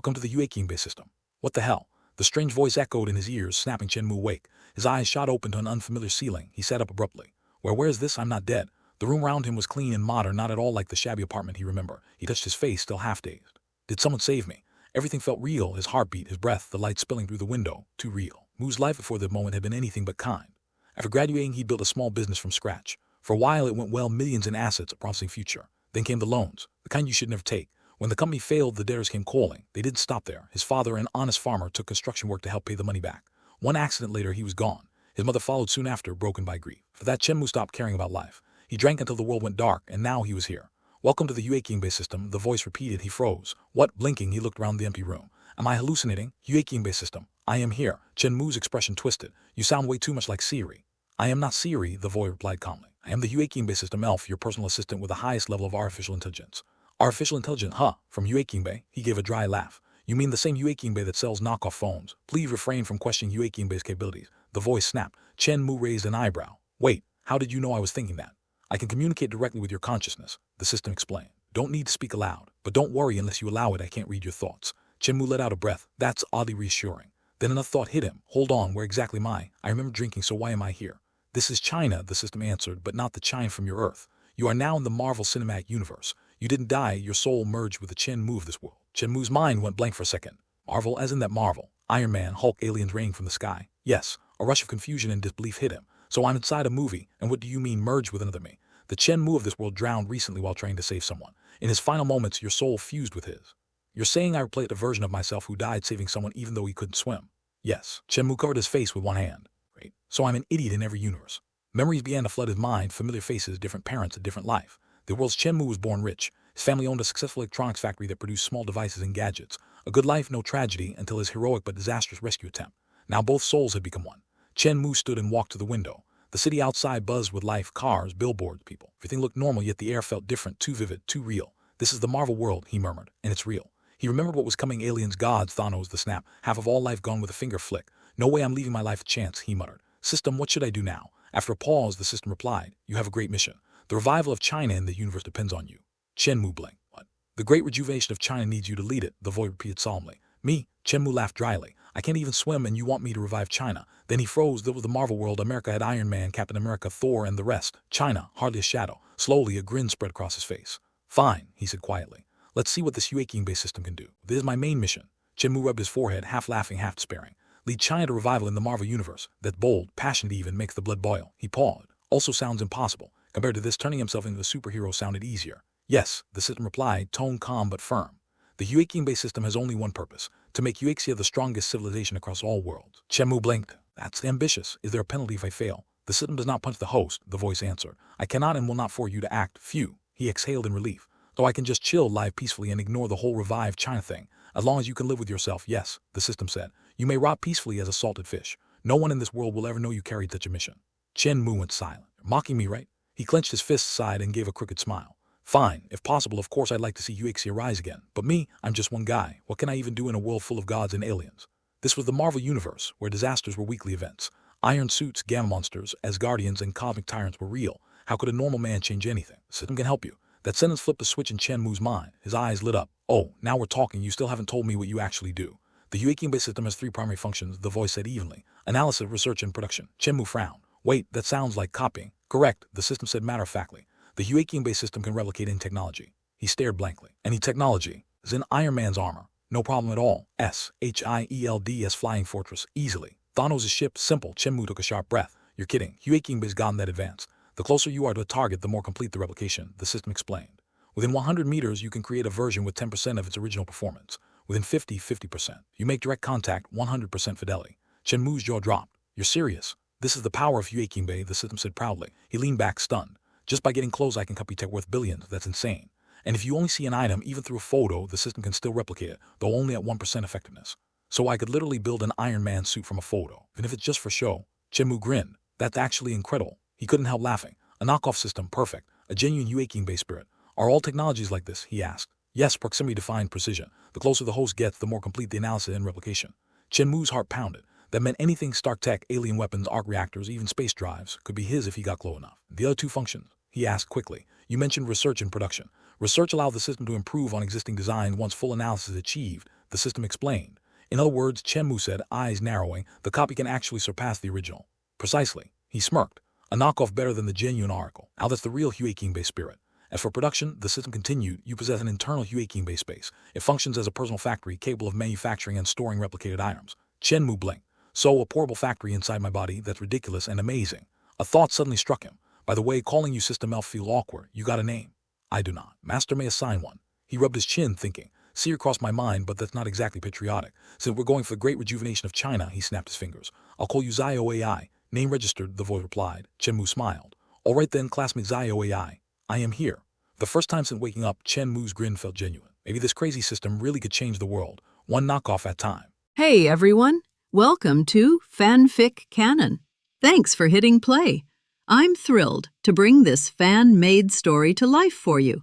Welcome to the Yue King-based system. What the hell? The strange voice echoed in his ears, snapping Chen Mu awake. His eyes shot open to an unfamiliar ceiling. He sat up abruptly. Where is this? I'm not dead. The room around him was clean and modern, not at all like the shabby apartment he remembered. He touched his face, still half-dazed. Did someone save me? Everything felt real, his heartbeat, his breath, the light spilling through the window. Too real. Mu's life before the moment had been anything but kind. After graduating, he built a small business from scratch. For a while, it went well, millions in assets, a promising future. Then came the loans, the kind you should never take. When the company failed, the debtors came calling. They didn't stop there. His father, an honest farmer, took construction work to help pay the money back. One accident later, he was gone. His mother followed soon after, broken by grief. For that, Chen Mu stopped caring about life. He drank until the world went dark, and now he was here. Welcome to the Yue King-based system, the voice repeated. He froze. What? Blinking, he looked around the empty room. Am I hallucinating? Yue King-based system. I am here. Chen Mu's expression twisted. You sound way too much like Siri. I am not Siri, the voice replied calmly. I am the Yue King-based system elf, your personal assistant with the highest level of artificial intelligence. Artificial intelligence, huh? From Yue King-bay? He gave a dry laugh. You mean the same Yue King-bay that sells knockoff phones? Please refrain from questioning Yue King-bay's capabilities. The voice snapped. Chen Mu raised an eyebrow. Wait, how did you know I was thinking that? I can communicate directly with your consciousness, the system explained. Don't need to speak aloud, but don't worry unless you allow it, I can't read your thoughts. Chen Mu let out a breath. That's oddly reassuring. Then another thought hit him. Hold on, where exactly am I? I remember drinking, so why am I here? This is China, the system answered, but not the China from your Earth. You are now in the Marvel Cinematic Universe. You didn't die, your soul merged with the Chen Mu of this world. Chen Mu's mind went blank for a second. Marvel as in that Marvel. Iron Man, Hulk, aliens raining from the sky. Yes, a rush of confusion and disbelief hit him. So I'm inside a movie, and what do you mean merge with another me? The Chen Mu of this world drowned recently while trying to save someone. In his final moments, your soul fused with his. You're saying I replayed a version of myself who died saving someone even though he couldn't swim? Yes. Chen Mu covered his face with one hand. Great. So I'm an idiot in every universe. Memories began to flood his mind, familiar faces, different parents, a different life. The world's Chen Mu was born rich. His family owned a successful electronics factory that produced small devices and gadgets. A good life, no tragedy, until his heroic but disastrous rescue attempt. Now both souls had become one. Chen Mu stood and walked to the window. The city outside buzzed with life, cars, billboards, people. Everything looked normal, yet the air felt different, too vivid, too real. This is the Marvel world, he murmured, and it's real. He remembered what was coming, aliens, gods, Thanos, the snap, half of all life gone with a finger flick. No way I'm leaving my life a chance, he muttered. System, what should I do now? After a pause, the system replied, you have a great mission. The revival of China in the universe depends on you. Chen Mu blinked. What? The great rejuvenation of China needs you to lead it, the voice repeated solemnly. Me? Chen Mu laughed dryly. I can't even swim and you want me to revive China. Then he froze. There was the Marvel world. America had Iron Man, Captain America, Thor, and the rest. China, hardly a shadow. Slowly, a grin spread across his face. Fine, he said quietly. Let's see what this Yue King-based system can do. This is my main mission. Chen Mu rubbed his forehead, half laughing, half despairing. Lead China to revival in the Marvel universe. That's bold, passionate even, makes the blood boil. He paused. Also sounds impossible. Compared to this, turning himself into a superhero sounded easier. Yes, the system replied, tone calm but firm. The Yue King-based system has only one purpose, to make Yuexia the strongest civilization across all worlds. Chen Mu blinked. That's ambitious. Is there a penalty if I fail? The system does not punch the host, the voice answered. I cannot and will not force you to act. Phew. He exhaled in relief. Though I can just chill, live peacefully and ignore the whole revive China thing. As long as you can live with yourself, yes, the system said. You may rot peacefully as a salted fish. No one in this world will ever know you carried such a mission. Chen Mu went silent. Mocking me, right? He clenched his fists aside and gave a crooked smile. Fine, if possible, of course I'd like to see Yuexia rise again. But me, I'm just one guy. What can I even do in a world full of gods and aliens? This was the Marvel Universe, where disasters were weekly events. Iron suits, gamma monsters, Asgardians, and cosmic tyrants were real. How could a normal man change anything? The system can help you. That sentence flipped a switch in Chen Mu's mind. His eyes lit up. Oh, now we're talking. You still haven't told me what you actually do. The Yue King-based system has three primary functions, the voice said evenly. Analysis, research, and production. Chen Mu frowned. Wait, that sounds like copying. Correct, the system said matter-of-factly. The Yue King-based system can replicate any technology. He stared blankly. Any technology? As in Iron Man's armor. No problem at all. S-H-I-E-L-D-S flying fortress. Easily. Thanos' ship. Simple. Chen Mu took a sharp breath. You're kidding. Yue King-based gotten that advanced. The closer you are to a target, the more complete the replication, the system explained. Within 100 meters, you can create a version with 10% of its original performance. Within 50, 50%. You make direct contact, 100% fidelity. Chen Mu's jaw dropped. You're serious? This is the power of Yue King-bay, the system said proudly. He leaned back, stunned. Just by getting close, I can copy tech worth billions. That's insane. And if you only see an item, even through a photo, the system can still replicate it, though only at 1% effectiveness. So I could literally build an Iron Man suit from a photo, even if it's just for show. Chen Mu grinned. That's actually incredible. He couldn't help laughing. A knockoff system, perfect. A genuine Yue King-based spirit. Are all technologies like this? He asked. Yes, proximity-defined precision. The closer the host gets, the more complete the analysis and replication. Chen Mu's heart pounded. That meant anything Stark tech, alien weapons, arc reactors, even space drives, could be his if he got close enough. The other two functions? He asked quickly. You mentioned research and production. Research allowed the system to improve on existing design once full analysis is achieved. the system explained. In other words, Chen Mu said, eyes narrowing, the copy can actually surpass the original. Precisely. He smirked. A knockoff better than the genuine oracle. Now that's the real Hue King-based spirit. As for production, the system continued, you possess an internal Hue King-based space. It functions as a personal factory capable of manufacturing and storing replicated items. Chen Mu blinked. So, a portable factory inside my body, that's ridiculous and amazing. A thought suddenly struck him. By the way, calling you System Elf feel awkward. You got a name? I do not. Master may assign one. He rubbed his chin, thinking. Seer crossed my mind, but that's not exactly patriotic. Since we're going for the great rejuvenation of China, he snapped his fingers. I'll call you Zio AI. Name registered, the voice replied. Chen Mu smiled. All right then, classmate Zio AI. I am here. The first time since waking up, Chen Mu's grin felt genuine. Maybe this crazy system really could change the world, one knockoff at a time. Hey everyone, welcome to FanFic Canon. Thanks for hitting play. I'm thrilled to bring this fan-made story to life for you.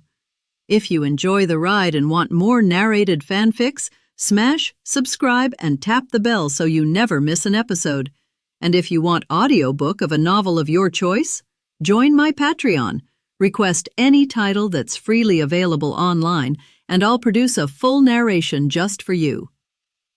If you enjoy the ride and want more narrated fanfics, smash, subscribe, and tap the bell so you never miss an episode. And if you want audiobook of a novel of your choice, join my Patreon. Request any title that's freely available online, and I'll produce a full narration just for you.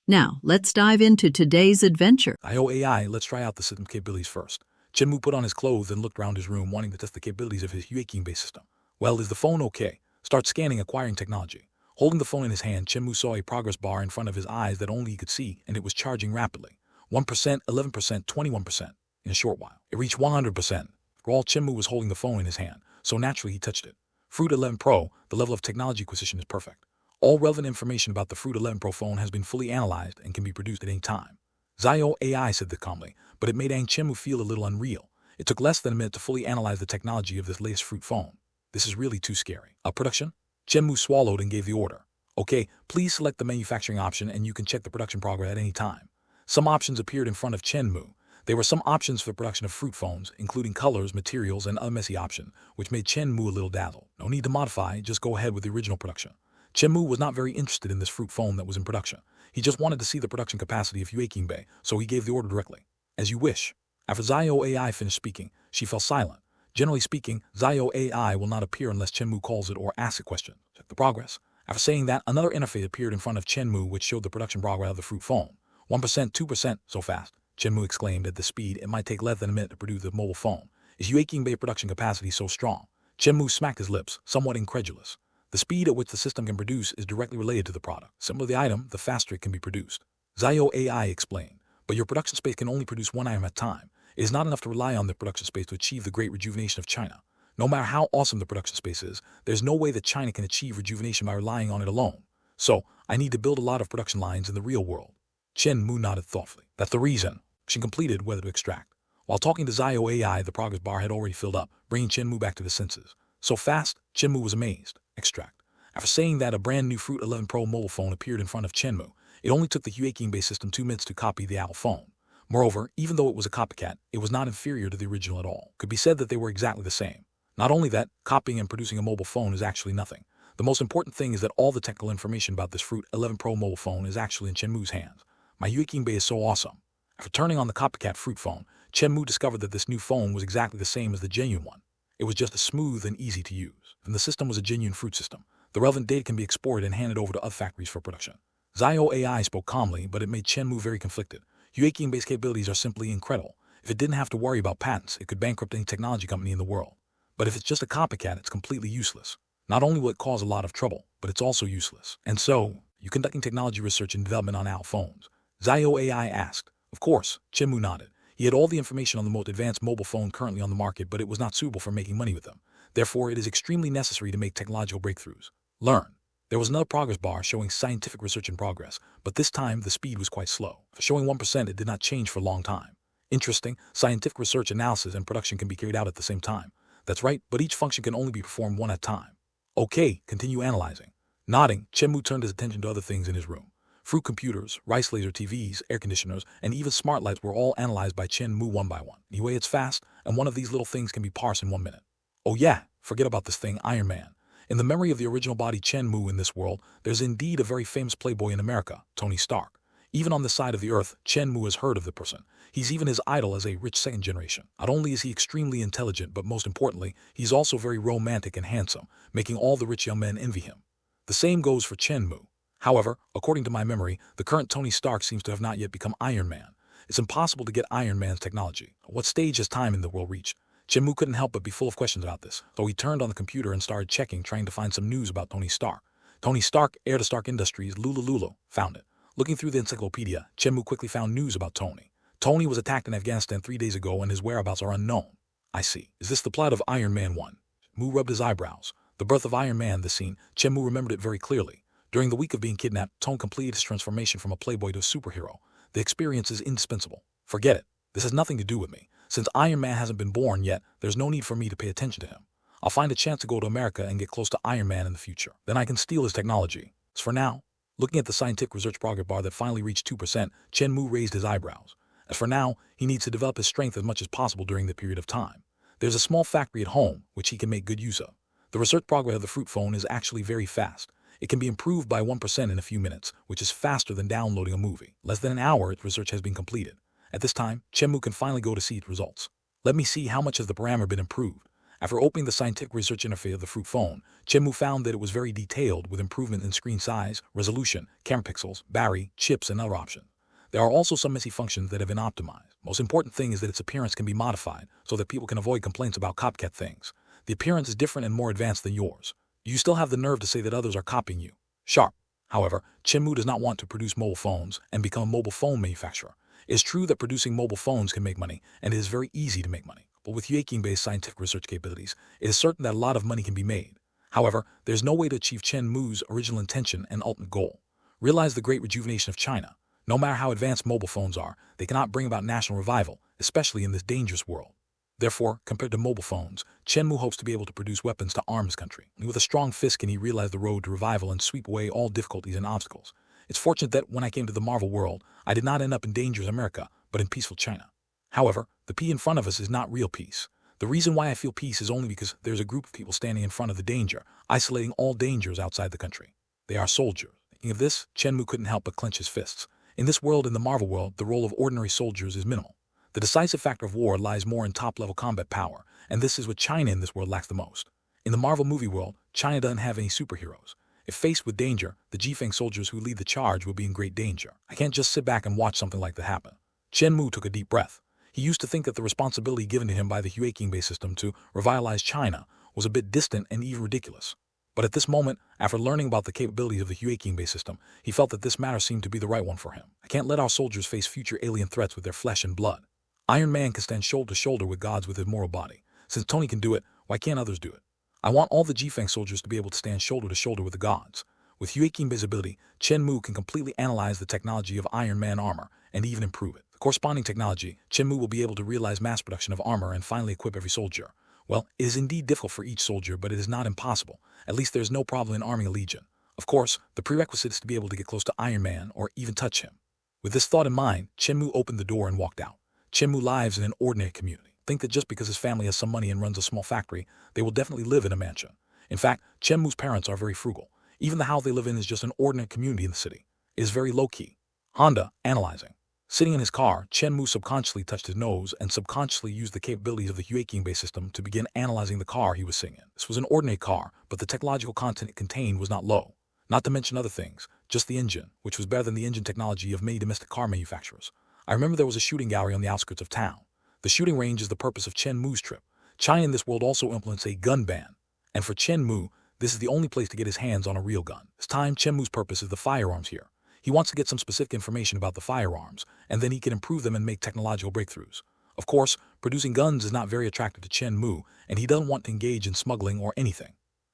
Now, let's dive into today's adventure. Zio AI, let's try out the system's capabilities first. Chen Mu put on his clothes and looked around his room, wanting to test the capabilities of his Hue King-based system. Well, is the phone okay? Start scanning acquiring technology. Holding the phone in his hand, Chen Mu saw a progress bar in front of his eyes that only he could see, and it was charging rapidly. 1%, 11%, 21%. In a short while, it reached 100%. For all, Chen Mu was holding the phone in his hand, so naturally he touched it. Fruit 11 Pro, the level of technology acquisition is perfect. All relevant information about the Fruit 11 Pro phone has been fully analyzed and can be produced at any time. Zio AI said that calmly, but it made Chen Mu feel a little unreal. It took less than a minute to fully analyze the technology of this latest Fruit phone. This is really too scary. Production? Chen Mu swallowed and gave the order. Okay, please select the manufacturing option and you can check the production progress at any time. Some options appeared in front of Chen Mu. There were some options for the production of fruit phones, including colors, materials, and other messy options, which made Chen Mu a little dazzled. No need to modify, just go ahead with the original production. Chen Mu was not very interested in this fruit phone that was in production. He just wanted to see the production capacity of Hue King Bay, so he gave the order directly. As you wish. After Zio AI finished speaking, she fell silent. Generally speaking, Zio AI will not appear unless Chen Mu calls it or asks a question. Check the progress. After saying that, another interface appeared in front of Chen Mu which showed the production progress of the fruit phone. 1%, 2%, so fast. Chen Mu exclaimed at the speed it might take less than a minute to produce the mobile phone. Is Hue King Bay production capacity so strong? Chen Mu smacked his lips, somewhat incredulous. The speed at which the system can produce is directly related to the product. Similar to the item, the faster it can be produced. Zio AI explained, but your production space can only produce one item at a time. It is not enough to rely on the production space to achieve the great rejuvenation of China. No matter how awesome the production space is, there's no way that China can achieve rejuvenation by relying on it alone. So, I need to build a lot of production lines in the real world. Chen Mu nodded thoughtfully. That's the reason. She completed whether to extract. While talking to Zio AI, the progress bar had already filled up, bringing Chen Mu back to his senses. So fast, Chen Mu was amazed. Extract. After saying that, a brand new Fruit 11 Pro mobile phone appeared in front of Chen Mu. It only took the Hue King-based system 2 minutes to copy the Apple phone. Moreover, even though it was a copycat, it was not inferior to the original at all. It could be said that they were exactly the same. Not only that, copying and producing a mobile phone is actually nothing. The most important thing is that all the technical information about this Fruit 11 Pro mobile phone is actually in Chen Mu's hands. My Hue King Bay is so awesome. After turning on the copycat Fruit phone, Chen Mu discovered that this new phone was exactly the same as the genuine one. It was just as smooth and easy to use. And the system was a genuine fruit system. The relevant data can be exported and handed over to other factories for production. Zio AI spoke calmly, but it made Chen Mu very conflicted. Hue King-based capabilities are simply incredible. If it didn't have to worry about patents, it could bankrupt any technology company in the world. But if it's just a copycat, it's completely useless. Not only will it cause a lot of trouble, but it's also useless. And so, you conducting technology research and development on Apple phones? Zio AI asked. Of course, Chen Mu nodded. He had all the information on the most advanced mobile phone currently on the market, but it was not suitable for making money with them. Therefore, it is extremely necessary to make technological breakthroughs. Learn. There was another progress bar showing scientific research in progress, but this time the speed was quite slow. For showing 1%, it did not change for a long time. Interesting, scientific research, analysis, and production can be carried out at the same time. That's right, but each function can only be performed one at a time. Okay, continue analyzing. Nodding, Chen Mu turned his attention to other things in his room. Fruit computers, rice laser TVs, air conditioners, and even smart lights were all analyzed by Chen Mu one by one. Anyway, it's fast, and one of these little things can be parsed in 1 minute. Oh yeah, forget about this thing, Iron Man. In the memory of the original body Chen Mu in this world, there's indeed a very famous playboy in America, Tony Stark. Even on this side of the earth, Chen Mu has heard of the person. He's even his idol as a rich second generation. Not only is he extremely intelligent, but most importantly, he's also very romantic and handsome, making all the rich young men envy him. The same goes for Chen Mu. However, according to my memory, the current Tony Stark seems to have not yet become Iron Man. It's impossible to get Iron Man's technology. What stage has time in the world reached? Chen Mu couldn't help but be full of questions about this, so he turned on the computer and started checking, trying to find some news about Tony Stark. Tony Stark, heir to Stark Industries, Lulu, found it. Looking through the encyclopedia, Chen Mu quickly found news about Tony. Tony was attacked in Afghanistan 3 days ago and his whereabouts are unknown. I see. Is this the plot of Iron Man 1? Mu rubbed his eyebrows. The birth of Iron Man, the scene, Chen Mu remembered it very clearly. During the week of being kidnapped, Tony completed his transformation from a playboy to a superhero. The experience is indispensable. Forget it. This has nothing to do with me. Since Iron Man hasn't been born yet, there's no need for me to pay attention to him. I'll find a chance to go to America and get close to Iron Man in the future. Then I can steal his technology. As for now, looking at the scientific research progress bar that finally reached 2%, Chen Mu raised his eyebrows. As for now, he needs to develop his strength as much as possible during the period of time. There's a small factory at home, which he can make good use of. The research progress of the fruit phone is actually very fast. It can be improved by 1% in a few minutes, which is faster than downloading a movie. Less than an hour, its research has been completed. At this time, Chen Mu can finally go to see its results. Let me see how much has the parameter been improved. After opening the scientific research interface of the fruit phone, Chen Mu found that it was very detailed with improvement in screen size, resolution, camera pixels, battery, chips, and other options. There are also some messy functions that have been optimized. Most important thing is that its appearance can be modified so that people can avoid complaints about copycat things. The appearance is different and more advanced than yours. You still have the nerve to say that others are copying you. Sharp. However, Chen Mu does not want to produce mobile phones and become a mobile phone manufacturer. It is true that producing mobile phones can make money, and it is very easy to make money. But with Yueking-based scientific research capabilities, it is certain that a lot of money can be made. However, there is no way to achieve Chen Mu's original intention and ultimate goal. Realize the great rejuvenation of China. No matter how advanced mobile phones are, they cannot bring about national revival, especially in this dangerous world. Therefore, compared to mobile phones, Chen Mu hopes to be able to produce weapons to arm his country. With a strong fist can he realize the road to revival and sweep away all difficulties and obstacles. It's fortunate that when I came to the Marvel world, I did not end up in dangerous America, but in peaceful China. However, the P in front of us is not real peace. The reason why I feel peace is only because there's a group of people standing in front of the danger, isolating all dangers outside the country. They are soldiers. Thinking of this, Chen Mu couldn't help but clench his fists. In this world, in the Marvel world, the role of ordinary soldiers is minimal. The decisive factor of war lies more in top-level combat power, and this is what China in this world lacks the most. In the Marvel movie world, China doesn't have any superheroes. If faced with danger, the Jifeng soldiers who lead the charge will be in great danger. I can't just sit back and watch something like that happen. Chen Mu took a deep breath. He used to think that the responsibility given to him by the Yueking-based system to revitalize China was a bit distant and even ridiculous. But at this moment, after learning about the capabilities of the Yueking-based system, he felt that this matter seemed to be the right one for him. I can't let our soldiers face future alien threats with their flesh and blood. Iron Man can stand shoulder to shoulder with gods with his mortal body. Since Tony can do it, why can't others do it? I want all the Jifeng soldiers to be able to stand shoulder to shoulder with the gods. With Yueking-based ability, Chen Mu can completely analyze the technology of Iron Man armor and even improve it. The corresponding technology, Chen Mu will be able to realize mass production of armor and finally equip every soldier. Well, it is indeed difficult for each soldier, but it is not impossible. At least there is no problem in arming a legion. Of course, the prerequisite is to be able to get close to Iron Man or even touch him. With this thought in mind, Chen Mu opened the door and walked out. Chen Mu lives in an ordinary community. Think that just because his family has some money and runs a small factory, they will definitely live in a mansion. In fact, Chen Mu's parents are very frugal. Even the house they live in is just an ordinary community in the city. It is very low-key. Honda, analyzing. Sitting in his car, Chen Mu subconsciously touched his nose and subconsciously used the capabilities of the Yueking-based system to begin analyzing the car he was sitting in. This was an ordinary car, but the technological content it contained was not low. Not to mention other things, just the engine, which was better than the engine technology of many domestic car manufacturers. I remember there was a shooting gallery on the outskirts of town. The shooting range is the purpose of Chen Mu's trip. China in this world also implements a gun ban. And for Chen Mu, this is the only place to get his hands on a real gun. This time, Chen Mu's purpose is the firearms here. He wants to get some specific information about the firearms, and then he can improve them and make technological breakthroughs. Of course, producing guns is not very attractive to Chen Mu, and he doesn't want to engage in smuggling or anything.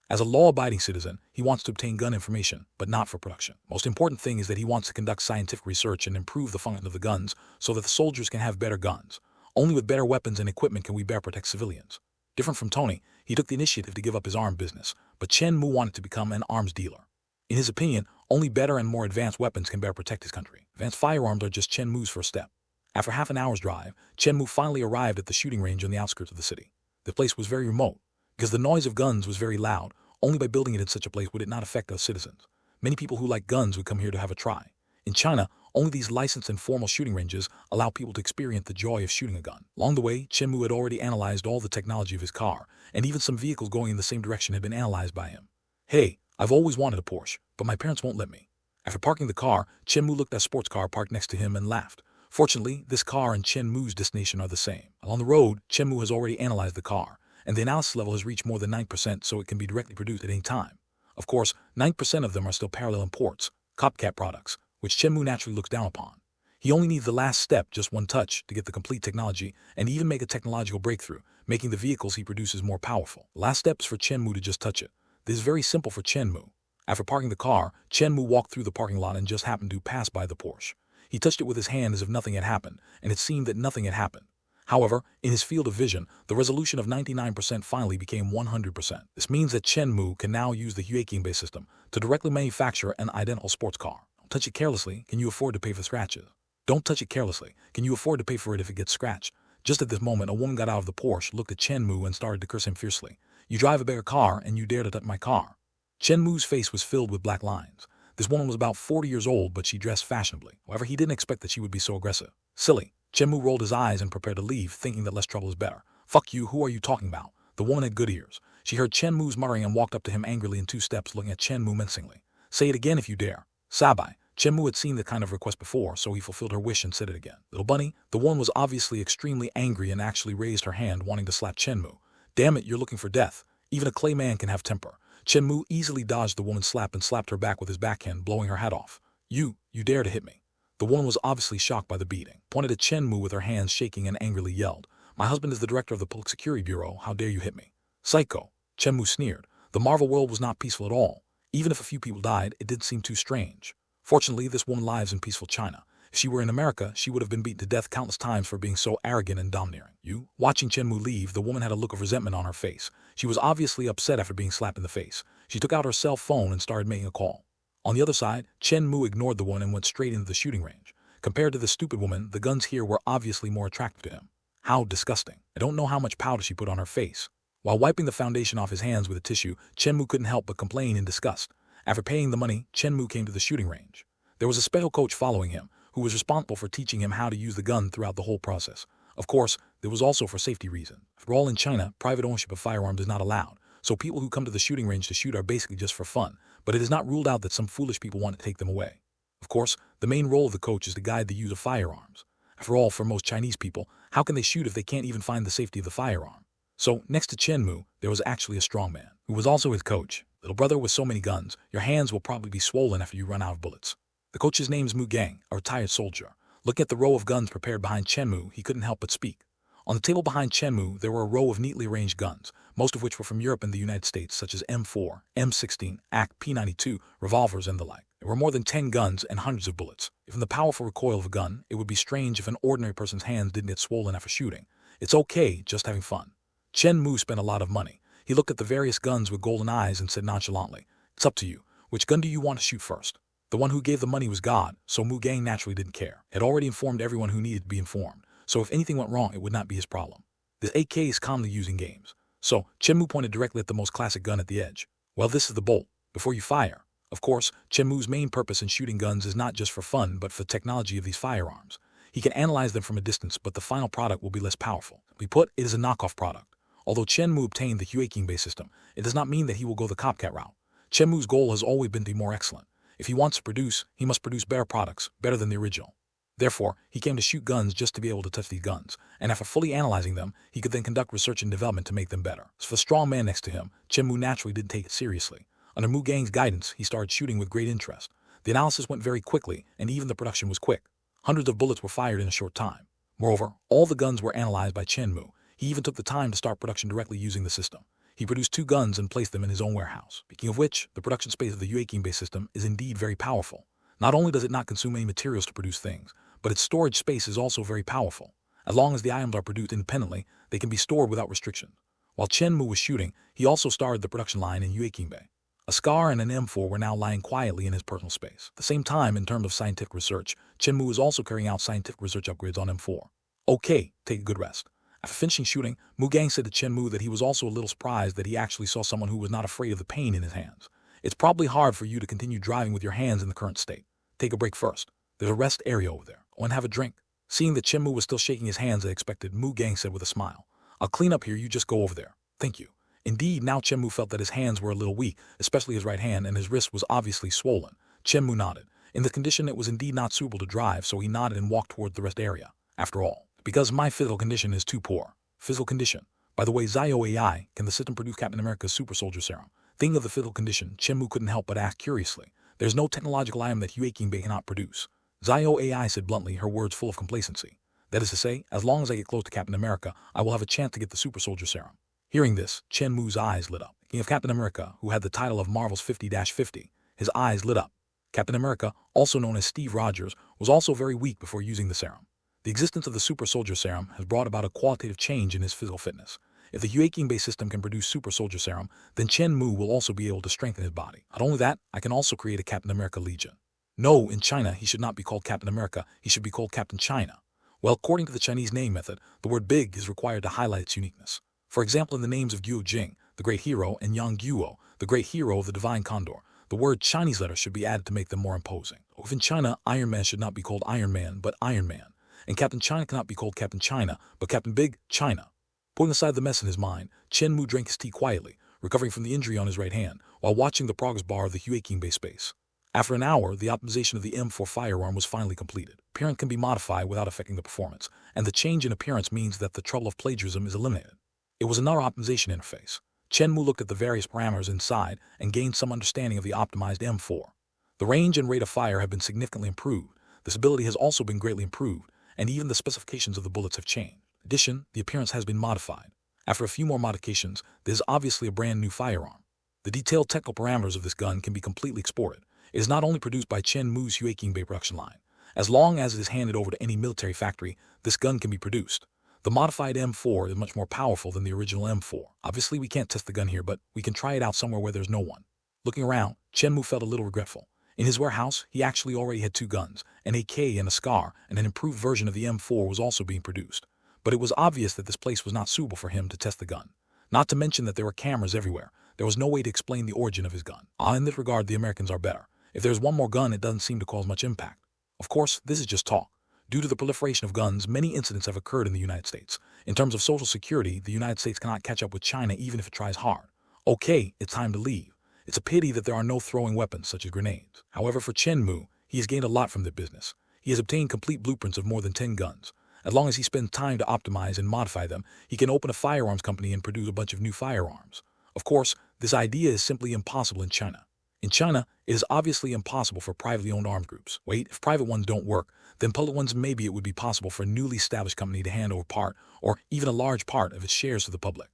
As a law-abiding citizen, he wants to obtain gun information, but not for production. Most important thing is that he wants to conduct scientific research and improve the function of the guns so that the soldiers can have better guns. Only with better weapons and equipment can we better protect civilians. Different from Tony, he took the initiative to give up his arms business, but Chen Mu wanted to become an arms dealer. In his opinion, only better and more advanced weapons can better protect his country. Advanced firearms are just Chen Mu's first step. After half an hour's drive, Chen Mu finally arrived at the shooting range on the outskirts of the city. The place was very remote, because the noise of guns was very loud. Only by building it in such a place would it not affect us citizens. Many people who like guns would come here to have a try. In China, only these licensed and formal shooting ranges allow people to experience the joy of shooting a gun. Along the way, Chen Mu had already analyzed all the technology of his car, and even some vehicles going in the same direction had been analyzed by him. Hey, I've always wanted a Porsche, but my parents won't let me. After parking the car, Chen Mu looked at a sports car parked next to him and laughed. Fortunately, this car and Chen Mu's destination are the same. Along the road, Chen Mu has already analyzed the car, and the analysis level has reached more than 9%, so it can be directly produced at any time. Of course, 9% of them are still parallel imports, copycat products, which Chen Mu naturally looks down upon. He only needs the last step, just one touch, to get the complete technology and even make a technological breakthrough, making the vehicles he produces more powerful. The last step is for Chen Mu to just touch it. This is very simple for Chen Mu. After parking the car, Chen Mu walked through the parking lot and just happened to pass by the Porsche. He touched it with his hand as if nothing had happened, and it seemed that nothing had happened. However, in his field of vision, the resolution of 99% finally became 100%. This means that Chen Mu can now use the King system to directly manufacture an identical sports car. Don't touch it carelessly. Can you afford to pay for scratches? Don't touch it carelessly. Can you afford to pay for it if it gets scratched? Just at this moment, a woman got out of the Porsche, looked at Chen Mu, and started to curse him fiercely. You drive a bigger car, and you dare to touch my car. Chen Mu's face was filled with black lines. This woman was about 40 years old, but she dressed fashionably. However, he didn't expect that she would be so aggressive. Silly. Chen Mu rolled his eyes and prepared to leave, thinking that less trouble is better. Fuck you, who are you talking about? The woman had good ears. She heard Chen Mu's muttering and walked up to him angrily in 2 steps, looking at Chen Mu menacingly. Say it again if you dare. Sabai. Chen Mu had seen the kind of request before, so he fulfilled her wish and said it again. Little bunny, the woman was obviously extremely angry and actually raised her hand, wanting to slap Chen Mu. Damn it, you're looking for death. Even a clay man can have temper. Chen Mu easily dodged the woman's slap and slapped her back with his backhand, blowing her hat off. You dare to hit me. The woman was obviously shocked by the beating, pointed at Chen Mu with her hands shaking and angrily yelled, My husband is the director of the Public Security Bureau, how dare you hit me? Psycho. Chen Mu sneered. The Marvel world was not peaceful at all. Even if a few people died, it didn't seem too strange. Fortunately, this woman lives in peaceful China. If she were in America, she would have been beaten to death countless times for being so arrogant and domineering. You? Watching Chen Mu leave, the woman had a look of resentment on her face. She was obviously upset after being slapped in the face. She took out her cell phone and started making a call. On the other side, Chen Mu ignored the woman and went straight into the shooting range. Compared to the stupid woman, the guns here were obviously more attractive to him. How disgusting. I don't know how much powder she put on her face. While wiping the foundation off his hands with a tissue, Chen Mu couldn't help but complain in disgust. After paying the money, Chen Mu came to the shooting range. There was a special coach following him, who was responsible for teaching him how to use the gun throughout the whole process. Of course, there was also for safety reasons. After all, in China, private ownership of firearms is not allowed, so people who come to the shooting range to shoot are basically just for fun, but it is not ruled out that some foolish people want to take them away. Of course, the main role of the coach is to guide the use of firearms. After all, for most Chinese people, how can they shoot if they can't even find the safety of the firearm? So, next to Chen Mu, there was actually a strong man, who was also his coach. Little brother, with so many guns, your hands will probably be swollen after you run out of bullets. The coach's name is Mu Gang, a retired soldier. Looking at the row of guns prepared behind Chen Mu, he couldn't help but speak. On the table behind Chen Mu, there were a row of neatly arranged guns, most of which were from Europe and the United States, such as M4, M16, AK, P92, revolvers, and the like. There were more than 10 guns and hundreds of bullets. From the powerful recoil of a gun, it would be strange if an ordinary person's hands didn't get swollen after shooting. It's okay, just having fun. Chen Mu spent a lot of money. He looked at the various guns with golden eyes and said nonchalantly, It's up to you. Which gun do you want to shoot first? The one who gave the money was God, so Mu Gang naturally didn't care. He had already informed everyone who needed to be informed, so if anything went wrong, it would not be his problem. This AK is commonly used in games. So, Chen Mu pointed directly at the most classic gun at the edge. Well, this is the bolt. Before you fire. Of course, Chen Mu's main purpose in shooting guns is not just for fun, but for the technology of these firearms. He can analyze them from a distance, but the final product will be less powerful. We put, it is a knockoff product. Although Chen Mu obtained the King system, it does not mean that he will go the copycat route. Chen Mu's goal has always been to be more excellent. If he wants to produce, he must produce better products, better than the original. Therefore, he came to shoot guns just to be able to touch these guns, and after fully analyzing them, he could then conduct research and development to make them better. As for the strong man next to him, Chen Mu naturally didn't take it seriously. Under Mu Gang's guidance, he started shooting with great interest. The analysis went very quickly, and even the production was quick. Hundreds of bullets were fired in a short time. Moreover, all the guns were analyzed by Chen Mu. He even took the time to start production directly using the system. He produced 2 guns and placed them in his own warehouse. Speaking of which, the production space of the King system is indeed very powerful. Not only does it not consume any materials to produce things, but its storage space is also very powerful. As long as the items are produced independently, they can be stored without restriction. While Chen Mu was shooting, he also started the production line in Bay. A SCAR and an M4 were now lying quietly in his personal space. At the same time, in terms of scientific research, Chen Mu was also carrying out scientific research upgrades on M4. Okay, take a good rest. After finishing shooting, Mu Gang said to Chen Mu that he was also a little surprised that he actually saw someone who was not afraid of the pain in his hands. It's probably hard for you to continue driving with your hands in the current state. Take a break first. There's a rest area over there. Go and have a drink. Seeing that Chen Mu was still shaking his hands as expected, Mu Gang said with a smile, I'll clean up here, you just go over there. Thank you. Indeed, now Chen Mu felt that his hands were a little weak, especially his right hand, and his wrist was obviously swollen. Chen Mu nodded. In the condition, it was indeed not suitable to drive, so he nodded and walked toward the rest area. After all, because my physical condition is too poor. Physical condition. By the way, Zio AI, can the system produce Captain America's super soldier serum? Thinking of the physical condition, Chen Mu couldn't help but ask curiously. There's no technological item that Hue Qingbai cannot produce. Zio AI said bluntly, her words full of complacency. That is to say, as long as I get close to Captain America, I will have a chance to get the super soldier serum. Hearing this, Chen Mu's eyes lit up. King of Captain America, who had the title of Marvel's 50-50, his eyes lit up. Captain America, also known as Steve Rogers, was also very weak before using the serum. The existence of the super soldier serum has brought about a qualitative change in his physical fitness. If the Hue Qingbai system can produce super soldier serum, then Chen Mu will also be able to strengthen his body. Not only that, I can also create a Captain America Legion. No, in China, he should not be called Captain America, he should be called Captain China. Well, according to the Chinese name method, the word big is required to highlight its uniqueness. For example, in the names of Guo Jing, the great hero, and Yang Guo, the great hero of the divine condor, the word Chinese letters should be added to make them more imposing. If in China, Iron Man should not be called Iron Man, but Iron Man, and Captain China cannot be called Captain China, but Captain Big China. Putting aside the mess in his mind, Chen Mu drank his tea quietly, recovering from the injury on his right hand, while watching the progress bar of the Hue Qingbai space. After an hour, the optimization of the M4 firearm was finally completed. Appearance can be modified without affecting the performance, and the change in appearance means that the trouble of plagiarism is eliminated. It was another optimization interface. Chen Mu looked at the various parameters inside and gained some understanding of the optimized M4. The range and rate of fire have been significantly improved, the stability has also been greatly improved, and even the specifications of the bullets have changed. In addition, the appearance has been modified. After a few more modifications, this is obviously a brand new firearm. The detailed technical parameters of this gun can be completely exported. It is not only produced by Chen Mu's Hue Qingbai production line. As long as it is handed over to any military factory, this gun can be produced. The modified M4 is much more powerful than the original M4. Obviously, we can't test the gun here, but we can try it out somewhere where there's no one. Looking around, Chen Mu felt a little regretful. In his warehouse, he actually already had 2 guns, an AK and a SCAR, and an improved version of the M4 was also being produced. But it was obvious that this place was not suitable for him to test the gun. Not to mention that there were cameras everywhere. There was no way to explain the origin of his gun. In this regard, the Americans are better. If there's one more gun, it doesn't seem to cause much impact. Of course, this is just talk. Due to the proliferation of guns, many incidents have occurred in the United States. In terms of social security, the United States cannot catch up with China even if it tries hard. Okay, it's time to leave. It's a pity that there are no throwing weapons such as grenades. However, for Chen Mu, he has gained a lot from the business. He has obtained complete blueprints of more than 10 guns. As long as he spends time to optimize and modify them, he can open a firearms company and produce a bunch of new firearms. Of course, this idea is simply impossible in China. In China, it is obviously impossible for privately owned arms groups. Wait, if private ones don't work, then public ones maybe it would be possible for a newly established company to hand over part, or even a large part of its shares to the public.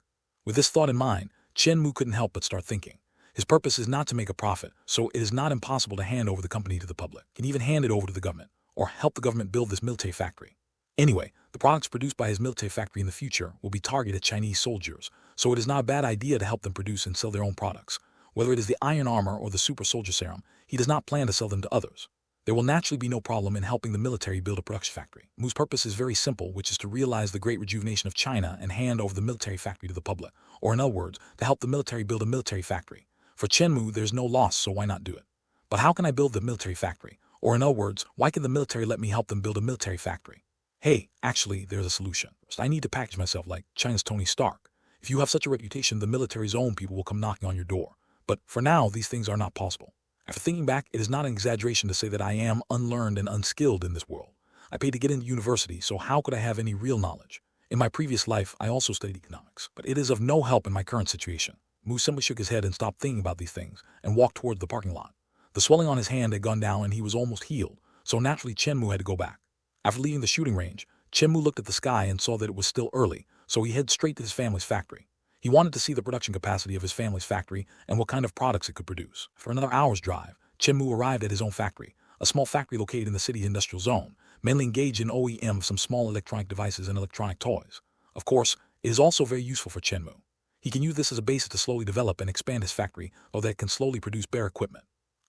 With this thought in mind, Chen Mu couldn't help but start thinking. His purpose is not to make a profit, so it is not impossible to hand over the company to the public. He can even hand it over to the government, or help the government build this military factory. Anyway, the products produced by his military factory in the future will be targeted at Chinese soldiers, so it is not a bad idea to help them produce and sell their own products. Whether it is the iron armor or the super soldier serum, he does not plan to sell them to others. There will naturally be no problem in helping the military build a production factory. Mu's purpose is very simple, which is to realize the great rejuvenation of China and hand over the military factory to the public, or in other words, to help the military build a military factory. For Chen Mu, there's no loss, so why not do it? But how can I build the military factory? Or in other words, why can the military let me help them build a military factory? Hey, actually, there's a solution. First, I need to package myself like China's Tony Stark. If you have such a reputation, the military's own people will come knocking on your door. But for now, these things are not possible. After thinking back, it is not an exaggeration to say that I am unlearned and unskilled in this world. I paid to get into university, so how could I have any real knowledge? In my previous life, I also studied economics, but it is of no help in my current situation. Mu simply shook his head and stopped thinking about these things, and walked toward the parking lot. The swelling on his hand had gone down and he was almost healed, so naturally Chen Mu had to go back. After leaving the shooting range, Chen Mu looked at the sky and saw that it was still early, so he headed straight to his family's factory. He wanted to see the production capacity of his family's factory and what kind of products it could produce. For another hour's drive, Chen Mu arrived at his own factory, a small factory located in the city's industrial zone, mainly engaged in OEM of some small electronic devices and electronic toys. Of course, it is also very useful for Chen Mu. He can use this as a basis to slowly develop and expand his factory so that it can slowly produce better equipment.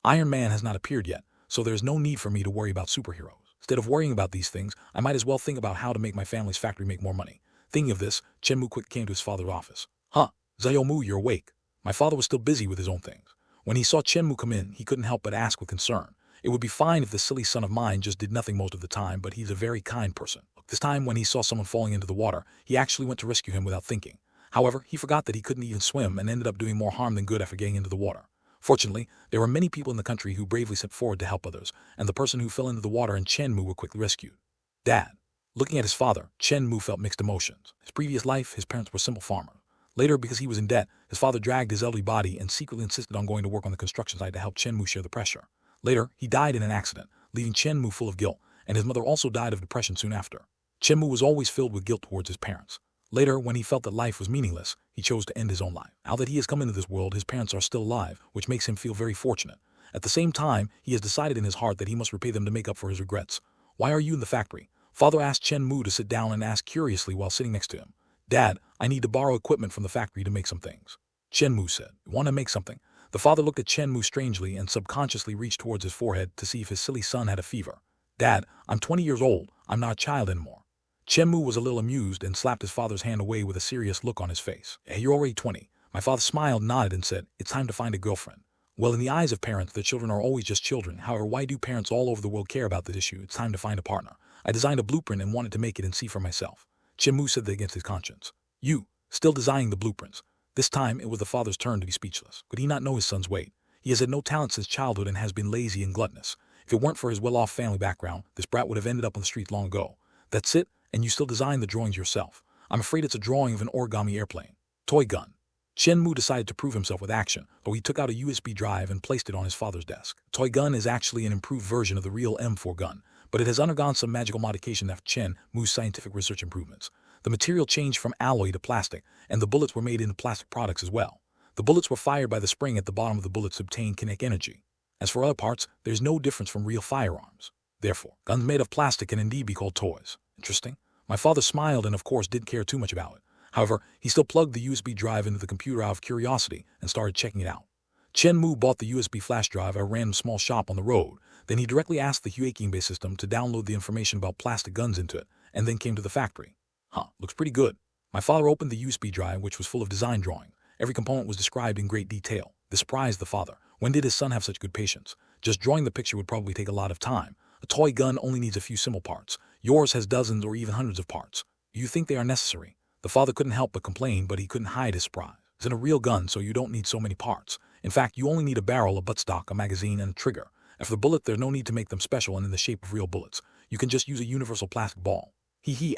Iron Man has not appeared yet, so there is no need for me to worry about superheroes. Instead of worrying about these things, I might as well think about how to make my family's factory make more money. Thinking of this, Chen Mu quickly came to his father's office. Zio Mu, you're awake. My father was still busy with his own things. When he saw Chen Mu come in, he couldn't help but ask with concern. It would be fine if this silly son of mine just did nothing most of the time, but he's a very kind person. This time, when he saw someone falling into the water, he actually went to rescue him without thinking. However, he forgot that he couldn't even swim and ended up doing more harm than good after getting into the water. Fortunately, there were many people in the country who bravely stepped forward to help others, and the person who fell into the water and Chen Mu were quickly rescued. Dad. Looking at his father, Chen Mu felt mixed emotions. His previous life, his parents were simple farmers. Later, because he was in debt, his father dragged his elderly body and secretly insisted on going to work on the construction site to help Chen Mu share the pressure. Later, he died in an accident, leaving Chen Mu full of guilt, and his mother also died of depression soon after. Chen Mu was always filled with guilt towards his parents. Later, when he felt that life was meaningless, he chose to end his own life. Now that he has come into this world, his parents are still alive, which makes him feel very fortunate. At the same time, he has decided in his heart that he must repay them to make up for his regrets. Why are you in the factory? Father asked Chen Mu to sit down and asked curiously while sitting next to him. Dad, I need to borrow equipment from the factory to make some things. Chen Mu said, You want to make something? The father looked at Chen Mu strangely and subconsciously reached towards his forehead to see if his silly son had a fever. Dad, I'm 20 years old. I'm not a child anymore. Chen Mu was a little amused and slapped his father's hand away with a serious look on his face. Hey, you're already 20. My father smiled, nodded, and said, It's time to find a girlfriend. Well, in the eyes of parents, their children are always just children. However, why do parents all over the world care about this issue? It's time to find a partner. I designed a blueprint and wanted to make it and see for myself. Chen Mu said that against his conscience. You, still designing the blueprints. This time, it was the father's turn to be speechless. Could he not know his son's weight? He has had no talent since childhood and has been lazy and gluttonous. If it weren't for his well-off family background, this brat would have ended up on the streets long ago. That's it? And you still design the drawings yourself. I'm afraid it's a drawing of an origami airplane. Toy gun. Chen Mu decided to prove himself with action, so he took out a USB drive and placed it on his father's desk. Toy gun is actually an improved version of the real M4 gun, but it has undergone some magical modification after Chen Mu's scientific research improvements. The material changed from alloy to plastic, and the bullets were made into plastic products as well. The bullets were fired by the spring at the bottom of the bullets to obtain kinetic energy. As for other parts, there's no difference from real firearms. Therefore, guns made of plastic can indeed be called toys. Interesting. My father smiled and of course didn't care too much about it. However, he still plugged the USB drive into the computer out of curiosity and started checking it out. Chen Mu bought the USB flash drive at a random small shop on the road. Then he directly asked the Huaking-based system to download the information about plastic guns into it, and then came to the factory. Looks pretty good. My father opened the USB drive, which was full of design drawings. Every component was described in great detail. This surprised the father. When did his son have such good patience? Just drawing the picture would probably take a lot of time. A toy gun only needs a few simple parts. Yours has dozens or even hundreds of parts. Do you think they are necessary? The father couldn't help but complain, but he couldn't hide his surprise. It's in a real gun, so you don't need so many parts. In fact, you only need a barrel, a buttstock, a magazine, and a trigger. And for the bullet, there's no need to make them special and in the shape of real bullets. You can just use a universal plastic ball.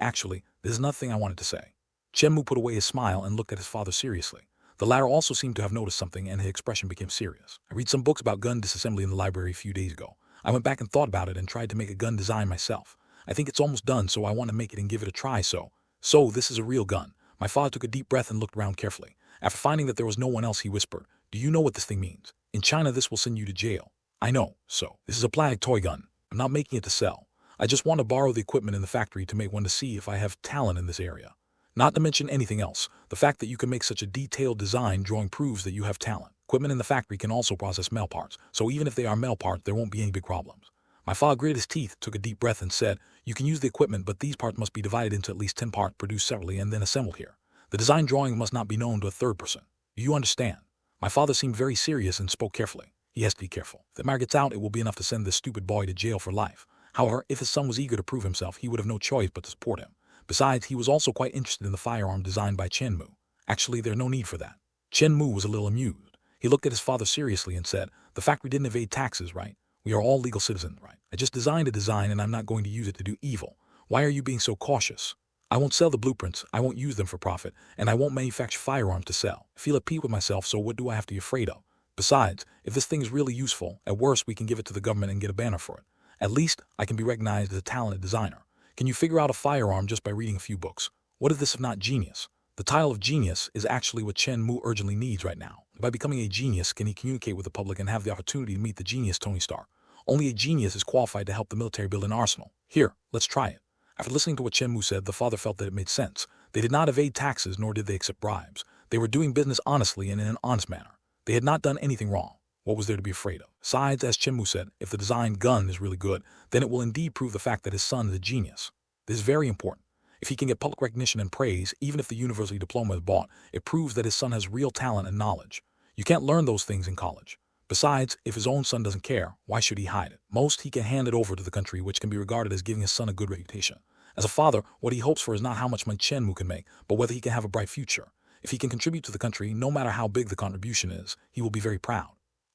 Actually, there's another thing I wanted to say. Chen Mu put away his smile and looked at his father seriously. The latter also seemed to have noticed something, and his expression became serious. I read some books about gun disassembly in the library a few days ago. I went back and thought about it and tried to make a gun design myself. I think it's almost done, so I want to make it and give it a try. So this is a real gun. My father took a deep breath and looked around carefully. After finding that there was no one else, he whispered, Do you know what this thing means? In China, this will send you to jail. I know, so this is a plastic toy gun. I'm not making it to sell. I just want to borrow the equipment in the factory to make one to see if I have talent in this area. Not to mention anything else, the fact that you can make such a detailed design drawing proves that you have talent. Equipment in the factory can also process metal parts, so even if they are metal parts, there won't be any big problems. My father gritted his teeth, took a deep breath, and said, You can use the equipment, but these parts must be divided into at least 10 parts produced separately and then assembled here. The design drawing must not be known to a third person. Do you understand? My father seemed very serious and spoke carefully. He has to be careful. If the matter gets out, it will be enough to send this stupid boy to jail for life. However, if his son was eager to prove himself, he would have no choice but to support him. Besides, he was also quite interested in the firearm designed by Chen Mu. Actually, there's no need for that. Chen Mu was a little amused. He looked at his father seriously and said, The factory didn't evade taxes, right? We are all legal citizens, right? I just designed a design and I'm not going to use it to do evil. Why are you being so cautious? I won't sell the blueprints, I won't use them for profit, and I won't manufacture firearms to sell. I feel at peace with myself, so what do I have to be afraid of? Besides, if this thing is really useful, at worst we can give it to the government and get a banner for it. At least, I can be recognized as a talented designer. Can you figure out a firearm just by reading a few books? What is this if not genius? The title of genius is actually what Chen Mu urgently needs right now. By becoming a genius, can he communicate with the public and have the opportunity to meet the genius Tony Stark? Only a genius is qualified to help the military build an arsenal. Here, let's try it. After listening to what Chen Mu said, the father felt that it made sense. They did not evade taxes, nor did they accept bribes. They were doing business honestly and in an honest manner. They had not done anything wrong. What was there to be afraid of? Besides, as Chen Mu said, if the designed gun is really good, then it will indeed prove the fact that his son is a genius. This is very important. If he can get public recognition and praise, even if the university diploma is bought, it proves that his son has real talent and knowledge. You can't learn those things in college. Besides, if his own son doesn't care, why should he hide it? Most, he can hand it over to the country, which can be regarded as giving his son a good reputation. As a father, what he hopes for is not how much money Chen Mu can make, but whether he can have a bright future. If he can contribute to the country, no matter how big the contribution is, he will be very proud.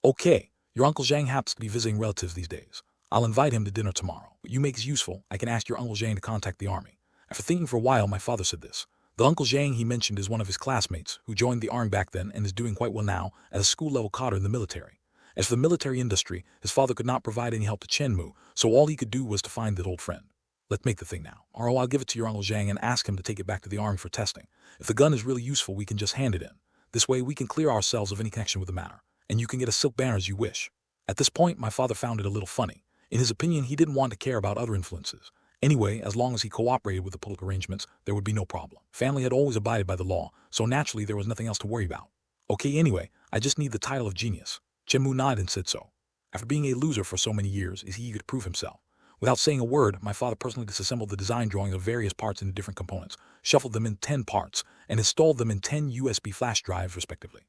Okay, your Uncle Zhang happens to be visiting relatives these days. I'll invite him to dinner tomorrow. What you make is useful. I can ask your Uncle Zhang to contact the army. After thinking for a while, my father said this. The Uncle Zhang he mentioned is one of his classmates who joined the army back then and is doing quite well now as a school-level cadre in the military. As for the military industry, his father could not provide any help to Chen Mu, so all he could do was to find that old friend. Let's make the thing now. Or I'll give it to your Uncle Zhang and ask him to take it back to the army for testing. If the gun is really useful, we can just hand it in. This way we can clear ourselves of any connection with the matter, and you can get a silk banner as you wish. At this point, my father found it a little funny. In his opinion, he didn't want to care about other influences. Anyway, as long as he cooperated with the political arrangements, there would be no problem. Family had always abided by the law, so naturally there was nothing else to worry about. Okay, anyway, I just need the title of genius. Chen Mu nodded and said so. After being a loser for so many years, is he eager to prove himself? Without saying a word, my father personally disassembled the design drawings of various parts into different components, shuffled them in 10 parts, and installed them in 10 USB flash drives respectively.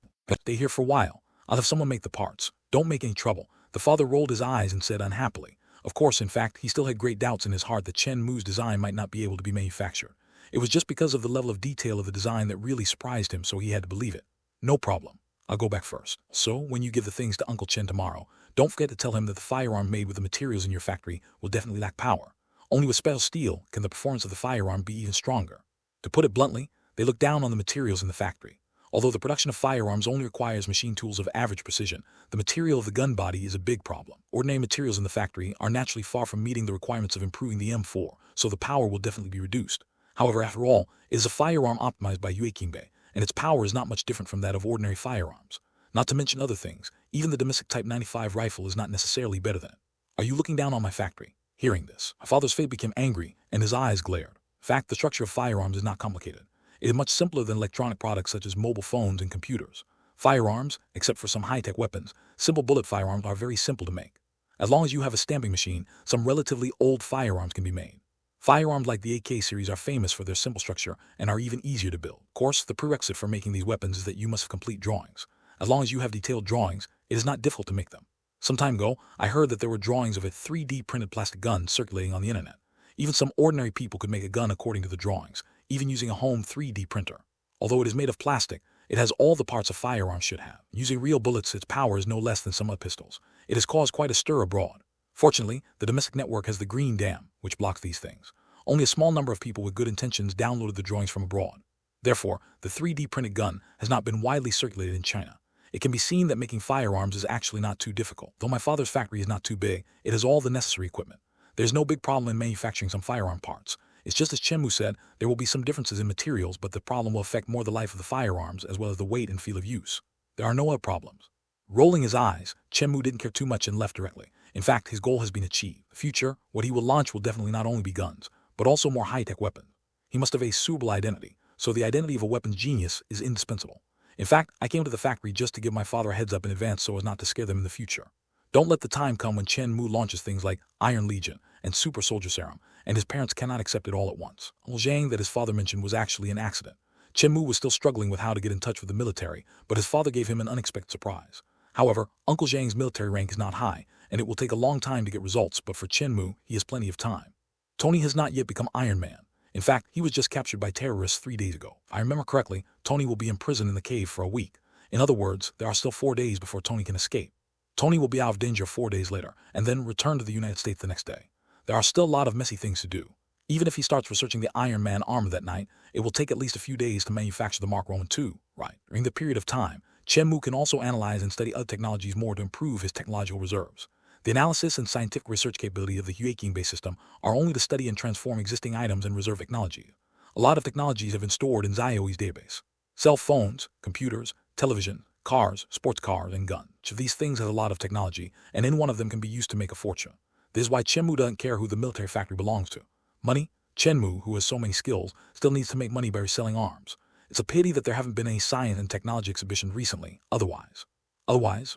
Stay here for a while. I'll have someone make the parts. Don't make any trouble. The father rolled his eyes and said unhappily. Of course, in fact, he still had great doubts in his heart that Chen Mu's design might not be able to be manufactured. It was just because of the level of detail of the design that really surprised him, so he had to believe it. No problem. I'll go back first. So, when you give the things to Uncle Chen tomorrow, don't forget to tell him that the firearm made with the materials in your factory will definitely lack power. Only with special steel can the performance of the firearm be even stronger. To put it bluntly, they look down on the materials in the factory. Although the production of firearms only requires machine tools of average precision, the material of the gun body is a big problem. Ordinary materials in the factory are naturally far from meeting the requirements of improving the M4, so the power will definitely be reduced. However, after all, it is a firearm optimized by Yueqingbe, and its power is not much different from that of ordinary firearms. Not to mention other things, even the domestic Type 95 rifle is not necessarily better than it. Are you looking down on my factory? Hearing this, my father's face became angry, and his eyes glared. In fact, the structure of firearms is not complicated. It is much simpler than electronic products such as mobile phones and computers. Firearms, except for some high-tech weapons, simple bullet firearms are very simple to make. As long as you have a stamping machine, some relatively old firearms can be made. Firearms like the AK series are famous for their simple structure and are even easier to build. Of course, the prerequisite for making these weapons is that you must have complete drawings. As long as you have detailed drawings, it is not difficult to make them. Some time ago, I heard that there were drawings of a 3D printed plastic gun circulating on the internet. Even some ordinary people could make a gun according to the drawings, even using a home 3D printer. Although it is made of plastic, it has all the parts a firearm should have. Using real bullets, its power is no less than some other pistols. It has caused quite a stir abroad. Fortunately, the domestic network has the green dam, which blocks these things. Only a small number of people with good intentions downloaded the drawings from abroad. Therefore, the 3D printed gun has not been widely circulated in China. It can be seen that making firearms is actually not too difficult. Though my father's factory is not too big, it has all the necessary equipment. There's no big problem in manufacturing some firearm parts. It's just as Chen Mu said, there will be some differences in materials, but the problem will affect more the life of the firearms as well as the weight and feel of use. There are no other problems. Rolling his eyes, Chen Mu didn't care too much and left directly. In fact, his goal has been achieved. The future, what he will launch will definitely not only be guns, but also more high-tech weapons. He must have a suitable identity, so the identity of a weapons genius is indispensable. In fact, I came to the factory just to give my father a heads up in advance so as not to scare them in the future. Don't let the time come when Chen Mu launches things like Iron Legion and Super Soldier Serum, and his parents cannot accept it all at once. Uncle Zhang that his father mentioned was actually an accident. Chen Mu was still struggling with how to get in touch with the military, but his father gave him an unexpected surprise. However, Uncle Zhang's military rank is not high, and it will take a long time to get results, but for Chen Mu, he has plenty of time. Tony has not yet become Iron Man. In fact, he was just captured by terrorists 3 days ago. If I remember correctly, Tony will be imprisoned in the cave for a week. In other words, there are still 4 days before Tony can escape. Tony will be out of danger 4 days later, and then return to the United States the next day. There are still a lot of messy things to do. Even if he starts researching the Iron Man armor that night, it will take at least a few days to manufacture the Mark Roman II, right? During the period of time, Chen Mu can also analyze and study other technologies more to improve his technological reserves. The analysis and scientific research capability of the Yueqingbe system are only to study and transform existing items and reserve technology. A lot of technologies have been stored in Zioe's database. Cell phones, computers, television, cars, sports cars, and guns. Each of these things has a lot of technology, and any one of them can be used to make a fortune. This is why Chen Mu doesn't care who the military factory belongs to. Money? Chen Mu, who has so many skills, still needs to make money by reselling arms. It's a pity that there haven't been any science and technology exhibitions recently, otherwise,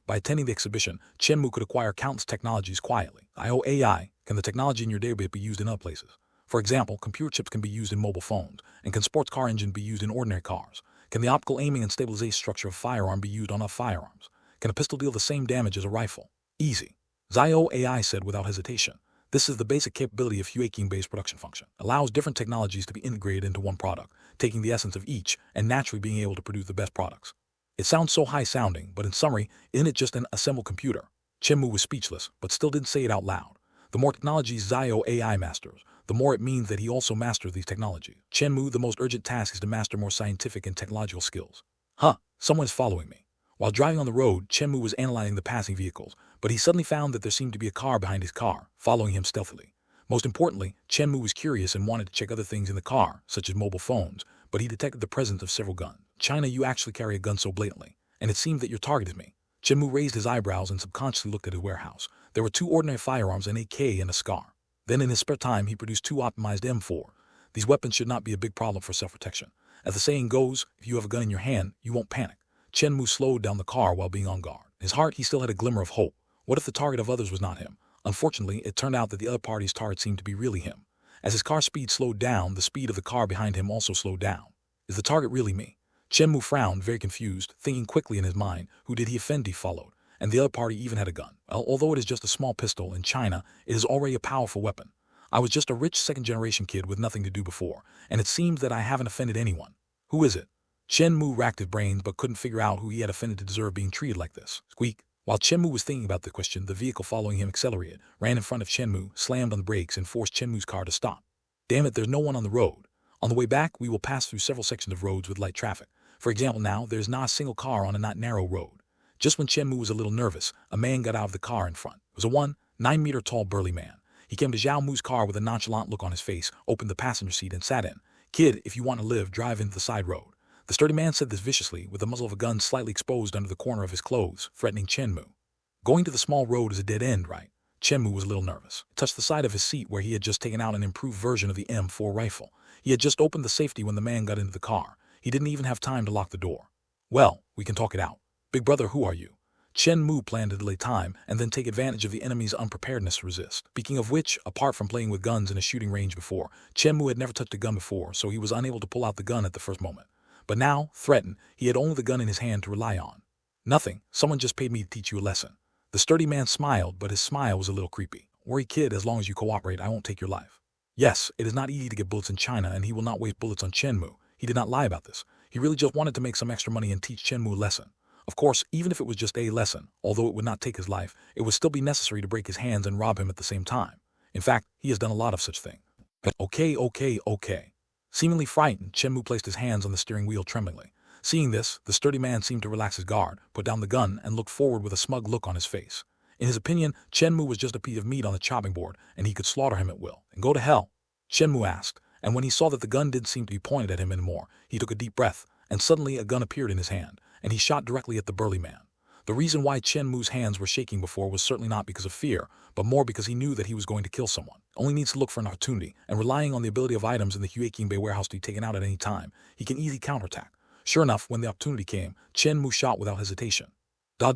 by attending the exhibition, Chen Mu could acquire countless technologies quietly. AI, can the technology in your database be used in other places? For example, computer chips can be used in mobile phones, and can sports car engine be used in ordinary cars? Can the optical aiming and stabilization structure of a firearm be used on other firearms? Can a pistol deal the same damage as a rifle? Easy. Zio AI said without hesitation. This is the basic capability of Yueqingbe's production function. It allows different technologies to be integrated into one product, taking the essence of each and naturally being able to produce the best products. It sounds so high-sounding, but in summary, isn't it just an assembled computer? Chen Mu was speechless, but still didn't say it out loud. The more technologies Zio AI masters, the more it means that he also masters these technologies. Chen Mu, the most urgent task is to master more scientific and technological skills. Huh, someone's following me. While driving on the road, Chen Mu was analyzing the passing vehicles, but he suddenly found that there seemed to be a car behind his car, following him stealthily. Most importantly, Chen Mu was curious and wanted to check other things in the car, such as mobile phones, but he detected the presence of several guns. China, you actually carry a gun so blatantly, and it seemed that your target is me. Chen Mu raised his eyebrows and subconsciously looked at his warehouse. There were 2 ordinary firearms, an AK and a SCAR. Then in his spare time, he produced 2 optimized M4. These weapons should not be a big problem for self-protection. As the saying goes, if you have a gun in your hand, you won't panic. Chen Mu slowed down the car while being on guard. In his heart, he still had a glimmer of hope. What if the target of others was not him? Unfortunately, it turned out that the other party's target seemed to be really him. As his car speed slowed down, the speed of the car behind him also slowed down. Is the target really me? Chen Mu frowned, very confused, thinking quickly in his mind, who did he offend he followed? And the other party even had a gun. Well, although it is just a small pistol, in China, it is already a powerful weapon. I was just a rich second-generation kid with nothing to do before, and it seems that I haven't offended anyone. Who is it? Chen Mu racked his brains but couldn't figure out who he had offended to deserve being treated like this. Squeak. While Chen Mu was thinking about the question, the vehicle following him accelerated, ran in front of Chen Mu, slammed on the brakes, and forced Chen Mu's car to stop. Damn it, there's no one on the road. On the way back, we will pass through several sections of roads with light traffic. For example, now, there's not a single car on a not narrow road. Just when Chen Mu was a little nervous, a man got out of the car in front. It was a 9-meter-tall burly man. He came to Zhao Mu's car with a nonchalant look on his face, opened the passenger seat, and sat in. Kid, if you want to live, drive into the side road. The sturdy man said this viciously, with the muzzle of a gun slightly exposed under the corner of his clothes, threatening Chen Mu. Going to the small road is a dead end, right? Chen Mu was a little nervous. He touched the side of his seat where he had just taken out an improved version of the M4 rifle. He had just opened the safety when the man got into the car. He didn't even have time to lock the door. Well, we can talk it out. Big brother, who are you? Chen Mu planned to delay time and then take advantage of the enemy's unpreparedness to resist. Speaking of which, apart from playing with guns in a shooting range before, Chen Mu had never touched a gun before, so he was unable to pull out the gun at the first moment. But now, threatened, he had only the gun in his hand to rely on. Nothing. Someone just paid me to teach you a lesson. The sturdy man smiled, but his smile was a little creepy. Worry, kid, as long as you cooperate, I won't take your life. Yes, it is not easy to get bullets in China, and he will not waste bullets on Chen Mu. He did not lie about this. He really just wanted to make some extra money and teach Chen Mu a lesson. Of course, even if it was just a lesson, although it would not take his life, it would still be necessary to break his hands and rob him at the same time. In fact, he has done a lot of such things. Okay. Seemingly frightened, Chen Mu placed his hands on the steering wheel tremblingly. Seeing this, the sturdy man seemed to relax his guard, put down the gun, and looked forward with a smug look on his face. In his opinion, Chen Mu was just a piece of meat on the chopping board, and he could slaughter him at will. And go to hell? Chen Mu asked, and when he saw that the gun didn't seem to be pointed at him anymore, he took a deep breath, and suddenly a gun appeared in his hand, and he shot directly at the burly man. The reason why Chen Mu's hands were shaking before was certainly not because of fear, but more because he knew that he was going to kill someone. Only needs to look for an opportunity, and relying on the ability of items in the Huaqiangbei warehouse to be taken out at any time, he can easily counterattack. Sure enough, when the opportunity came, Chen Mu shot without hesitation. Da.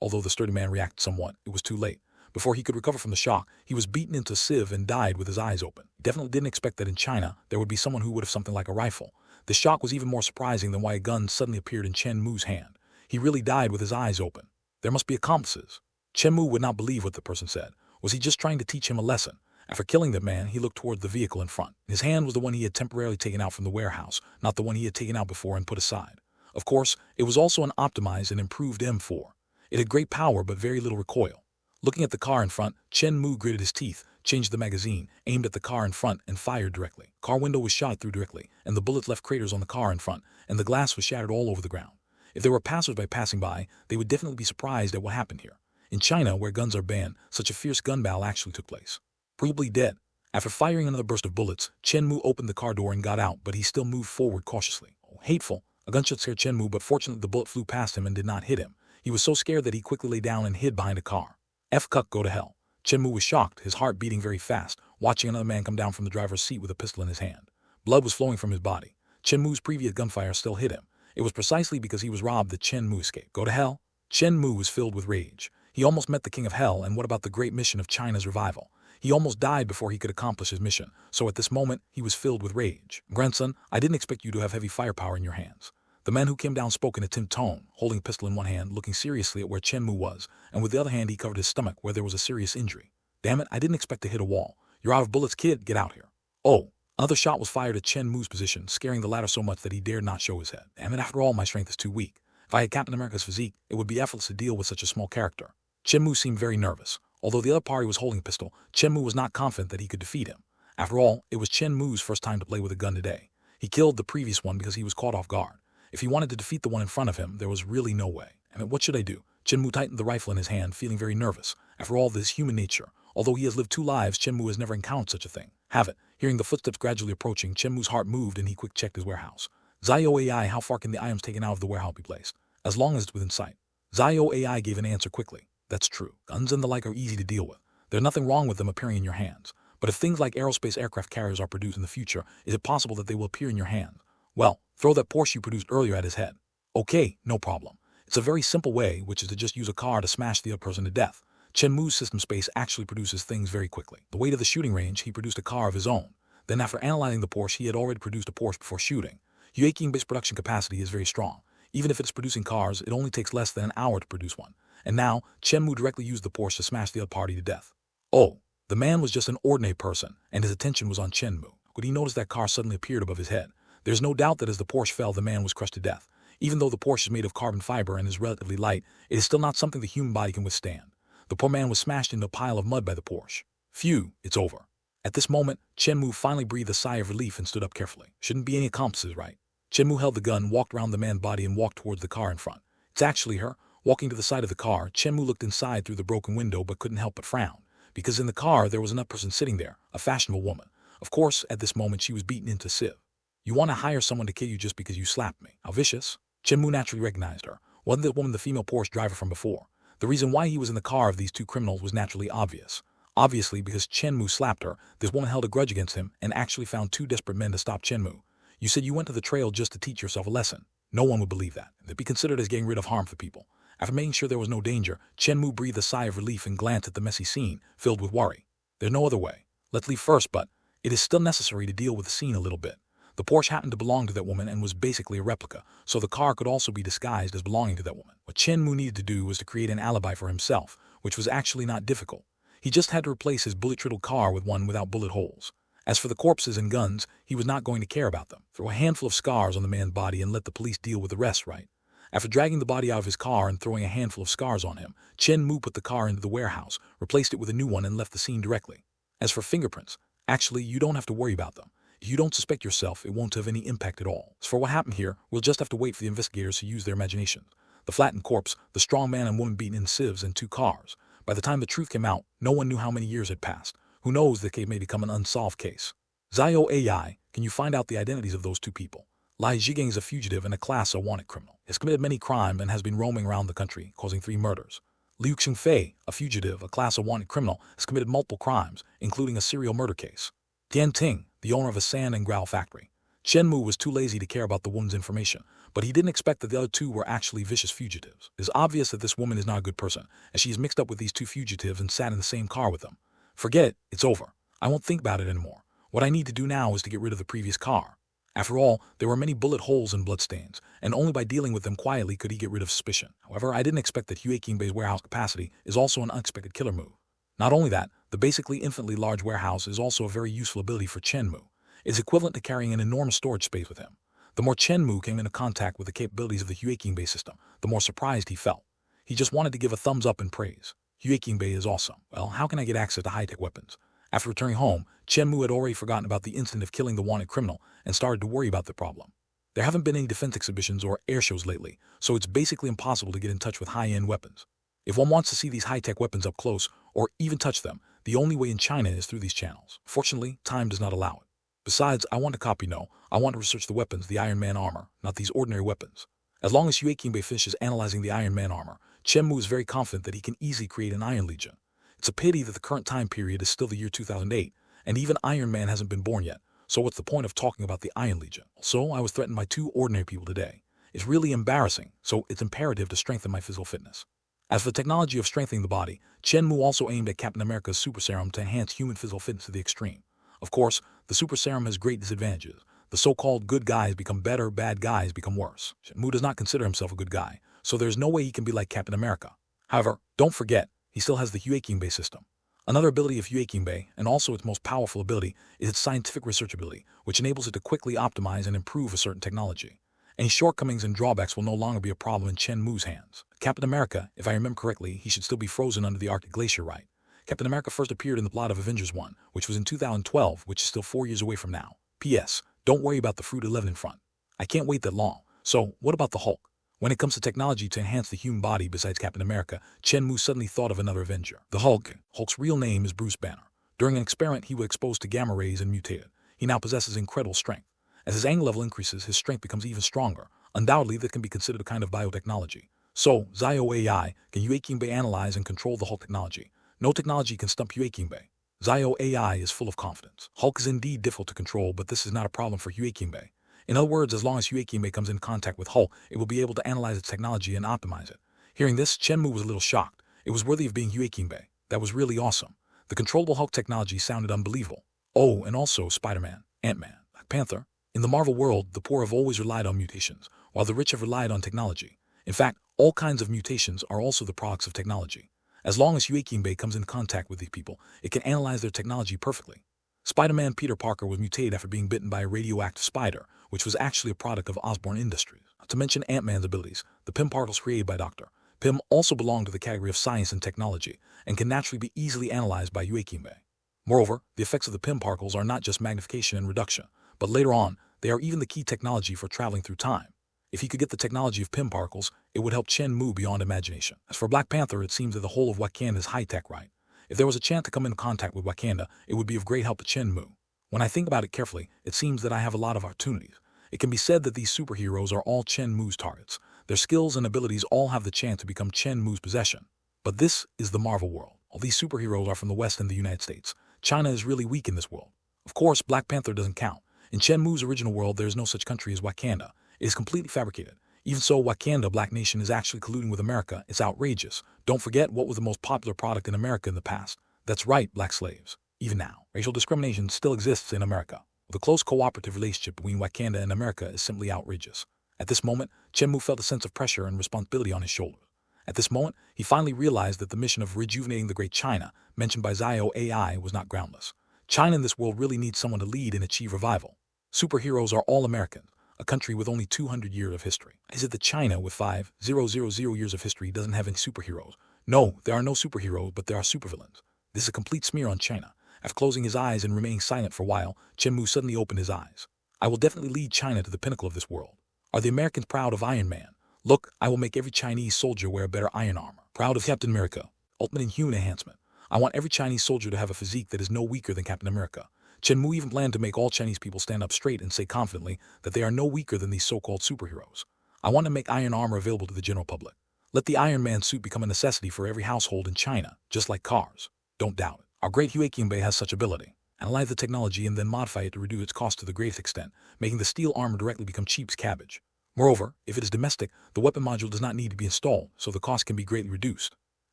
Although the sturdy man reacted somewhat, it was too late. Before he could recover from the shock, he was beaten into a sieve and died with his eyes open. He definitely didn't expect that in China, there would be someone who would have something like a rifle. The shock was even more surprising than why a gun suddenly appeared in Chen Mu's hand. He really died with his eyes open. There must be accomplices. Chen Mu would not believe what the person said. Was he just trying to teach him a lesson? After killing the man, he looked toward the vehicle in front. His hand was the one he had temporarily taken out from the warehouse, not the one he had taken out before and put aside. Of course, it was also an optimized and improved M4. It had great power but very little recoil. Looking at the car in front, Chen Mu gritted his teeth, changed the magazine, aimed at the car in front, and fired directly. Car window was shot through directly, and the bullets left craters on the car in front, and the glass was shattered all over the ground. If there were passers-by passing by, they would definitely be surprised at what happened here. In China, where guns are banned, such a fierce gun battle actually took place. Probably dead. After firing another burst of bullets, Chen Mu opened the car door and got out, but he still moved forward cautiously. Oh, hateful. A gunshot scared Chen Mu, but fortunately the bullet flew past him and did not hit him. He was so scared that he quickly lay down and hid behind a car. F-cuck, go to hell. Chen Mu was shocked, his heart beating very fast, watching another man come down from the driver's seat with a pistol in his hand. Blood was flowing from his body. Chen Mu's previous gunfire still hit him. It was precisely because he was robbed that Chen Mu escaped. Go to hell? Chen Mu was filled with rage. He almost met the King of Hell, and what about the great mission of China's revival? He almost died before he could accomplish his mission, so at this moment he was filled with rage. Grandson, I didn't expect you to have heavy firepower in your hands. The man who came down spoke in a timid tone, holding a pistol in one hand, looking seriously at where Chen Mu was, and with the other hand he covered his stomach where there was a serious injury. Damn it, I didn't expect to hit a wall. You're out of bullets, kid, get out here. Oh, another shot was fired at Chen Mu's position, scaring the latter so much that he dared not show his head. Damn it, after all, my strength is too weak. If I had Captain America's physique, it would be effortless to deal with such a small character. Chen Mu seemed very nervous. Although the other party was holding a pistol, Chen Mu was not confident that he could defeat him. After all, it was Chen Mu's first time to play with a gun today. He killed the previous one because he was caught off guard. If he wanted to defeat the one in front of him, there was really no way. And what should I do? Chen Mu tightened the rifle in his hand, feeling very nervous. After all, this is human nature. Although he has lived 2 lives, Chen Mu has never encountered such a thing. Have it. Hearing the footsteps gradually approaching, Chen Mu's heart moved and he quick checked his warehouse. Zio AI, how far can the items taken out of the warehouse be placed? As long as it's within sight. Zio AI gave an answer quickly. That's true. Guns and the like are easy to deal with. There's nothing wrong with them appearing in your hands. But if things like aerospace aircraft carriers are produced in the future, is it possible that they will appear in your hand? Well, throw that Porsche you produced earlier at his head. Okay, no problem. It's a very simple way, which is to just use a car to smash the other person to death. Chen Mu's system space actually produces things very quickly. The way to the shooting range, he produced a car of his own. Then after analyzing the Porsche, he had already produced a Porsche before shooting. Yueking-based production capacity is very strong. Even if it is producing cars, it only takes less than an hour to produce one. And now, Chen Mu directly used the Porsche to smash the other party to death. Oh, the man was just an ordinary person, and his attention was on Chen Mu. When he noticed that car suddenly appeared above his head, there's no doubt that as the Porsche fell, the man was crushed to death. Even though the Porsche is made of carbon fiber and is relatively light, it is still not something the human body can withstand. The poor man was smashed into a pile of mud by the Porsche. Phew, it's over. At this moment, Chen Mu finally breathed a sigh of relief and stood up carefully. Shouldn't be any accomplices, right? Chen Mu held the gun, walked around the man's body and walked towards the car in front. It's actually her. Walking to the side of the car, Chen Mu looked inside through the broken window but couldn't help but frown. Because in the car there was another person sitting there, a fashionable woman. Of course, at this moment she was beaten into a sieve. You want to hire someone to kill you just because you slapped me? How vicious. Chen Mu naturally recognized her. Wasn't that woman the female Porsche driver from before? The reason why he was in the car of these 2 criminals was naturally obvious. Obviously, because Chen Mu slapped her, this woman held a grudge against him and actually found 2 desperate men to stop Chen Mu. You said you went to the trail just to teach yourself a lesson. No one would believe that. It'd be considered as getting rid of harmful people. After making sure there was no danger, Chen Mu breathed a sigh of relief and glanced at the messy scene, filled with worry. There's no other way. Let's leave first, but it is still necessary to deal with the scene a little bit. The Porsche happened to belong to that woman and was basically a replica, so the car could also be disguised as belonging to that woman. What Chen Mu needed to do was to create an alibi for himself, which was actually not difficult. He just had to replace his bullet-riddled car with one without bullet holes. As for the corpses and guns, he was not going to care about them. Throw a handful of scars on the man's body and let the police deal with the rest, right? After dragging the body out of his car and throwing a handful of scars on him, Chen Mu put the car into the warehouse, replaced it with a new one and left the scene directly. As for fingerprints, actually you don't have to worry about them. If you don't suspect yourself, it won't have any impact at all. As for what happened here, we'll just have to wait for the investigators to use their imagination. The flattened corpse, the strong man and woman beaten in sieves, and 2 cars. By the time the truth came out, no one knew how many years had passed. Who knows, the case may become an unsolved case. Zio AI, can you find out the identities of those 2 people? Lai Zhigang is a fugitive and a class A wanted criminal. He has committed many crimes and has been roaming around the country, causing 3 murders. Liu Xingfei, a fugitive, a class A wanted criminal, has committed multiple crimes, including a serial murder case. Tian Ting, the owner of a sand and growl factory. Chen Mu was too lazy to care about the woman's information, but he didn't expect that the other 2 were actually vicious fugitives. It is obvious that this woman is not a good person, as she is mixed up with these 2 fugitives and sat in the same car with them. Forget it, it's over. I won't think about it anymore. What I need to do now is to get rid of the previous car. After all, there were many bullet holes and bloodstains, and only by dealing with them quietly could he get rid of suspicion. However, I didn't expect that Yueking-based warehouse capacity is also an unexpected killer move. Not only that, the basically infinitely large warehouse is also a very useful ability for Chen Mu. It is equivalent to carrying an enormous storage space with him. The more Chen Mu came into contact with the capabilities of the Yueking-based system, the more surprised he felt. He just wanted to give a thumbs up and praise. Yueking-Bay is awesome. Well, how can I get access to high-tech weapons? After returning home, Chen Mu had already forgotten about the incident of killing the wanted criminal and started to worry about the problem. There haven't been any defense exhibitions or air shows lately, so it's basically impossible to get in touch with high-end weapons. If one wants to see these high-tech weapons up close, or even touch them, the only way in China is through these channels. Fortunately, time does not allow it. Besides, I want to copy I want to research the weapons, the Iron Man armor, not these ordinary weapons. As long as Yue Qingwei finishes analyzing the Iron Man armor, Chen Mu is very confident that he can easily create an Iron Legion. It's a pity that the current time period is still the year 2008, and even Iron Man hasn't been born yet, so what's the point of talking about the Iron Legion? Also, I was threatened by 2 ordinary people today. It's really embarrassing, so it's imperative to strengthen my physical fitness. As for the technology of strengthening the body, Chen Mu also aimed at Captain America's Super Serum to enhance human physical fitness to the extreme. Of course, the Super Serum has great disadvantages. The so-called good guys become better, bad guys become worse. Chen Mu does not consider himself a good guy, so there's no way he can be like Captain America. However, don't forget, he still has the Yue Qingwei system. Another ability of Yue Qingwei, and also its most powerful ability, is its scientific research ability, which enables it to quickly optimize and improve a certain technology. Any shortcomings and drawbacks will no longer be a problem in Chen Mu's hands. Captain America, if I remember correctly, he should still be frozen under the Arctic Glacier, right? Captain America first appeared in the plot of Avengers 1, which was in 2012, which is still 4 years away from now. P.S. Don't worry about the Fruit 11 in front. I can't wait that long. So, what about the Hulk? When it comes to technology to enhance the human body besides Captain America, Chen Mu suddenly thought of another Avenger. The Hulk. Hulk's real name is Bruce Banner. During an experiment, he was exposed to gamma rays and mutated. He now possesses incredible strength. As his anger level increases, his strength becomes even stronger. Undoubtedly, that can be considered a kind of biotechnology. So, Zio AI can Yue Qingbai analyze and control the Hulk technology. No technology can stump Yue Qingbai. Zio AI is full of confidence. Hulk is indeed difficult to control, but this is not a problem for Yue Qingbai. In other words, as long as Yue Qingbai comes in contact with Hulk, it will be able to analyze its technology and optimize it. Hearing this, Chen Mu was a little shocked. It was worthy of being Yue Qingbai. That was really awesome. The controllable Hulk technology sounded unbelievable. Oh, and also Spider-Man, Ant-Man, Black Panther. In the Marvel world, the poor have always relied on mutations, while the rich have relied on technology. In fact, all kinds of mutations are also the products of technology. As long as Yue Qingbai comes in contact with these people, it can analyze their technology perfectly. Spider-Man Peter Parker was mutated after being bitten by a radioactive spider, which was actually a product of Osborn Industries. Not to mention Ant-Man's abilities, the Pym particles created by Dr. Pym also belong to the category of science and technology, and can naturally be easily analyzed by Yue Qingbai. Moreover, the effects of the Pym particles are not just magnification and reduction, but later on, they are even the key technology for traveling through time. If he could get the technology of Pym particles, it would help Chen Mu beyond imagination. As for Black Panther, it seems that the whole of Wakanda is high-tech, right? If there was a chance to come in contact with Wakanda, it would be of great help to Chen Mu. When I think about it carefully, it seems that I have a lot of opportunities. It can be said that these superheroes are all Chen Mu's targets. Their skills and abilities all have the chance to become Chen Mu's possession. But this is the Marvel world. All these superheroes are from the West and the United States. China is really weak in this world. Of course, Black Panther doesn't count. In Chen Mu's original world, there is no such country as Wakanda. It is completely fabricated. Even so, Wakanda, Black Nation, is actually colluding with America. It's outrageous. Don't forget what was the most popular product in America in the past. That's right, black slaves. Even now, racial discrimination still exists in America. The close cooperative relationship between Wakanda and America is simply outrageous. At this moment, Chen Mu felt a sense of pressure and responsibility on his shoulders. At this moment, he finally realized that the mission of rejuvenating the great China, mentioned by Zio AI, was not groundless. China in this world really needs someone to lead and achieve revival. Superheroes are all Americans, a country with only 200 years of history. Is it that China, with 5,000 years of history, doesn't have any superheroes? No, there are no superheroes, but there are supervillains. This is a complete smear on China. After closing his eyes and remaining silent for a while, Chen Mu suddenly opened his eyes. I will definitely lead China to the pinnacle of this world. Are the Americans proud of Iron Man? Look, I will make every Chinese soldier wear better iron armor. Proud of Captain America. Ultimate in human enhancement. I want every Chinese soldier to have a physique that is no weaker than Captain America. Chen Mu even planned to make all Chinese people stand up straight and say confidently that they are no weaker than these so-called superheroes. I want to make iron armor available to the general public. Let the Iron Man suit become a necessity for every household in China, just like cars. Don't doubt it. Our great Yue Qingbai has such ability. Analyze the technology and then modify it to reduce its cost to the greatest extent, making the steel armor directly become cheap as cabbage. Moreover, if it is domestic, the weapon module does not need to be installed, so the cost can be greatly reduced.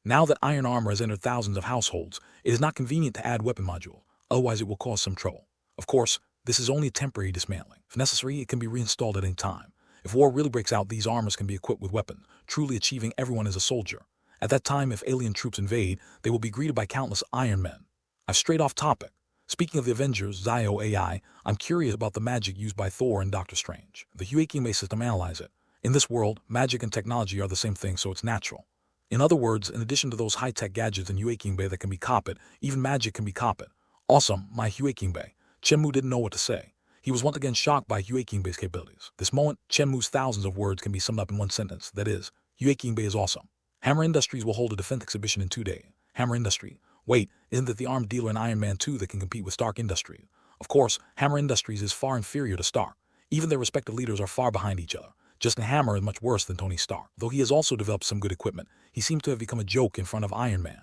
Now that iron armor has entered thousands of households, it is not convenient to add weapon modules, otherwise it will cause some trouble. Of course, this is only a temporary dismantling. If necessary, it can be reinstalled at any time. If war really breaks out, these armors can be equipped with weapons, truly achieving everyone as a soldier. At that time, if alien troops invade, they will be greeted by countless Iron Men. I've strayed off topic. Speaking of the Avengers, Zio AI, I'm curious about the magic used by Thor and Doctor Strange. The Yue Qingbai system analyze it. In this world, magic and technology are the same thing, so it's natural. In other words, in addition to those high-tech gadgets in Yue Qingbai that can be copied, even magic can be copied. Awesome, my Yue Qingbai. Chen Mu didn't know what to say. He was once again shocked by Yue Qingbai's capabilities. This moment, Chen Mu's thousands of words can be summed up in one sentence. That is, Yue Qingbai is awesome. Hammer Industries will hold a defense exhibition in 2 days. Hammer Industries. Wait, isn't that the armed dealer in Iron Man 2 that can compete with Stark Industries? Of course, Hammer Industries is far inferior to Stark. Even their respective leaders are far behind each other. Justin Hammer is much worse than Tony Stark. Though he has also developed some good equipment, he seems to have become a joke in front of Iron Man.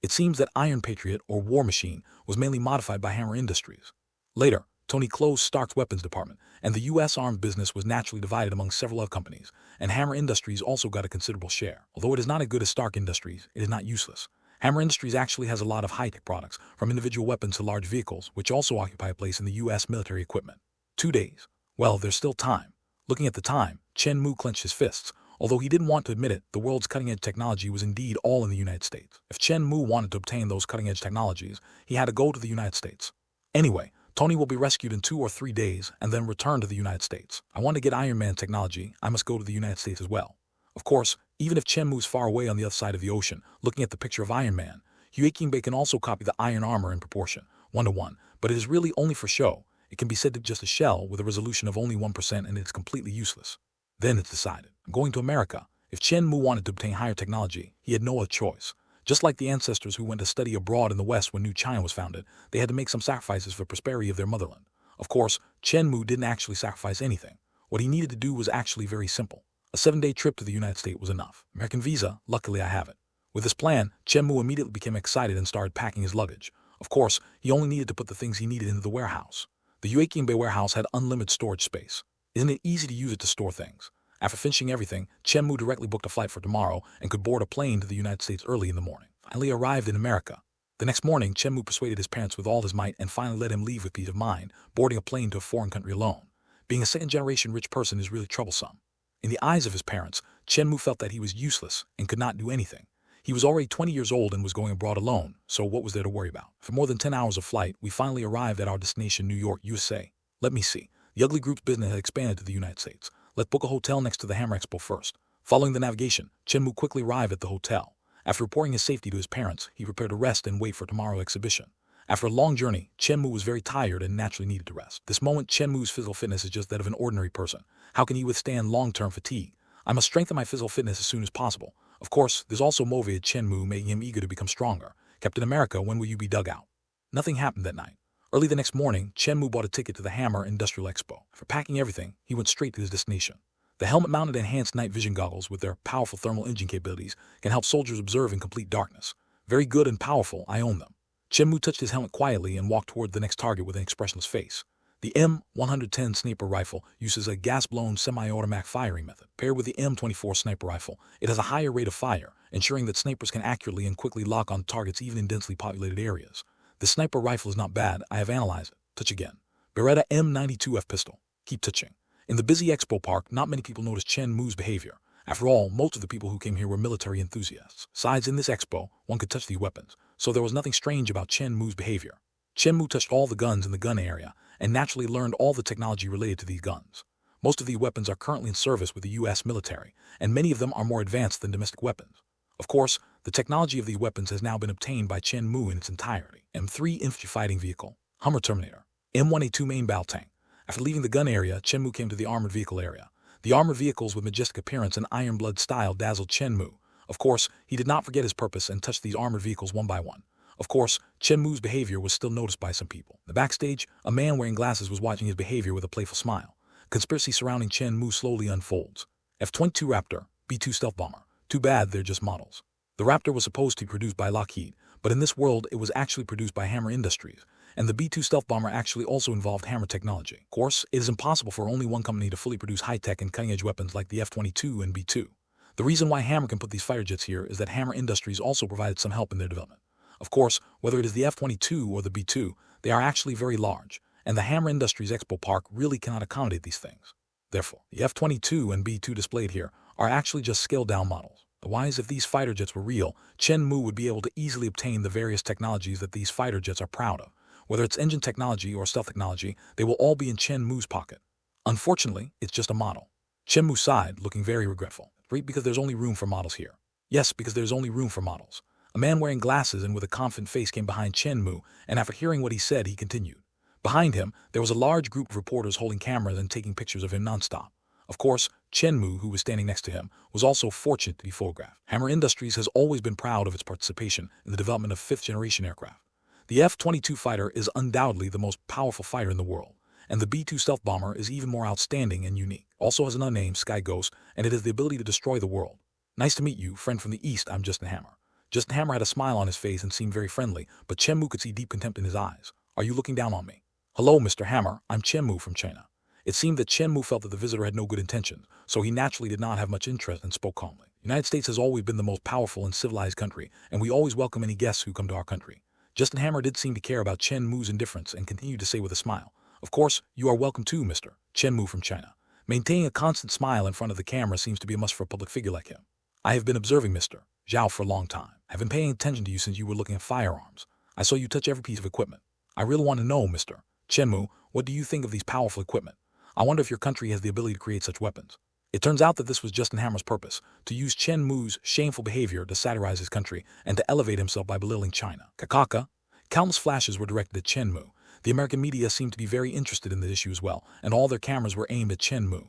It seems that Iron Patriot, or War Machine, was mainly modified by Hammer Industries. Later, Tony closed Stark's weapons department, and the U.S. arms business was naturally divided among several other companies, and Hammer Industries also got a considerable share. Although it is not as good as Stark Industries, it is not useless. Hammer Industries actually has a lot of high-tech products, from individual weapons to large vehicles, which also occupy a place in the U.S. military equipment. 2 days. Well, there's still time. Looking at the time, Chen Mu clenched his fists. Although he didn't want to admit it, the world's cutting-edge technology was indeed all in the United States. If Chen Mu wanted to obtain those cutting-edge technologies, he had to go to the United States. Anyway, Tony will be rescued in 2 or 3 days and then return to the United States. I want to get Iron Man technology. I must go to the United States as well. Of course, even if Chen Mu's far away on the other side of the ocean, looking at the picture of Iron Man, Hue Kingbe can also copy the iron armor in proportion, 1:1, but it is really only for show. It can be said to be just a shell with a resolution of only 1% and it's completely useless. Then it's decided. I'm going to America. If Chen Mu wanted to obtain higher technology, he had no other choice. Just like the ancestors who went to study abroad in the West when New China was founded, they had to make some sacrifices for the prosperity of their motherland. Of course, Chen Mu didn't actually sacrifice anything. What he needed to do was actually very simple. A 7-day trip to the United States was enough. American visa, luckily I have it. With this plan, Chen Mu immediately became excited and started packing his luggage. Of course, he only needed to put the things he needed into the warehouse. The Ueqingbe warehouse had unlimited storage space. Isn't it easy to use it to store things? After finishing everything, Chen Mu directly booked a flight for tomorrow and could board a plane to the United States early in the morning. Finally arrived in America. The next morning, Chen Mu persuaded his parents with all his might and finally let him leave with peace of mind, boarding a plane to a foreign country alone. Being a second-generation rich person is really troublesome. In the eyes of his parents, Chen Mu felt that he was useless and could not do anything. He was already 20 years old and was going abroad alone, so what was there to worry about? For more than 10 hours of flight, we finally arrived at our destination, New York, USA. Let me see. The ugly group's business had expanded to the United States. Let's book a hotel next to the Hammer Expo first. Following the navigation, Chen Mu quickly arrived at the hotel. After reporting his safety to his parents, he prepared to rest and wait for tomorrow's exhibition. After a long journey, Chen Mu was very tired and naturally needed to rest. This moment, Chen Mu's physical fitness is just that of an ordinary person. How can he withstand long-term fatigue? I must strengthen my physical fitness as soon as possible. Of course, there's also motivated Chen Mu, making him eager to become stronger. Captain America, when will you be dug out? Nothing happened that night. Early the next morning, Chen Mu bought a ticket to the Hammer Industrial Expo. For packing everything, he went straight to his destination. The helmet-mounted enhanced night vision goggles with their powerful thermal imaging capabilities can help soldiers observe in complete darkness. Very good and powerful, I own them. Chen Mu touched his helmet quietly and walked toward the next target with an expressionless face. The M110 sniper rifle uses a gas-blown semi-automatic firing method. Paired with the M24 sniper rifle, it has a higher rate of fire, ensuring that snipers can accurately and quickly lock on targets even in densely populated areas. The sniper rifle is not bad. I have analyzed it. Touch again. Beretta M92F pistol. Keep touching. In the busy expo park, not many people noticed Chen Mu's behavior. After all, most of the people who came here were military enthusiasts. Besides, in this expo, one could touch these weapons, so there was nothing strange about Chen Mu's behavior. Chen Mu touched all the guns in the gun area and naturally learned all the technology related to these guns. Most of these weapons are currently in service with the U.S. military, and many of them are more advanced than domestic weapons. Of course, the technology of these weapons has now been obtained by Chen Mu in its entirety. M3 infantry fighting vehicle, Hummer Terminator, M1A2 main battle tank. After leaving the gun area, Chen Mu came to the armored vehicle area. The armored vehicles with majestic appearance and iron blood style dazzled Chen Mu. Of course, he did not forget his purpose and touched these armored vehicles one by one. Of course, Chen Mu's behavior was still noticed by some people. The backstage, a man wearing glasses was watching his behavior with a playful smile. Conspiracy surrounding Chen Mu slowly unfolds. F-22 Raptor, B-2 stealth bomber. Too bad they're just models. The Raptor was supposed to be produced by Lockheed, but in this world it was actually produced by Hammer Industries, and the B-2 stealth bomber actually also involved Hammer technology. Of course, it is impossible for only one company to fully produce high-tech and cutting-edge weapons like the F-22 and B-2. The reason why Hammer can put these fighter jets here is that Hammer Industries also provided some help in their development. Of course, whether it is the F-22 or the B-2, they are actually very large, and the Hammer Industries Expo Park really cannot accommodate these things. Therefore, the F-22 and B-2 displayed here are actually just scaled-down models. Otherwise, if these fighter jets were real, Chen Mu would be able to easily obtain the various technologies that these fighter jets are proud of. Whether it's engine technology or stealth technology, they will all be in Chen Mu's pocket. Unfortunately, it's just a model. Chen Mu sighed, looking very regretful. Right, because there's only room for models here. Yes, because there's only room for models. A man wearing glasses and with a confident face came behind Chen Mu, and after hearing what he said, he continued. Behind him, there was a large group of reporters holding cameras and taking pictures of him nonstop. Of course, Chen Mu, who was standing next to him, was also fortunate to be photographed. Hammer Industries has always been proud of its participation in the development of fifth-generation aircraft. The F-22 fighter is undoubtedly the most powerful fighter in the world, and the B-2 stealth bomber is even more outstanding and unique. Also has an unnamed Sky Ghost, and it has the ability to destroy the world. Nice to meet you, friend from the East. I'm Justin Hammer. Justin Hammer had a smile on his face and seemed very friendly, but Chen Mu could see deep contempt in his eyes. Are you looking down on me? Hello, Mr. Hammer. I'm Chen Mu from China. It seemed that Chen Mu felt that the visitor had no good intentions, so he naturally did not have much interest and spoke calmly. The United States has always been the most powerful and civilized country, and we always welcome any guests who come to our country. Justin Hammer did seem to care about Chen Mu's indifference and continued to say with a smile, Of course, you are welcome too, Mr. Chen Mu from China. Maintaining a constant smile in front of the camera seems to be a must for a public figure like him. I have been observing Mr. Zhao for a long time. I have been paying attention to you since you were looking at firearms. I saw you touch every piece of equipment. I really want to know, Mr. Chen Mu, what do you think of these powerful equipment? I wonder if your country has the ability to create such weapons. It turns out that this was Justin Hammer's purpose, to use Chen Mu's shameful behavior to satirize his country and to elevate himself by belittling China. Kakaka. Countless flashes were directed at Chen Mu. The American media seemed to be very interested in the issue as well, and all their cameras were aimed at Chen Mu.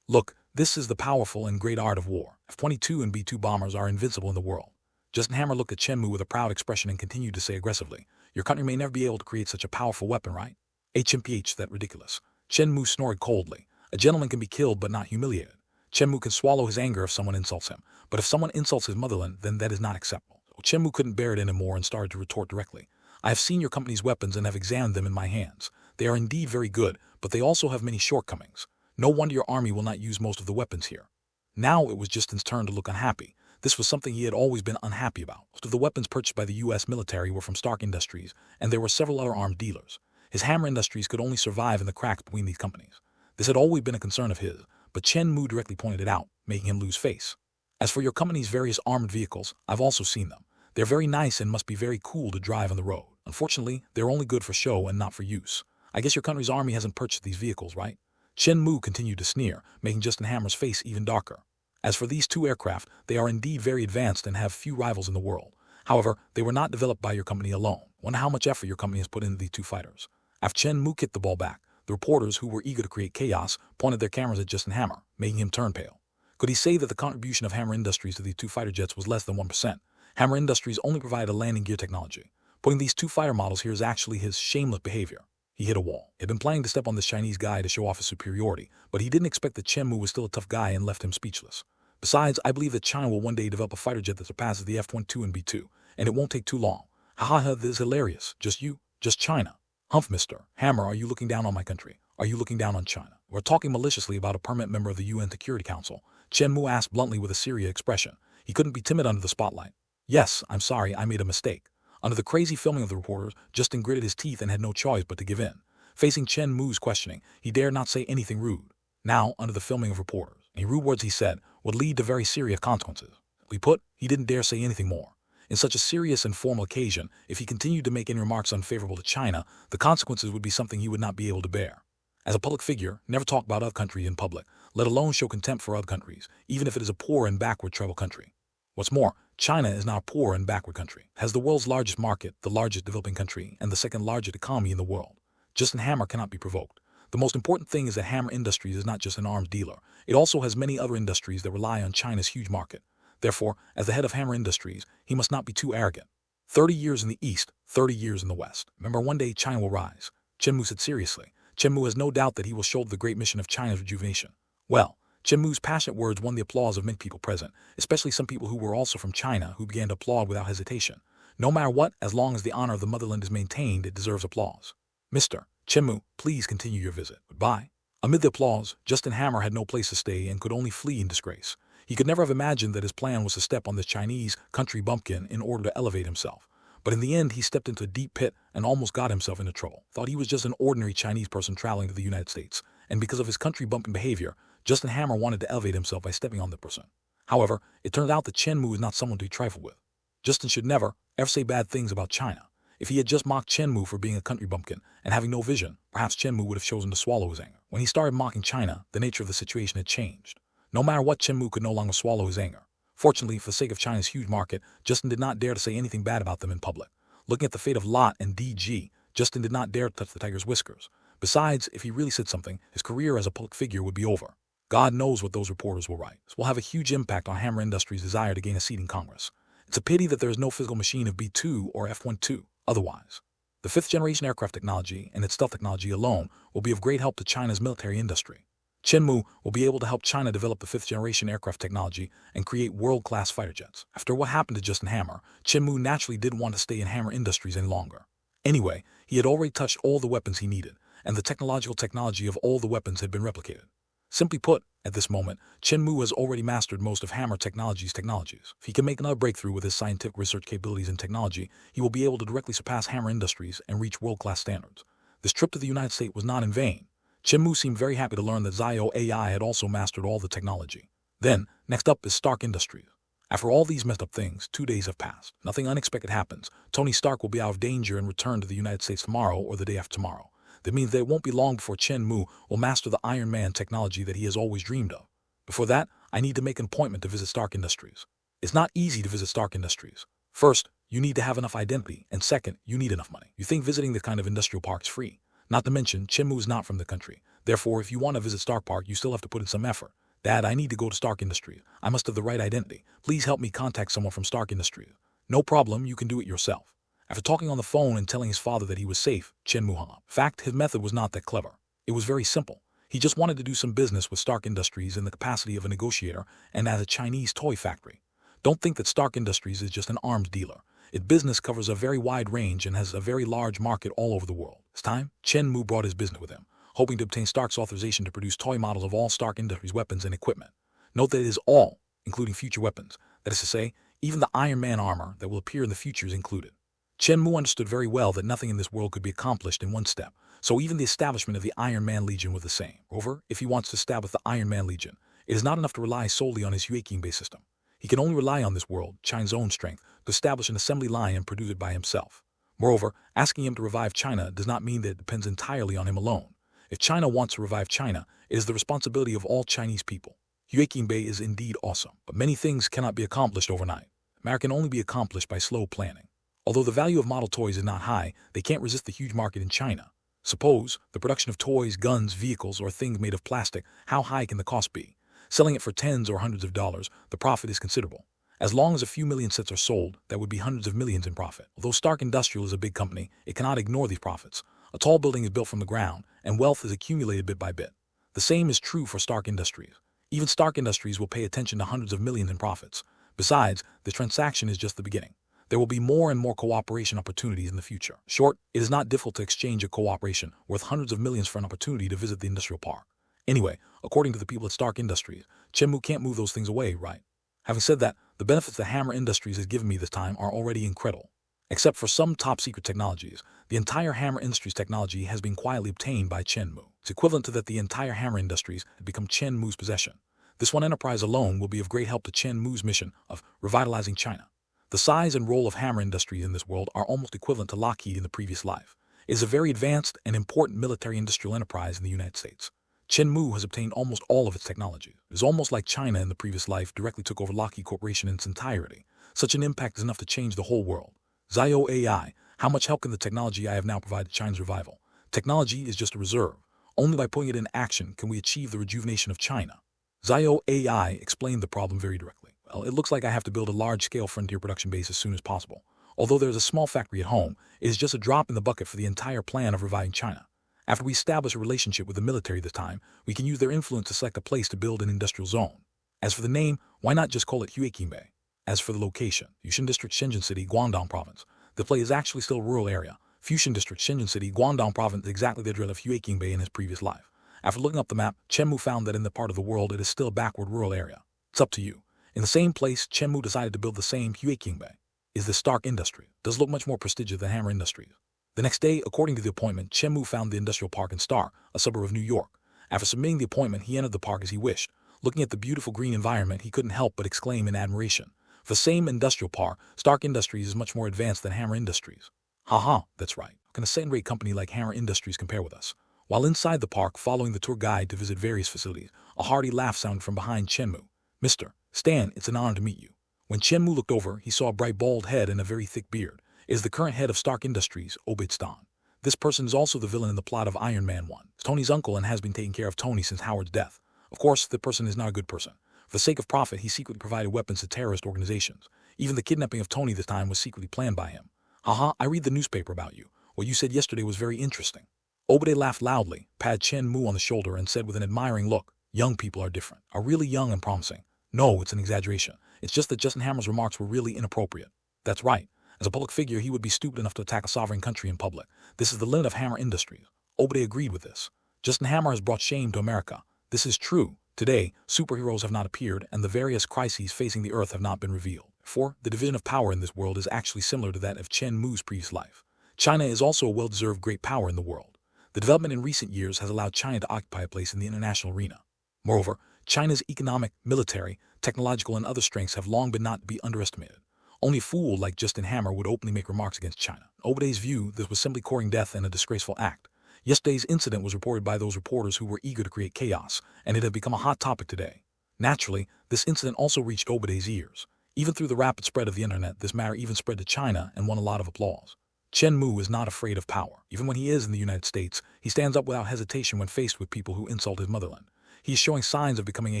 Look, this is the powerful and great art of war. F-22 and B-2 bombers are invincible in the world. Justin Hammer looked at Chen Mu with a proud expression and continued to say aggressively, your country may never be able to create such a powerful weapon, right? HMPH, that ridiculous. Chen Mu snorted coldly. A gentleman can be killed but not humiliated. Chen Mu can swallow his anger if someone insults him, but if someone insults his motherland, then that is not acceptable. Chen Mu couldn't bear it anymore and started to retort directly. I have seen your company's weapons and have examined them in my hands. They are indeed very good, but they also have many shortcomings. No wonder your army will not use most of the weapons here. Now it was Justin's turn to look unhappy. This was something he had always been unhappy about. Most of the weapons purchased by the U.S. military were from Stark Industries, and there were several other armed dealers. His Hammer Industries could only survive in the cracks between these companies. This had always been a concern of his, but Chen Mu directly pointed it out, making him lose face. As for your company's various armored vehicles, I've also seen them. They're very nice and must be very cool to drive on the road. Unfortunately, they're only good for show and not for use. I guess your country's army hasn't purchased these vehicles, right? Chen Mu continued to sneer, making Justin Hammer's face even darker. As for these two aircraft, they are indeed very advanced and have few rivals in the world. However, they were not developed by your company alone. Wonder how much effort your company has put into these two fighters. After Chen Mu kicked the ball back, the reporters, who were eager to create chaos, pointed their cameras at Justin Hammer, making him turn pale. Could he say that the contribution of Hammer Industries to these two fighter jets was less than 1%? Hammer Industries only provided a landing gear technology. Putting these two fighter models here is actually his shameless behavior. He hit a wall. He had been planning to step on this Chinese guy to show off his superiority, but he didn't expect that Chen Mu was still a tough guy and left him speechless. Besides, I believe that China will one day develop a fighter jet that surpasses the F-12 and B-2, and it won't take too long. Haha, this is hilarious. Just you? Just China? Humph, Mr. Hammer, are you looking down on my country? Are you looking down on China? We're talking maliciously about a permanent member of the UN Security Council, Chen Mu asked bluntly with a serious expression. He couldn't be timid under the spotlight. Yes, I'm sorry, I made a mistake. Under the crazy filming of the reporters, Justin gritted his teeth and had no choice but to give in. Facing Chen Mu's questioning, he dared not say anything rude. Now, under the filming of reporters, any rude words he said would lead to very serious consequences. Simply put, he didn't dare say anything more. In such a serious and formal occasion, if he continued to make any remarks unfavorable to China, the consequences would be something he would not be able to bear. As a public figure, never talk about other countries in public, let alone show contempt for other countries, even if it is a poor and backward tribal country. What's more, China is now a poor and backward country, has the world's largest market, the largest developing country, and the second largest economy in the world. Justin Hammer cannot be provoked. The most important thing is that Hammer Industries is not just an arms dealer. It also has many other industries that rely on China's huge market. Therefore, as the head of Hammer Industries, he must not be too arrogant. 30 years in the East, 30 years in the West. Remember, one day China will rise. Chen Mu said seriously. Chen Mu has no doubt that he will shoulder the great mission of China's rejuvenation. Well, Chen Mu's passionate words won the applause of many people present, especially some people who were also from China who began to applaud without hesitation. No matter what, as long as the honor of the motherland is maintained, it deserves applause. Mr. Chen Mu, please continue your visit. Goodbye. Amid the applause, Justin Hammer had no place to stay and could only flee in disgrace. He could never have imagined that his plan was to step on this Chinese country bumpkin in order to elevate himself. But in the end, he stepped into a deep pit and almost got himself into trouble. Thought he was just an ordinary Chinese person traveling to the United States, and because of his country bumpkin behavior, Justin Hammer wanted to elevate himself by stepping on the person. However, it turned out that Chen Mu is not someone to be trifled with. Justin should never, ever say bad things about China. If he had just mocked Chen Mu for being a country bumpkin and having no vision, perhaps Chen Mu would have chosen to swallow his anger. When he started mocking China, the nature of the situation had changed. No matter what, Chen Mu could no longer swallow his anger. Fortunately, for the sake of China's huge market, Justin did not dare to say anything bad about them in public. Looking at the fate of Lot and DG, Justin did not dare to touch the tiger's whiskers. Besides, if he really said something, his career as a public figure would be over. God knows what those reporters will write. This will have a huge impact on Hammer Industries' desire to gain a seat in Congress. It's a pity that there is no physical machine of B-2 or F-12 otherwise. The fifth-generation aircraft technology and its stealth technology alone will be of great help to China's military industry. Chen Mu will be able to help China develop the fifth-generation aircraft technology and create world-class fighter jets. After what happened to Justin Hammer, Chen Mu naturally didn't want to stay in Hammer Industries any longer. Anyway, he had already touched all the weapons he needed, and the technology of all the weapons had been replicated. Simply put, at this moment, Chen Mu has already mastered most of Hammer Technology's technologies. If he can make another breakthrough with his scientific research capabilities and technology, he will be able to directly surpass Hammer Industries and reach world-class standards. This trip to the United States was not in vain. Chen Mu seemed very happy to learn that Zio AI had also mastered all the technology. Then, next up is Stark Industries. After all these messed up things, 2 days have passed. Nothing unexpected happens. Tony Stark will be out of danger and return to the United States tomorrow or the day after tomorrow. That means that it won't be long before Chen Mu will master the Iron Man technology that he has always dreamed of. Before that, I need to make an appointment to visit Stark Industries. It's not easy to visit Stark Industries. First, you need to have enough identity, and second, you need enough money. You think visiting this kind of industrial park is free. Not to mention, Chen Mu is not from the country. Therefore, if you want to visit Stark Park, you still have to put in some effort. Dad, I need to go to Stark Industries. I must have the right identity. Please help me contact someone from Stark Industries. No problem, you can do it yourself. After talking on the phone and telling his father that he was safe, Chen Mu hung up. In fact, his method was not that clever. It was very simple. He just wanted to do some business with Stark Industries in the capacity of a negotiator and as a Chinese toy factory. Don't think that Stark Industries is just an arms dealer. Its business covers a very wide range and has a very large market all over the world. This time, Chen Mu brought his business with him, hoping to obtain Stark's authorization to produce toy models of all Stark Industries weapons and equipment. Note that it is all, including future weapons. That is to say, even the Iron Man armor that will appear in the future is included. Chen Mu understood very well that nothing in this world could be accomplished in one step, so even the establishment of the Iron Man Legion was the same. Moreover, if he wants to establish the Iron Man Legion, it is not enough to rely solely on his Yueqing-based system. He can only rely on this world, China's own strength, to establish an assembly line and produce it by himself. Moreover, asking him to revive China does not mean that it depends entirely on him alone. If China wants to revive China, it is the responsibility of all Chinese people. Yueqing Bay is indeed awesome, but many things cannot be accomplished overnight. Matter can only be accomplished by slow planning. Although the value of model toys is not high, they can't resist the huge market in China. Suppose the production of toys, guns, vehicles, or things made of plastic, how high can the cost be? Selling it for tens or hundreds of dollars, the profit is considerable. As long as a few million sets are sold, that would be hundreds of millions in profit. Although Stark Industrial is a big company, it cannot ignore these profits. A tall building is built from the ground, and wealth is accumulated bit by bit. The same is true for Stark Industries. Even Stark Industries will pay attention to hundreds of millions in profits. Besides, the transaction is just the beginning. There will be more and more cooperation opportunities in the future. Short, it is not difficult to exchange a cooperation worth hundreds of millions for an opportunity to visit the industrial park. Anyway, according to the people at Stark Industries, Chen Mu can't move those things away, right? Having said that, the benefits that Hammer Industries has given me this time are already incredible. Except for some top-secret technologies, the entire Hammer Industries technology has been quietly obtained by Chen Mu. It's equivalent to that the entire Hammer Industries had become Chen Mu's possession. This one enterprise alone will be of great help to Chen Mu's mission of revitalizing China. The size and role of Hammer Industries in this world are almost equivalent to Lockheed in the previous life. It is a very advanced and important military industrial enterprise in the United States. Chen Mu has obtained almost all of its technology. It is almost like China in the previous life directly took over Lockheed Corporation in its entirety. Such an impact is enough to change the whole world. Zio AI, how much help can the technology I have now provide to China's revival? Technology is just a reserve. Only by putting it in action can we achieve the rejuvenation of China. Zio AI explained the problem very directly. Well, it looks like I have to build a large-scale frontier production base as soon as possible. Although there is a small factory at home, it is just a drop in the bucket for the entire plan of reviving China. After we establish a relationship with the military this time, we can use their influence to select a place to build an industrial zone. As for the name, why not just call it Yueqing Bay? As for the location, Yushin District, Shenzhen City, Guangdong Province. The place is actually still a rural area. Fushun District, Shenzhen City, Guangdong Province is exactly the address of Yueqing Bay in his previous life. After looking up the map, Chen Mu found that in the part of the world it is still a backward rural area. It's up to you. In the same place, Chen Mu decided to build the same Yueqing Bay. Is the Stark Industry. Does look much more prestigious than Hammer Industries. The next day, according to the appointment, Chen Mu found the industrial park in Stark, a suburb of New York. After submitting the appointment, he entered the park as he wished. Looking at the beautiful green environment, he couldn't help but exclaim in admiration. For the same industrial park, Stark Industries is much more advanced than Hammer Industries. Haha, that's right. How can a second-rate company like Hammer Industries compare with us? While inside the park, following the tour guide to visit various facilities, a hearty laugh sounded from behind Chen Mu. Mr. Stan, it's an honor to meet you. When Chen Mu looked over, he saw a bright bald head and a very thick beard. It is the current head of Stark Industries, Obed Stan. This person is also the villain in the plot of Iron Man 1. It's Tony's uncle and has been taking care of Tony since Howard's death. Of course, the person is not a good person. For the sake of profit, he secretly provided weapons to terrorist organizations. Even the kidnapping of Tony this time was secretly planned by him. Haha, I read the newspaper about you. What you said yesterday was very interesting. Obed laughed loudly, patted Chen Mu on the shoulder and said with an admiring look, young people are different, are really young and promising. No, it's an exaggeration. It's just that Justin Hammer's remarks were really inappropriate. That's right. As a public figure, he would be stupid enough to attack a sovereign country in public. This is the limit of Hammer Industries. Obed agreed with this. Justin Hammer has brought shame to America. This is true. Today, superheroes have not appeared and the various crises facing the Earth have not been revealed. For the division of power in this world is actually similar to that of Chen Mu's previous life. China is also a well-deserved great power in the world. The development in recent years has allowed China to occupy a place in the international arena. Moreover, China's economic, military, technological, and other strengths have long been not to be underestimated. Only a fool like Justin Hammer would openly make remarks against China. In Obed's view, this was simply courting death and a disgraceful act. Yesterday's incident was reported by those reporters who were eager to create chaos, and it had become a hot topic today. Naturally, this incident also reached Obaday's ears. Even through the rapid spread of the internet, this matter even spread to China and won a lot of applause. Chen Mu is not afraid of power. Even when he is in the United States, he stands up without hesitation when faced with people who insult his motherland. He is showing signs of becoming a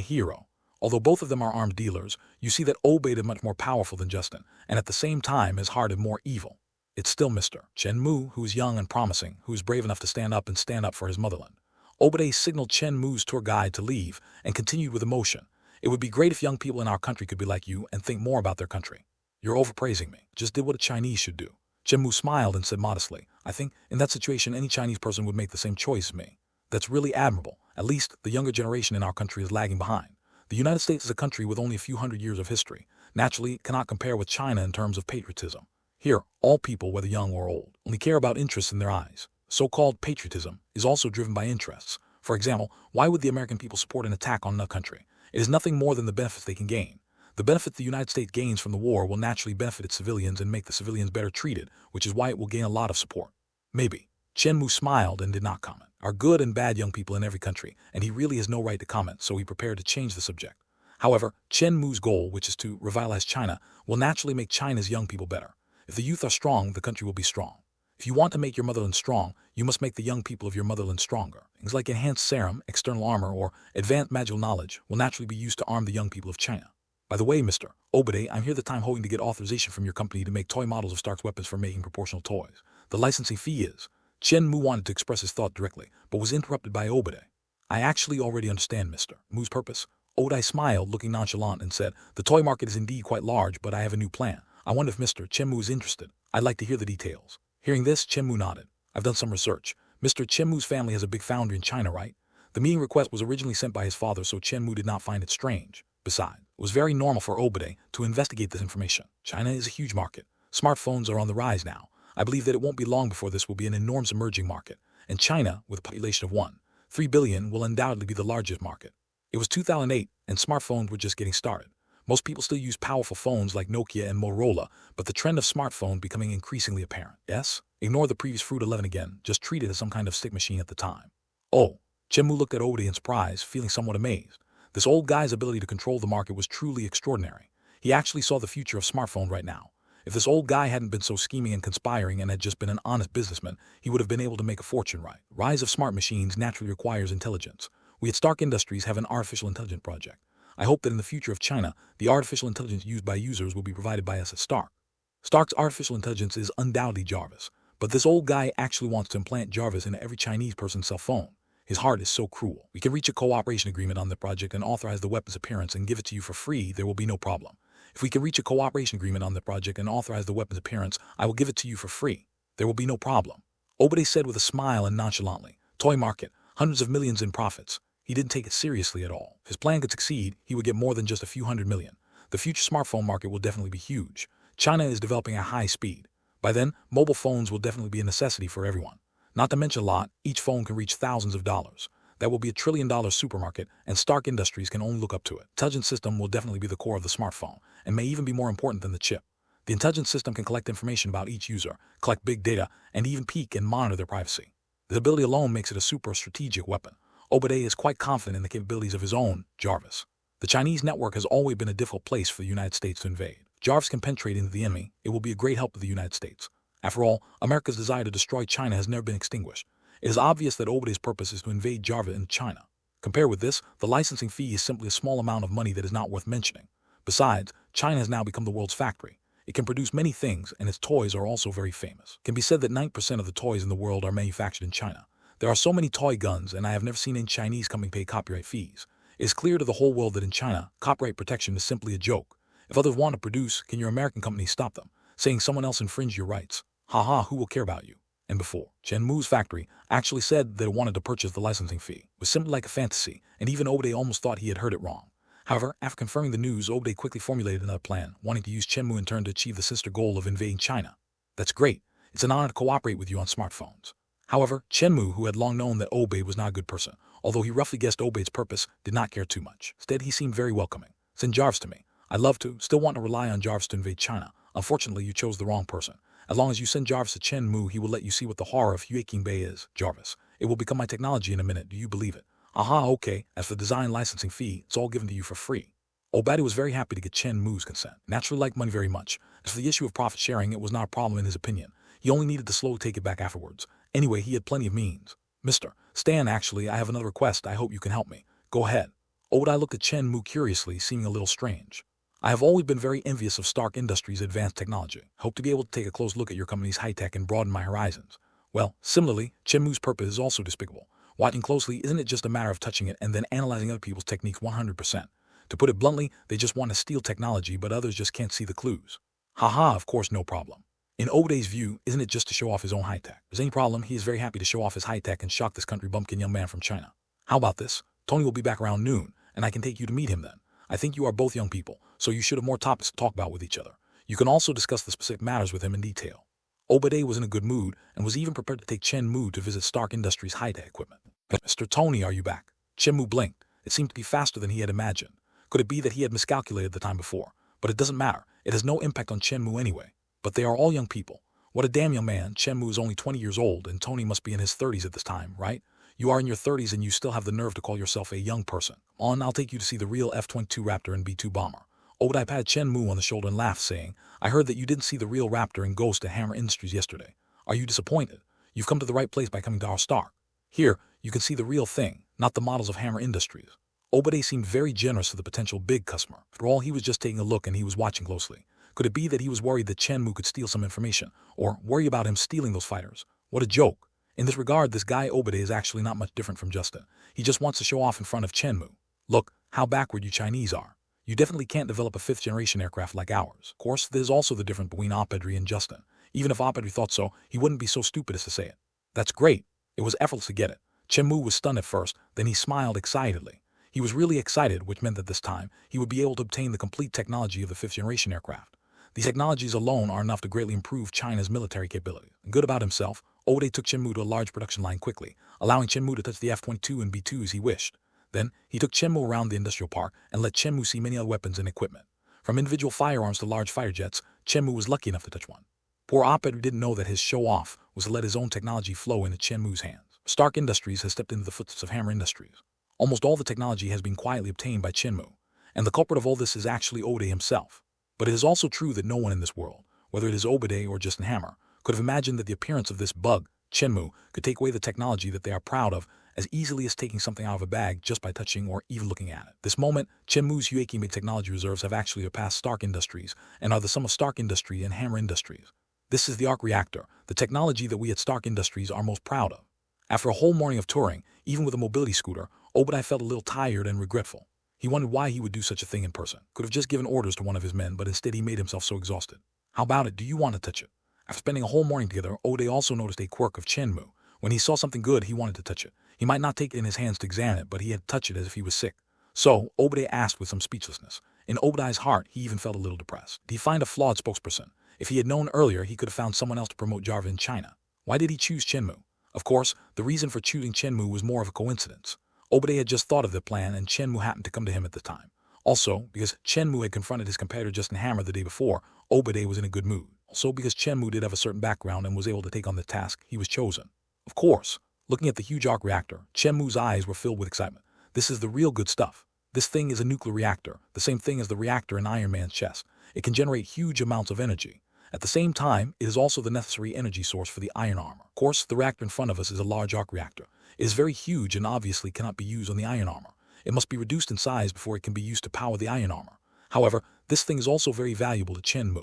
hero. Although both of them are armed dealers, you see that Obade is much more powerful than Justin, and at the same time his heart is more evil. It's still Mr. Chen Mu, who is young and promising, who is brave enough to stand up for his motherland. Obade signaled Chen Mu's tour guide to leave and continued with emotion. It would be great if young people in our country could be like you and think more about their country. You're overpraising me. Just did what a Chinese should do. Chen Mu smiled and said modestly, I think in that situation any Chinese person would make the same choice as me. That's really admirable. At least the younger generation in our country is lagging behind. The United States is a country with only a few hundred years of history. Naturally, it cannot compare with China in terms of patriotism. Here, all people, whether young or old, only care about interests in their eyes. So-called patriotism is also driven by interests. For example, why would the American people support an attack on another country? It is nothing more than the benefits they can gain. The benefit the United States gains from the war will naturally benefit its civilians and make the civilians better treated, which is why it will gain a lot of support. Maybe. Chen Mu smiled and did not comment. Are good and bad young people in every country, and he really has no right to comment, so he prepared to change the subject. However, Chen Mu's goal, which is to revitalize China, will naturally make China's young people better. If the youth are strong, the country will be strong. If you want to make your motherland strong, you must make the young people of your motherland stronger. Things like enhanced serum, external armor, or advanced magical knowledge will naturally be used to arm the young people of China. By the way, Mr. Obade, I'm here the time hoping to get authorization from your company to make toy models of Stark's weapons for making proportional toys. The licensing fee is... Chen Mu wanted to express his thought directly, but was interrupted by Obade. I actually already understand Mr. Mu's purpose. Obade smiled, looking nonchalant, and said, the toy market is indeed quite large, but I have a new plan. I wonder if Mr. Chen Mu is interested. I'd like to hear the details. Hearing this, Chen Mu nodded. I've done some research. Mr. Chen Mu's family has a big foundry in China, right? The meeting request was originally sent by his father, so Chen Mu did not find it strange. Besides, it was very normal for Obade to investigate this information. China is a huge market. Smartphones are on the rise now. I believe that it won't be long before this will be an enormous emerging market. And China, with a population of 1.3 billion, will undoubtedly be the largest market. It was 2008, and smartphones were just getting started. Most people still use powerful phones like Nokia and Motorola, but the trend of smartphone becoming increasingly apparent. Yes? Ignore the previous Fruit 11 again. Just treat it as some kind of stick machine at the time. Oh. Chen Mu looked at Obade in surprise, feeling somewhat amazed. This old guy's ability to control the market was truly extraordinary. He actually saw the future of smartphone right now. If this old guy hadn't been so scheming and conspiring and had just been an honest businessman, he would have been able to make a fortune, right? Rise of smart machines naturally requires intelligence. We at Stark Industries have an artificial intelligence project. I hope that in the future of China, the artificial intelligence used by users will be provided by us at Stark. Stark's artificial intelligence is undoubtedly Jarvis, but this old guy actually wants to implant Jarvis into every Chinese person's cell phone. His heart is so cruel. We can reach a cooperation agreement on the project and authorize the weapon's appearance and give it to you for free, there will be no problem. If we can reach a cooperation agreement on the project and authorize the weapon's appearance, I will give it to you for free. There will be no problem. Obade said with a smile and nonchalantly. Toy market, hundreds of millions in profits. He didn't take it seriously at all. If his plan could succeed, he would get more than just a few hundred million. The future smartphone market will definitely be huge. China is developing at high speed. By then, mobile phones will definitely be a necessity for everyone. Not to mention a lot, each phone can reach thousands of dollars. That will be $1 trillion supermarket, and Stark Industries can only look up to it. Intelligence system will definitely be the core of the smartphone, and may even be more important than the chip. The intelligence system can collect information about each user, collect big data, and even peek and monitor their privacy. The ability alone makes it a super strategic weapon. Obade is quite confident in the capabilities of his own, Jarvis. The Chinese network has always been a difficult place for the United States to invade. Jarvis can penetrate into the enemy. It will be a great help to the United States. After all, America's desire to destroy China has never been extinguished. It is obvious that Obade's purpose is to invade Jarvis into China. Compared with this, the licensing fee is simply a small amount of money that is not worth mentioning. Besides, China has now become the world's factory. It can produce many things, and its toys are also very famous. It can be said that 9% of the toys in the world are manufactured in China. There are so many toy guns, and I have never seen any Chinese company pay copyright fees. It is clear to the whole world that in China, copyright protection is simply a joke. If others want to produce, can your American company stop them, saying someone else infringed your rights? Haha, who will care about you? And before, Chen Mu's factory actually said that it wanted to purchase the licensing fee. It was simply like a fantasy, and even Obade almost thought he had heard it wrong. However, after confirming the news, Obade quickly formulated another plan, wanting to use Chen Mu in turn to achieve the sister goal of invading China. That's great. It's an honor to cooperate with you on smartphones. However, Chen Mu, who had long known that Obade was not a good person, although he roughly guessed Obade's purpose, did not care too much. Instead, he seemed very welcoming. Send Jarvis to me. I'd love to, still want to rely on Jarvis to invade China. Unfortunately, you chose the wrong person. As long as you send Jarvis to Chen Mu, he will let you see what the horror of King Bay is, Jarvis. It will become my technology in a minute, do you believe it? Aha, okay, as for the design licensing fee, it's all given to you for free. Obadi was very happy to get Chen Mu's consent. Naturally liked money very much. As for the issue of profit sharing, it was not a problem in his opinion. He only needed to slowly take it back afterwards. Anyway, he had plenty of means. Mr. Stan, actually, I have another request. I hope you can help me. Go ahead. Obadi looked at Chen Mu curiously, seeming a little strange. I have always been very envious of Stark Industries' advanced technology. Hope to be able to take a close look at your company's high-tech and broaden my horizons. Well, similarly, Chen Mu's purpose is also despicable. Watching closely, isn't it just a matter of touching it and then analyzing other people's techniques 100%? To put it bluntly, they just want to steal technology, but others just can't see the clues. Haha, of course, no problem. In Obadi's view, isn't it just to show off his own high-tech? If there's any problem, he is very happy to show off his high-tech and shock this country bumpkin young man from China. How about this? Tony will be back around noon, and I can take you to meet him then. I think you are both young people, so you should have more topics to talk about with each other. You can also discuss the specific matters with him in detail. Obadi was in a good mood and was even prepared to take Chen Mu to visit Stark Industries' high-tech equipment. Mr. Tony, are you back? Chen Mu blinked. It seemed to be faster than he had imagined. Could it be that he had miscalculated the time before? But it doesn't matter. It has no impact on Chen Mu anyway. But they are all young people. What a damn young man. Chen Mu is only 20 years old, and Tony must be in his 30s at this time, right? You are in your 30s and you still have the nerve to call yourself a young person. I'll take you to see the real F-22 Raptor and B-2 bomber. Obadi patted Chen Mu on the shoulder and laughed, saying, I heard that you didn't see the real Raptor and Ghost at Hammer Industries yesterday. Are you disappointed? You've come to the right place by coming to our Stark. Here, you can see the real thing, not the models of Hammer Industries. Obadi seemed very generous to the potential big customer. After all, he was just taking a look and he was watching closely. Could it be that he was worried that Chen Mu could steal some information, or worry about him stealing those fighters? What a joke. In this regard, this guy Obadi is actually not much different from Justin. He just wants to show off in front of Chen Mu. Look, how backward you Chinese are. You definitely can't develop a 5th-generation aircraft like ours. Of course, there's also the difference between Obadi and Justin. Even if Obadi thought so, he wouldn't be so stupid as to say it. That's great. It was effortless to get it. Chen Mu was stunned at first, then he smiled excitedly. He was really excited, which meant that this time, he would be able to obtain the complete technology of the 5th-generation aircraft. These technologies alone are enough to greatly improve China's military capabilities. Good about himself, Obadi took Chen Mu to a large production line quickly, allowing Chen Mu to touch the F-22 and B-2 as he wished. Then, he took Chen Mu around the industrial park and let Chen Mu see many other weapons and equipment. From individual firearms to large fighter jets, Chen Mu was lucky enough to touch one. Poor Obadi didn't know that his show-off was to let his own technology flow into Chen Mu's hands. Stark Industries has stepped into the footsteps of Hammer Industries. Almost all the technology has been quietly obtained by Chen Mu, and the culprit of all this is actually Obadi himself. But it is also true that no one in this world, whether it is Obadi or just Hammer, could have imagined that the appearance of this bug, Chen Mu, could take away the technology that they are proud of as easily as taking something out of a bag just by touching or even looking at it. This moment, Chen Mu's Yueki-made technology reserves have actually surpassed Stark Industries and are the sum of Stark Industries and Hammer Industries. This is the arc reactor, the technology that we at Stark Industries are most proud of. After a whole morning of touring, even with a mobility scooter, Obadi felt a little tired and regretful. He wondered why he would do such a thing in person. Could have just given orders to one of his men, but instead he made himself so exhausted. How about it? Do you want to touch it? After spending a whole morning together, Obadi also noticed a quirk of Chen Mu. When he saw something good, he wanted to touch it. He might not take it in his hands to examine it, but he had to touch it as if he was sick. So, Obadi asked with some speechlessness. In Obadi's heart, he even felt a little depressed. Did he find a flawed spokesperson? If he had known earlier, he could have found someone else to promote Java in China. Why did he choose Chen Mu? Of course, the reason for choosing Chen Mu was more of a coincidence. Obadi had just thought of the plan and Chen Mu happened to come to him at the time. Also, because Chen Mu had confronted his competitor Justin Hammer the day before, Obadi was in a good mood. Also, because Chen Mu did have a certain background and was able to take on the task, he was chosen. Of course, looking at the huge arc reactor, Chen Mu's eyes were filled with excitement. This is the real good stuff. This thing is a nuclear reactor, the same thing as the reactor in Iron Man's chest. It can generate huge amounts of energy. At the same time, it is also the necessary energy source for the iron armor. Of course, the reactor in front of us is a large arc reactor. It is very huge and obviously cannot be used on the iron armor. It must be reduced in size before it can be used to power the iron armor. However, this thing is also very valuable to Chen Mu.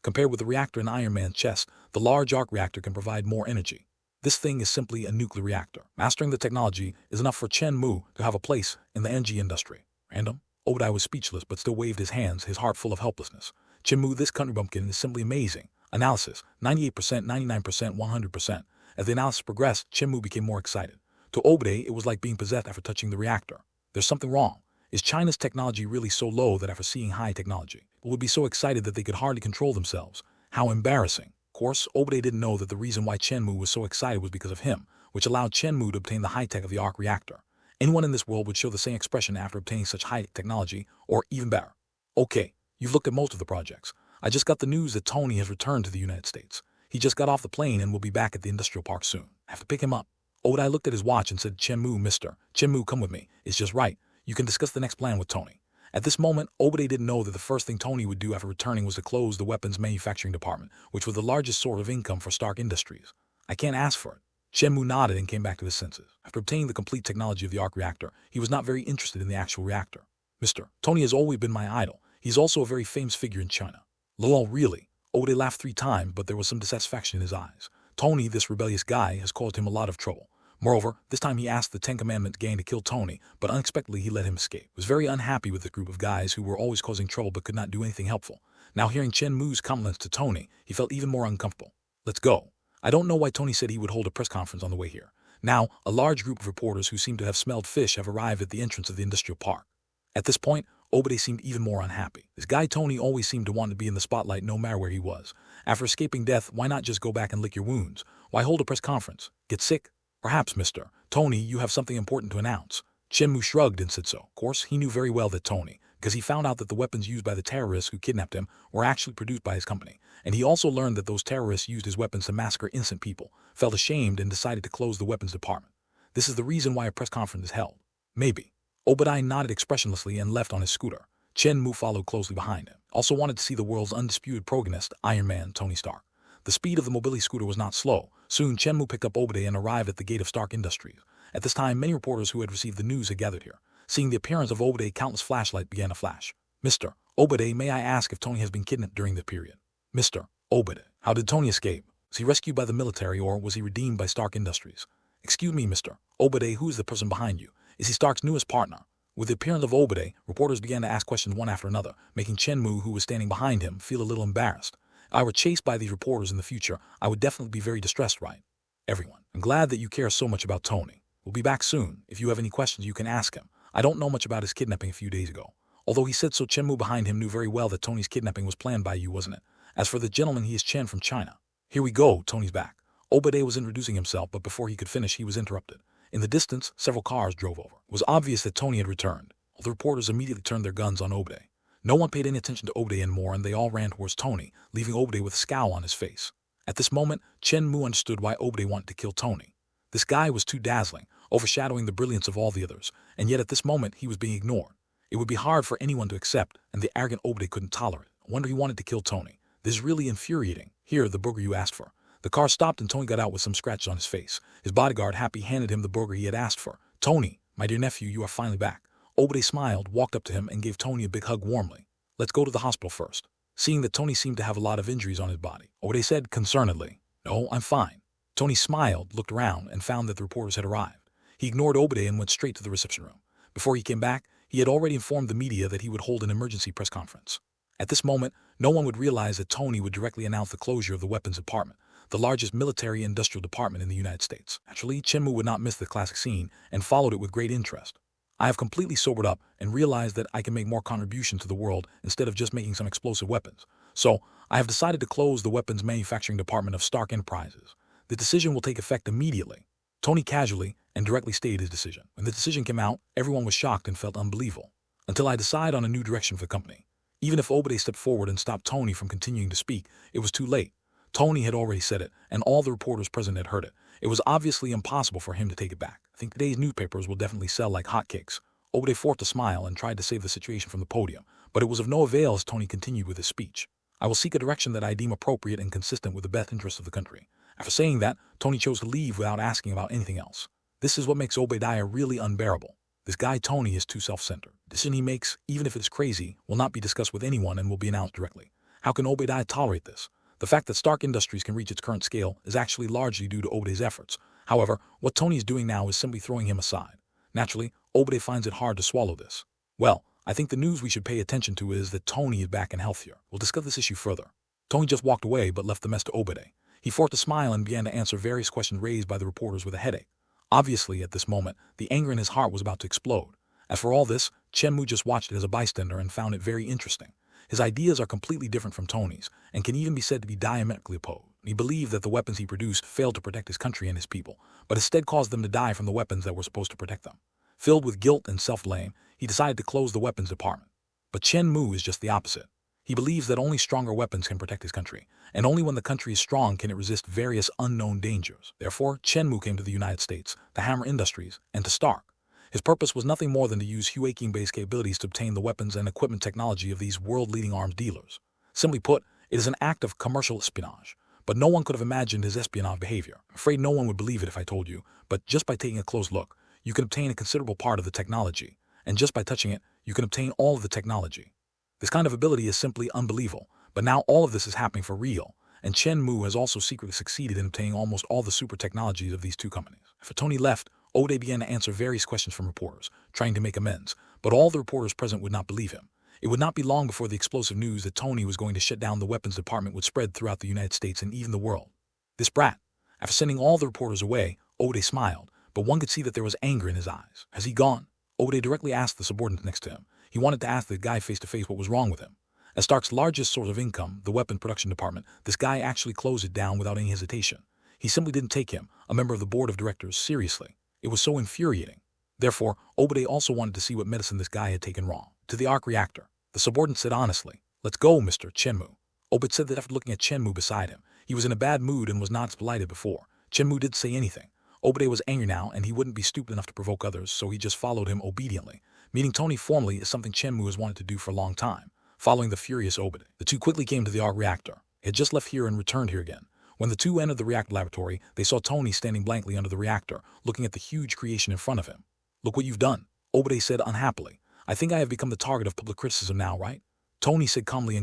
Compared with the reactor in Iron Man's chest, the large arc reactor can provide more energy. This thing is simply a nuclear reactor. Mastering the technology is enough for Chen Mu to have a place in the energy industry. Random? Obadi was speechless but still waved his hands, his heart full of helplessness. Chen Mu, this country bumpkin is simply amazing. Analysis, 98%, 99%, 100%. As the analysis progressed, Chen Mu became more excited. To Obadi, it was like being possessed after touching the reactor. There's something wrong. Is China's technology really so low that after seeing high technology, people would be so excited that they could hardly control themselves? How embarrassing. Of course, Obadi didn't know that the reason why Chen Mu was so excited was because of him, which allowed Chen Mu to obtain the high-tech of the arc reactor. Anyone in this world would show the same expression after obtaining such high technology, or even better. Okay, you've looked at most of the projects. I just got the news that Tony has returned to the United States. He just got off the plane and will be back at the industrial park soon. I have to pick him up. Obadiah looked at his watch and said, Chen Mu, mister. Chen Mu, come with me. It's just right. You can discuss the next plan with Tony. At this moment, Obadiah didn't know that the first thing Tony would do after returning was to close the weapons manufacturing department, which was the largest source of income for Stark Industries. I can't ask for it. Chen Mu nodded and came back to his senses. After obtaining the complete technology of the arc reactor, he was not very interested in the actual reactor. Mister, Tony has always been my idol. He's also a very famous figure in China. Lol, really? Obadiah laughed 3 times, but there was some dissatisfaction in his eyes. Tony, this rebellious guy, has caused him a lot of trouble. Moreover, this time he asked the Ten Commandment gang to kill Tony, but unexpectedly he let him escape. He was very unhappy with the group of guys who were always causing trouble but could not do anything helpful. Now hearing Chen Mu's compliments to Tony, he felt even more uncomfortable. Let's go. I don't know why Tony said he would hold a press conference on the way here. Now, a large group of reporters who seem to have smelled fish have arrived at the entrance of the industrial park. At this point, Obadiah seemed even more unhappy. This guy Tony always seemed to want to be in the spotlight no matter where he was. After escaping death, why not just go back and lick your wounds? Why hold a press conference? Get sick? Perhaps, mister. Tony, you have something important to announce. Chen Mu shrugged and said so. Of course, he knew very well that Tony, because he found out that the weapons used by the terrorists who kidnapped him were actually produced by his company. And he also learned that those terrorists used his weapons to massacre innocent people, felt ashamed and decided to close the weapons department. This is the reason why a press conference is held. Maybe. Obadiah nodded expressionlessly and left on his scooter. Chen Mu followed closely behind him. Also wanted to see the world's undisputed protagonist, Iron Man Tony Stark. The speed of the mobility scooter was not slow. Soon, Chen Mu picked up Obadiah and arrived at the gate of Stark Industries. At this time, many reporters who had received the news had gathered here. Seeing the appearance of Obadiah, countless flashlights began to flash. Mr. Obadiah, may I ask if Tony has been kidnapped during the period? Mr. Obadiah, how did Tony escape? Was he rescued by the military or was he redeemed by Stark Industries? Excuse me, Mr. Obadiah, who is the person behind you? Is he Stark's newest partner? With the appearance of Obadiah, reporters began to ask questions one after another, making Chen Mu, who was standing behind him, feel a little embarrassed. If I were chased by these reporters in the future, I would definitely be very distressed, right? Everyone, I'm glad that you care so much about Tony. We'll be back soon. If you have any questions, you can ask him. I don't know much about his kidnapping a few days ago. Although he said so, Chen Mu behind him knew very well that Tony's kidnapping was planned by you, wasn't it? As for the gentleman, he is Chen from China. Here we go, Tony's back. Obadiah was introducing himself, but before he could finish, he was interrupted. In the distance, several cars drove over. It was obvious that Tony had returned. All the reporters immediately turned their guns on Obadiah. No one paid any attention to Obadiah anymore, and they all ran towards Tony, leaving Obadiah with a scowl on his face. At this moment, Chen Mu understood why Obadiah wanted to kill Tony. This guy was too dazzling, overshadowing the brilliance of all the others, and yet at this moment he was being ignored. It would be hard for anyone to accept, and the arrogant Obadiah couldn't tolerate it. No wonder he wanted to kill Tony. This is really infuriating. Here, the burger you asked for. The car stopped and Tony got out with some scratches on his face. His bodyguard, Happy, handed him the burger he had asked for. Tony, my dear nephew, you are finally back. Obadiah smiled, walked up to him, and gave Tony a big hug warmly. Let's go to the hospital first. Seeing that Tony seemed to have a lot of injuries on his body, Obadiah said concernedly, No, I'm fine. Tony smiled, looked around, and found that the reporters had arrived. He ignored Obadiah and went straight to the reception room. Before he came back, he had already informed the media that he would hold an emergency press conference. At this moment, no one would realize that Tony would directly announce the closure of the weapons department, the largest military industrial department in the United States. Naturally, Chen Mu would not miss the classic scene and followed it with great interest. I have completely sobered up and realized that I can make more contribution to the world instead of just making some explosive weapons. So, I have decided to close the weapons manufacturing department of Stark Enterprises. The decision will take effect immediately. Tony casually and directly stated his decision. When the decision came out, everyone was shocked and felt unbelievable. Until I decide on a new direction for the company. Even if Obadiah stepped forward and stopped Tony from continuing to speak, it was too late. Tony had already said it, and all the reporters present had heard it. It was obviously impossible for him to take it back. I think today's newspapers will definitely sell like hotcakes. Obadiah forced a smile and tried to save the situation from the podium, but it was of no avail as Tony continued with his speech. I will seek a direction that I deem appropriate and consistent with the best interests of the country. After saying that, Tony chose to leave without asking about anything else. This is what makes Obadiah really unbearable. This guy Tony is too self-centered. The decision he makes, even if it is crazy, will not be discussed with anyone and will be announced directly. How can Obadiah tolerate this? The fact that Stark Industries can reach its current scale is actually largely due to Obadiah's efforts. However, what Tony is doing now is simply throwing him aside. Naturally, Obadiah finds it hard to swallow this. Well, I think the news we should pay attention to is that Tony is back and healthier. We'll discuss this issue further. Tony just walked away but left the mess to Obadiah. He forced a smile and began to answer various questions raised by the reporters with a headache. Obviously, at this moment, the anger in his heart was about to explode. As for all this, Chen Mu just watched it as a bystander and found it very interesting. His ideas are completely different from Tony's, and can even be said to be diametrically opposed. He believed that the weapons he produced failed to protect his country and his people, but instead caused them to die from the weapons that were supposed to protect them. Filled with guilt and self-blame, he decided to close the weapons department. But Chen Mu is just the opposite. He believes that only stronger weapons can protect his country, and only when the country is strong can it resist various unknown dangers. Therefore, Chen Mu came to the United States, the Hammer Industries, and to Stark. His purpose was nothing more than to use Huaking-based capabilities to obtain the weapons and equipment technology of these world-leading arms dealers. Simply put, it is an act of commercial espionage. But no one could have imagined his espionage behavior. I'm afraid no one would believe it if I told you, but just by taking a close look, you can obtain a considerable part of the technology, and just by touching it, you can obtain all of the technology. This kind of ability is simply unbelievable, but now all of this is happening for real, and Chen Mu has also secretly succeeded in obtaining almost all the super technologies of these two companies. After Tony left, Ode began to answer various questions from reporters, trying to make amends, but all the reporters present would not believe him. It would not be long before the explosive news that Tony was going to shut down the weapons department would spread throughout the United States and even the world. This brat. After sending all the reporters away, Ode smiled, but one could see that there was anger in his eyes. Has he gone? Ode directly asked the subordinate next to him. He wanted to ask the guy face to face what was wrong with him. As Stark's largest source of income, the weapon production department, this guy actually closed it down without any hesitation. He simply didn't take him, a member of the board of directors, seriously. It was so infuriating. Therefore, Obade also wanted to see what medicine this guy had taken wrong. To the arc reactor, the subordinate said honestly, "Let's go, Mr. Chen Mu." Obade said that after looking at Chen Mu beside him, he was in a bad mood and was not as polite as before. Chen Mu didn't say anything. Obade was angry now, and he wouldn't be stupid enough to provoke others, so he just followed him obediently. Meeting Tony formally is something Chen Mu has wanted to do for a long time. Following the furious Obade, the two quickly came to the arc reactor. He had just left here and returned here again. When the two entered the reactor laboratory, they saw Tony standing blankly under the reactor, looking at the huge creation in front of him. "Look what you've done," Obade said unhappily. "I think I have become the target of public criticism now, right?" Tony said calmly.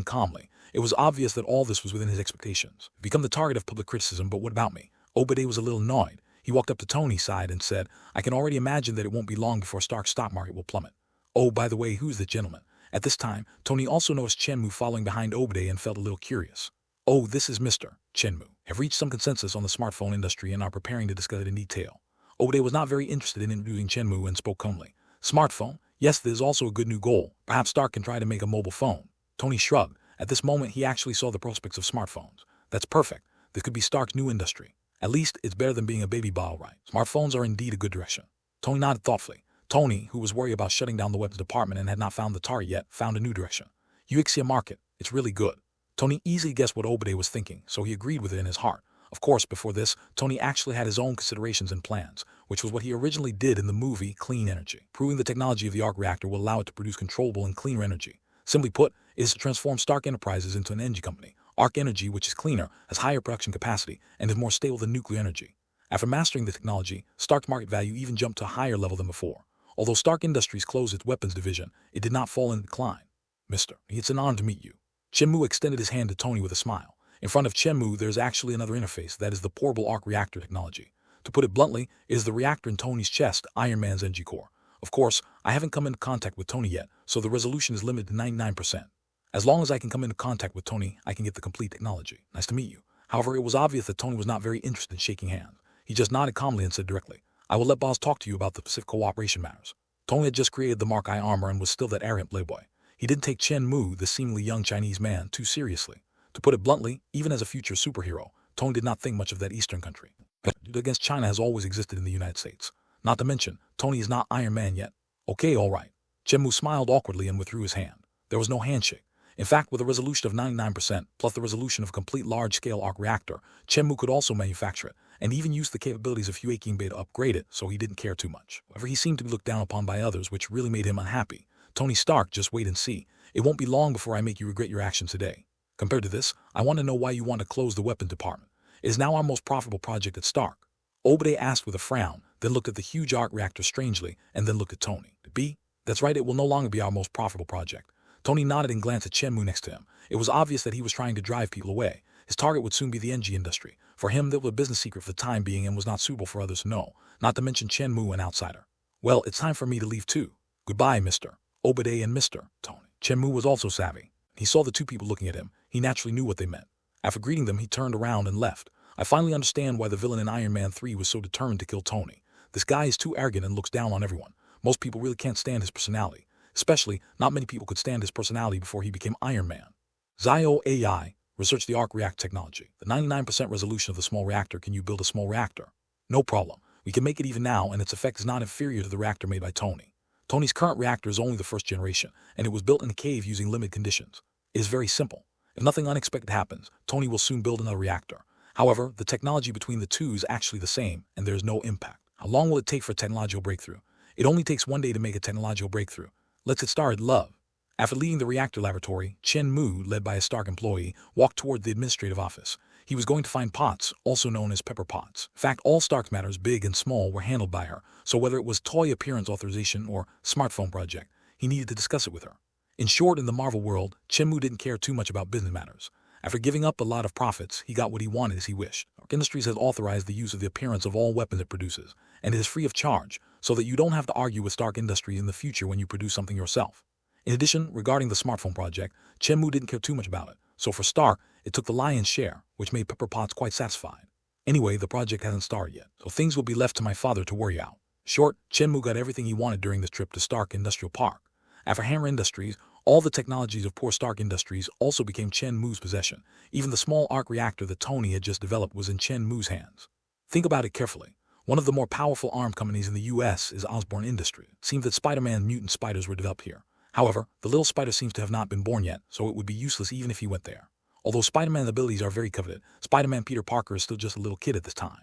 It was obvious that all this was within his expectations. "Become the target of public criticism, but what about me?" Obade was a little annoyed. He walked up to Tony's side and said, "I can already imagine that it won't be long before Stark's stock market will plummet. Oh, by the way, who's the gentleman?" At this time, Tony also noticed Chen Mu following behind Obade and felt a little curious. "Oh, this is Mr. Chen Mu. Have reached some consensus on the smartphone industry and are preparing to discuss it in detail." Obade was not very interested in introducing Chen Mu and spoke calmly. "Smartphone? Yes, this is also a good new goal. Perhaps Stark can try to make a mobile phone." Tony shrugged. At this moment, he actually saw the prospects of smartphones. That's perfect. This could be Stark's new industry. At least, it's better than being a baby bottle, right? Smartphones are indeed a good direction. Tony nodded thoughtfully. Tony, who was worried about shutting down the weapons department and had not found the target yet, found a new direction. Uxia market. It's really good. Tony easily guessed what Obade was thinking, so he agreed with it in his heart. Of course, before this, Tony actually had his own considerations and plans, which was what he originally did in the movie Clean Energy. Proving the technology of the arc reactor will allow it to produce controllable and cleaner energy. Simply put, it is to transform Stark Enterprises into an energy company. Arc energy, which is cleaner, has higher production capacity, and is more stable than nuclear energy. After mastering the technology, Stark's market value even jumped to a higher level than before. Although Stark Industries closed its weapons division, it did not fall in decline. "Mr. It's an honor to meet you." Chen Mu extended his hand to Tony with a smile. In front of Chen Mu, there is actually another interface, that is the portable arc reactor technology. To put it bluntly, it is the reactor in Tony's chest, Iron Man's energy core. Of course, I haven't come into contact with Tony yet, so the resolution is limited to 99%. As long as I can come into contact with Tony, I can get the complete technology. Nice to meet you. However, it was obvious that Tony was not very interested in shaking hands. He just nodded calmly and said directly, "I will let boss talk to you about the Pacific cooperation matters." Tony had just created the Mark I armor and was still that arrogant playboy. He didn't take Chen Mu, the seemingly young Chinese man, too seriously. To put it bluntly, even as a future superhero, Tony did not think much of that Eastern country. But against China has always existed in the United States. Not to mention, Tony is not Iron Man yet. Okay, all right. Chen Mu smiled awkwardly and withdrew his hand. There was no handshake. In fact, with a resolution of 99%, plus the resolution of a complete large-scale arc reactor, Chen Mu could also manufacture it, and even use the capabilities of Huaking Bay to upgrade it, so he didn't care too much. However, he seemed to be looked down upon by others, which really made him unhappy. "Tony Stark, just wait and see. It won't be long before I make you regret your actions today. Compared to this, I want to know why you want to close the weapon department. It is now our most profitable project at Stark." Obade asked with a frown, then looked at the huge arc reactor strangely, and then looked at Tony. "B? That's right, it will no longer be our most profitable project." Tony nodded and glanced at Chen Mu next to him. It was obvious that he was trying to drive people away. His target would soon be the energy industry. For him, that was a business secret for the time being and was not suitable for others to know, not to mention Chen Mu, an outsider. "Well, it's time for me to leave too. Goodbye, Mr. Obade and Mr. Tony." Chen Mu was also savvy. He saw the two people looking at him. He naturally knew what they meant. After greeting them, he turned around and left. I finally understand why the villain in Iron Man 3 was so determined to kill Tony. This guy is too arrogant and looks down on everyone. Most people really can't stand his personality. Especially, not many people could stand his personality before he became Iron Man. Zio AI researched the arc reactor technology. The 99% resolution of the small reactor. Can you build a small reactor? No problem. We can make it even now, and its effect is not inferior to the reactor made by Tony. Tony's current reactor is only the first generation, and it was built in a cave using limited conditions. It is very simple. If nothing unexpected happens, Tony will soon build another reactor. However, the technology between the two is actually the same, and there is no impact. How long will it take for a technological breakthrough? It only takes one day to make a technological breakthrough. Let's get started, love. After leaving the reactor laboratory, Chen Mu, led by a Stark employee, walked toward the administrative office. He was going to find Potts, also known as Pepper Potts. In fact, all Stark's matters, big and small, were handled by her, so whether it was toy appearance authorization or smartphone project, he needed to discuss it with her. In short, in the Marvel world, Chen Mu didn't care too much about business matters. After giving up a lot of profits, he got what he wanted as he wished. Stark Industries has authorized the use of the appearance of all weapons it produces, and it is free of charge, so that you don't have to argue with Stark Industries in the future when you produce something yourself. In addition, regarding the smartphone project, Chen Mu didn't care too much about it, so for Stark, it took the lion's share, which made Pepper Potts quite satisfied. Anyway, the project hasn't started yet, so things will be left to my father to worry out. Short, Chen Mu got everything he wanted during this trip to Stark Industrial Park. After Hammer Industries, all the technologies of poor Stark Industries also became Chen Mu's possession. Even the small arc reactor that Tony had just developed was in Chen Mu's hands. Think about it carefully. One of the more powerful armed companies in the US is Osborn Industries. It seems that Spider-Man mutant spiders were developed here. However, the little spider seems to have not been born yet, so it would be useless even if he went there. Although Spider-Man's abilities are very coveted, Spider-Man Peter Parker is still just a little kid at this time.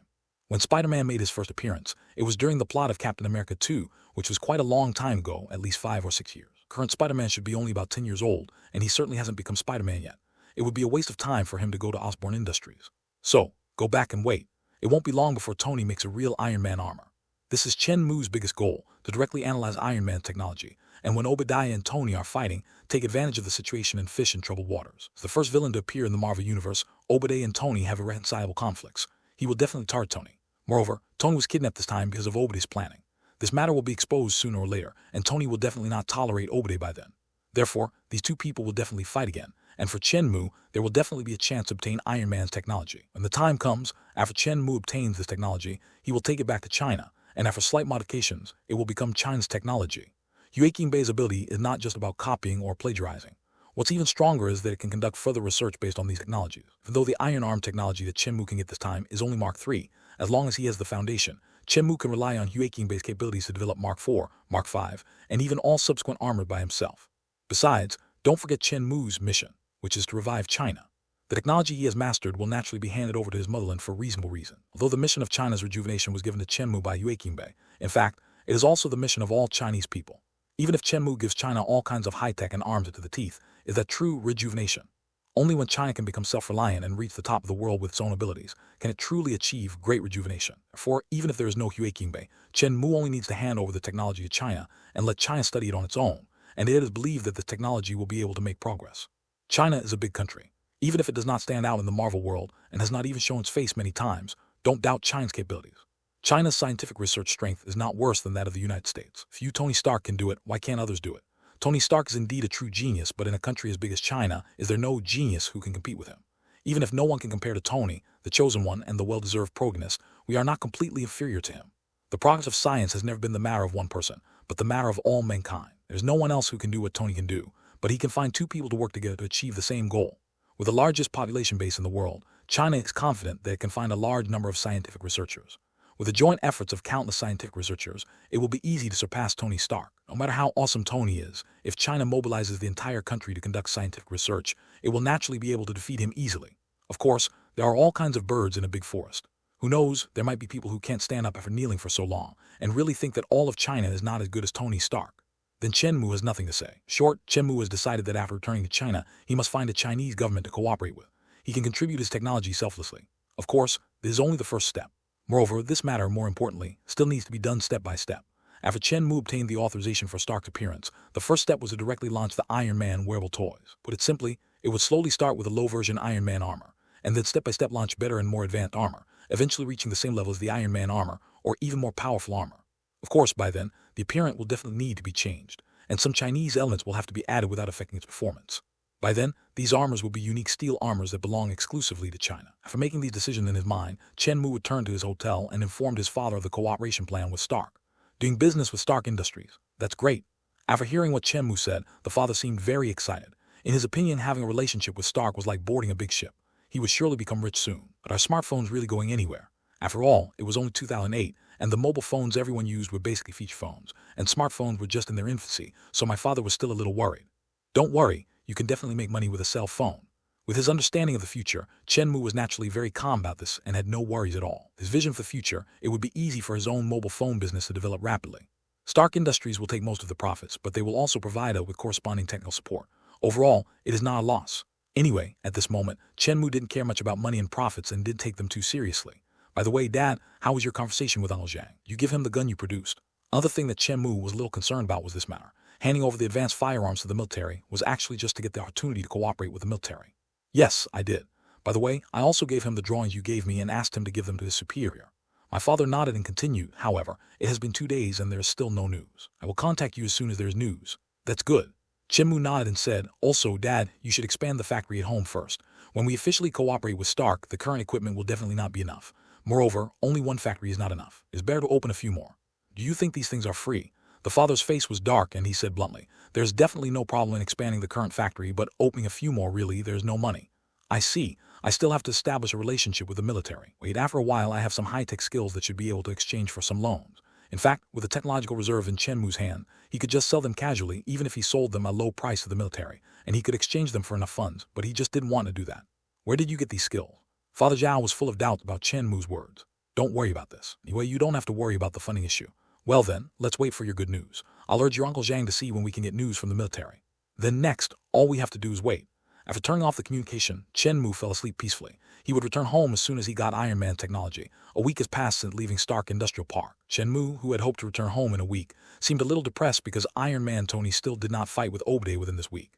When Spider-Man made his first appearance, it was during the plot of Captain America 2, which was quite a long time ago, at least 5 or 6 years. Current Spider-Man should be only about 10 years old, and he certainly hasn't become Spider-Man yet. It would be a waste of time for him to go to Osborn Industries. So, go back and wait. It won't be long before Tony makes a real Iron Man armor. This is Chen Mu's biggest goal, to directly analyze Iron Man technology, and when Obadiah and Tony are fighting, take advantage of the situation and fish in troubled waters. As the first villain to appear in the Marvel Universe, Obadiah and Tony have irreconcilable conflicts. He will definitely target Tony. Moreover, Tony was kidnapped this time because of Obadiah's planning. This matter will be exposed sooner or later, and Tony will definitely not tolerate Obadiah by then. Therefore, these two people will definitely fight again, and for Chen Mu, there will definitely be a chance to obtain Iron Man's technology. When the time comes, after Chen Mu obtains this technology, he will take it back to China, and after slight modifications, it will become China's technology. Yue Qingbei's ability is not just about copying or plagiarizing. What's even stronger is that it can conduct further research based on these technologies. Even though the Iron Arm technology that Chen Mu can get this time is only Mark III, as long as he has the foundation, Chen Mu can rely on Yue Qingbei's capabilities to develop Mark IV, Mark V, and even all subsequent armor by himself. Besides, don't forget Chen Mu's mission, which is to revive China. The technology he has mastered will naturally be handed over to his motherland for reasonable reason. Although the mission of China's rejuvenation was given to Chen Mu by Yue Qingbei, in fact, it is also the mission of all Chinese people. Even if Chen Mu gives China all kinds of high-tech and arms to the teeth, is that true rejuvenation? Only when China can become self-reliant and reach the top of the world with its own abilities can it truly achieve great rejuvenation. Therefore, even if there is no Yue Qingbei, Chen Mu only needs to hand over the technology to China and let China study it on its own, and it is believed that the technology will be able to make progress. China is a big country. Even if it does not stand out in the Marvel world and has not even shown its face many times, don't doubt China's capabilities. China's scientific research strength is not worse than that of the United States. If you, Tony Stark, can do it, why can't others do it? Tony Stark is indeed a true genius, but in a country as big as China, is there no genius who can compete with him? Even if no one can compare to Tony, the chosen one and the well-deserved protagonist, we are not completely inferior to him. The progress of science has never been the matter of one person, but the matter of all mankind. There's no one else who can do what Tony can do, but he can find two people to work together to achieve the same goal. With the largest population base in the world, China is confident that it can find a large number of scientific researchers. With the joint efforts of countless scientific researchers, it will be easy to surpass Tony Stark. No matter how awesome Tony is, if China mobilizes the entire country to conduct scientific research, it will naturally be able to defeat him easily. Of course, there are all kinds of birds in a big forest. Who knows, there might be people who can't stand up after kneeling for so long, and really think that all of China is not as good as Tony Stark. Then Chen Mu has nothing to say. Short, Chen Mu has decided that after returning to China, he must find a Chinese government to cooperate with. He can contribute his technology selflessly. Of course, this is only the first step. Moreover, this matter, more importantly, still needs to be done step by step. After Chen Mu obtained the authorization for Stark's appearance, the first step was to directly launch the Iron Man wearable toys. Put it simply, it would slowly start with a low-version Iron Man armor, and then step-by-step launch better and more advanced armor, eventually reaching the same level as the Iron Man armor, or even more powerful armor. Of course, by then, the appearance will definitely need to be changed, and some Chinese elements will have to be added without affecting its performance. By then, these armors will be unique steel armors that belong exclusively to China. After making these decisions in his mind, Chen Mu returned to his hotel and informed his father of the cooperation plan with Stark. Doing business with Stark Industries. That's great. After hearing what Chen Mu said, the father seemed very excited. In his opinion, having a relationship with Stark was like boarding a big ship. He would surely become rich soon. But are smartphones really going anywhere? After all, it was only 2008, and the mobile phones everyone used were basically feature phones, and smartphones were just in their infancy, so my father was still a little worried. Don't worry. you can definitely make money with a cell phone. With his understanding of the future, Chen Mu was naturally very calm about this and had no worries at all. His vision for the future, it would be easy for his own mobile phone business to develop rapidly. Stark Industries will take most of the profits, but they will also provide us with corresponding technical support. Overall, it is not a loss. Anyway, at this moment, Chen Mu didn't care much about money and profits and didn't take them too seriously. By the way, Dad, how was your conversation with Uncle Zhang? You give him the gun you produced. Another thing that Chen Mu was a little concerned about was this matter. Handing over the advanced firearms to the military was actually just to get the opportunity to cooperate with the military. Yes, I did. By the way, I also gave him the drawings you gave me and asked him to give them to his superior. My father nodded and continued, however, it has been 2 days and there is still no news. I will contact you as soon as there is news. That's good. Chen Mu nodded and said, also, Dad, you should expand the factory at home first. When we officially cooperate with Stark, the current equipment will definitely not be enough. Moreover, only one factory is not enough. It's better to open a few more. Do you think these things are free? The father's face was dark and he said bluntly, there's definitely no problem in expanding the current factory, but opening a few more really, there's no money. I see. I still have to establish a relationship with the military. Wait, after a while I have some high-tech skills that should be able to exchange for some loans. In fact, with the technological reserve in Chen Mu's hand, he could just sell them casually even if he sold them at a low price to the military, and he could exchange them for enough funds, but he just didn't want to do that. Where did you get these skills? Father Zhao was full of doubt about Chen Mu's words. Don't worry about this. Anyway, you don't have to worry about the funding issue. Well then, let's wait for your good news. I'll urge your Uncle Zhang to see when we can get news from the military. Then next, all we have to do is wait. After turning off the communication, Chen Mu fell asleep peacefully. He would return home as soon as he got Iron Man technology. A week has passed since leaving Stark Industrial Park. Chen Mu, who had hoped to return home in a week, seemed a little depressed because Iron Man Tony still did not fight with Obade within this week.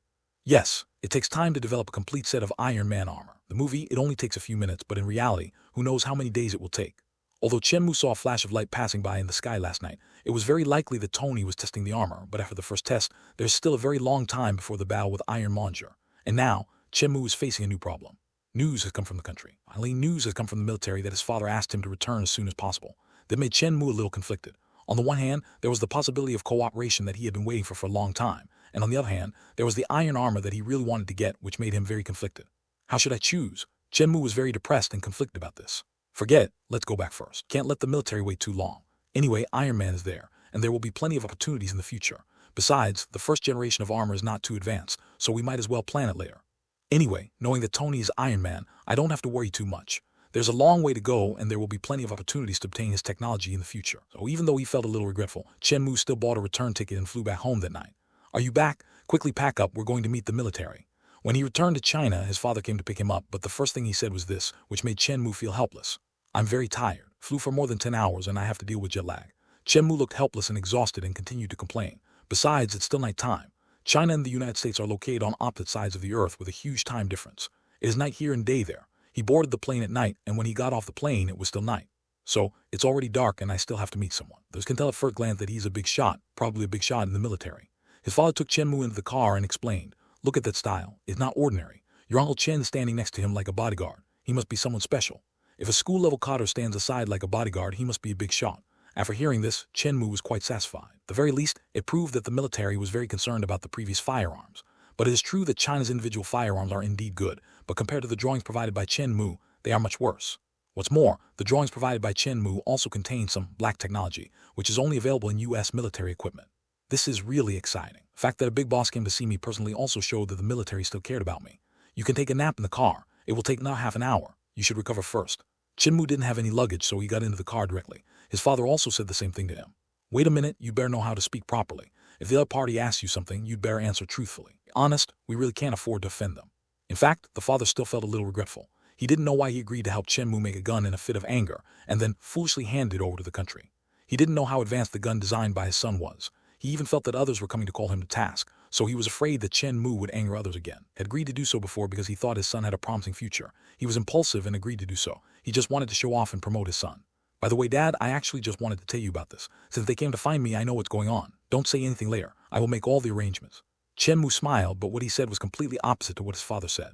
Yes, it takes time to develop a complete set of Iron Man armor. The movie, it only takes a few minutes, but in reality, who knows how many days it will take. Although Chen Mu saw a flash of light passing by in the sky last night, it was very likely that Tony was testing the armor, but after the first test, there's still a very long time before the battle with Iron Monger. And now, Chen Mu is facing a new problem. News has come from the country. Finally, news has come from the military that his father asked him to return as soon as possible. That made Chen Mu a little conflicted. On the one hand, there was the possibility of cooperation that he had been waiting for a long time, and on the other hand, there was the iron armor that he really wanted to get, which made him very conflicted. How should I choose? Chen Mu was very depressed and conflicted about this. Forget it, let's go back first. Can't let the military wait too long. Anyway, Iron Man is there, and there will be plenty of opportunities in the future. Besides, the first generation of armor is not too advanced, so we might as well plan it later. Anyway, knowing that Tony is Iron Man, I don't have to worry too much. There's a long way to go and there will be plenty of opportunities to obtain his technology in the future. So even though he felt a little regretful, Chen Mu still bought a return ticket and flew back home that night. Are you back? Quickly pack up, we're going to meet the military. When he returned to China, his father came to pick him up, but the first thing he said was this, which made Chen Mu feel helpless. I'm very tired. Flew for more than 10 hours and I have to deal with jet lag. Chen Mu looked helpless and exhausted and continued to complain. Besides, it's still night time. China and the United States are located on opposite sides of the Earth with a huge time difference. It is night here and day there. He boarded the plane at night, and when he got off the plane, it was still night. So, it's already dark and I still have to meet someone. Those can tell at first glance that he's a big shot, probably a big shot in the military. His father took Chen Mu into the car and explained, look at that style. It's not ordinary. Your Uncle Chen is standing next to him like a bodyguard. He must be someone special. If a school-level cadre stands aside like a bodyguard, he must be a big shot. After hearing this, Chen Mu was quite satisfied. At the very least, it proved that the military was very concerned about the previous firearms. But it is true that China's individual firearms are indeed good, but compared to the drawings provided by Chen Mu, they are much worse. What's more, the drawings provided by Chen Mu also contain some black technology, which is only available in US military equipment. This is really exciting. The fact that a big boss came to see me personally also showed that the military still cared about me. You can take a nap in the car. It will take now half an hour. You should recover first. Chen Mu didn't have any luggage, so he got into the car directly. His father also said the same thing to him. Wait a minute, you better know how to speak properly. If the other party asks you something, you'd better answer truthfully. Honest, we really can't afford to offend them. In fact, the father still felt a little regretful. He didn't know why he agreed to help Chen Mu make a gun in a fit of anger, and then foolishly handed it over to the country. He didn't know how advanced the gun designed by his son was. He even felt that others were coming to call him to task, so he was afraid that Chen Mu would anger others again. He had agreed to do so before because he thought his son had a promising future. He was impulsive and agreed to do so. He just wanted to show off and promote his son. By the way, Dad, I actually just wanted to tell you about this. Since they came to find me, I know what's going on. Don't say anything later. I will make all the arrangements. Chen Mu smiled, but what he said was completely opposite to what his father said.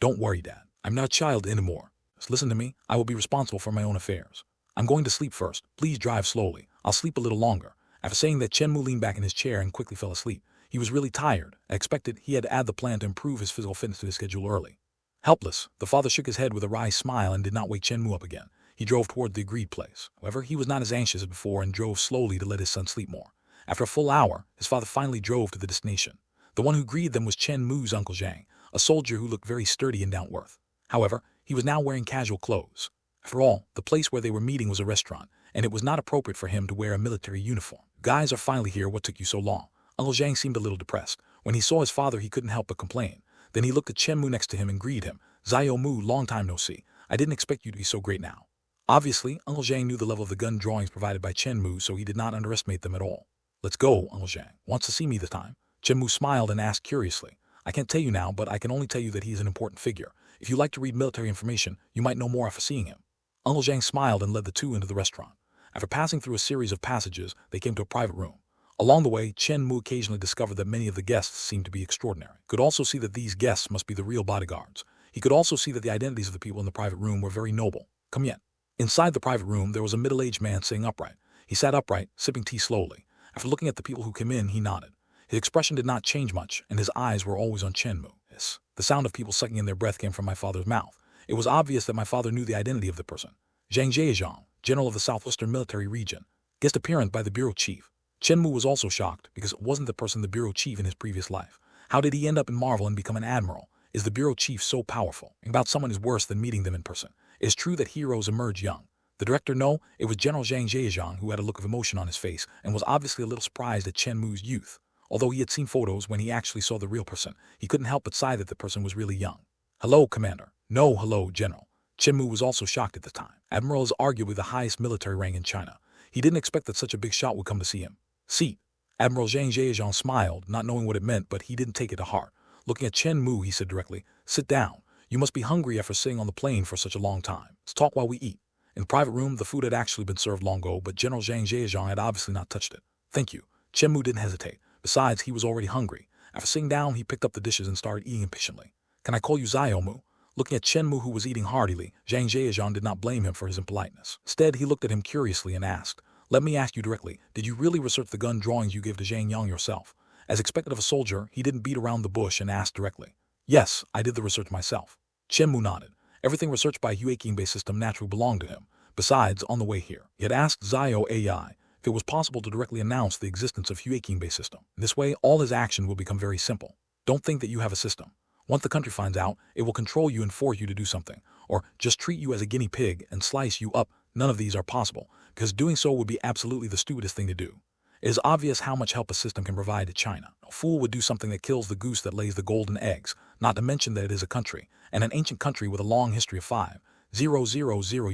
Don't worry, Dad. I'm not a child anymore. Just listen to me. I will be responsible for my own affairs. I'm going to sleep first. Please drive slowly. I'll sleep a little longer. After saying that, Chen Mu leaned back in his chair and quickly fell asleep. He was really tired. I expected he had to add the plan to improve his physical fitness to his schedule early. Helpless, the father shook his head with a wry smile and did not wake Chen Mu up again. He drove toward the agreed place. However, he was not as anxious as before and drove slowly to let his son sleep more. After a full hour, his father finally drove to the destination. The one who greeted them was Chen Mu's Uncle Zhang, a soldier who looked very sturdy and down to earth. However, he was now wearing casual clothes. After all, the place where they were meeting was a restaurant, and it was not appropriate for him to wear a military uniform. Guys are finally here, what took you so long? Uncle Zhang seemed a little depressed. When he saw his father, he couldn't help but complain. Then he looked at Chen Mu next to him and greeted him. Xiao Mu, long time no see. I didn't expect you to be so great now. Obviously, Uncle Zhang knew the level of the gun drawings provided by Chen Mu, so he did not underestimate them at all. Let's go, Uncle Zhang. Wants to see me this time? Chen Mu smiled and asked curiously. I can't tell you now, but I can only tell you that he is an important figure. If you like to read military information, you might know more after seeing him. Uncle Zhang smiled and led the two into the restaurant. After passing through a series of passages, they came to a private room. Along the way, Chen Mu occasionally discovered that many of the guests seemed to be extraordinary. He could also see that these guests must be the real bodyguards. He could also see that the identities of the people in the private room were very noble. Come yet. Inside the private room, there was a middle-aged man sitting upright. He sat upright, sipping tea slowly. After looking at the people who came in, he nodded. His expression did not change much, and his eyes were always on Chen Mu. Yes. The sound of people sucking in their breath came from my father's mouth. It was obvious that my father knew the identity of the person. Zhang Zhejiang, general of the Southwestern Military Region. Guest appearance by the bureau chief. Chen Mu was also shocked, because it wasn't the person the bureau chief in his previous life. How did he end up in Marvel and become an admiral? Is the bureau chief so powerful? About someone is worse than meeting them in person. It is true that heroes emerge young. The director, no, it was General Zhang Zhejiang who had a look of emotion on his face and was obviously a little surprised at Chen Mu's youth. Although he had seen photos, when he actually saw the real person, he couldn't help but sigh that the person was really young. Hello, Commander. No, hello, General. Chen Mu was also shocked at the time. Admiral is arguably the highest military rank in China. He didn't expect that such a big shot would come to see him. Seat. Admiral Zhang Zhejiang smiled, not knowing what it meant, but he didn't take it to heart. Looking at Chen Mu, he said directly, sit down. You must be hungry after sitting on the plane for such a long time. Let's talk while we eat. In the private room, the food had actually been served long ago, but General Zhang Zhejiang had obviously not touched it. Thank you. Chen Mu didn't hesitate. Besides, he was already hungry. After sitting down, he picked up the dishes and started eating impatiently. Can I call you Xiao Mu? Looking at Chen Mu, who was eating heartily, Zhang Zhejiang did not blame him for his impoliteness. Instead, he looked at him curiously and asked, let me ask you directly, did you really research the gun drawings you gave to Zhang Yang yourself? As expected of a soldier, he didn't beat around the bush and asked directly. Yes, I did the research myself. Chen Mu nodded. Everything researched by Hue King-based system naturally belonged to him. Besides, on the way here, he had asked Xiao AI if it was possible to directly announce the existence of Hue King-based system. In this way, all his action will become very simple. Don't think that you have a system. Once the country finds out, it will control you and force you to do something, or just treat you as a guinea pig and slice you up. None of these are possible, because doing so would be absolutely the stupidest thing to do. It is obvious how much help a system can provide to China. A fool would do something that kills the goose that lays the golden eggs, not to mention that it is a country, and an ancient country with a long history of 5,000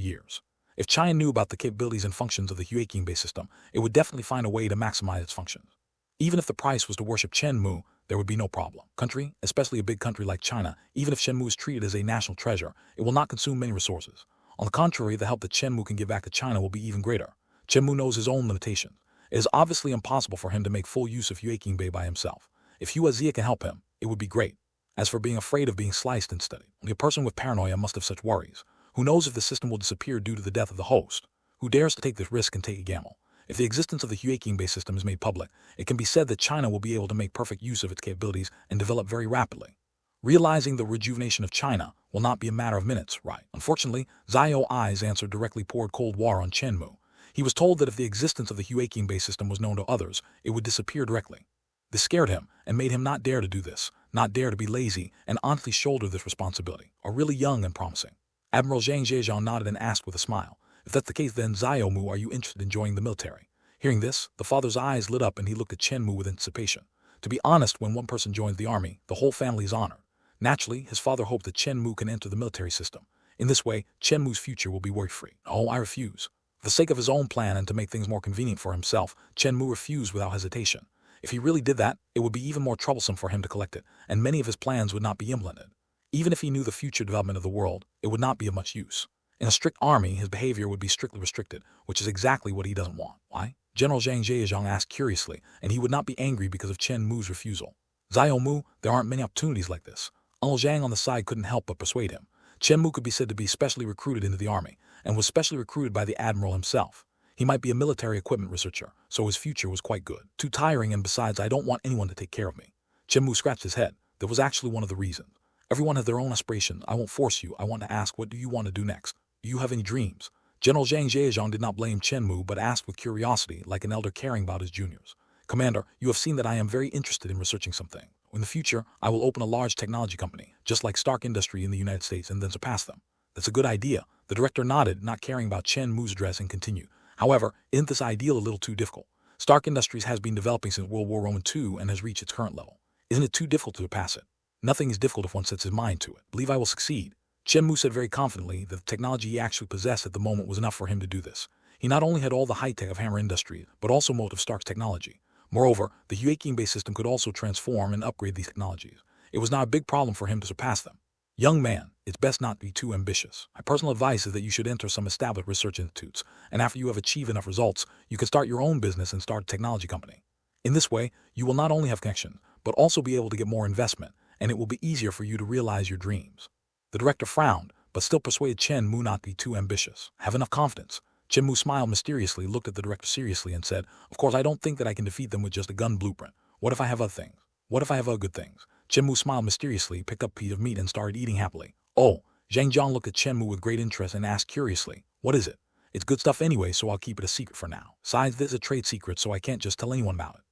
years. If China knew about the capabilities and functions of the Hue King-based system, it would definitely find a way to maximize its functions. Even if the price was to worship Chen Mu, there would be no problem. Country, especially a big country like China, even if Chen Mu is treated as a national treasure, it will not consume many resources. On the contrary, the help that Chen Mu can give back to China will be even greater. Chen Mu knows his own limitations. It is obviously impossible for him to make full use of Hue King-Bay by himself. If Hue Zia can help him, it would be great. As for being afraid of being sliced and studied, only a person with paranoia must have such worries. Who knows if the system will disappear due to the death of the host? Who dares to take this risk and take a gamble? If the existence of the Hue King-based system is made public, it can be said that China will be able to make perfect use of its capabilities and develop very rapidly. Realizing the rejuvenation of China will not be a matter of minutes, right? Unfortunately, Xiao Ai's answer directly poured cold water on Chen Mu. He was told that if the existence of the Hue King-based system was known to others, it would disappear directly. This scared him and made him not dare to do this, not dare to be lazy, and honestly shoulder this responsibility, are really young and promising. Admiral Zhang Zhejiang nodded and asked with a smile, if that's the case, then Xiao Mu, are you interested in joining the military? Hearing this, the father's eyes lit up and he looked at Chen Mu with anticipation. To be honest, when one person joins the army, the whole family is honored. Naturally, his father hoped that Chen Mu can enter the military system. In this way, Chen Mu's future will be worry-free. Oh, I refuse. For the sake of his own plan and to make things more convenient for himself, Chen Mu refused without hesitation. If he really did that, it would be even more troublesome for him to collect it, and many of his plans would not be implemented. Even if he knew the future development of the world, it would not be of much use. In a strict army, his behavior would be strictly restricted, which is exactly what he doesn't want. Why? General Zhang Zhejiang asked curiously, and he would not be angry because of Chen Mu's refusal. Xiao Mu, there aren't many opportunities like this. Uncle Zhang on the side couldn't help but persuade him. Chen Mu could be said to be specially recruited into the army, and was specially recruited by the admiral himself. He might be a military equipment researcher, so his future was quite good. Too tiring, and besides, I don't want anyone to take care of me. Chen Mu scratched his head. That was actually one of the reasons. Everyone has their own aspirations. I won't force you. I want to ask, what do you want to do next? Do you have any dreams? General Zhang Zhejiang did not blame Chen Mu, but asked with curiosity, like an elder caring about his juniors. Commander, you have seen that I am very interested in researching something. In the future, I will open a large technology company, just like Stark Industry in the United States, and then surpass them. That's a good idea. The director nodded, not caring about Chen Mu's address, and continued. However, isn't this ideal a little too difficult? Stark Industries has been developing since World War II and has reached its current level. Isn't it too difficult to surpass it? Nothing is difficult if one sets his mind to it. Believe I will succeed. Chen Mu said very confidently that the technology he actually possessed at the moment was enough for him to do this. He not only had all the high-tech of Hammer Industries, but also most of Stark's technology. Moreover, the Huaking-based system could also transform and upgrade these technologies. It was not a big problem for him to surpass them. Young man, it's best not to be too ambitious. My personal advice is that you should enter some established research institutes, and after you have achieved enough results, you can start your own business and start a technology company. In this way, you will not only have connections, but also be able to get more investment, and it will be easier for you to realize your dreams. The director frowned, but still persuaded Chen Mu not to be too ambitious. Have enough confidence. Chen Mu smiled mysteriously, looked at the director seriously, and said, "Of course, I don't think that I can defeat them with just a gun blueprint. What if I have other things? What if I have other good things?" Chen Mu smiled mysteriously, picked up a piece of meat, and started eating happily. "Oh." Zhang Jiang looked at Chen Mu with great interest and asked curiously, "What is it?" "It's good stuff anyway, so I'll keep it a secret for now. Besides, this is a trade secret, so I can't just tell anyone about it."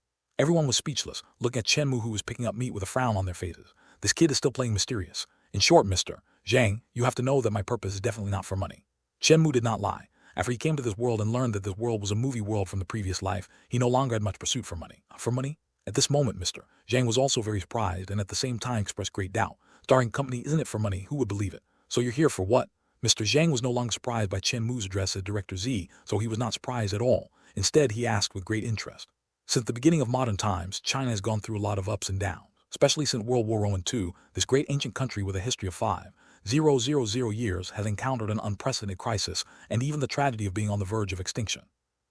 Everyone was speechless, looking at Chen Mu, who was picking up meat with a frown on their faces. This kid is still playing mysterious. "In short, Mr. Zhang, you have to know that my purpose is definitely not for money." Chen Mu did not lie. After he came to this world and learned that this world was a movie world from the previous life, he no longer had much pursuit for money. For money? At this moment, Mr. Zhang was also very surprised and at the same time expressed great doubt. Starring company, isn't it for money? Who would believe it? So you're here for what? Mr. Zhang was no longer surprised by Chen Mu's address as Director Z, so he was not surprised at all. Instead, he asked with great interest. Since the beginning of modern times, China has gone through a lot of ups and downs. Especially since World War II, this great ancient country with a history of 5,000 years has encountered an unprecedented crisis and even the tragedy of being on the verge of extinction.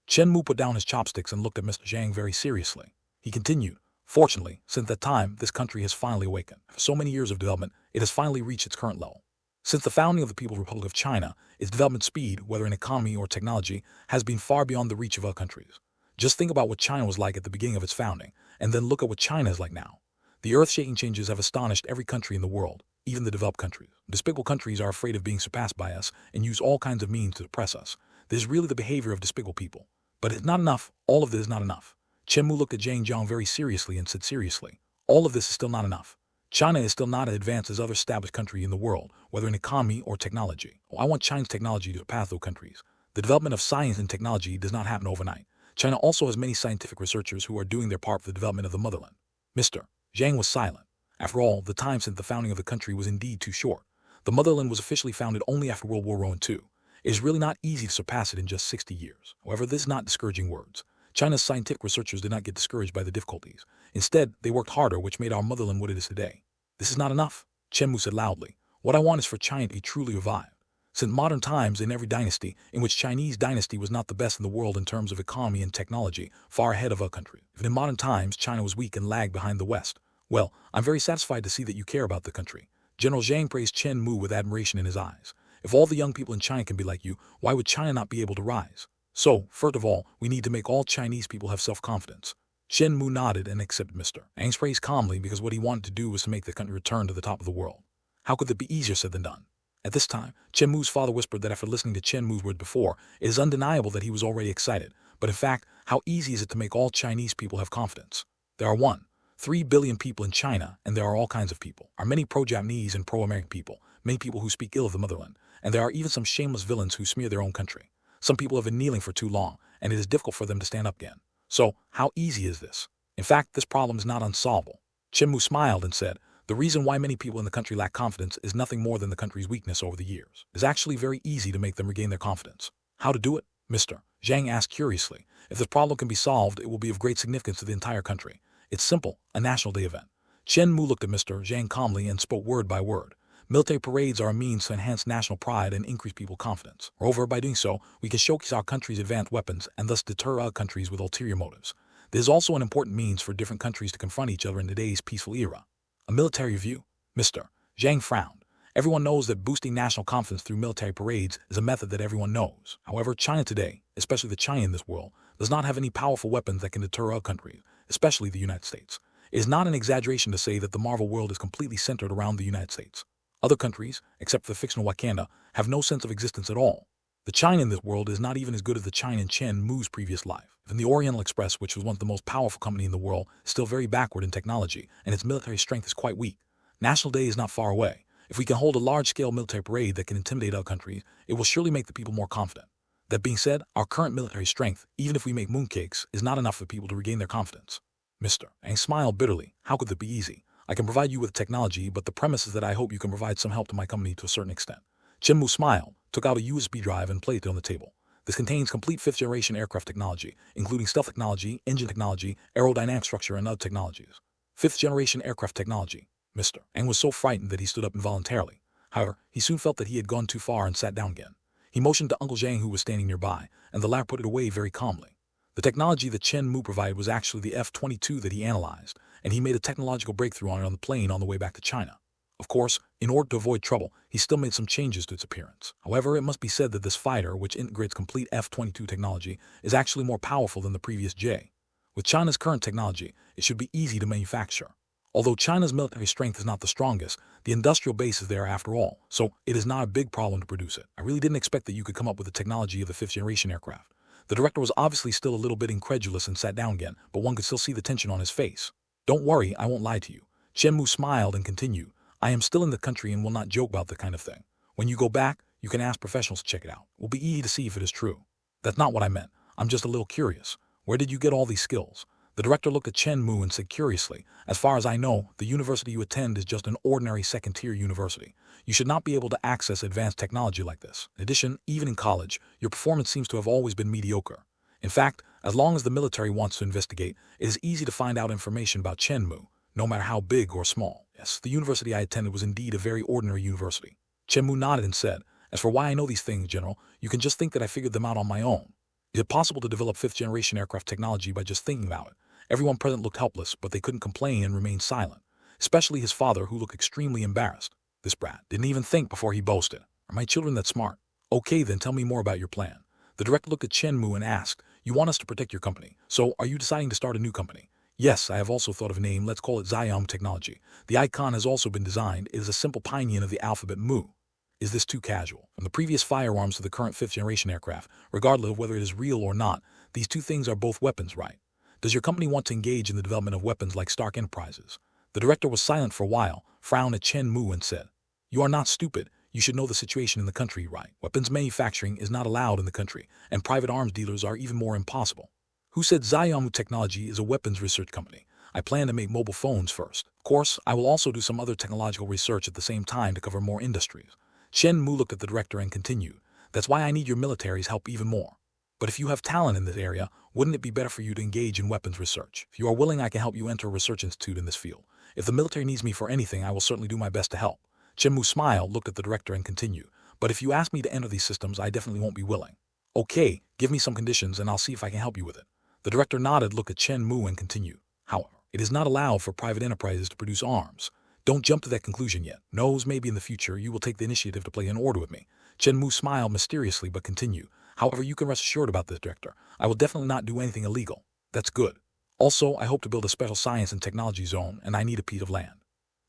Chen Mu put down his chopsticks and looked at Mr. Zhang very seriously. He continued, "Fortunately, since that time, this country has finally awakened. For so many years of development, it has finally reached its current level. Since the founding of the People's Republic of China, its development speed, whether in economy or technology, has been far beyond the reach of other countries. Just think about what China was like at the beginning of its founding, and then look at what China is like now. The earth-shaking changes have astonished every country in the world, even the developed countries. Despicable countries are afraid of being surpassed by us and use all kinds of means to suppress us. This is really the behavior of despicable people. But it's not enough. All of this is not enough." Chen Mu looked at Zhang Jiang very seriously and said seriously, "All of this is still not enough. China is still not as advanced as other established countries in the world, whether in economy or technology. I want China's technology to surpass those countries. The development of science and technology does not happen overnight. China also has many scientific researchers who are doing their part for the development of the motherland." Mr. Zhang was silent. After all, the time since the founding of the country was indeed too short. The motherland was officially founded only after World War II. It is really not easy to surpass it in just 60 years. However, this is not discouraging words. China's scientific researchers did not get discouraged by the difficulties. Instead, they worked harder, which made our motherland what it is today. "This is not enough," Chen Mu said loudly. "What I want is for China to be truly revived. Since modern times, in every dynasty, in which Chinese dynasty was not the best in the world in terms of economy and technology, far ahead of other countries. If in modern times China was weak and lagged behind the West, well, I'm very satisfied to see that you care about the country." General Zhang praised Chen Mu with admiration in his eyes. "If all the young people in China can be like you, why would China not be able to rise? So, first of all, we need to make all Chinese people have self-confidence." Chen Mu nodded and accepted Mr. Zhang's praise calmly because what he wanted to do was to make the country return to the top of the world. How could that be easier said than done? At this time, Chen Mu's father whispered that after listening to Chen Mu's words before, it is undeniable that he was already excited. But in fact, how easy is it to make all Chinese people have confidence? There are 1.3 billion people in China, and there are all kinds of people. There are many pro-Japanese and pro-American people, many people who speak ill of the motherland, and there are even some shameless villains who smear their own country. Some people have been kneeling for too long, and it is difficult for them to stand up again. So, how easy is this? In fact, this problem is not unsolvable." Chen Mu smiled and said, "The reason why many people in the country lack confidence is nothing more than the country's weakness over the years. It is actually very easy to make them regain their confidence." "How to do it?" Mr. Zhang asked curiously. "If this problem can be solved, it will be of great significance to the entire country. It's simple, a National Day event." Chen Mu looked at Mr. Zhang calmly and spoke word by word. "Military parades are a means to enhance national pride and increase people's confidence. Moreover, by doing so, we can showcase our country's advanced weapons and thus deter other countries with ulterior motives. This is also an important means for different countries to confront each other in today's peaceful era." "A military review?" Mr. Zhang frowned. Everyone knows that boosting national confidence through military parades is a method that everyone knows. However, China today, especially the China in this world, does not have any powerful weapons that can deter other countries, especially the United States. It is not an exaggeration to say that the Marvel world is completely centered around the United States. Other countries, except for the fictional Wakanda, have no sense of existence at all. The China in this world is not even as good as the China in Chen Mu's previous life. Even the Oriental Express, which was once the most powerful company in the world, is still very backward in technology, and its military strength is quite weak. National Day is not far away. If we can hold a large-scale military parade that can intimidate other countries, it will surely make the people more confident. That being said, our current military strength, even if we make mooncakes, is not enough for people to regain their confidence. Mr. Ang smiled bitterly. How could that be easy? I can provide you with technology, but the premise is that I hope you can provide some help to my company to a certain extent. Chen Mu smiled, took out a USB drive and placed it on the table. This contains complete 5th-generation aircraft technology, including stealth technology, engine technology, aerodynamic structure, and other technologies. 5th-generation aircraft technology. Mr. Ang was so frightened that he stood up involuntarily. However, he soon felt that he had gone too far and sat down again. He motioned to Uncle Zhang, who was standing nearby, and the latter put it away very calmly. The technology that Chen Mu provided was actually the F-22 that he analyzed, and he made a technological breakthrough on it on the plane on the way back to China. Of course, in order to avoid trouble, he still made some changes to its appearance. However, it must be said that this fighter, which integrates complete F-22 technology, is actually more powerful than the previous J. With China's current technology, it should be easy to manufacture. Although China's military strength is not the strongest, the industrial base is there after all, so it is not a big problem to produce it. I really didn't expect that you could come up with the technology of the 5th-generation aircraft. The director was obviously still a little bit incredulous and sat down again, but one could still see the tension on his face. Don't worry, I won't lie to you. Chen Mu smiled and continued. I am still in the country and will not joke about that kind of thing. When you go back, you can ask professionals to check it out. It will be easy to see if it is true. That's not what I meant. I'm just a little curious. Where did you get all these skills? The director looked at Chen Mu and said curiously, as far as I know, the university you attend is just an ordinary second-tier university. You should not be able to access advanced technology like this. In addition, even in college, your performance seems to have always been mediocre. In fact, as long as the military wants to investigate, it is easy to find out information about Chen Mu, no matter how big or small. Yes, the university I attended was indeed a very ordinary university. Chen Mu nodded and said, as for why I know these things, General, you can just think that I figured them out on my own. Is it possible to develop 5th-generation aircraft technology by just thinking about it? Everyone present looked helpless, but they couldn't complain and remained silent, especially his father, who looked extremely embarrassed. This brat didn't even think before he boasted. Are my children that smart? Okay, then tell me more about your plan. The director looked at Chen Mu and asked, you want us to protect your company, so are you deciding to start a new company? Yes, I have also thought of a name. Let's call it Xiaom Technology. The icon has also been designed. It is a simple pinyin of the alphabet Mu. Is this too casual? From the previous firearms to the current 5th-generation aircraft, regardless of whether it is real or not, these two things are both weapons, right? Does your company want to engage in the development of weapons like Stark Enterprises? The director was silent for a while, frowned at Chen Mu and said, you are not stupid. You should know the situation in the country, right? Weapons manufacturing is not allowed in the country, and private arms dealers are even more impossible. Who said Xiaomu Technology is a weapons research company? I plan to make mobile phones first. Of course, I will also do some other technological research at the same time to cover more industries. Chen Mu looked at the director and continued, that's why I need your military's help even more. But if you have talent in this area, wouldn't it be better for you to engage in weapons research? If you are willing, I can help you enter a research institute in this field. If the military needs me for anything, I will certainly do my best to help. Chen Mu smiled, looked at the director and continued, but if you ask me to enter these systems, I definitely won't be willing. Okay, give me some conditions and I'll see if I can help you with it. The director nodded, looked at Chen Mu and continued. However, it is not allowed for private enterprises to produce arms. Don't jump to that conclusion yet. Knows maybe in the future you will take the initiative to play an order with me. Chen Mu smiled mysteriously but continued. However, you can rest assured about this, director. I will definitely not do anything illegal. That's good. Also, I hope to build a special science and technology zone, and I need a piece of land.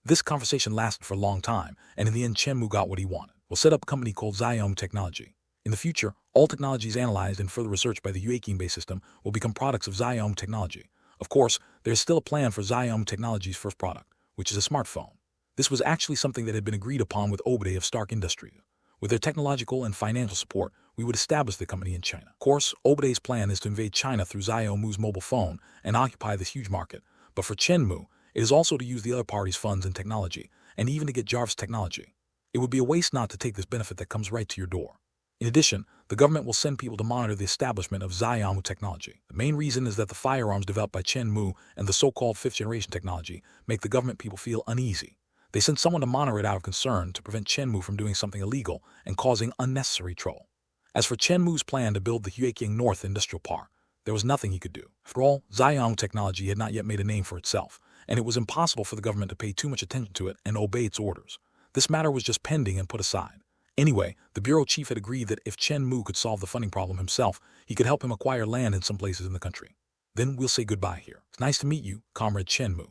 This conversation lasted for a long time, and in the end Chen Mu got what he wanted. We'll set up a company called Xiaom Technology. In the future, all technologies analyzed and further researched by the Yueking-based system will become products of Xiaom Technology. Of course, there is still a plan for Xiaom Technology's first product, which is a smartphone. This was actually something that had been agreed upon with Obade of Stark Industries. With their technological and financial support, we would establish the company in China. Of course, Obade's plan is to invade China through Xiaom Mu's mobile phone and occupy this huge market. But for Chen Mu, it is also to use the other party's funds and technology, and even to get Jarvis technology. It would be a waste not to take this benefit that comes right to your door. In addition, the government will send people to monitor the establishment of Xiaom Technology. The main reason is that the firearms developed by Chen Mu and the so-called 5th-generation technology make the government people feel uneasy. They send someone to monitor it out of concern to prevent Chen Mu from doing something illegal and causing unnecessary trouble. As for Chen Mu's plan to build the Hueking North Industrial Park, there was nothing he could do. After all, Xiaom Technology had not yet made a name for itself, and it was impossible for the government to pay too much attention to it and obey its orders. This matter was just pending and put aside. Anyway, the bureau chief had agreed that if Chen Mu could solve the funding problem himself, he could help him acquire land in some places in the country. Then we'll say goodbye here. It's nice to meet you, Comrade Chen Mu.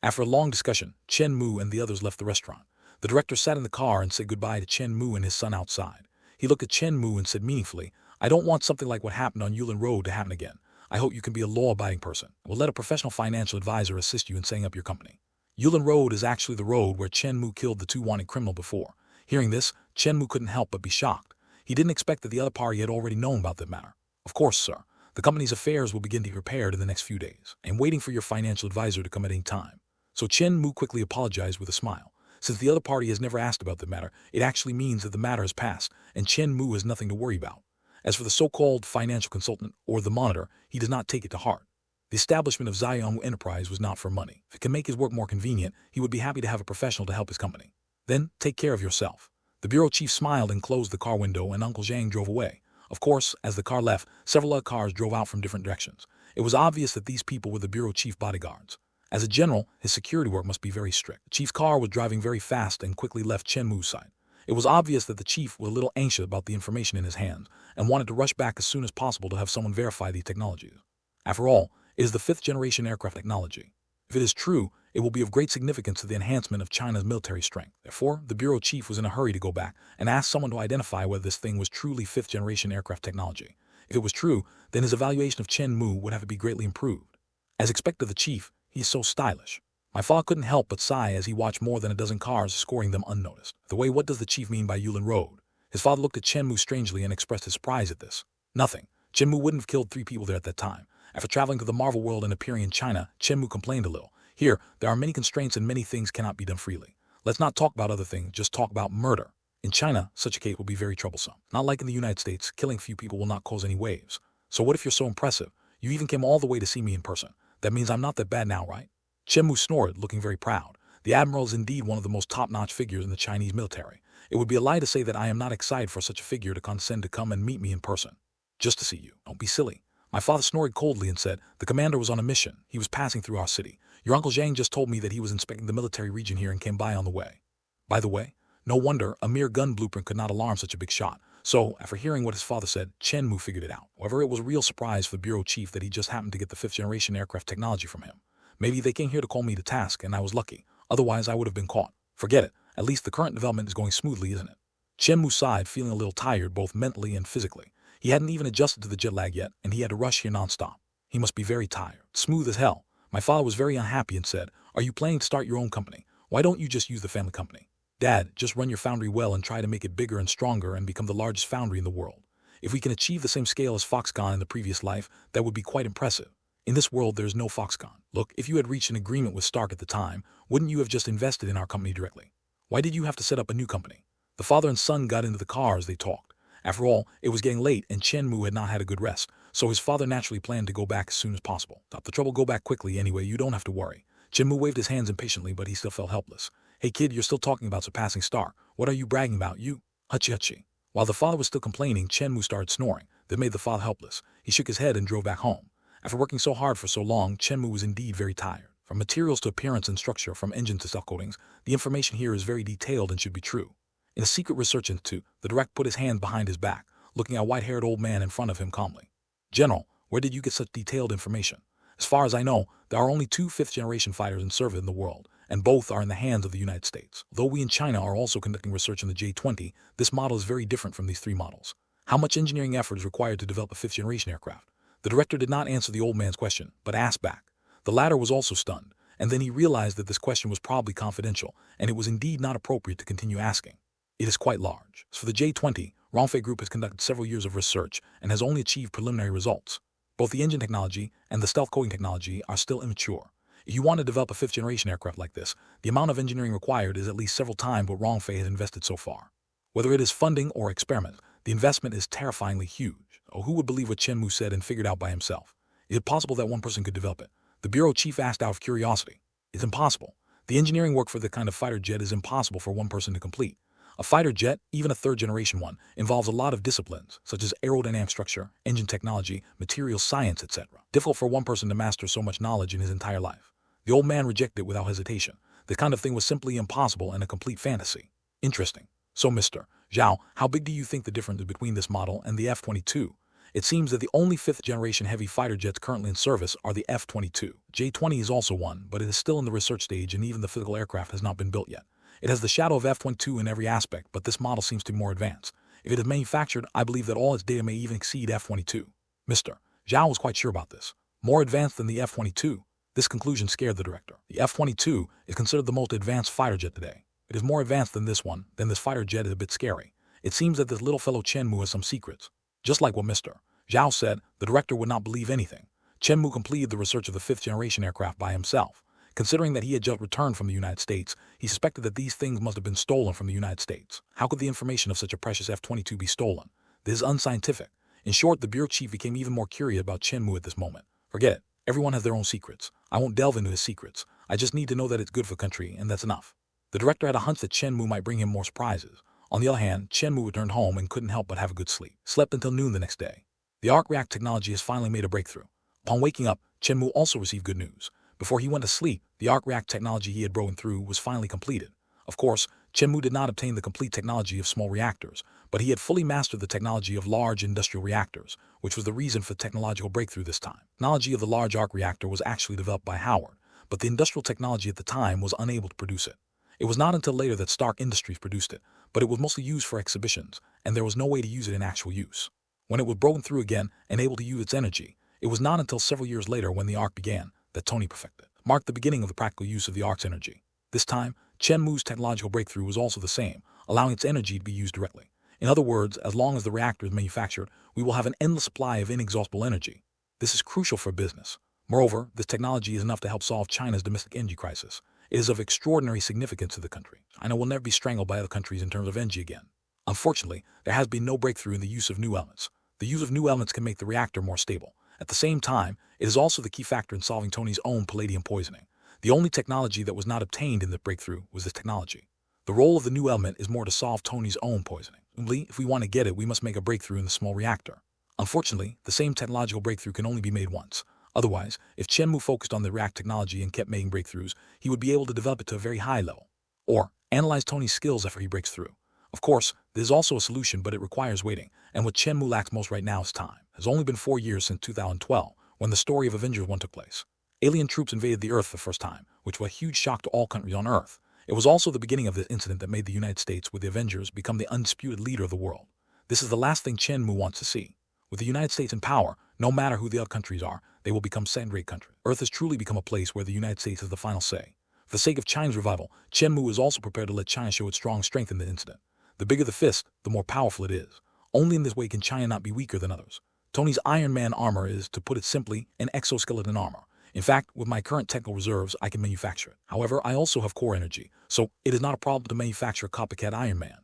After a long discussion, Chen Mu and the others left the restaurant. The director sat in the car and said goodbye to Chen Mu and his son outside. He looked at Chen Mu and said meaningfully, I don't want something like what happened on Yulin Road to happen again. I hope you can be a law-abiding person. We'll let a professional financial advisor assist you in setting up your company. Yulin Road is actually the road where Chen Mu killed the two wanted criminal before. Hearing this, Chen Mu couldn't help but be shocked. He didn't expect that the other party had already known about the matter. Of course, sir. The company's affairs will begin to be prepared in the next few days. I am waiting for your financial advisor to come at any time. So Chen Mu quickly apologized with a smile. Since the other party has never asked about the matter, it actually means that the matter has passed, and Chen Mu has nothing to worry about. As for the so-called financial consultant, or the monitor, he does not take it to heart. The establishment of Ziyang Enterprise was not for money. If it can make his work more convenient, he would be happy to have a professional to help his company. Then, take care of yourself. The bureau chief smiled and closed the car window, and Uncle Zhang drove away. Of course, as the car left, several other cars drove out from different directions. It was obvious that these people were the bureau chief bodyguards. As a general, his security work must be very strict. The chief's car was driving very fast and quickly left Chen Mu's side. It was obvious that the chief was a little anxious about the information in his hands and wanted to rush back as soon as possible to have someone verify the technologies. After all, it is the 5th-generation aircraft technology. If it is true, it will be of great significance to the enhancement of China's military strength. Therefore, the bureau chief was in a hurry to go back and ask someone to identify whether this thing was truly 5th-generation aircraft technology. If it was true, then his evaluation of Chen Mu would have to be greatly improved. As expected of the chief, he is so stylish. My father couldn't help but sigh as he watched more than a dozen cars escorting them unnoticed. The way, what does the chief mean by Yulin Road? His father looked at Chen Mu strangely and expressed his surprise at this. Nothing. Chen Mu wouldn't have killed 3 people there at that time. After traveling to the Marvel world and appearing in China, Chen Mu complained a little. Here, there are many constraints and many things cannot be done freely. Let's not talk about other things, just talk about murder. In China, such a case will be very troublesome. Not like in the United States, killing few people will not cause any waves. So what if you're so impressive? You even came all the way to see me in person. That means I'm not that bad now, right? Chen Mu snored, looking very proud. The admiral is indeed one of the most top-notch figures in the Chinese military. It would be a lie to say that I am not excited for such a figure to condescend to come and meet me in person. Just to see you. Don't be silly. My father snored coldly and said, the commander was on a mission. He was passing through our city. Your Uncle Zhang just told me that he was inspecting the military region here and came by on the way. By the way, no wonder a mere gun blueprint could not alarm such a big shot. So, after hearing what his father said, Chen Mu figured it out. However, it was a real surprise for the bureau chief that he just happened to get the 5th-generation aircraft technology from him. Maybe they came here to call me to task, and I was lucky. Otherwise, I would have been caught. Forget it. At least the current development is going smoothly, isn't it? Chen Mu sighed, feeling a little tired both mentally and physically. He hadn't even adjusted to the jet lag yet, and he had to rush here non-stop. He must be very tired. Smooth as hell. My father was very unhappy and said, are you planning to start your own company? Why don't you just use the family company? Dad, just run your foundry well and try to make it bigger and stronger and become the largest foundry in the world. If we can achieve the same scale as Foxconn in the previous life, that would be quite impressive. In this world, there is no Foxconn. Look, if you had reached an agreement with Stark at the time, wouldn't you have just invested in our company directly? Why did you have to set up a new company? The father and son got into the car as they talked. After all, it was getting late and Chen Mu had not had a good rest, so his father naturally planned to go back as soon as possible. Stop the trouble, go back quickly anyway, you don't have to worry. Chen Mu waved his hands impatiently, but he still felt helpless. Hey kid, you're still talking about surpassing Stark. What are you bragging about, you? Hutchie hutchie. While the father was still complaining, Chen Mu started snoring. That made the father helpless. He shook his head and drove back home. After working so hard for so long, Chen Mu was indeed very tired. From materials to appearance and structure, from engines to stealth coatings, the information here is very detailed and should be true. In a secret research institute, the director put his hand behind his back, looking at a white-haired old man in front of him calmly. General, where did you get such detailed information? As far as I know, there are only 2 5th-generation fighters in service in the world, and both are in the hands of the United States. Though we in China are also conducting research on the J-20, this model is very different from these 3 models. How much engineering effort is required to develop a 5th-generation aircraft? The director did not answer the old man's question, but asked back. The latter was also stunned, and then he realized that this question was probably confidential, and it was indeed not appropriate to continue asking. It is quite large. As for the J-20, FanFic Group has conducted several years of research and has only achieved preliminary results. Both the engine technology and the stealth coating technology are still immature. If you want to develop a 5th-generation aircraft like this, the amount of engineering required is at least several times what FanFic has invested so far. Whether it is funding or experiment, the investment is terrifyingly huge. Oh, who would believe what Chen Mu said and figured out by himself? Is it possible that one person could develop it? The bureau chief asked out of curiosity. It's impossible. The engineering work for the kind of fighter jet is impossible for one person to complete. A fighter jet, even a 3rd-generation one, involves a lot of disciplines, such as aerodynamic structure, engine technology, material science, etc. Difficult for one person to master so much knowledge in his entire life. The old man rejected it without hesitation. The kind of thing was simply impossible and a complete fantasy. Interesting. So, Mr. Zhao, how big do you think the difference is between this model and the F-22? It seems that the only 5th-generation heavy fighter jets currently in service are the F-22. J-20 is also one, but it is still in the research stage and even the physical aircraft has not been built yet. It has the shadow of F-22 in every aspect, but this model seems to be more advanced. If it is manufactured, I believe that all its data may even exceed F-22. Mr. Zhao was quite sure about this. More advanced than the F-22. This conclusion scared the director. The F-22 is considered the most advanced fighter jet today. It is more advanced than this one, then this fighter jet is a bit scary. It seems that this little fellow Chen Mu has some secrets. Just like what Mr. Zhao said, the director would not believe anything. Chen Mu completed the research of the 5th-generation aircraft by himself. Considering that he had just returned from the United States, he suspected that these things must have been stolen from the United States. How could the information of such a precious F-22 be stolen? This is unscientific. In short, the bureau chief became even more curious about Chen Mu at this moment. Forget it. Everyone has their own secrets. I won't delve into his secrets. I just need to know that it's good for the country, and that's enough. The director had a hunch that Chen Mu might bring him more surprises. On the other hand, Chen Mu returned home and couldn't help but have a good sleep. Slept until noon the next day. The arc react technology has finally made a breakthrough. Upon waking up, Chen Mu also received good news. Before he went to sleep, the arc react technology he had broken through was finally completed. Of course, Chen Mu did not obtain the complete technology of small reactors, but he had fully mastered the technology of large industrial reactors, which was the reason for the technological breakthrough this time. The technology of the large arc reactor was actually developed by Howard, but the industrial technology at the time was unable to produce it. It was not until later that Stark Industries produced it, but it was mostly used for exhibitions, and there was no way to use it in actual use. When it was broken through again and able to use its energy, it was not until several years later when the arc began that Tony perfected. Marked the beginning of the practical use of the arc's energy. This time, Chen Mu's technological breakthrough was also the same, allowing its energy to be used directly. In other words, as long as the reactor is manufactured, we will have an endless supply of inexhaustible energy. This is crucial for business. Moreover, this technology is enough to help solve China's domestic energy crisis. It is of extraordinary significance to the country. China will never be strangled by other countries in terms of energy again. Unfortunately, there has been no breakthrough in the use of new elements. The use of new elements can make the reactor more stable. At the same time, it is also the key factor in solving Tony's own palladium poisoning. The only technology that was not obtained in the breakthrough was this technology. The role of the new element is more to solve Tony's own poisoning. Only, if we want to get it, we must make a breakthrough in the small reactor. Unfortunately, the same technological breakthrough can only be made once. Otherwise, if Chen Mu focused on the react technology and kept making breakthroughs, he would be able to develop it to a very high level. Or, analyze Tony's skills after he breaks through. Of course, there is also a solution, but it requires waiting, and what Chen Mu lacks most right now is time. It has only been 4 years since 2012, when the story of Avengers 1 took place. Alien troops invaded the Earth for the first time, which was a huge shock to all countries on Earth. It was also the beginning of this incident that made the United States, with the Avengers, become the undisputed leader of the world. This is the last thing Chen Mu wants to see. With the United States in power, no matter who the other countries are, they will become second-rate countries. Earth has truly become a place where the United States has the final say. For the sake of China's revival, Chen Mu is also prepared to let China show its strong strength in the incident. The bigger the fist, the more powerful it is. Only in this way can China not be weaker than others. Tony's Iron Man armor is, to put it simply, an exoskeleton armor. In fact, with my current technical reserves, I can manufacture it. However, I also have core energy, so it is not a problem to manufacture a copycat Iron Man.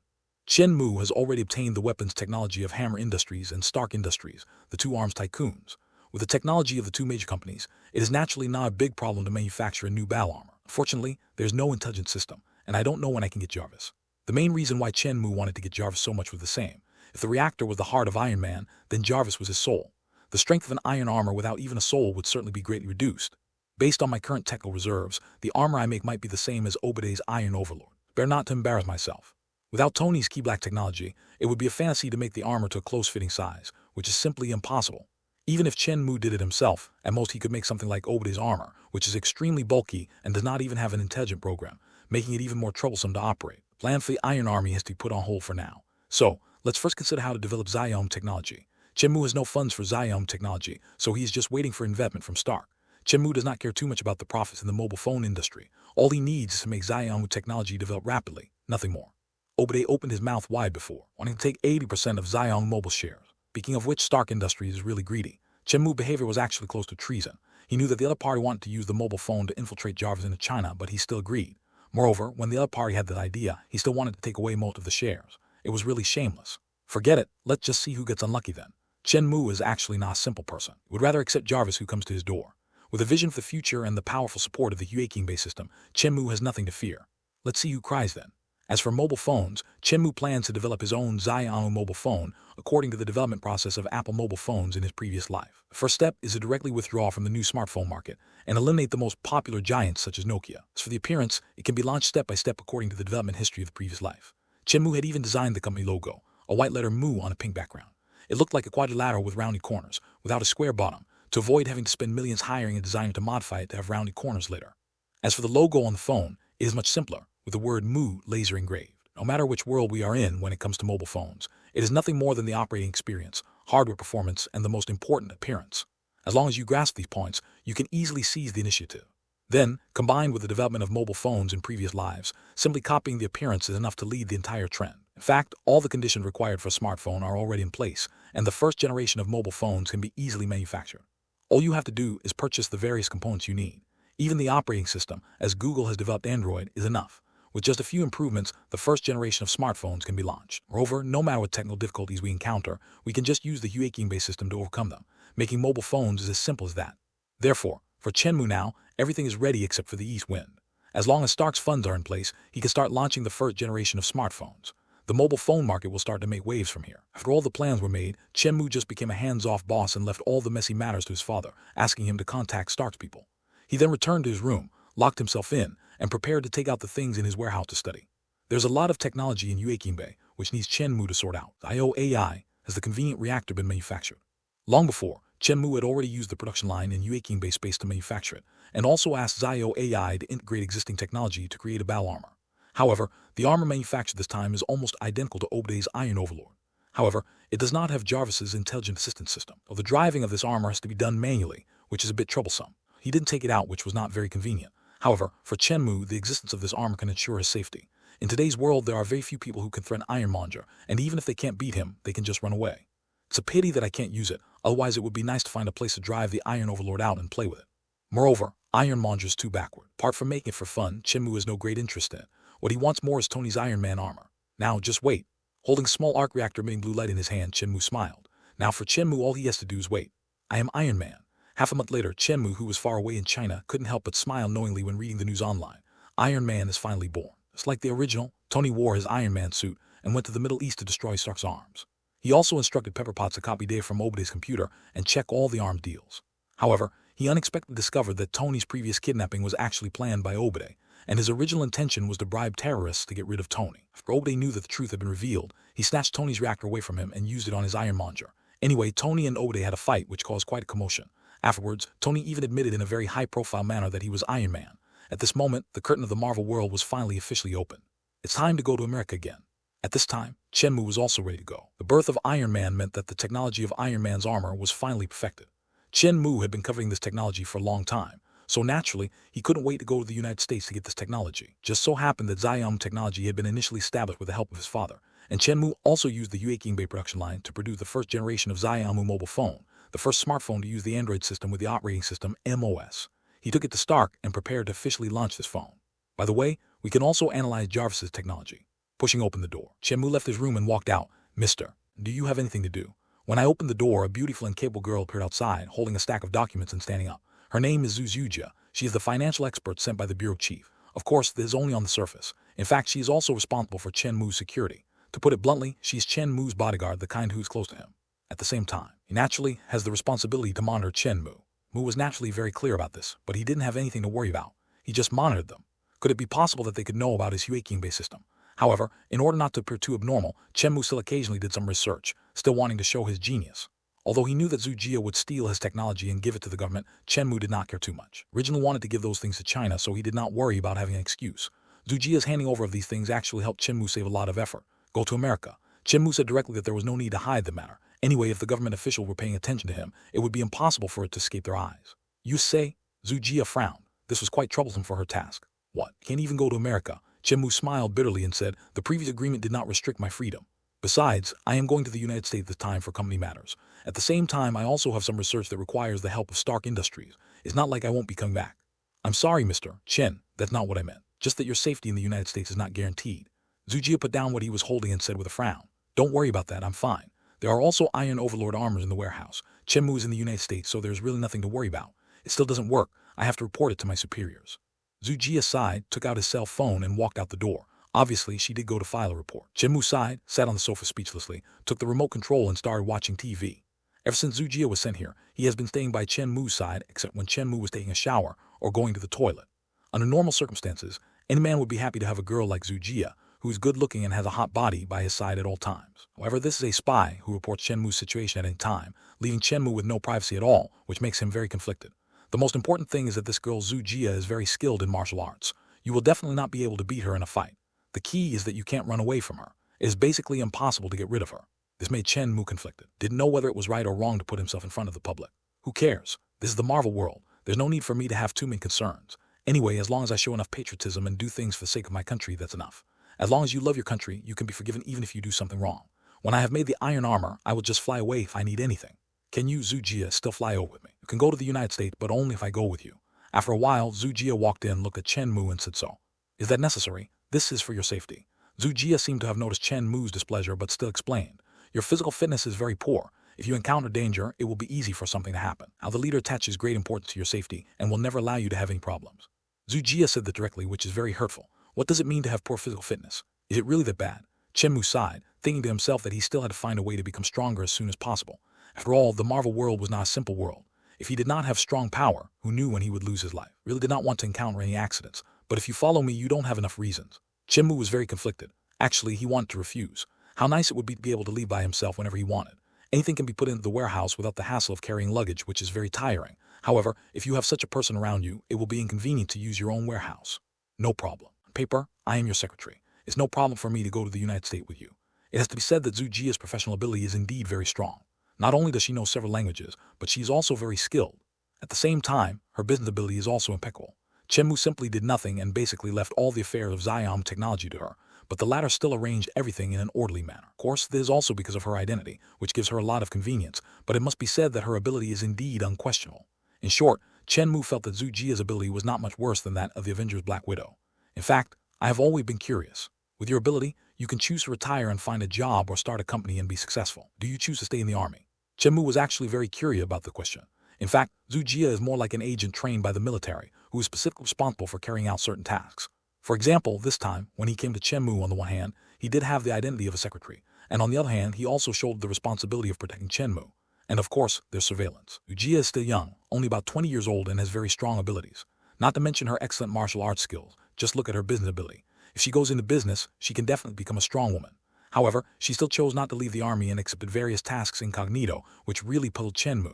Chen Mu has already obtained the weapons technology of Hammer Industries and Stark Industries, the two arms tycoons. With the technology of the two major companies, it is naturally not a big problem to manufacture a new battle armor. Fortunately, there is no intelligence system, and I don't know when I can get Jarvis. The main reason why Chen Mu wanted to get Jarvis so much was the same. If the reactor was the heart of Iron Man, then Jarvis was his soul. The strength of an iron armor without even a soul would certainly be greatly reduced. Based on my current technical reserves, the armor I make might be the same as Obaday's Iron Overlord. Better not to embarrass myself. Without Tony's key black technology, it would be a fantasy to make the armor to a close-fitting size, which is simply impossible. Even if Chen Mu did it himself, at most he could make something like Obaday's armor, which is extremely bulky and does not even have an intelligent program, making it even more troublesome to operate. The plan for the Iron Army has to be put on hold for now. So, let's first consider how to develop Xiaom technology. Chen Mu has no funds for Xiaom technology, so he is just waiting for investment from Stark. Chen Mu does not care too much about the profits in the mobile phone industry. All he needs is to make Xiaom technology develop rapidly, nothing more. Obaday opened his mouth wide before, wanting to take 80% of Xiaom mobile shares. Speaking of which, Stark Industries is really greedy. Chen Mu's behavior was actually close to treason. He knew that the other party wanted to use the mobile phone to infiltrate Jarvis into China, but he still agreed. Moreover, when the other party had that idea, he still wanted to take away most of the shares. It was really shameless. Forget it, let's just see who gets unlucky then. Chen Mu is actually not a simple person. He would rather accept Jarvis who comes to his door. With a vision for the future and the powerful support of the Huaking-based system, Chen Mu has nothing to fear. Let's see who cries then. As for mobile phones, Chen Mu plans to develop his own Xiaom mobile phone according to the development process of Apple mobile phones in his previous life. The first step is to directly withdraw from the new smartphone market and eliminate the most popular giants such as Nokia. As for the appearance, it can be launched step by step according to the development history of the previous life. Chen Mu had even designed the company logo, a white letter Mu on a pink background. It looked like a quadrilateral with rounded corners, without a square bottom, to avoid having to spend millions hiring a designer to modify it to have rounded corners later. As for the logo on the phone, it is much simpler, with the word Mu laser engraved. No matter which world we are in when it comes to mobile phones, it is nothing more than the operating experience, hardware performance, and the most important, appearance. As long as you grasp these points, you can easily seize the initiative. Then, combined with the development of mobile phones in previous lives, simply copying the appearance is enough to lead the entire trend. In fact, all the conditions required for a smartphone are already in place, and the first generation of mobile phones can be easily manufactured. All you have to do is purchase the various components you need. Even the operating system, as Google has developed Android, is enough. With just a few improvements, the first generation of smartphones can be launched. Moreover, no matter what technical difficulties we encounter, we can just use the King-based system to overcome them. Making mobile phones is as simple as that. Therefore, for Chen Mu now, everything is ready except for the East Wind. As long as Stark's funds are in place, he can start launching the first generation of smartphones. The mobile phone market will start to make waves from here. After all the plans were made, Chen Mu just became a hands-off boss and left all the messy matters to his father, asking him to contact Stark's people. He then returned to his room, locked himself in, and prepared to take out the things in his warehouse to study. There's a lot of technology in Bay, which needs Chen Mu to sort out. AI has the convenient reactor been manufactured. Long before, Chen Mu had already used the production line in Bay space to manufacture it, and also asked AI to integrate existing technology to create a battle armor. However, the armor manufactured this time is almost identical to Obaday's Iron Overlord. However, it does not have Jarvis's intelligent assistance system, so the driving of this armor has to be done manually, which is a bit troublesome. He didn't take it out, which was not very convenient. However, for Chen Mu, the existence of this armor can ensure his safety. In today's world, there are very few people who can threaten Ironmonger, and even if they can't beat him, they can just run away. It's a pity that I can't use it, otherwise it would be nice to find a place to drive the Iron Overlord out and play with it. Moreover, Ironmonger's too backward. Apart from making it for fun, Chen Mu has no great interest in it. What he wants more is Tony's Iron Man armor. Now, just wait. Holding a small arc reactor emitting blue light in his hand, Chen Mu smiled. Now for Chen Mu, all he has to do is wait. I am Iron Man. Half a month later, Chen Mu, who was far away in China, couldn't help but smile knowingly when reading the news online. Iron Man is finally born. Just like the original, Tony wore his Iron Man suit and went to the Middle East to destroy Stark's arms. He also instructed Pepper Potts to copy data from Obaday's computer and check all the arms deals. However, he unexpectedly discovered that Tony's previous kidnapping was actually planned by Obaday, and his original intention was to bribe terrorists to get rid of Tony. After Obaday knew that the truth had been revealed, he snatched Tony's reactor away from him and used it on his Ironmonger. Anyway, Tony and Obaday had a fight which caused quite a commotion. Afterwards, Tony even admitted in a very high-profile manner that he was Iron Man. At this moment, the curtain of the Marvel world was finally officially open. It's time to go to America again. At this time, Chen Mu was also ready to go. The birth of Iron Man meant that the technology of Iron Man's armor was finally perfected. Chen Mu had been covering this technology for a long time, so naturally, he couldn't wait to go to the United States to get this technology. Just so happened that Xiaomu technology had been initially established with the help of his father, and Chen Mu also used the King Bay production line to produce the first generation of Xiaomu mobile phone, the first smartphone to use the Android system with the operating system MOS. He took it to Stark and prepared to officially launch this phone. By the way, we can also analyze Jarvis's technology. Pushing open the door, Chen Mu left his room and walked out. Mister, do you have anything to do? When I opened the door, a beautiful and capable girl appeared outside, holding a stack of documents and standing up. Her name is Zuzujia. She is the financial expert sent by the bureau chief. Of course, this is only on the surface. In fact, she is also responsible for Chen Mu's security. To put it bluntly, she is Chen Mu's bodyguard, the kind who's close to him. At the same time, he naturally has the responsibility to monitor Chen Mu. Mu was naturally very clear about this, but he didn't have anything to worry about. He just monitored them. Could it be possible that they could know about his King-based system? However, in order not to appear too abnormal, Chen Mu still occasionally did some research, still wanting to show his genius. Although he knew that Zujia would steal his technology and give it to the government, Chen Mu did not care too much. Originally wanted to give those things to China, so he did not worry about having an excuse. Zujia's handing over of these things actually helped Chen Mu save a lot of effort. Go to America. Chen Mu said directly that there was no need to hide the matter. Anyway, if the government official were paying attention to him, it would be impossible for it to escape their eyes. You say? Zujia frowned. This was quite troublesome for her task. What? Can't even go to America? Chen Mu smiled bitterly and said, the previous agreement did not restrict my freedom. Besides, I am going to the United States this time for company matters. At the same time, I also have some research that requires the help of Stark Industries. It's not like I won't be coming back. I'm sorry, Mr. Chen, that's not what I meant. Just that your safety in the United States is not guaranteed. Zujia put down what he was holding and said with a frown, don't worry about that, I'm fine. There are also Iron Overlord armors in the warehouse. Chen Mu is in the United States, so there's really nothing to worry about. It still doesn't work. I have to report it to my superiors. Zujia sighed, took out his cell phone, and walked out the door. Obviously, she did go to file a report. Chen Mu sighed, sat on the sofa speechlessly, took the remote control and started watching TV. Ever since Zujia was sent here, he has been staying by Chen Mu's side, except when Chen Mu was taking a shower or going to the toilet. Under normal circumstances, any man would be happy to have a girl like Zujia, who is good-looking and has a hot body, by his side at all times. However, this is a spy who reports Chen Mu's situation at any time, leaving Chen Mu with no privacy at all, which makes him very conflicted. The most important thing is that this girl Zujia is very skilled in martial arts. You will definitely not be able to beat her in a fight. The key is that you can't run away from her. It is basically impossible to get rid of her. This made Chen Mu conflicted. Didn't know whether it was right or wrong to put himself in front of the public. Who cares? This is the Marvel world. There's no need for me to have too many concerns. Anyway, as long as I show enough patriotism and do things for the sake of my country, that's enough. As long as you love your country, you can be forgiven even if you do something wrong. When I have made the iron armor, I will just fly away if I need anything. Can you, Zhu Jia, still fly over with me? You can go to the United States, but only if I go with you. After a while, Zhu Jia walked in, looked at Chen Mu and said so. Is that necessary? This is for your safety. Zhu Jia seemed to have noticed Chen Mu's displeasure, but still explained. Your physical fitness is very poor. If you encounter danger, it will be easy for something to happen. Now the leader attaches great importance to your safety and will never allow you to have any problems. Zhu Jia said that directly, which is very hurtful. What does it mean to have poor physical fitness? Is it really that bad? Chen Mu sighed, thinking to himself that he still had to find a way to become stronger as soon as possible. After all, the Marvel world was not a simple world. If he did not have strong power, who knew when he would lose his life? Really did not want to encounter any accidents. But if you follow me, you don't have enough reasons. Chen Mu was very conflicted. Actually, he wanted to refuse. How nice it would be to be able to leave by himself whenever he wanted. Anything can be put into the warehouse without the hassle of carrying luggage, which is very tiring. However, if you have such a person around you, it will be inconvenient to use your own warehouse. No problem. On paper, I am your secretary. It's no problem for me to go to the United States with you. It has to be said that Zhu Jia's professional ability is indeed very strong. Not only does she know several languages, but she is also very skilled. At the same time, her business ability is also impeccable. Chen Mu simply did nothing and basically left all the affairs of Xiam technology to her, but the latter still arranged everything in an orderly manner. Of course, this is also because of her identity, which gives her a lot of convenience, but it must be said that her ability is indeed unquestionable. In short, Chen Mu felt that Zhu Jia's ability was not much worse than that of the Avengers Black Widow. In fact, I have always been curious. With your ability, you can choose to retire and find a job or start a company and be successful. Do you choose to stay in the army? Chen Mu was actually very curious about the question. In fact, Zhu Jia is more like an agent trained by the military, who is specifically responsible for carrying out certain tasks. For example, this time, when he came to Chen Mu, on the one hand, he did have the identity of a secretary, and on the other hand, he also shouldered the responsibility of protecting Chen Mu. And of course, there's surveillance. Zhu Jia is still young, only about 20 years old, and has very strong abilities. Not to mention her excellent martial arts skills. Just look at her business ability. If she goes into business, she can definitely become a strong woman. However, she still chose not to leave the army and accepted various tasks incognito, which really puzzled Chen Mu.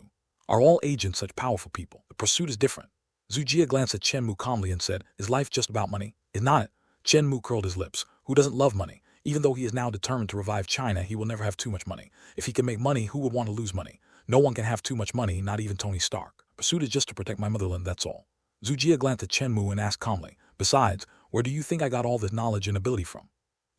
Are all agents such powerful people? The pursuit is different. Zhu Jia glanced at Chen Mu calmly and said, is life just about money? Is not it? Chen Mu curled his lips. Who doesn't love money? Even though he is now determined to revive China, he will never have too much money. If he can make money, who would want to lose money? No one can have too much money, not even Tony Stark. Pursuit is just to protect my motherland, that's all. Zhu Jia glanced at Chen Mu and asked calmly, besides, where do you think I got all this knowledge and ability from?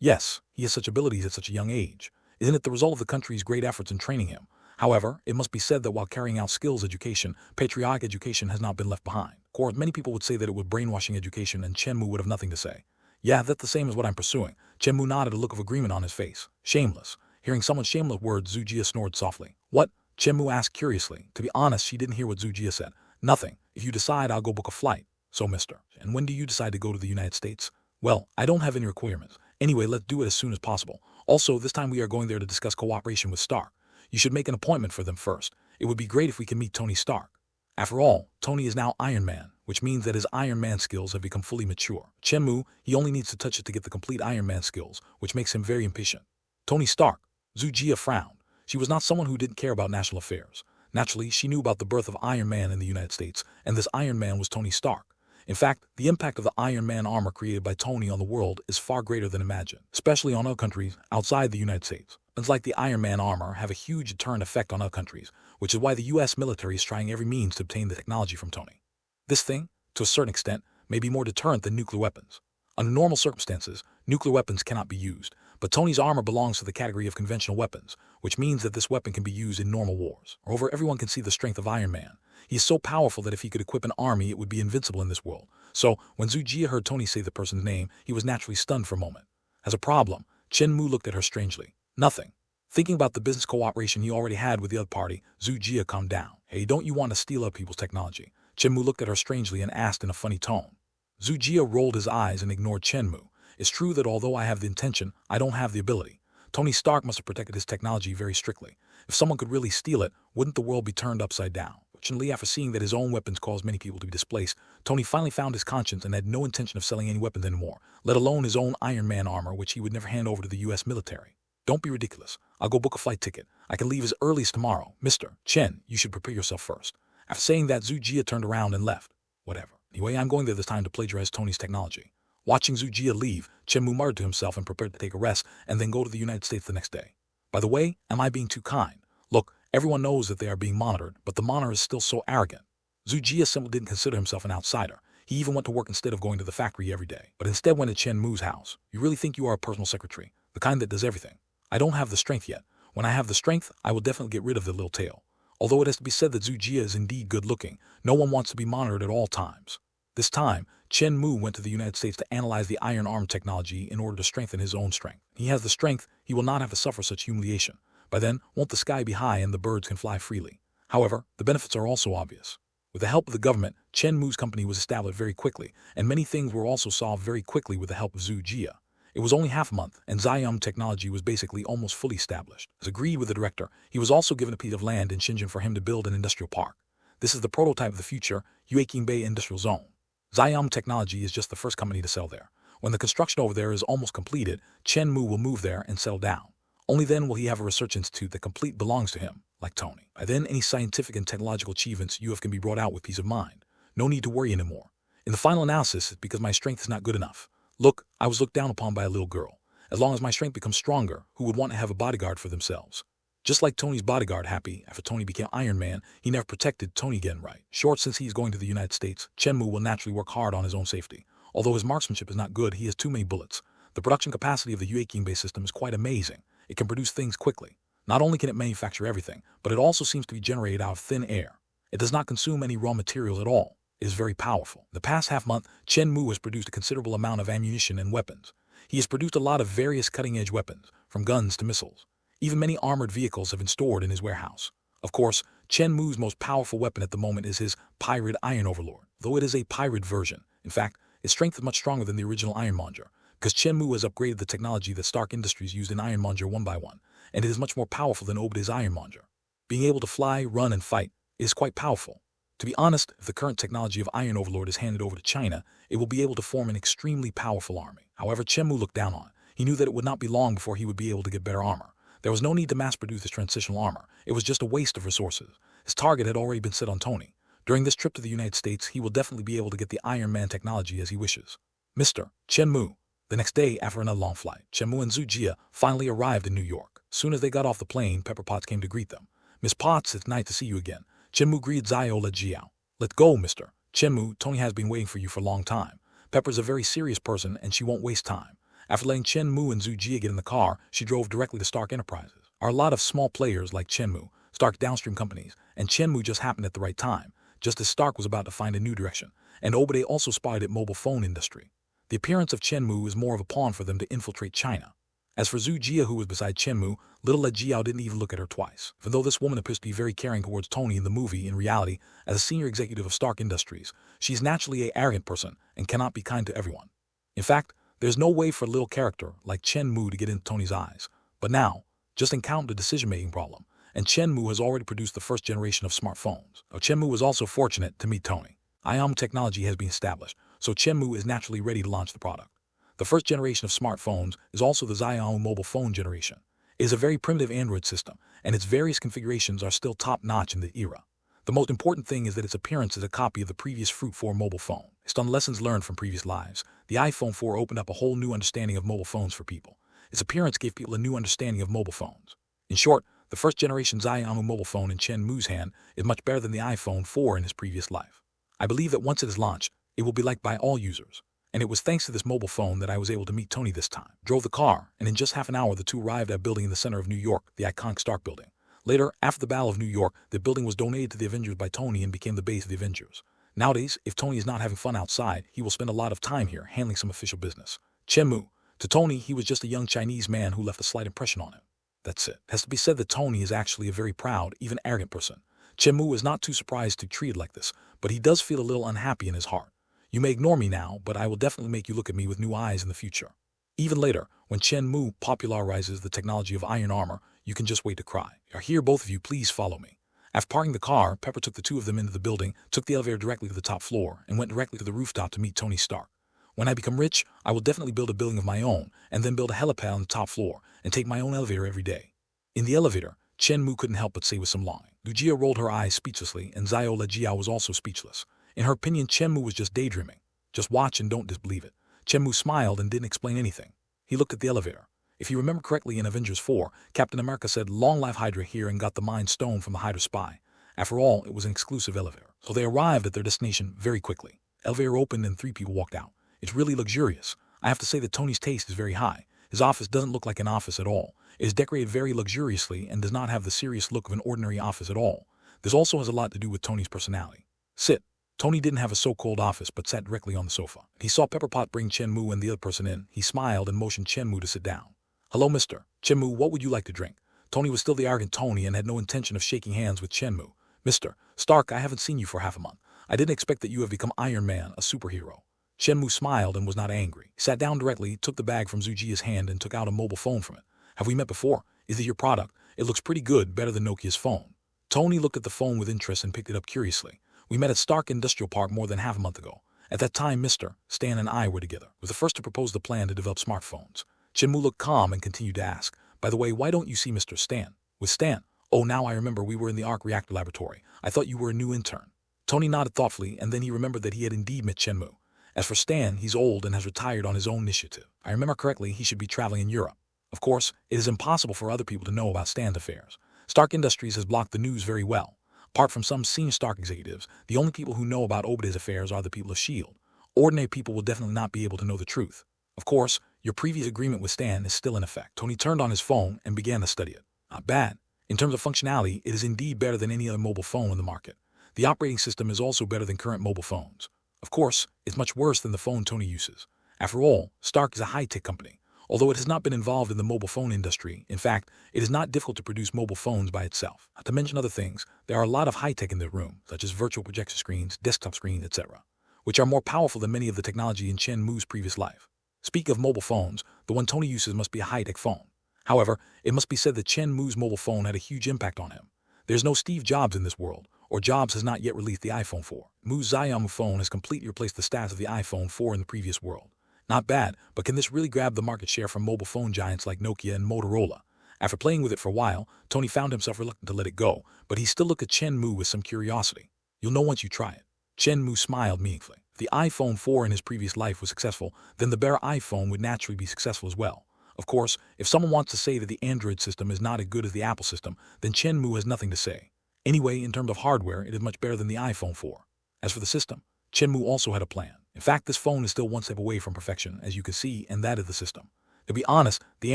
Yes, he has such abilities at such a young age. Isn't it the result of the country's great efforts in training him? However, it must be said that while carrying out skills education, patriotic education has not been left behind. Of course, many people would say that it was brainwashing education and Chen Mu would have nothing to say. Yeah, that's the same as what I'm pursuing. Chen Mu nodded, a look of agreement on his face. Shameless. Hearing someone's shameless words, Zhu Jia snored softly. What? Chen Mu asked curiously. To be honest, she didn't hear what Zhu Jia said. Nothing. If you decide, I'll go book a flight. So, mister. And when do you decide to go to the United States? Well, I don't have any requirements. Anyway, let's do it as soon as possible. Also, this time we are going there to discuss cooperation with Stark. You should make an appointment for them first. It would be great if we can meet Tony Stark. After all, Tony is now Iron Man, which means that his Iron Man skills have become fully mature. Chen Mu, he only needs to touch it to get the complete Iron Man skills, which makes him very impatient. Tony Stark. Zhu Jia frowned. She was not someone who didn't care about national affairs. Naturally, she knew about the birth of Iron Man in the United States, and this Iron Man was Tony Stark. In fact, the impact of the Iron Man armor created by Tony on the world is far greater than imagined, especially on other countries outside the United States. Things like the Iron Man armor have a huge deterrent effect on other countries, which is why the US military is trying every means to obtain the technology from Tony. This thing, to a certain extent, may be more deterrent than nuclear weapons. Under normal circumstances, nuclear weapons cannot be used, but Tony's armor belongs to the category of conventional weapons, which means that this weapon can be used in normal wars. Moreover, everyone can see the strength of Iron Man. He is so powerful that if he could equip an army, it would be invincible in this world. So, when Zhu Jia heard Tony say the person's name, he was naturally stunned for a moment. As a problem, Chen Mu looked at her strangely. Nothing. Thinking about the business cooperation he already had with the other party, Zhu Jia calmed down. Hey, don't you want to steal other people's technology? Chen Mu looked at her strangely and asked in a funny tone. Zhu Jia rolled his eyes and ignored Chen Mu. It's true that although I have the intention, I don't have the ability. Tony Stark must have protected his technology very strictly. If someone could really steal it, wouldn't the world be turned upside down? Fortunately, after seeing that his own weapons caused many people to be displaced, Tony finally found his conscience and had no intention of selling any weapons anymore, let alone his own Iron Man armor, which he would never hand over to the US military. Don't be ridiculous. I'll go book a flight ticket. I can leave as early as tomorrow. Mr. Chen, you should prepare yourself first. After saying that, Zhu Jia turned around and left. Whatever. Anyway, I'm going there this time to plagiarize Tony's technology. Watching Zhu Jia leave, Chen Mu muttered to himself and prepared to take a rest and then go to the United States the next day. By the way, am I being too kind? Look, everyone knows that they are being monitored, but the monitor is still so arrogant. Zhu Jia simply didn't consider himself an outsider. He even went to work instead of going to the factory every day, but instead went to Chen Mu's house. You really think you are a personal secretary, the kind that does everything? I don't have the strength yet. When I have the strength, I will definitely get rid of the little tail. Although it has to be said that Zhu Jia is indeed good looking, no one wants to be monitored at all times. This time, Chen Mu went to the United States to analyze the iron arm technology in order to strengthen his own strength. He has the strength, he will not have to suffer such humiliation. By then, won't the sky be high and the birds can fly freely? However, the benefits are also obvious. With the help of the government, Chen Mu's company was established very quickly, and many things were also solved very quickly with the help of Zhu Jia. It was only half a month, and Zayum technology was basically almost fully established. As agreed with the director, he was also given a piece of land in Shenzhen for him to build an industrial park. This is the prototype of the future Yueqing Bay Industrial Zone. Zayum Technology is just the first company to sell there. When the construction over there is almost completed, Chen Mu will move there and settle down. Only then will he have a research institute that complete belongs to him, like Tony. By then, any scientific and technological achievements you have can be brought out with peace of mind. No need to worry anymore. In the final analysis, it's because my strength is not good enough. Look, I was looked down upon by a little girl. As long as my strength becomes stronger, who would want to have a bodyguard for themselves? Just like Tony's bodyguard Happy, after Tony became Iron Man, he never protected Tony again right. Short, since he's going to the United States, Chen Mu will naturally work hard on his own safety. Although his marksmanship is not good, he has too many bullets. The production capacity of the Yueqing Bay system is quite amazing. It can produce things quickly. Not only can it manufacture everything, but it also seems to be generated out of thin air. It does not consume any raw materials at all. It is very powerful. The past half month, Chen Mu has produced a considerable amount of ammunition and weapons. He has produced a lot of various cutting-edge weapons, from guns to missiles. Even many armored vehicles have been stored in his warehouse. Of course, Chen Mu's most powerful weapon at the moment is his Pirate Iron Overlord, though it is a pirate version. In fact, its strength is much stronger than the original Ironmonger, because Chen Mu has upgraded the technology that Stark Industries used in Ironmonger 1 by 1, and it is much more powerful than Obadiah's Ironmonger. Being able to fly, run, and fight is quite powerful. To be honest, if the current technology of Iron Overlord is handed over to China, it will be able to form an extremely powerful army. However, Chen Mu looked down on it. He knew that it would not be long before he would be able to get better armor. There was no need to mass-produce this transitional armor. It was just a waste of resources. His target had already been set on Tony. During this trip to the United States, he will definitely be able to get the Iron Man technology as he wishes. Mr. Chen Mu. The next day, after another long flight, Chen Mu and Zhu Jia finally arrived in New York. Soon as they got off the plane, Pepper Potts came to greet them. Miss Potts, it's nice to see you again. Chen Mu greeted Ziola Jiao. Let go, Mr. Chen Mu, Tony has been waiting for you for a long time. Pepper's a very serious person and she won't waste time. After letting Chen Mu and Zhu Jia get in the car, she drove directly to Stark Enterprises. Are a lot of small players like Chen Mu, Stark downstream companies, and Chen Mu just happened at the right time, just as Stark was about to find a new direction, and Obadiah also spotted mobile phone industry. The appearance of Chen Mu is more of a pawn for them to infiltrate China. As for Zhu Jia, who was beside Chen Mu, little Li Jiao didn't even look at her twice. Even though this woman appears to be very caring towards Tony in the movie, in reality, as a senior executive of Stark Industries, she's naturally an arrogant person and cannot be kind to everyone. In fact, there's no way for a little character like Chen Mu to get into Tony's eyes. But now, just encountered a decision-making problem, and Chen Mu has already produced the first generation of smartphones. Now, Chen Mu was also fortunate to meet Tony. IOM technology has been established, so Chen Mu is naturally ready to launch the product. The first generation of smartphones is also the Xiaomi mobile phone generation. It is a very primitive Android system, and its various configurations are still top-notch in the era. The most important thing is that its appearance is a copy of the previous Fruit 4 mobile phone. Based on lessons learned from previous lives, the iPhone 4 opened up a whole new understanding of mobile phones for people. Its appearance gave people a new understanding of mobile phones. In short, the first generation Xiaomi mobile phone in Chen Mu's hand is much better than the iPhone 4 in his previous life. I believe that once it is launched, it will be liked by all users. And it was thanks to this mobile phone that I was able to meet Tony this time. Drove the car, and in just half an hour the two arrived at a building in the center of New York, the iconic Stark building. Later, after the Battle of New York, the building was donated to the Avengers by Tony and became the base of the Avengers. Nowadays, if Tony is not having fun outside, he will spend a lot of time here handling some official business. Chen Mu. To Tony, he was just a young Chinese man who left a slight impression on him. That's it. It has to be said that Tony is actually a very proud, even arrogant person. Chen Mu is not too surprised to be treated like this, but he does feel a little unhappy in his heart. You may ignore me now, but I will definitely make you look at me with new eyes in the future. Even later, when Chen Mu popularizes the technology of iron armor, you can just wait to cry. Here, both of you, please follow me. After parking the car, Pepper took the two of them into the building, took the elevator directly to the top floor, and went directly to the rooftop to meet Tony Stark. When I become rich, I will definitely build a building of my own, and then build a helipad on the top floor, and take my own elevator every day. In the elevator, Chen Mu couldn't help but say with some longing. Zhu Jia rolled her eyes speechlessly, and Ziola Jiao was also speechless. In her opinion, Chen Mu was just daydreaming. Just watch and don't disbelieve it. Chen Mu smiled and didn't explain anything. He looked at the elevator. If you remember correctly in Avengers 4, Captain America said, "Long live Hydra" here and got the Mind Stone from the Hydra spy. After all, it was an exclusive elevator. So they arrived at their destination very quickly. Elevator opened and 3 people walked out. It's really luxurious. I have to say that Tony's taste is very high. His office doesn't look like an office at all. It is decorated very luxuriously and does not have the serious look of an ordinary office at all. This also has a lot to do with Tony's personality. Sit. Tony didn't have a so-called office but sat directly on the sofa. He saw Pepperpot bring Chen Mu and the other person in. He smiled and motioned Chen Mu to sit down. "Hello, mister. Chen Mu, what would you like to drink?" Tony was still the arrogant Tony and had no intention of shaking hands with Chen Mu. "Mr. Stark, I haven't seen you for half a month. I didn't expect that you have become Iron Man, a superhero." Chen Mu smiled and was not angry. He sat down directly, took the bag from Zujia's hand and took out a mobile phone from it. "Have we met before? Is it your product? It looks pretty good, better than Nokia's phone." Tony looked at the phone with interest and picked it up curiously. "We met at Stark Industrial Park more than half a month ago. At that time, Mr. Stan and I were together. Was the first to propose the plan to develop smartphones." Chen Mu looked calm and continued to ask, "By the way, why don't you see Mr. Stan?" "With Stan? Oh, now I remember, we were in the arc reactor laboratory. I thought you were a new intern." Tony nodded thoughtfully, and then he remembered that he had indeed met Chen Mu. As for Stan, he's old and has retired on his own initiative. I remember correctly, he should be traveling in Europe. Of course, it is impossible for other people to know about Stan's affairs. Stark Industries has blocked the news very well. Apart from some senior Stark executives, the only people who know about Obadiah's affairs are the people of S.H.I.E.L.D. Ordinary people will definitely not be able to know the truth. Of course, your previous agreement with Stan is still in effect. Tony turned on his phone and began to study it. Not bad. In terms of functionality, it is indeed better than any other mobile phone on the market. The operating system is also better than current mobile phones. Of course, it's much worse than the phone Tony uses. After all, Stark is a high-tech company. Although it has not been involved in the mobile phone industry, in fact, it is not difficult to produce mobile phones by itself. Not to mention other things, there are a lot of high-tech in their room, such as virtual projection screens, desktop screens, etc., which are more powerful than many of the technology in Chen Mu's previous life. Speak of mobile phones, the one Tony uses must be a high-tech phone. However, it must be said that Chen Mu's mobile phone had a huge impact on him. There's no Steve Jobs in this world, or Jobs has not yet released the iPhone 4. Mu's Xiaomi phone has completely replaced the status of the iPhone 4 in the previous world. Not bad, but can this really grab the market share from mobile phone giants like Nokia and Motorola? After playing with it for a while, Tony found himself reluctant to let it go, but he still looked at Chen Mu with some curiosity. "You'll know once you try it." Chen Mu smiled meaningfully. If the iPhone 4 in his previous life was successful, then the better iPhone would naturally be successful as well. Of course, if someone wants to say that the Android system is not as good as the Apple system, then Chen Mu has nothing to say. Anyway, in terms of hardware, it is much better than the iPhone 4. As for the system, Chen Mu also had a plan. In fact, this phone is still one step away from perfection, as you can see, and that is the system. To be honest, the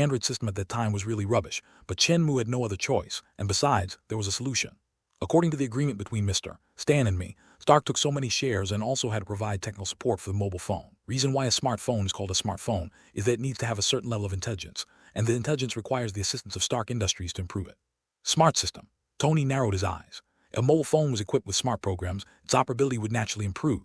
Android system at that time was really rubbish, but Chen Mu had no other choice, and besides, there was a solution. According to the agreement between Mr. Stan and me, Stark took so many shares and also had to provide technical support for the mobile phone. Reason why a smartphone is called a smartphone is that it needs to have a certain level of intelligence, and the intelligence requires the assistance of Stark Industries to improve it. Smart system. Tony narrowed his eyes. If a mobile phone was equipped with smart programs, its operability would naturally improve.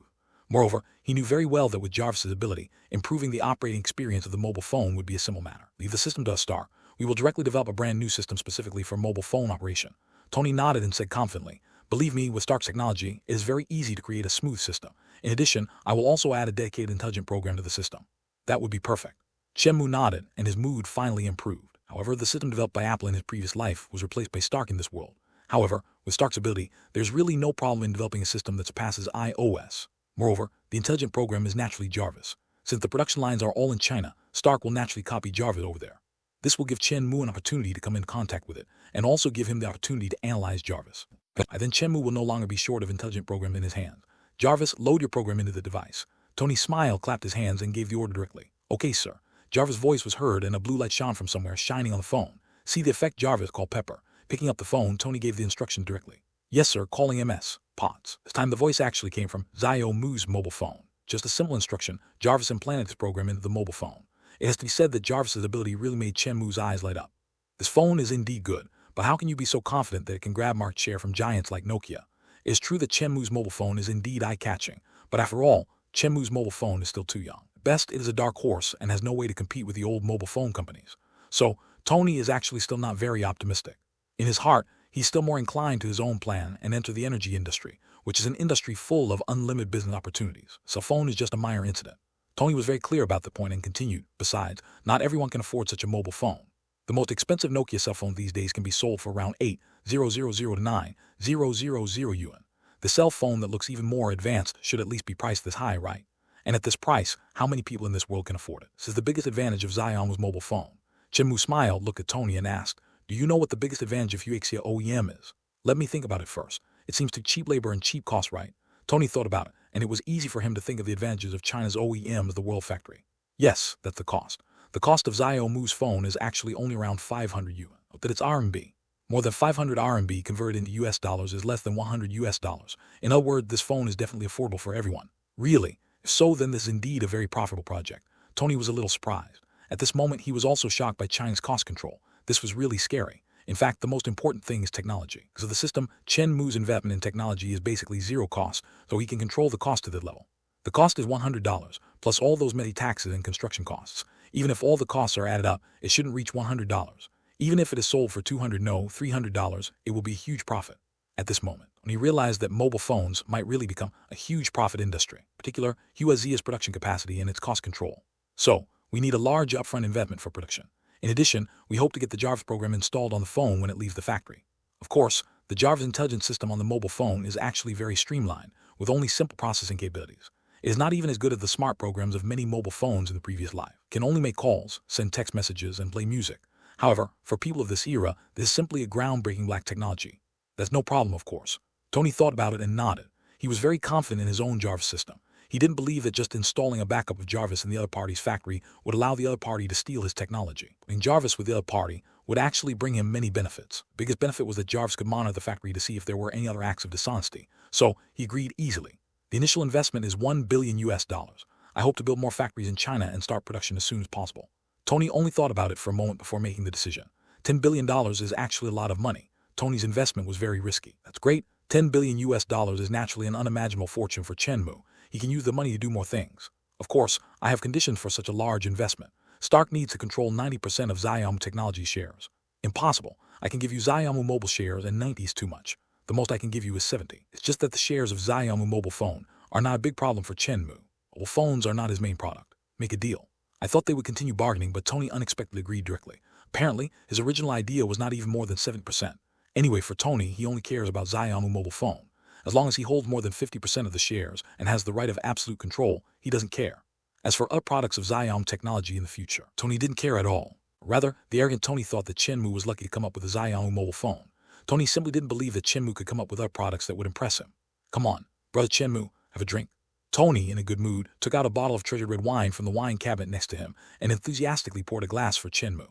Moreover, he knew very well that with Jarvis's ability, improving the operating experience of the mobile phone would be a simple matter. "Leave the system to us, Stark. We will directly develop a brand new system specifically for mobile phone operation." Tony nodded and said confidently, "Believe me, with Stark's technology, it is very easy to create a smooth system. In addition, I will also add a dedicated intelligent program to the system." "That would be perfect." Chen Mu nodded, and his mood finally improved. However, the system developed by Apple in his previous life was replaced by Stark in this world. However, with Stark's ability, there's really no problem in developing a system that surpasses iOS. Moreover, the intelligent program is naturally Jarvis. Since the production lines are all in China, Stark will naturally copy Jarvis over there. This will give Chen Mu an opportunity to come in contact with it, and also give him the opportunity to analyze Jarvis. Then Chen Mu will no longer be short of intelligent program in his hands. "Jarvis, load your program into the device." Tony smiled, clapped his hands, and gave the order directly. "Okay, sir." Jarvis' voice was heard, and a blue light shone from somewhere, shining on the phone. "See the effect, Jarvis," called Pepper. Picking up the phone, Tony gave the instruction directly. "Yes, sir, calling MS. POTS." This time the voice actually came from Xiaomu's mobile phone. Just a simple instruction, Jarvis implanted this program into the mobile phone. It has to be said that Jarvis's ability really made Chen Mu's eyes light up. This phone is indeed good, but how can you be so confident that it can grab market share from giants like Nokia? It is true that Chen Mu's mobile phone is indeed eye-catching, but after all, Chen Mu's mobile phone is still too young. At best, it is a dark horse and has no way to compete with the old mobile phone companies. So, Tony is actually still not very optimistic. In his heart, he's still more inclined to his own plan and enter the energy industry, which is an industry full of unlimited business opportunities. So phone is just a minor incident. Tony was very clear about the point and continued, "Besides, not everyone can afford such a mobile phone. The most expensive Nokia cell phone these days can be sold for around 8,000 to 9,000 yuan. The cell phone that looks even more advanced should at least be priced this high, right? And at this price, how many people in this world can afford it? This is the biggest advantage of Xiaomu's mobile phone. Chen Mu smiled, looked at Tony and asked, do you know what the biggest advantage of Huaxia OEM is? Let me think about it first. It seems to cheap labor and cheap cost, right? Tony thought about it, and it was easy for him to think of the advantages of China's OEM as the world factory. Yes, that's the cost. The cost of Xiaomu's phone is actually only around 500 yuan. Note that it's RMB. More than 500 RMB converted into US dollars is less than 100 US dollars. In other words, this phone is definitely affordable for everyone. Really? If so, then this is indeed a very profitable project. Tony was a little surprised. At this moment, he was also shocked by China's cost control. This was really scary. In fact, the most important thing is technology. Because of the system, Chen Mu's investment in technology is basically zero cost, so he can control the cost to that level. The cost is $100, plus all those many taxes and construction costs. Even if all the costs are added up, it shouldn't reach $100. Even if it is sold for $300, it will be a huge profit. At this moment, when he realized that mobile phones might really become a huge profit industry, in particular, Huaxia's production capacity and its cost control. So, we need a large upfront investment for production. In addition, we hope to get the Jarvis program installed on the phone when it leaves the factory. Of course, the Jarvis intelligence system on the mobile phone is actually very streamlined, with only simple processing capabilities. It is not even as good as the smart programs of many mobile phones in the previous life. It can only make calls, send text messages, and play music. However, for people of this era, this is simply a groundbreaking black technology. That's no problem, of course. Tony thought about it and nodded. He was very confident in his own Jarvis system. He didn't believe that just installing a backup of Jarvis in the other party's factory would allow the other party to steal his technology. Putting Jarvis with the other party would actually bring him many benefits. The biggest benefit was that Jarvis could monitor the factory to see if there were any other acts of dishonesty. So, he agreed easily. The initial investment is $1 billion US dollars. I hope to build more factories in China and start production as soon as possible. Tony only thought about it for a moment before making the decision. $10 billion is actually a lot of money. Tony's investment was very risky. That's great. $10 billion US dollars is naturally an unimaginable fortune for Chen Mu. He can use the money to do more things. Of course, I have conditions for such a large investment. Stark needs to control 90% of Xiaomu Technology shares. Impossible. I can give you Xiaomu Mobile shares and 90 is too much. The most I can give you is 70. It's just that the shares of Xiaomu Mobile Phone are not a big problem for Chen Mu. Mobile phones are not his main product. Make a deal. I thought they would continue bargaining, but Tony unexpectedly agreed directly. Apparently, his original idea was not even more than 7%. Anyway, for Tony, he only cares about Xiaomu Mobile Phone. As long as he holds more than 50% of the shares and has the right of absolute control, he doesn't care. As for other products of Xiaomu Technology in the future, Tony didn't care at all. Rather, the arrogant Tony thought that Chen Mu was lucky to come up with a Xiaomu Mobile Phone. Tony simply didn't believe that Chen Mu could come up with other products that would impress him. Come on, brother Chen Mu, have a drink. Tony, in a good mood, took out a bottle of treasured red wine from the wine cabinet next to him and enthusiastically poured a glass for Chen Mu.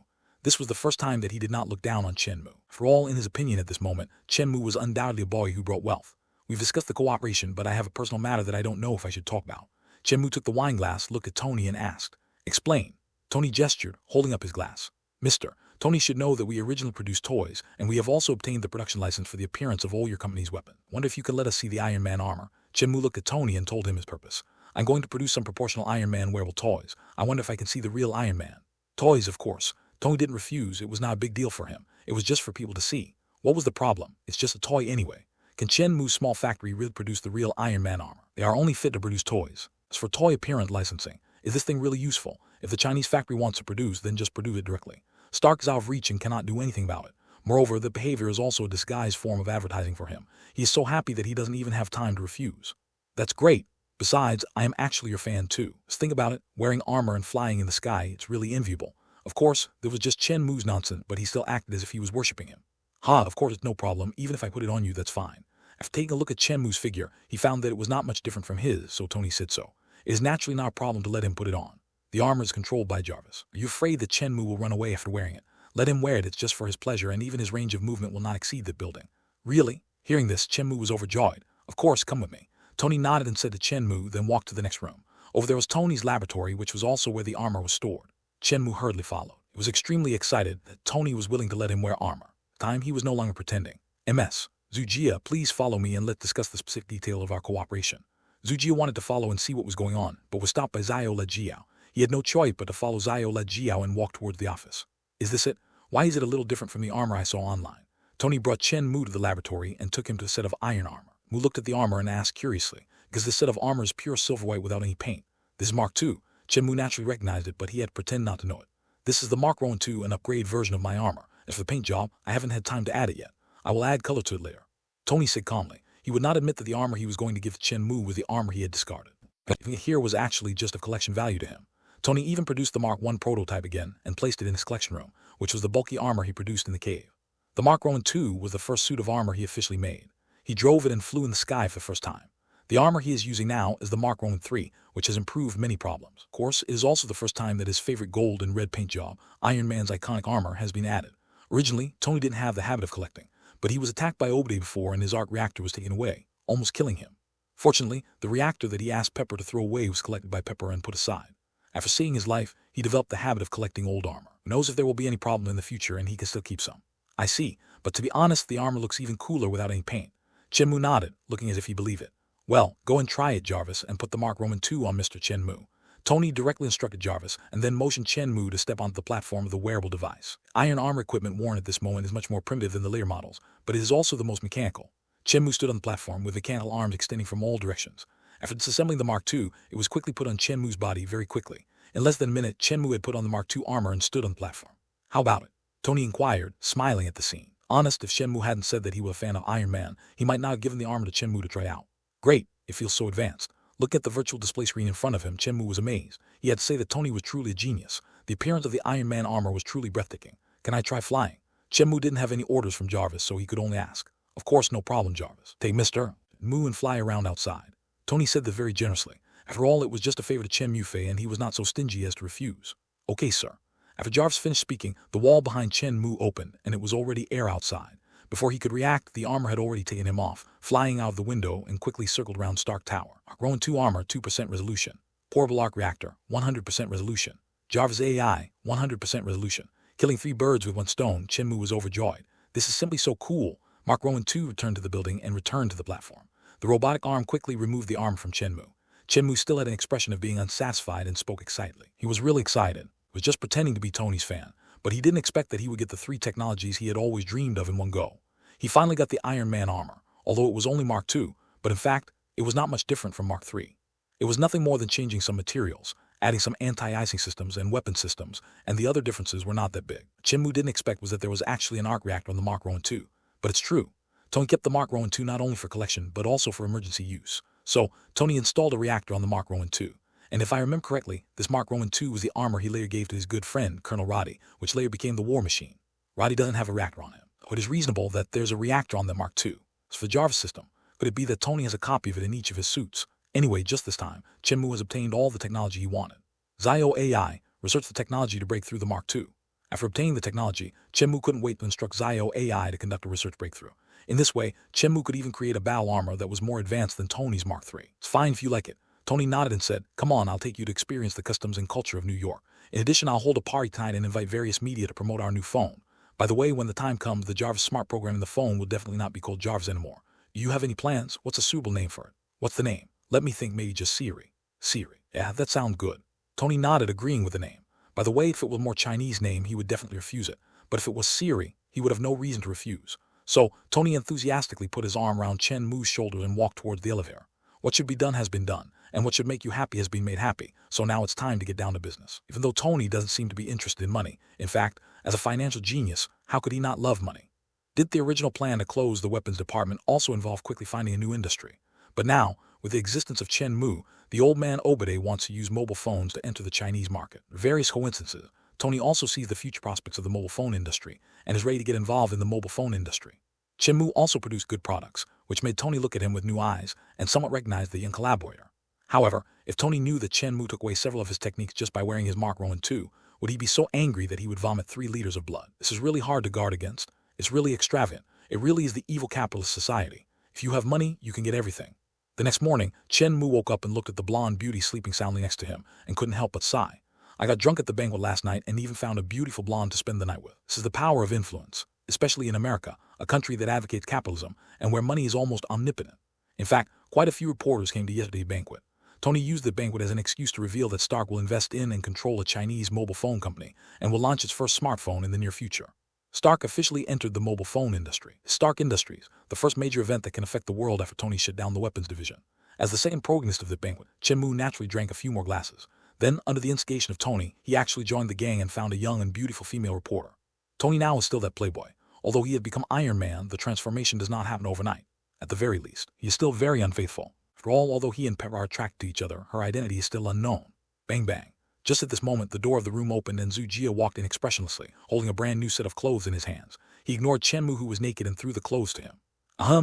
This was the first time that he did not look down on Chen Mu. For all, in his opinion at this moment, Chen Mu was undoubtedly a boy who brought wealth. We've discussed the cooperation, but I have a personal matter that I don't know if I should talk about. Chen Mu took the wine glass, looked at Tony and asked, "Explain." Tony gestured, holding up his glass. "Mister, Tony should know that we originally produced toys, and we have also obtained the production license for the appearance of all your company's weapons. Wonder if you could let us see the Iron Man armor." Chen Mu looked at Tony and told him his purpose. "I'm going to produce some proportional Iron Man wearable toys. I wonder if I can see the real Iron Man." Toys, of course. Tony didn't refuse. It was not a big deal for him. It was just for people to see. What was the problem? It's just a toy anyway. Can Chen Mu's small factory really produce the real Iron Man armor? They are only fit to produce toys. As for toy appearance licensing, is this thing really useful? If the Chinese factory wants to produce, then just produce it directly. Stark is out of reach and cannot do anything about it. Moreover, the behavior is also a disguised form of advertising for him. He is so happy that he doesn't even have time to refuse. That's great. Besides, I am actually your fan too. Just think about it, wearing armor and flying in the sky, it's really enviable. Of course, there was just Chen Mu's nonsense, but he still acted as if he was worshipping him. Of course it's no problem, even if I put it on you, that's fine. After taking a look at Chen Mu's figure, he found that it was not much different from his, so Tony said so. It is naturally not a problem to let him put it on. The armor is controlled by Jarvis. Are you afraid that Chen Mu will run away after wearing it? Let him wear it, it's just for his pleasure, and even his range of movement will not exceed the building. Really? Hearing this, Chen Mu was overjoyed. Of course, come with me. Tony nodded and said to Chen Mu, then walked to the next room. Over there was Tony's laboratory, which was also where the armor was stored. Chen Mu hurriedly followed. He was extremely excited that Tony was willing to let him wear armor. Time he was no longer pretending. MS. Zujia, please follow me and let's discuss the specific detail of our cooperation. Zujia wanted to follow and see what was going on, but was stopped by Xiao Le Jiao. He had no choice but to follow Xiao Le Jiao and walk towards the office. Is this it? Why is it a little different from the armor I saw online? Tony brought Chen Mu to the laboratory and took him to a set of iron armor. Mu looked at the armor and asked curiously, because this set of armor is pure silver white without any paint. This is Mark II. Chen Mu naturally recognized it, but he had to pretend not to know it. This is the Mark Rowan II, an upgrade version of my armor. As for the paint job, I haven't had time to add it yet. I will add color to it later. Tony said calmly. He would not admit that the armor he was going to give to Chen Mu was the armor he had discarded. But here was actually just of collection value to him. Tony even produced the Mark I prototype again and placed it in his collection room, which was the bulky armor he produced in the cave. The Mark Rowan II was the first suit of armor he officially made. He drove it and flew in the sky for the first time. The armor he is using now is the Mark Rowan III, which has improved many problems. Of course, it is also the first time that his favorite gold and red paint job, Iron Man's iconic armor, has been added. Originally, Tony didn't have the habit of collecting, but he was attacked by Obade before and his arc reactor was taken away, almost killing him. Fortunately, the reactor that he asked Pepper to throw away was collected by Pepper and put aside. After seeing his life, he developed the habit of collecting old armor. Who knows if there will be any problem in the future and he can still keep some. I see, but to be honest, the armor looks even cooler without any paint. Chen Mu nodded, looking as if he believed it. Well, go and try it, Jarvis, and put the Mark Rowan II on Mr. Chen Mu. Tony directly instructed Jarvis and then motioned Chen Mu to step onto the platform of the wearable device. Iron armor equipment worn at this moment is much more primitive than the later models, but it is also the most mechanical. Chen Mu stood on the platform with mechanical arms extending from all directions. After disassembling the Mark II, it was quickly put on Chen Mu's body very quickly. In less than a minute, Chen Mu had put on the Mark II armor and stood on the platform. How about it? Tony inquired, smiling at the scene. Honest, if Chen Mu hadn't said that he was a fan of Iron Man, he might not have given the armor to Chen Mu to try out. Great, it feels so advanced. Looking at the virtual display screen in front of him, Chen Mu was amazed. He had to say that Tony was truly a genius. The appearance of the Iron Man armor was truly breathtaking. Can I try flying? Chen Mu didn't have any orders from Jarvis, so he could only ask. Of course, no problem, Jarvis. Take Mr. Mu and fly around outside. Tony said that very generously. After all, it was just a favor to Chen Mu and he was not so stingy as to refuse. Okay, sir. After Jarvis finished speaking, the wall behind Chen Mu opened, and it was already air outside. Before he could react, the armor had already taken him off, flying out of the window and quickly circled around Stark Tower. Mark Rowan II armor, 2% resolution. Portable arc reactor, 100% resolution. Jarvis AI, 100% resolution. Killing 3 birds with 1 stone, Chen Mu was overjoyed. This is simply so cool. Mark Rowan II returned to the building and returned to the platform. The robotic arm quickly removed the arm from Chen Mu. Chen Mu still had an expression of being unsatisfied and spoke excitedly. He was really excited. He was just pretending to be Tony's fan, but he didn't expect that he would get the 3 technologies he had always dreamed of in one go. He finally got the Iron Man armor, although it was only Mark II, but in fact, it was not much different from Mark III. It was nothing more than changing some materials, adding some anti-icing systems and weapon systems, and the other differences were not that big. Chen Mu didn't expect was that there was actually an arc reactor on the Mark Rowan II, but it's true. Tony kept the Mark Rowan II not only for collection, but also for emergency use. So, Tony installed a reactor on the Mark Rowan II. And if I remember correctly, this Mark Rowan II was the armor he later gave to his good friend, Colonel Roddy, which later became the War Machine. Roddy doesn't have a reactor on him. It is reasonable that there's a reactor on the Mark II. As for the Jarvis system, could it be that Tony has a copy of it in each of his suits? Anyway, just this time, Chen Mu has obtained all the technology he wanted. Zio AI researched the technology to break through the Mark II. After obtaining the technology, Chen Mu couldn't wait to instruct Zio AI to conduct a research breakthrough. In this way, Chen Mu could even create a battle armor that was more advanced than Tony's Mark III. It's fine if you like it. Tony nodded and said, come on, I'll take you to experience the customs and culture of New York. In addition, I'll hold a party tonight and invite various media to promote our new phone. By the way, when the time comes, the Jarvis Smart program in the phone will definitely not be called Jarvis anymore. Do you have any plans? What's a suitable name for it? What's the name? Let me think, maybe just Siri. Siri. Yeah, that sounds good. Tony nodded, agreeing with the name. By the way, if it was a more Chinese name, he would definitely refuse it. But if it was Siri, he would have no reason to refuse. So, Tony enthusiastically put his arm around Chen Mu's shoulders and walked towards the elevator. What should be done has been done, and what should make you happy has been made happy, so now it's time to get down to business. Even though Tony doesn't seem to be interested in money, in fact, as a financial genius, how could he not love money? Did the original plan to close the weapons department also involve quickly finding a new industry? But now, with the existence of Chen Mu, the old man Obade wants to use mobile phones to enter the Chinese market. Various coincidences, Tony also sees the future prospects of the mobile phone industry and is ready to get involved in the mobile phone industry. Chen Mu also produced good products, which made Tony look at him with new eyes and somewhat recognize the young collaborator. However, if Tony knew that Chen Mu took away several of his techniques just by wearing his Mark Rowan II, would he be so angry that he would vomit 3 liters of blood? This is really hard to guard against. It's really extravagant. It really is the evil capitalist society. If you have money, you can get everything. The next morning, Chen Mu woke up and looked at the blonde beauty sleeping soundly next to him and couldn't help but sigh. I got drunk at the banquet last night and even found a beautiful blonde to spend the night with. This is the power of influence, especially in America, a country that advocates capitalism and where money is almost omnipotent. In fact, quite a few reporters came to yesterday's banquet. Tony used the banquet as an excuse to reveal that Stark will invest in and control a Chinese mobile phone company and will launch its first smartphone in the near future. Stark officially entered the mobile phone industry. Stark Industries, the first major event that can affect the world after Tony shut down the weapons division. As the second protagonist of the banquet, Chen Mu naturally drank a few more glasses. Then, under the instigation of Tony, he actually joined the gang and found a young and beautiful female reporter. Tony now is still that playboy. Although he had become Iron Man, the transformation does not happen overnight. At the very least, he is still very unfaithful. After all, although he and Pepper are attracted to each other, her identity is still unknown. Bang bang. Just at this moment, the door of the room opened and Zhu Jia walked in expressionlessly, holding a brand new set of clothes in his hands. He ignored Chen Mu, who was naked, and threw the clothes to him.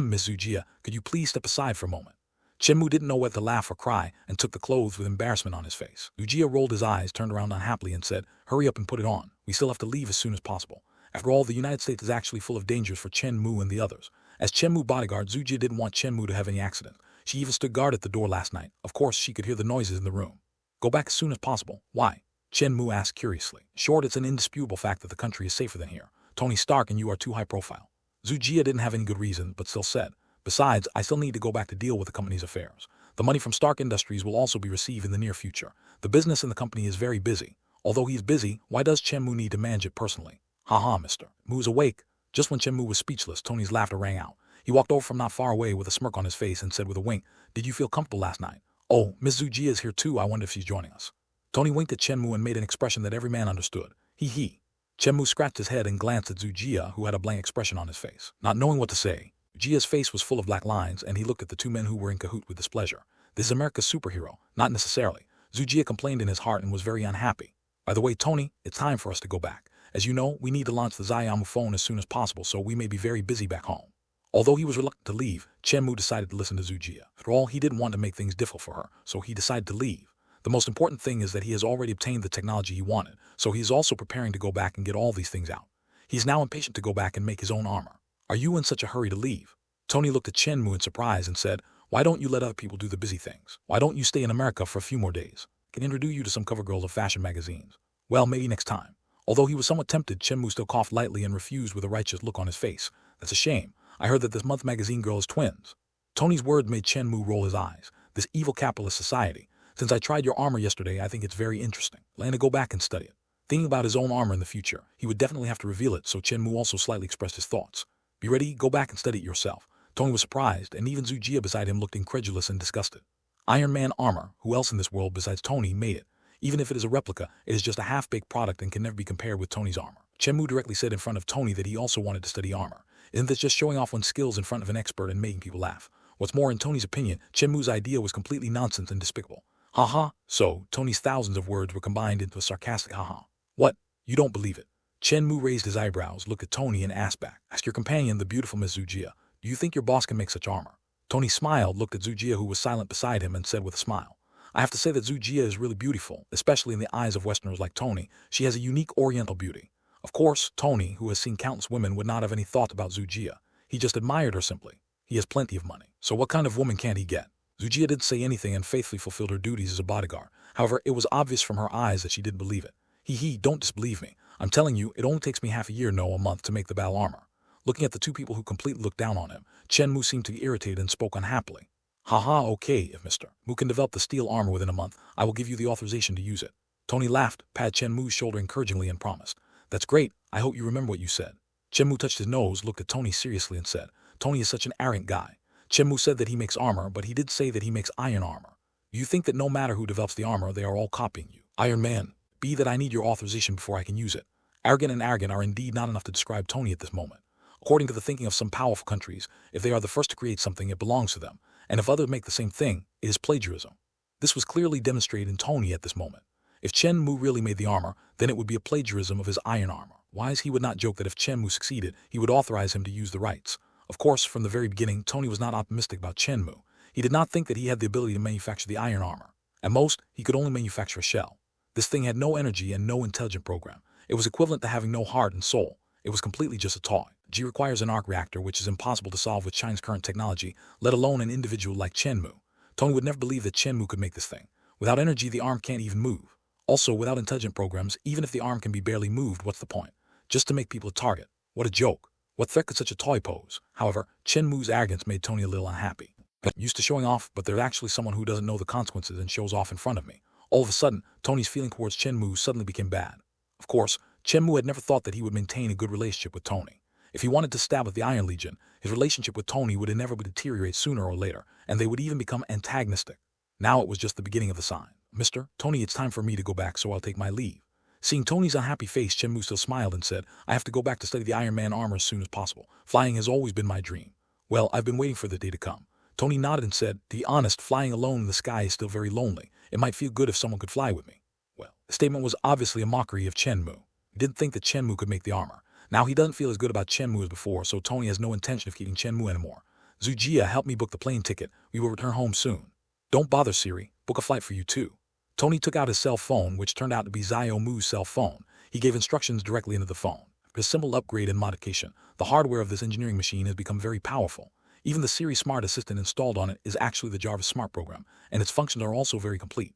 Miss Zhu Jia, could you please step aside for a moment? Chen Mu didn't know whether to laugh or cry and took the clothes with embarrassment on his face. Zhu Jia rolled his eyes, turned around unhappily and said, hurry up and put it on. We still have to leave as soon as possible. After all, the United States is actually full of dangers for Chen Mu and the others. As Chen Mu bodyguard, Zhu Jia didn't want Chen Mu to have any accident. She even stood guard at the door last night. Of course, she could hear the noises in the room. Go back as soon as possible. Why? Chen Mu asked curiously. Short, it's an indisputable fact that the country is safer than here. Tony Stark and you are too high profile. Zhu Jia didn't have any good reason, but still said, besides, I still need to go back to deal with the company's affairs. The money from Stark Industries will also be received in the near future. The business in the company is very busy. Although he's busy, why does Chen Mu need to manage it personally? Haha, Mr. Mu's awake. Just when Chen Mu was speechless, Tony's laughter rang out. He walked over from not far away with a smirk on his face and said with a wink, did you feel comfortable last night? Oh, Miss Zhu Jia is here too. I wonder if she's joining us. Tony winked at Chen Mu and made an expression that every man understood. He. Chen Mu scratched his head and glanced at Zhu Jia, who had a blank expression on his face. Not knowing what to say, Jia's face was full of black lines, and he looked at the two men who were in cahoot with displeasure. This is America's superhero. Not necessarily. Zhu Jia complained in his heart and was very unhappy. By the way, Tony, it's time for us to go back. As you know, we need to launch the Xiaomu phone as soon as possible, so we may be very busy back home. Although he was reluctant to leave, Chen Mu decided to listen to Zhu Jia. After all, he didn't want to make things difficult for her, so he decided to leave. The most important thing is that he has already obtained the technology he wanted, so he is also preparing to go back and get all these things out. He is now impatient to go back and make his own armor. Are you in such a hurry to leave? Tony looked at Chen Mu in surprise and said, why don't you let other people do the busy things? Why don't you stay in America for a few more days? I can introduce you to some cover girls of fashion magazines. Well, maybe next time. Although he was somewhat tempted, Chen Mu still coughed lightly and refused with a righteous look on his face. That's a shame. I heard that this month's magazine girl is twins. Tony's words made Chen Mu roll his eyes. This evil capitalist society. Since I tried your armor yesterday, I think it's very interesting. Plan to go back and study it. Thinking about his own armor in the future, he would definitely have to reveal it, so Chen Mu also slightly expressed his thoughts. Be ready, go back and study it yourself. Tony was surprised, and even Zhu Jia beside him looked incredulous and disgusted. Iron Man armor, who else in this world besides Tony made it? Even if it is a replica, it is just a half-baked product and can never be compared with Tony's armor. Chen Mu directly said in front of Tony that he also wanted to study armor. Isn't this just showing off one's skills in front of an expert and making people laugh? What's more, in Tony's opinion, Chen Mu's idea was completely nonsense and despicable. Haha, so Tony's thousands of words were combined into a sarcastic haha. What? You don't believe it? Chen Mu raised his eyebrows, looked at Tony and asked back. Ask your companion, the beautiful Miss Zhu Jia. Do you think your boss can make such armor? Tony smiled, looked at Zhu Jia, who was silent beside him, and said with a smile. I have to say that Zhu Jia is really beautiful, especially in the eyes of Westerners like Tony. She has a unique oriental beauty. Of course, Tony, who has seen countless women, would not have any thought about Zhu Jia. He just admired her simply. He has plenty of money. So what kind of woman can't he get? Zhu Jia didn't say anything and faithfully fulfilled her duties as a bodyguard. However, it was obvious from her eyes that she didn't believe it. Don't disbelieve me. I'm telling you, it only takes me half a year, no, a month, to make the battle armor. Looking at the two people who completely looked down on him, Chen Mu seemed to be irritated and spoke unhappily. Haha, okay, if Mr. Mu can develop the steel armor within a month, I will give you the authorization to use it. Tony laughed, patted Chen Mu's shoulder encouragingly and promised. That's great, I hope you remember what you said. Chen Mu touched his nose, looked at Tony seriously and said, Tony is such an arrogant guy. Chen Mu said that he makes armor, but he did say that he makes iron armor. You think that no matter who develops the armor, they are all copying you. Iron Man, be that I need your authorization before I can use it. Arrogant and arrogant are indeed not enough to describe Tony at this moment. According to the thinking of some powerful countries, if they are the first to create something, it belongs to them, and if others make the same thing, it is plagiarism. This was clearly demonstrated in Tony at this moment. If Chen Mu really made the armor, then it would be a plagiarism of his iron armor. Wise he would not joke that if Chen Mu succeeded, he would authorize him to use the rights. Of course, from the very beginning, Tony was not optimistic about Chen Mu. He did not think that he had the ability to manufacture the iron armor. At most, he could only manufacture a shell. This thing had no energy and no intelligent program. It was equivalent to having no heart and soul. It was completely just a toy. G requires an arc reactor, which is impossible to solve with China's current technology, let alone an individual like Chen Mu. Tony would never believe that Chen Mu could make this thing. Without energy, the arm can't even move. Also, without intelligent programs, even if the arm can be barely moved, what's the point? Just to make people a target. What a joke. What threat could such a toy pose? However, Chen Mu's arrogance made Tony a little unhappy. Used to showing off, but there's actually someone who doesn't know the consequences and shows off in front of me. All of a sudden, Tony's feeling towards Chen Mu suddenly became bad. Of course, Chen Mu had never thought that he would maintain a good relationship with Tony. If he wanted to stab with the Iron Legion, his relationship with Tony would inevitably deteriorate sooner or later, and they would even become antagonistic. Now it was just the beginning of the sign. Mr. Tony, it's time for me to go back, so I'll take my leave. Seeing Tony's unhappy face, Chen Mu still smiled and said, I have to go back to study the Iron Man armor as soon as possible. Flying has always been my dream. Well, I've been waiting for the day to come. Tony nodded and said, to be honest, flying alone in the sky is still very lonely. It might feel good if someone could fly with me. Well, the statement was obviously a mockery of Chen Mu. He didn't think that Chen Mu could make the armor. Now he doesn't feel as good about Chen Mu as before, so Tony has no intention of keeping Chen Mu anymore. Zujia, help me book the plane ticket. We will return home soon. Don't bother, Siri. Book a flight for you too. Tony took out his cell phone, which turned out to be Xiao Mu's cell phone. He gave instructions directly into the phone. A simple upgrade and modification. The hardware of this engineering machine has become very powerful. Even the Siri Smart Assistant installed on it is actually the Jarvis Smart program, and its functions are also very complete.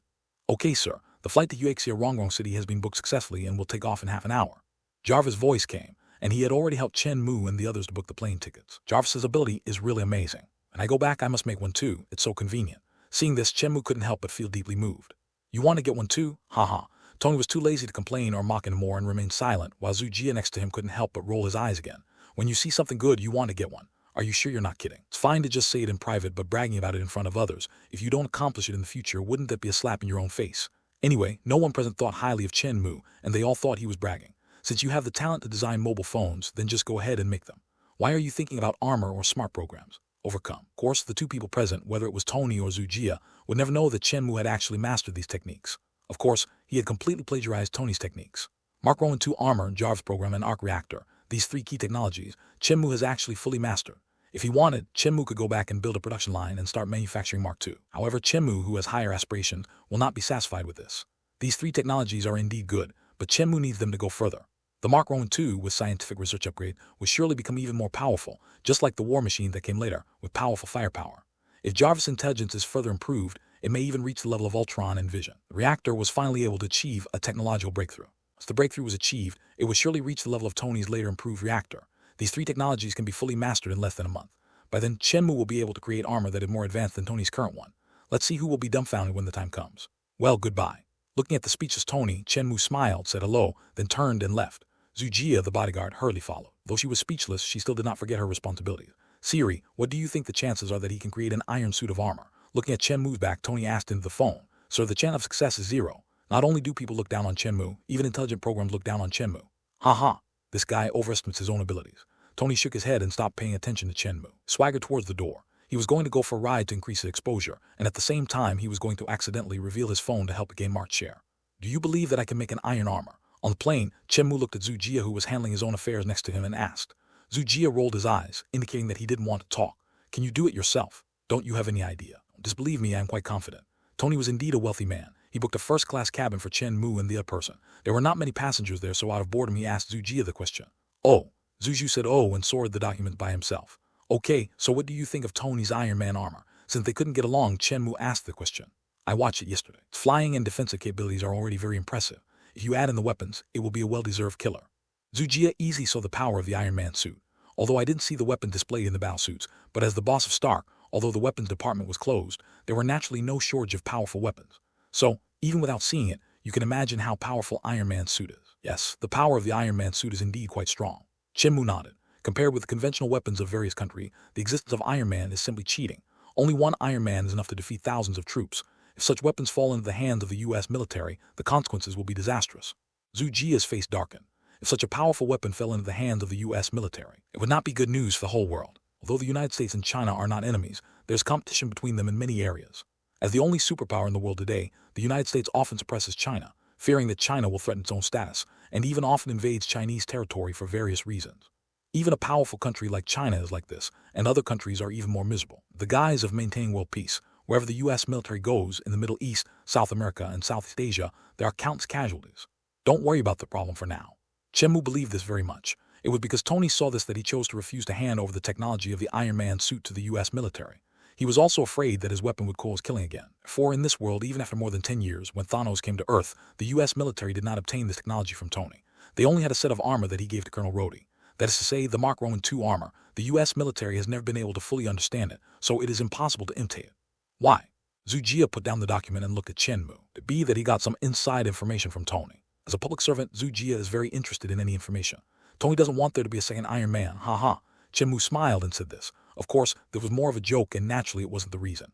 Okay, sir. The flight to Huaxia Rongrong City has been booked successfully and will take off in half an hour. Jarvis' voice came, and he had already helped Chen Mu and the others to book the plane tickets. Jarvis's ability is really amazing. When I go back, I must make one too. It's so convenient. Seeing this, Chen Mu couldn't help but feel deeply moved. You want to get one too? Haha. Tony was too lazy to complain or mock anymore and remained silent, while Zujia next to him couldn't help but roll his eyes again. When you see something good, you want to get one. Are you sure you're not kidding? It's fine to just say it in private, but bragging about it in front of others, if you don't accomplish it in the future, wouldn't that be a slap in your own face? Anyway, no one present thought highly of Chen Mu, and they all thought he was bragging. Since you have the talent to design mobile phones, then just go ahead and make them. Why are you thinking about armor or smart programs? Overcome. Of course, the two people present, whether it was Tony or Zujia, would never know that Chen Mu had actually mastered these techniques. Of course, he had completely plagiarized Tony's techniques. Mark Rowan 2 armor, Jarvis program, and arc reactor. These three key technologies, Chen Mu has actually fully mastered. If he wanted, Chen Mu could go back and build a production line and start manufacturing Mark II. However, Chen Mu, who has higher aspirations, will not be satisfied with this. These three technologies are indeed good, but Chen Mu needs them to go further. The Mark Rowan II, with scientific research upgrade, will surely become even more powerful, just like the war machine that came later, with powerful firepower. If Jarvis' intelligence is further improved, it may even reach the level of Ultron and Vision. The reactor was finally able to achieve a technological breakthrough. Once the breakthrough was achieved, it would surely reach the level of Tony's later improved reactor. These three technologies can be fully mastered in less than a month. By then, Chen Mu will be able to create armor that is more advanced than Tony's current one. Let's see who will be dumbfounded when the time comes. Well, goodbye. Looking at the speechless Tony, Chen Mu smiled, said hello, then turned and left. Zujia, the bodyguard, hurriedly followed. Though she was speechless, she still did not forget her responsibilities. Siri, what do you think the chances are that he can create an iron suit of armor? Looking at Chen Mu's back, Tony asked into the phone. Sir, the chance of success is 0. Not only do people look down on Chen Mu, even intelligent programs look down on Chen Mu. Ha. This guy overestimates his own abilities. Tony shook his head and stopped paying attention to Chen Mu. Swaggered towards the door. He was going to go for a ride to increase his exposure, and at the same time he was going to accidentally reveal his phone to help gain market share. Do you believe that I can make an iron armor? On the plane, Chen Mu looked at Zujia, who was handling his own affairs next to him, and asked. Zujia rolled his eyes, indicating that he didn't want to talk. Can you do it yourself? Don't you have any idea? Disbelieve me, I am quite confident. Tony was indeed a wealthy man. He booked a first-class cabin for Chen Mu and the other person. There were not many passengers there, so out of boredom he asked Zujia the question. Oh. Zuju said oh and sorted the document by himself. Okay, so what do you think of Tony's Iron Man armor? Since they couldn't get along, Chen Mu asked the question. I watched it yesterday. Its flying and defensive capabilities are already very impressive. If you add in the weapons, it will be a well-deserved killer. Zujia easily saw the power of the Iron Man suit. Although I didn't see the weapon displayed in the battle suits, but as the boss of Stark, although the weapons department was closed, there were naturally no shortage of powerful weapons. So, even without seeing it, you can imagine how powerful Iron Man's suit is. Yes, the power of the Iron Man suit is indeed quite strong. Chen Mu nodded. Compared with the conventional weapons of various countries, the existence of Iron Man is simply cheating. Only one Iron Man is enough to defeat thousands of troops. If such weapons fall into the hands of the U.S. military, the consequences will be disastrous. Zujia's face darkened. If such a powerful weapon fell into the hands of the U.S. military, it would not be good news for the whole world. Although the United States and China are not enemies, there's competition between them in many areas. As the only superpower in the world today, the United States often suppresses China, fearing that China will threaten its own status, and even often invades Chinese territory for various reasons. Even a powerful country like China is like this, and other countries are even more miserable. The guise of maintaining world peace, wherever the U.S. military goes in the Middle East, South America, and Southeast Asia, there are countless casualties. Don't worry about the problem for now. Chen Mu believed this very much. It was because Tony saw this that he chose to refuse to hand over the technology of the Iron Man suit to the U.S. military. He was also afraid that his weapon would cause killing again. For in this world, even after more than 10 years, when Thanos came to Earth, the U.S. military did not obtain this technology from Tony. They only had a set of armor that he gave to Colonel Rhodey. That is to say, the Mark Rowan II armor. The U.S. military has never been able to fully understand it, so it is impossible to imitate it. Why? Zujia put down the document and looked at Chen Mu. To be that he got some inside information from Tony. As a public servant, Zujia is very interested in any information. Tony doesn't want there to be a second Iron Man, haha. Chen Mu smiled and said this. Of course, there was more of a joke and naturally it wasn't the reason.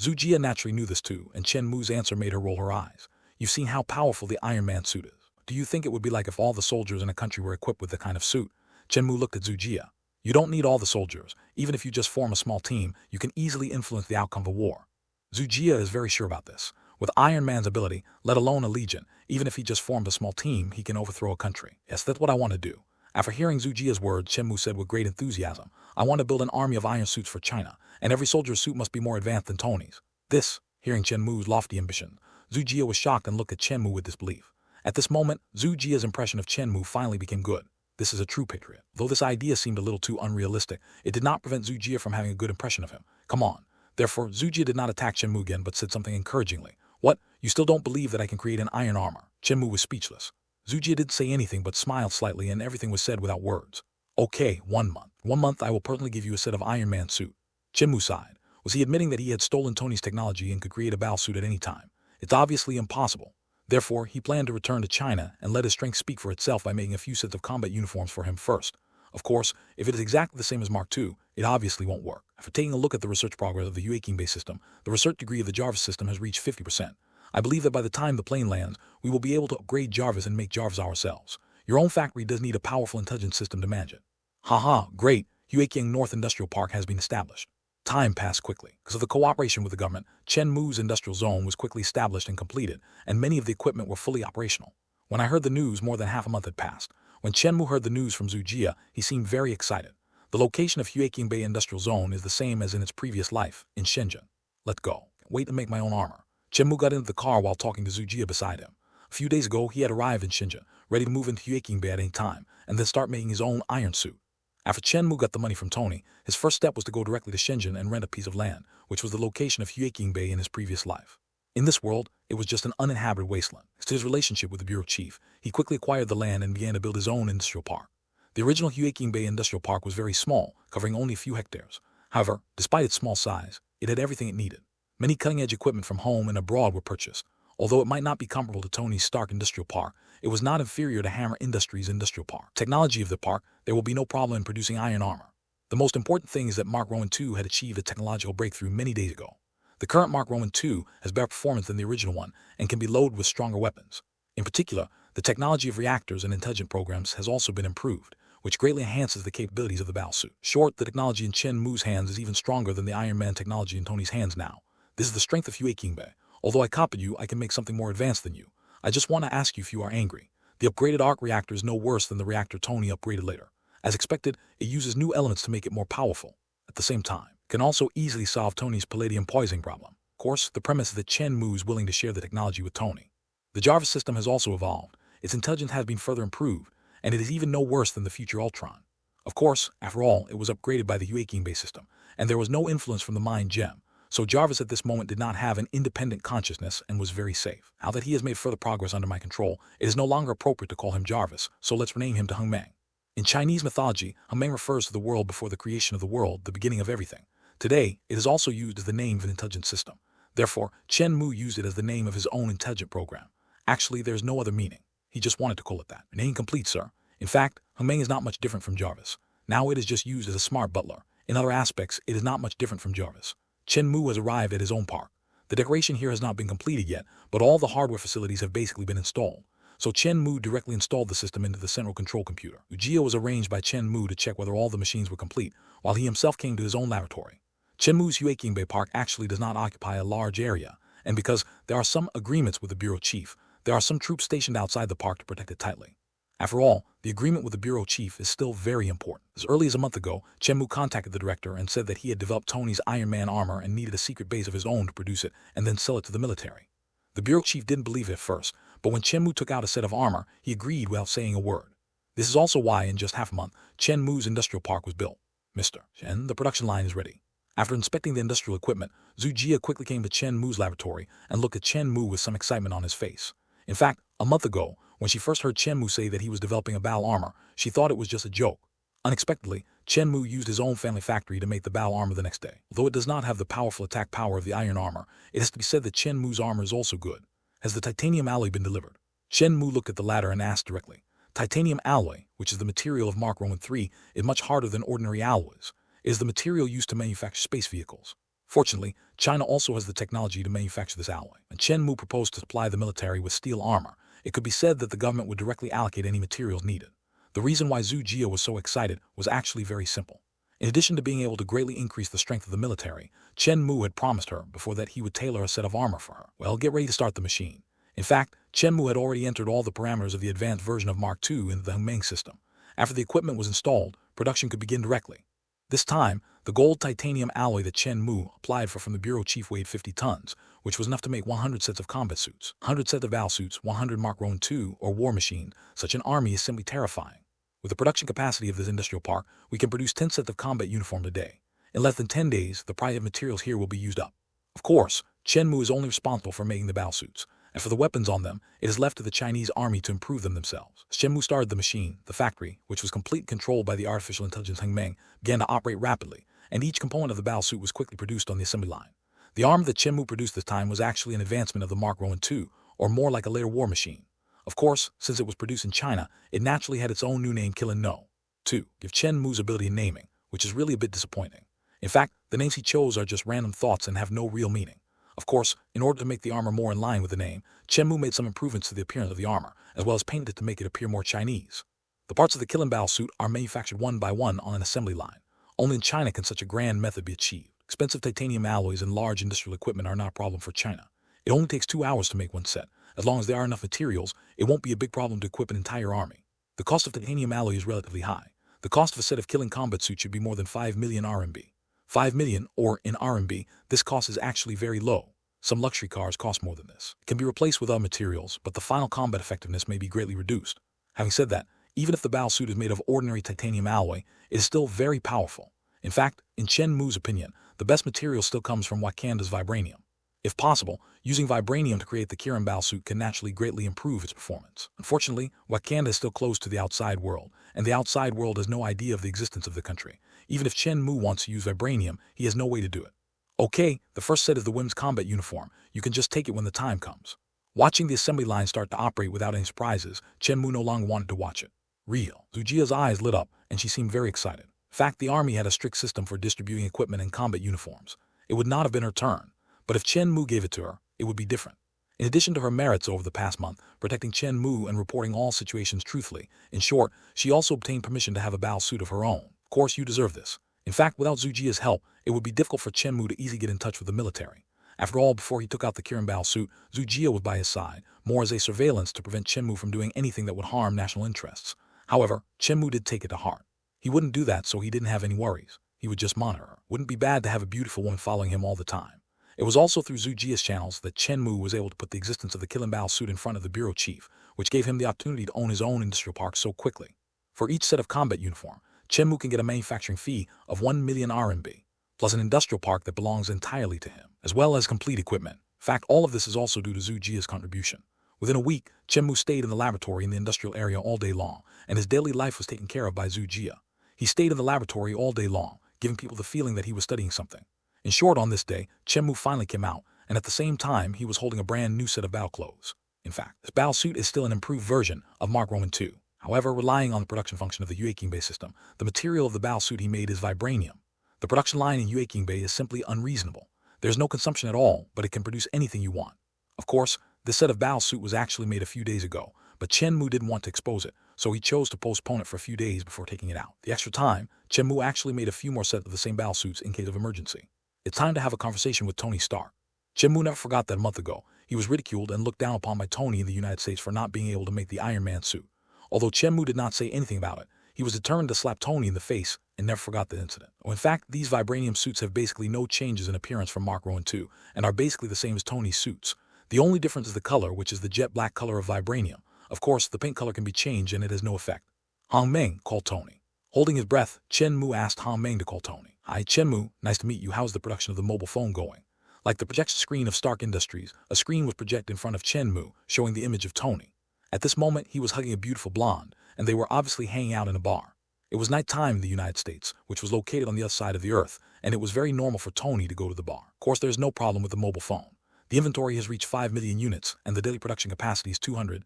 Zujia naturally knew this too, and Chen Mu's answer made her roll her eyes. You've seen how powerful the Iron Man suit is. Do you think it would be like if all the soldiers in a country were equipped with the kind of suit? Chen Mu looked at Zujia. You don't need all the soldiers. Even if you just form a small team, you can easily influence the outcome of a war. Zhu Jie is very sure about this. With Iron Man's ability, let alone a legion, even if he just formed a small team, he can overthrow a country. Yes, that's what I want to do. After hearing Zhu Jie's words, Chen Mu said with great enthusiasm, I want to build an army of iron suits for China, and every soldier's suit must be more advanced than Tony's. This, hearing Chen Mu's lofty ambition, Zhu Jie was shocked and looked at Chen Mu with disbelief. At this moment, Zhu Jie's impression of Chen Mu finally became good. This is a true patriot. Though this idea seemed a little too unrealistic, it did not prevent Zhu Jie from having a good impression of him. Come on. Therefore, Zhu Jie did not attack Chen Mu again, but said something encouragingly. What? You still don't believe that I can create an iron armor? Chen Mu was speechless. Zhu Jie didn't say anything but smiled slightly, and everything was said without words. Okay, 1 month. 1 month I will personally give you a set of Iron Man suit. Chen Mu sighed. Was he admitting that he had stolen Tony's technology and could create a battle suit at any time? It's obviously impossible. Therefore, he planned to return to China and let his strength speak for itself by making a few sets of combat uniforms for him first. Of course, if it is exactly the same as Mark II, it obviously won't work. After taking a look at the research progress of the King-based system, the research degree of the Jarvis system has reached 50%. I believe that by the time the plane lands, we will be able to upgrade Jarvis and make Jarvis ourselves. Your own factory does need a powerful intelligence system to manage it. Haha, great, King North Industrial Park has been established. Time passed quickly. Because of the cooperation with the government, Chen Mu's industrial zone was quickly established and completed, and many of the equipment were fully operational. When I heard the news, more than half a month had passed. When Chen Mu heard the news from Zhu Jie, he seemed very excited. The location of King Bay Industrial Zone is the same as in its previous life, in Shenzhen. Let's go. Wait to make my own armor. Chen Mu got into the car while talking to Zhu Jie beside him. A few days ago, he had arrived in Shenzhen, ready to move into King Bay at any time, and then start making his own iron suit. After Chen Mu got the money from Tony, his first step was to go directly to Shenzhen and rent a piece of land, which was the location of King Bay in his previous life. In this world, it was just an uninhabited wasteland. As to his relationship with the bureau chief, he quickly acquired the land and began to build his own industrial park. The original King Bay Industrial Park was very small, covering only a few hectares. However, despite its small size, it had everything it needed. Many cutting-edge equipment from home and abroad were purchased. Although it might not be comparable to Tony's Stark Industrial Park, it was not inferior to Hammer Industries Industrial Park. Technology of the park, there will be no problem in producing iron armor. The most important thing is that Mark Rowan II had achieved a technological breakthrough many days ago. The current Mark Rowan II has better performance than the original one and can be loaded with stronger weapons. In particular, the technology of reactors and intelligent programs has also been improved, which greatly enhances the capabilities of the battlesuit. Short, the technology in Chen Mu's hands is even stronger than the Iron Man technology in Tony's hands now. This is the strength of King Bay. Although I copied you, I can make something more advanced than you. I just want to ask you if you are angry. The upgraded arc reactor is no worse than the reactor Tony upgraded later. As expected, it uses new elements to make it more powerful. At the same time, it can also easily solve Tony's palladium poisoning problem. Of course, the premise is that Chen Mu is willing to share the technology with Tony. The Jarvis system has also evolved. Its intelligence has been further improved, and it is even no worse than the future Ultron. Of course, after all, it was upgraded by the King Bay system, and there was no influence from the Mind Gem. So Jarvis at this moment did not have an independent consciousness and was very safe. Now that he has made further progress under my control, it is no longer appropriate to call him Jarvis, so let's rename him to Heng Meng. In Chinese mythology, Heng Meng refers to the world before the creation of the world, the beginning of everything. Today, it is also used as the name of an intelligent system. Therefore, Chen Mu used it as the name of his own intelligent program. Actually, there is no other meaning. He just wanted to call it that. Name complete, sir. In fact, Heng Meng is not much different from Jarvis. Now it is just used as a smart butler. In other aspects, it is not much different from Jarvis. Chen Mu has arrived at his own park. The decoration here has not been completed yet, but all the hardware facilities have basically been installed. So Chen Mu directly installed the system into the central control computer. Ujia was arranged by Chen Mu to check whether all the machines were complete, while he himself came to his own laboratory. Chen Mu's King Bay Park actually does not occupy a large area, and because there are some agreements with the bureau chief, there are some troops stationed outside the park to protect it tightly. After all, the agreement with the bureau chief is still very important. As early as a month ago, Chen Mu contacted the director and said that he had developed Tony's Iron Man armor and needed a secret base of his own to produce it and then sell it to the military. The bureau chief didn't believe it at first, but when Chen Mu took out a set of armor, he agreed without saying a word. This is also why in just half a month, Chen Mu's industrial park was built. Mr. Chen, the production line is ready. After inspecting the industrial equipment, Zhu Jie quickly came to Chen Mu's laboratory and looked at Chen Mu with some excitement on his face. In fact, a month ago, when she first heard Chen Mu say that he was developing a battle armor, she thought it was just a joke. Unexpectedly, Chen Mu used his own family factory to make the battle armor the next day. Although it does not have the powerful attack power of the iron armor, it has to be said that Chen Mu's armor is also good. Has the titanium alloy been delivered? Chen Mu looked at the latter and asked directly. Titanium alloy, which is the material of Mark Rowan III, is much harder than ordinary alloys. It is the material used to manufacture space vehicles. Fortunately, China also has the technology to manufacture this alloy. When Chen Mu proposed to supply the military with steel armor, it could be said that the government would directly allocate any materials needed. The reason why Zhu Jia was so excited was actually very simple. In addition to being able to greatly increase the strength of the military, Chen Mu had promised her before that he would tailor a set of armor for her. Well, get ready to start the machine. In fact, Chen Mu had already entered all the parameters of the advanced version of Mark II into the Hengmeng system. After the equipment was installed, production could begin directly. This time, the gold titanium alloy that Chen Mu applied for from the bureau chief weighed 50 tons, which was enough to make 100 sets of combat suits, 100 sets of battle suits, 100 Mark II or war machine. Such an army is simply terrifying. With the production capacity of this industrial park, we can produce 10 sets of combat uniforms a day. In less than 10 days, the price of materials here will be used up. Of course, Chen Mu is only responsible for making the battle suits, and for the weapons on them, it is left to the Chinese army to improve them themselves. As Chen Mu started the machine, the factory, which was completely controlled by the artificial intelligence Hengmeng, began to operate rapidly, and each component of the battle suit was quickly produced on the assembly line. The armor that Chen Mu produced this time was actually an advancement of the Mark II, or more like a later war machine. Of course, since it was produced in China, it naturally had its own new name, Kilin No. 2. Give Chen Mu's ability in naming, which is really a bit disappointing. In fact, the names he chose are just random thoughts and have no real meaning. Of course, in order to make the armor more in line with the name, Chen Mu made some improvements to the appearance of the armor, as well as painted it to make it appear more Chinese. The parts of the Kilin battle suit are manufactured one by one on an assembly line. Only in China can such a grand method be achieved. Expensive titanium alloys and large industrial equipment are not a problem for China. It only takes 2 hours to make one set. As long as there are enough materials, it won't be a big problem to equip an entire army. The cost of titanium alloy is relatively high. The cost of a set of Kilin combat suit should be more than 5 million RMB. 5 million, or in RMB, this cost is actually very low. Some luxury cars cost more than this. It can be replaced with other materials, but the final combat effectiveness may be greatly reduced. Having said that, even if the battle suit is made of ordinary titanium alloy, it is still very powerful. In fact, in Chen Mu's opinion, the best material still comes from Wakanda's vibranium. If possible, using vibranium to create the Kirin battle suit can naturally greatly improve its performance. Unfortunately, Wakanda is still closed to the outside world, and the outside world has no idea of the existence of the country. Even if Chen Mu wants to use vibranium, he has no way to do it. Okay, the first set is the women's combat uniform. You can just take it when the time comes. Watching the assembly line start to operate without any surprises, Chen Mu no longer wanted to watch it. Real. Zhu Jia's eyes lit up, and she seemed very excited. In fact, the army had a strict system for distributing equipment and combat uniforms. It would not have been her turn, but if Chen Mu gave it to her, it would be different. In addition to her merits over the past month, protecting Chen Mu and reporting all situations truthfully, in short, she also obtained permission to have a battle suit of her own. Of course, you deserve this. In fact, without Zhu Jia's help, it would be difficult for Chen Mu to easily get in touch with the military. After all, before he took out the Kirin battle suit, Zhu Jia was by his side, more as a surveillance to prevent Chen Mu from doing anything that would harm national interests. However, Chen Mu did take it to heart. He wouldn't do that, so he didn't have any worries. He would just monitor her. Wouldn't be bad to have a beautiful woman following him all the time. It was also through Zhu Jia's channels that Chen Mu was able to put the existence of the Kilin battle suit in front of the bureau chief, which gave him the opportunity to own his own industrial park so quickly. For each set of combat uniform, Chen Mu can get a manufacturing fee of 1 million RMB, plus an industrial park that belongs entirely to him, as well as complete equipment. In fact, all of this is also due to Zhu Jia's contribution. Within a week, Chen Mu stayed in the laboratory in the industrial area all day long, and his daily life was taken care of by Zhu Jia. He stayed in the laboratory all day long, giving people the feeling that he was studying something. In short, on this day, Chen Mu finally came out, and at the same time, he was holding a brand new set of battle clothes. In fact, his battle suit is still an improved version of Mark II. However, relying on the production function of the Yueqing system, the material of the battle suit he made is vibranium. The production line in Yueqing is simply unreasonable. There's no consumption at all, but it can produce anything you want. Of course, this set of battle suit was actually made a few days ago, but Chen Mu didn't want to expose it, so he chose to postpone it for a few days before taking it out. The extra time, Chen Mu actually made a few more sets of the same battle suits in case of emergency. It's time to have a conversation with Tony Stark. Chen Mu never forgot that a month ago, he was ridiculed and looked down upon by Tony in the United States for not being able to make the Iron Man suit. Although Chen Mu did not say anything about it, he was determined to slap Tony in the face and never forgot the incident. In fact, these vibranium suits have basically no changes in appearance from Mark II and are basically the same as Tony's suits. The only difference is the color, which is the jet black color of vibranium. Of course, the paint color can be changed and it has no effect. Hong Meng called Tony. Holding his breath, Chen Mu asked Hong Meng to call Tony. Hi Chen Mu, nice to meet you. How's the production of the mobile phone going? Like the projection screen of Stark Industries, a screen was projected in front of Chen Mu, showing the image of Tony. At this moment, he was hugging a beautiful blonde, and they were obviously hanging out in a bar. It was nighttime in the United States, which was located on the other side of the earth, and it was very normal for Tony to go to the bar. Of course, there's no problem with the mobile phone. The inventory has reached 5 million units, and the daily production capacity is 200,000.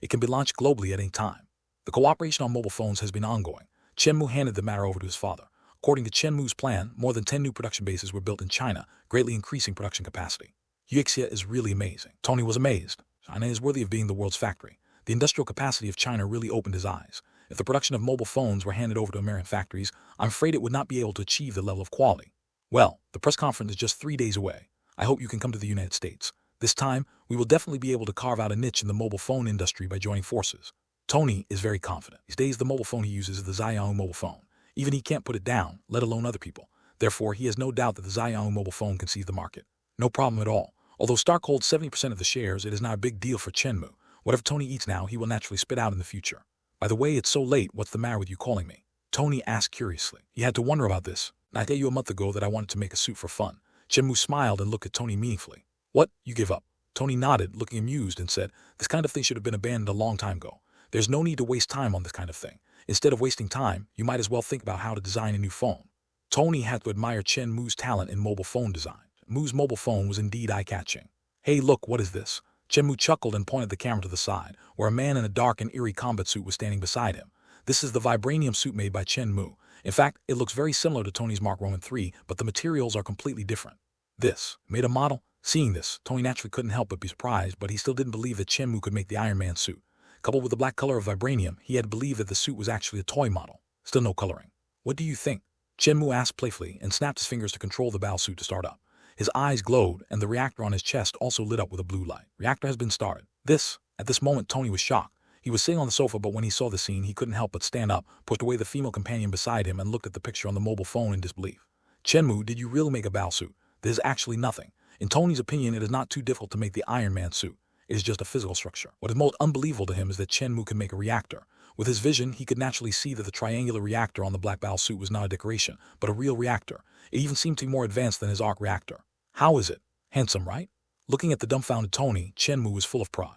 It can be launched globally at any time. The cooperation on mobile phones has been ongoing. Chen Mu handed the matter over to his father. According to Chen Mu's plan, more than 10 new production bases were built in China, greatly increasing production capacity. Yuexia is really amazing. Tony was amazed. China is worthy of being the world's factory. The industrial capacity of China really opened his eyes. If the production of mobile phones were handed over to American factories, I'm afraid it would not be able to achieve the level of quality. Well, the press conference is just 3 days away. I hope you can come to the United States. This time, we will definitely be able to carve out a niche in the mobile phone industry by joining forces. Tony is very confident. These days, the mobile phone he uses is the Xiaomi mobile phone. Even he can't put it down, let alone other people. Therefore, he has no doubt that the Xiaomi mobile phone can seize the market. No problem at all. Although Stark holds 70% of the shares, it is not a big deal for Chen Mu. Whatever Tony eats now, he will naturally spit out in the future. By the way, it's so late, what's the matter with you calling me? Tony asked curiously. He had to wonder about this. I tell you a month ago that I wanted to make a suit for fun. Chen Mu smiled and looked at Tony meaningfully. What? You give up? Tony nodded, looking amused, and said, this kind of thing should have been abandoned a long time ago. There's no need to waste time on this kind of thing. Instead of wasting time, you might as well think about how to design a new phone. Tony had to admire Chen Mu's talent in mobile phone design. Mu's mobile phone was indeed eye-catching. Hey, look, what is this? Chen Mu chuckled and pointed the camera to the side, where a man in a dark and eerie combat suit was standing beside him. This is the vibranium suit made by Chen Mu. In fact, it looks very similar to Tony's Mark Roman 3, but the materials are completely different. This made a model? Seeing this, Tony naturally couldn't help but be surprised, but he still didn't believe that Chen Mu could make the Iron Man suit. Coupled with the black color of vibranium, he had believed that the suit was actually a toy model. Still no coloring. What do you think? Chen Mu asked playfully and snapped his fingers to control the battle suit to start up. His eyes glowed, and the reactor on his chest also lit up with a blue light. Reactor has been started. At this moment, Tony was shocked. He was sitting on the sofa, but when he saw the scene, he couldn't help but stand up, pushed away the female companion beside him, and looked at the picture on the mobile phone in disbelief. Chen Mu, did you really make a battle suit? This is actually nothing. In Tony's opinion, it is not too difficult to make the Iron Man suit. It is just a physical structure. What is most unbelievable to him is that Chen Mu can make a reactor. With his vision, he could naturally see that the triangular reactor on the black battle suit was not a decoration, but a real reactor. It even seemed to be more advanced than his arc reactor. How is it? Handsome, right? Looking at the dumbfounded Tony, Chen Mu was full of pride.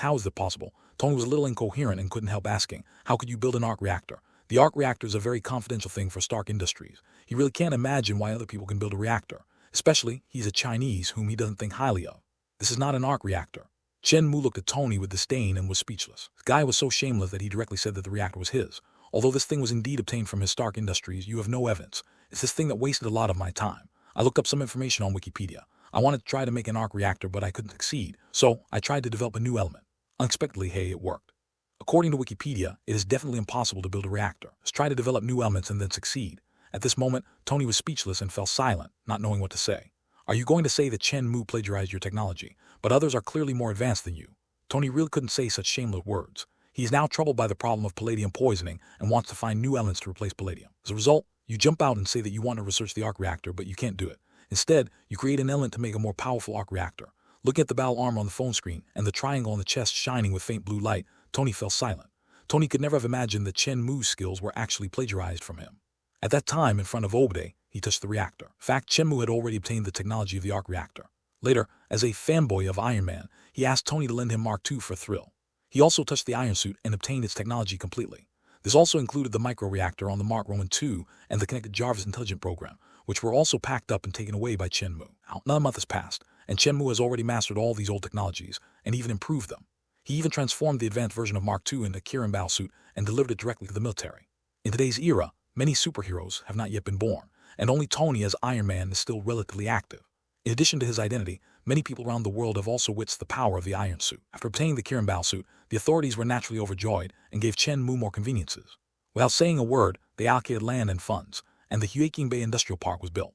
How is it possible? Tony was a little incoherent and couldn't help asking, how could you build an arc reactor? The arc reactor is a very confidential thing for Stark Industries. He really can't imagine why other people can build a reactor. Especially, he's a Chinese whom he doesn't think highly of. This is not an arc reactor. Chen Mu looked at Tony with disdain and was speechless. The guy was so shameless that he directly said that the reactor was his. Although this thing was indeed obtained from his Stark Industries, you have no evidence. It's this thing that wasted a lot of my time. I looked up some information on Wikipedia. I wanted to try to make an arc reactor, but I couldn't succeed, so I tried to develop a new element. Unexpectedly, hey, it worked. According to Wikipedia, it is definitely impossible to build a reactor. Just try to develop new elements and then succeed. At this moment, Tony was speechless and fell silent, not knowing what to say. Are you going to say that Chen Mu plagiarized your technology, but others are clearly more advanced than you? Tony really couldn't say such shameless words. He is now troubled by the problem of palladium poisoning and wants to find new elements to replace palladium. As a result, you jump out and say that you want to research the arc reactor, but you can't do it. Instead, you create an element to make a more powerful arc reactor. Looking at the battle armor on the phone screen and the triangle on the chest shining with faint blue light, Tony fell silent. Tony could never have imagined that Chen Mu's skills were actually plagiarized from him. At that time, in front of Obade, he touched the reactor. In fact, Chen Mu had already obtained the technology of the arc reactor. Later, as a fanboy of Iron Man, he asked Tony to lend him Mark II for a thrill. He also touched the Iron Suit and obtained its technology completely. This also included the micro-reactor on the Mark Roman II and the connected Jarvis intelligent program, which were also packed up and taken away by Chen Mu. Now, another month has passed, and Chen Mu has already mastered all these old technologies and even improved them. He even transformed the advanced version of Mark II into a Kirin battle suit and delivered it directly to the military. In today's era, many superheroes have not yet been born, and only Tony as Iron Man is still relatively active. In addition to his identity, many people around the world have also witnessed the power of the Iron Suit. After obtaining the Kirin battle suit, the authorities were naturally overjoyed and gave Chen Mu more conveniences. Without saying a word, they allocated land and funds, and the Huaqiang Bay Industrial Park was built.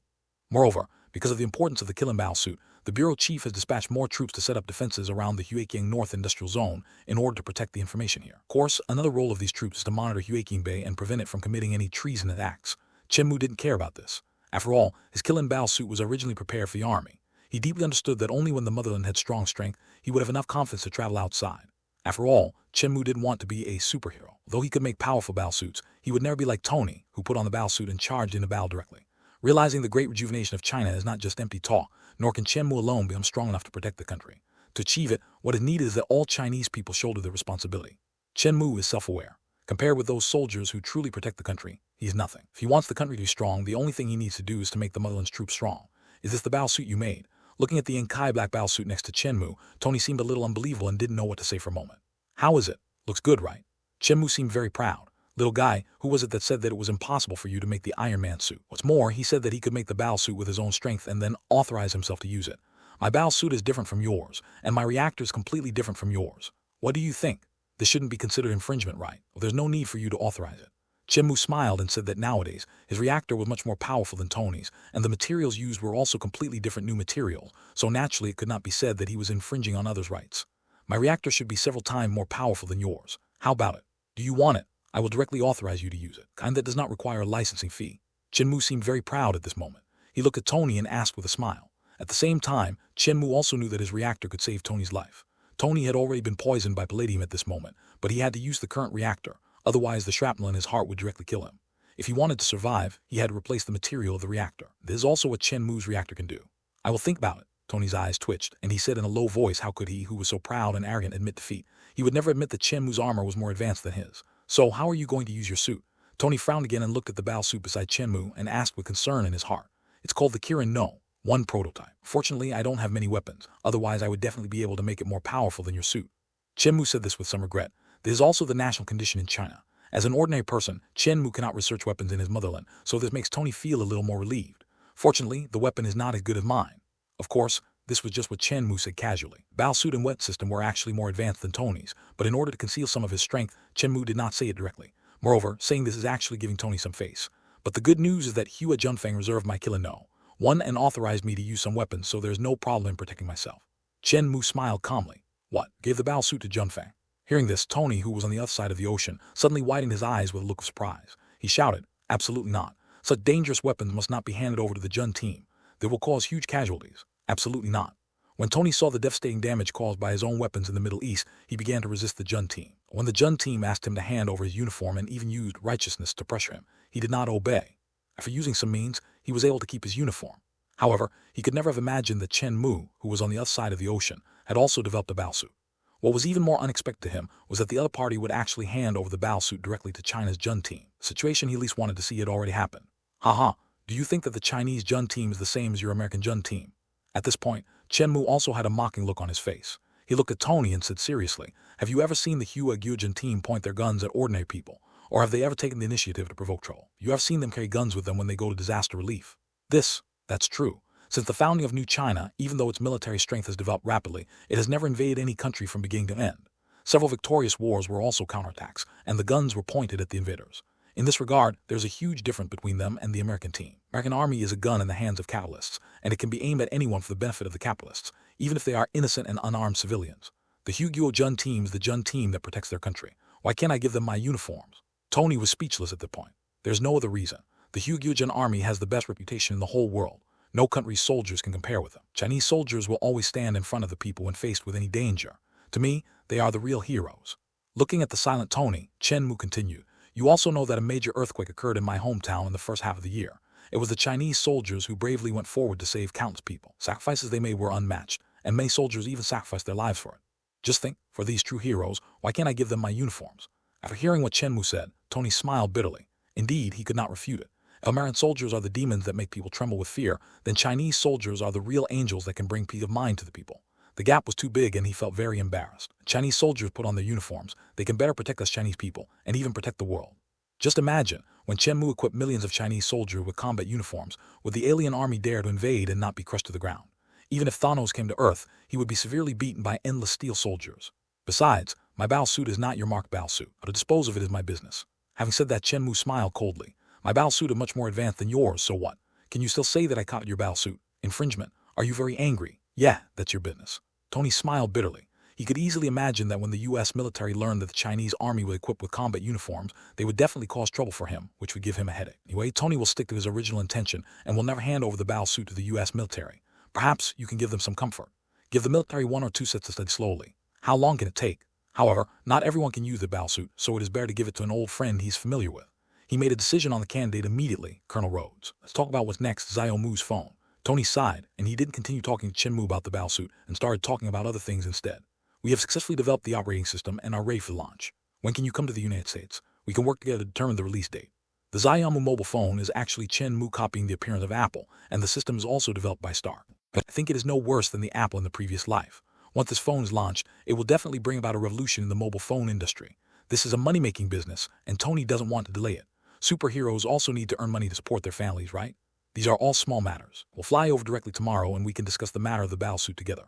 Moreover, because of the importance of the Kirin battle suit, the bureau chief has dispatched more troops to set up defenses around the Huaqiang North Industrial Zone in order to protect the information here. Of course, another role of these troops is to monitor Huaqiang Bay and prevent it from committing any treasonous acts. Chen Mu didn't care about this. After all, his Kirin battle suit was originally prepared for the army. He deeply understood that only when the motherland had strong strength, he would have enough confidence to travel outside. After all, Chen Mu didn't want to be a superhero. Though he could make powerful battle suits, he would never be like Tony, who put on the battle suit and charged into battle directly. Realizing the great rejuvenation of China is not just empty talk, nor can Chen Mu alone become strong enough to protect the country. To achieve it, what is needed is that all Chinese people shoulder their responsibility. Chen Mu is self-aware. Compared with those soldiers who truly protect the country, he is nothing. If he wants the country to be strong, the only thing he needs to do is to make the motherland's troops strong. Is this the battle suit you made? Looking at the Inkai black battle suit next to Chen Mu, Tony seemed a little unbelievable and didn't know what to say for a moment. How is it? Looks good, right? Chen Mu seemed very proud. Little guy, who was it that said that it was impossible for you to make the Iron Man suit? What's more, he said that he could make the battle suit with his own strength and then authorize himself to use it. My battle suit is different from yours, and my reactor is completely different from yours. What do you think? This shouldn't be considered infringement, right? Well, there's no need for you to authorize it. Chen Mu smiled and said that nowadays, his reactor was much more powerful than Tony's, and the materials used were also completely different new materials, so naturally it could not be said that he was infringing on others' rights. My reactor should be several times more powerful than yours. How about it? Do you want it? I will directly authorize you to use it, kind that does not require a licensing fee. Chen Mu seemed very proud at this moment. He looked at Tony and asked with a smile. At the same time, Chen Mu also knew that his reactor could save Tony's life. Tony had already been poisoned by palladium at this moment, but he had to use the current reactor, otherwise the shrapnel in his heart would directly kill him. If he wanted to survive, he had to replace the material of the reactor. This is also what Chen Mu's reactor can do. I will think about it. Tony's eyes twitched, and he said in a low voice, how could he, who was so proud and arrogant, admit defeat? He would never admit that Chen Mu's armor was more advanced than his. So how are you going to use your suit? Tony frowned again and looked at the bow suit beside Chen Mu and asked with concern in his heart. It's called the Kirin No, one prototype. Fortunately, I don't have many weapons, otherwise I would definitely be able to make it more powerful than your suit. Chen Mu said this with some regret. This is also the national condition in China. As an ordinary person, Chen Mu cannot research weapons in his motherland, so this makes Tony feel a little more relieved. Fortunately, the weapon is not as good as mine. Of course, this was just what Chen Mu said casually. Bao suit and wet system were actually more advanced than Tony's, but in order to conceal some of his strength, Chen Mu did not say it directly. Moreover, saying this is actually giving Tony some face. But the good news is that Hua Junfeng reserved my Kirin No, one and authorized me to use some weapons, so there's no problem in protecting myself. Chen Mu smiled calmly. What? Gave the Bao suit to Junfeng? Hearing this, Tony, who was on the other side of the ocean, suddenly widened his eyes with a look of surprise. He shouted, absolutely not. Such dangerous weapons must not be handed over to the Jun team. They will cause huge casualties. Absolutely not. When Tony saw the devastating damage caused by his own weapons in the Middle East, he began to resist the Jun team. When the Jun team asked him to hand over his uniform and even used righteousness to pressure him, he did not obey. After using some means, he was able to keep his uniform. However, he could never have imagined that Chen Mu, who was on the other side of the ocean, had also developed a Bao suit. What was even more unexpected to him was that the other party would actually hand over the Bao suit directly to China's Jun team, a situation he least wanted to see had already happened. Haha, do you think that the Chinese Jun team is the same as your American Jun team? At this point, Chen Mu also had a mocking look on his face. He looked at Tony and said seriously, have you ever seen the Hua Gyujin team point their guns at ordinary people? Or have they ever taken the initiative to provoke trouble? You have seen them carry guns with them when they go to disaster relief. That's true. Since the founding of New China, even though its military strength has developed rapidly, it has never invaded any country from beginning to end. Several victorious wars were also counterattacks, and the guns were pointed at the invaders. In this regard, there's a huge difference between them and the American team. American army is a gun in the hands of capitalists, and it can be aimed at anyone for the benefit of the capitalists, even if they are innocent and unarmed civilians. The Hugyo Jun team is the Jun team that protects their country. Why can't I give them my uniforms? Tony was speechless at that point. There's no other reason. The Hugyo Jun army has the best reputation in the whole world. No country's soldiers can compare with them. Chinese soldiers will always stand in front of the people when faced with any danger. To me, they are the real heroes. Looking at the silent Tony, Chen Mu continued, you also know that a major earthquake occurred in my hometown in the first half of the year. It was the Chinese soldiers who bravely went forward to save countless people. Sacrifices they made were unmatched, and many soldiers even sacrificed their lives for it. Just think, for these true heroes, why can't I give them my uniforms? After hearing what Chen Mu said, Tony smiled bitterly. Indeed, he could not refute it. If American soldiers are the demons that make people tremble with fear, then Chinese soldiers are the real angels that can bring peace of mind to the people. The gap was too big and he felt very embarrassed. Chinese soldiers put on their uniforms. They can better protect us Chinese people, and even protect the world. Just imagine, when Chen Mu equipped millions of Chinese soldiers with combat uniforms, would the alien army dare to invade and not be crushed to the ground? Even if Thanos came to Earth, he would be severely beaten by endless steel soldiers. Besides, my Bao suit is not your marked Bao suit, but to dispose of it is my business. Having said that, Chen Mu smiled coldly. My Bao suit is much more advanced than yours, so what? Can you still say that I copied your Bao suit? Infringement. Are you very angry? Yeah, that's your business. Tony smiled bitterly. He could easily imagine that when the US military learned that the Chinese army was equipped with combat uniforms, they would definitely cause trouble for him, which would give him a headache. Anyway, Tony will stick to his original intention and will never hand over the Bao suit to the US military. Perhaps you can give them some comfort. Give the military 1 or 2 sets to study slowly. How long can it take? However, not everyone can use the Bao suit, so it is better to give it to an old friend he's familiar with. He made a decision on the candidate immediately, Colonel Rhodes. Let's talk about what's next. Xiao Mu's phone. Tony sighed, and he didn't continue talking to Chen Mu about the Bao suit and started talking about other things instead. We have successfully developed the operating system and are ready for launch. When can you come to the United States? We can work together to determine the release date. The Xiao Mu mobile phone is actually Chen Mu copying the appearance of Apple, and the system is also developed by Star. But I think it is no worse than the Apple in the previous life. Once this phone is launched, it will definitely bring about a revolution in the mobile phone industry. This is a money-making business, and Tony doesn't want to delay it. Superheroes also need to earn money to support their families, right? These are all small matters. We'll fly over directly tomorrow and we can discuss the matter of the Bao suit together.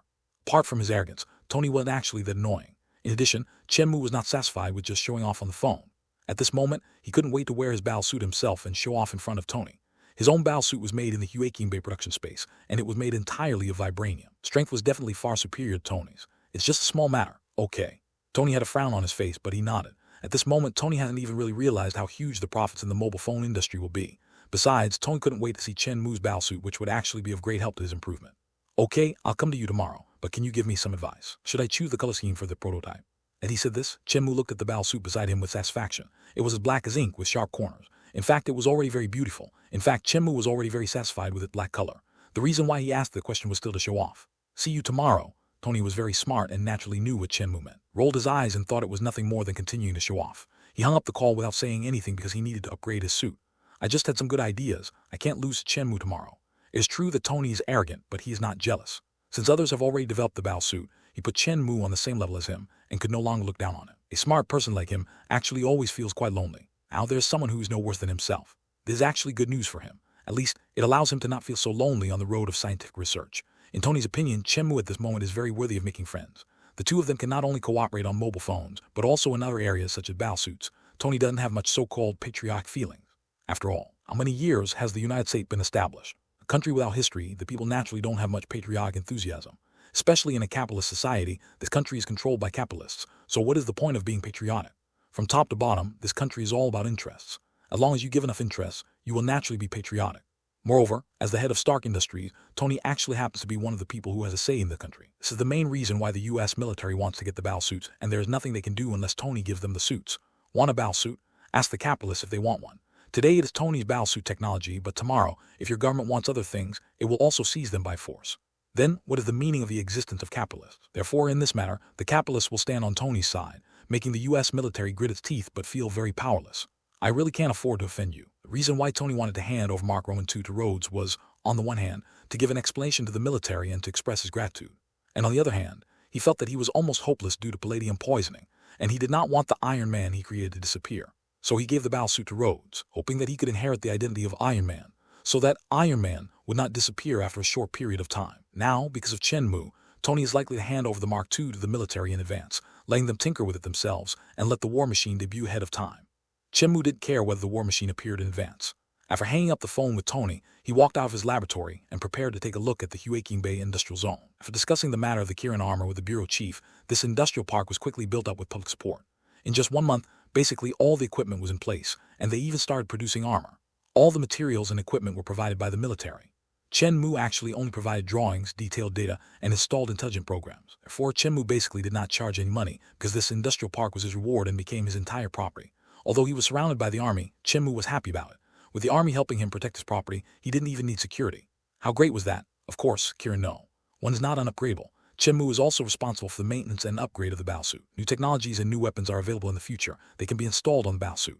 Apart from his arrogance, Tony wasn't actually that annoying. In addition, Chen Mu was not satisfied with just showing off on the phone. At this moment, he couldn't wait to wear his battle suit himself and show off in front of Tony. His own battle suit was made in the Huaking Bay production space, and it was made entirely of vibranium. Strength was definitely far superior to Tony's. It's just a small matter, okay. Tony had a frown on his face, but he nodded. At this moment, Tony hadn't even really realized how huge the profits in the mobile phone industry will be. Besides, Tony couldn't wait to see Chen Mu's battle suit, which would actually be of great help to his improvement. Okay, I'll come to you tomorrow, but can you give me some advice? Should I choose the color scheme for the prototype? As he said this, Chen Mu looked at the battle suit beside him with satisfaction. It was as black as ink with sharp corners. In fact, it was already very beautiful. In fact, Chen Mu was already very satisfied with its black color. The reason why he asked the question was still to show off. See you tomorrow. Tony was very smart and naturally knew what Chen Mu meant. Rolled his eyes and thought it was nothing more than continuing to show off. He hung up the call without saying anything because he needed to upgrade his suit. I just had some good ideas. I can't lose to Chen Mu tomorrow. It is true that Tony is arrogant, but he is not jealous. Since others have already developed the battle suit, he put Chen Mu on the same level as him and could no longer look down on him. A smart person like him actually always feels quite lonely. Now there's someone who is no worse than himself. This is actually good news for him. At least, it allows him to not feel so lonely on the road of scientific research. In Tony's opinion, Chen Mu at this moment is very worthy of making friends. The two of them can not only cooperate on mobile phones, but also in other areas such as battle suits. Tony doesn't have much so-called patriotic feelings. After all, how many years has the United States been established? A country without history, the people naturally don't have much patriotic enthusiasm. Especially in a capitalist society, this country is controlled by capitalists, so what is the point of being patriotic? From top to bottom, this country is all about interests. As long as you give enough interests, you will naturally be patriotic. Moreover, as the head of Stark Industries, Tony actually happens to be one of the people who has a say in the country. This is the main reason why the US military wants to get the battle suits, and there is nothing they can do unless Tony gives them the suits. Want a battle suit? Ask the capitalists if they want one. Today it is Tony's battle suit technology, but tomorrow, if your government wants other things, it will also seize them by force. Then, what is the meaning of the existence of capitalists? Therefore, in this matter, the capitalists will stand on Tony's side, making the US military grit its teeth but feel very powerless. I really can't afford to offend you. The reason why Tony wanted to hand over Mark Roman II to Rhodes was, on the one hand, to give an explanation to the military and to express his gratitude. And on the other hand, he felt that he was almost hopeless due to palladium poisoning, and he did not want the Iron Man he created to disappear. So he gave the battle suit to Rhodes, hoping that he could inherit the identity of Iron Man, so that Iron Man would not disappear after a short period of time. Now, because of Chen Mu, Tony is likely to hand over the Mark II to the military in advance, letting them tinker with it themselves and let the war machine debut ahead of time. Chen Mu didn't care whether the war machine appeared in advance. After hanging up the phone with Tony, he walked out of his laboratory and prepared to take a look at the Huaking Bay Industrial Zone. After discussing the matter of the Kirin armor with the bureau chief, this industrial park was quickly built up with public support. In just 1 month, basically all the equipment was in place, and they even started producing armor. All the materials and equipment were provided by the military. Chen Mu actually only provided drawings, detailed data, and installed intelligent programs. Therefore, Chen Mu basically did not charge any money because this industrial park was his reward and became his entire property. Although he was surrounded by the army, Chen Mu was happy about it. With the army helping him protect his property, he didn't even need security. How great was that? Of course, Kirin no. One is not unupgradable. Chen Mu is also responsible for the maintenance and upgrade of the battlesuit. New technologies and new weapons are available in the future. They can be installed on the battlesuit.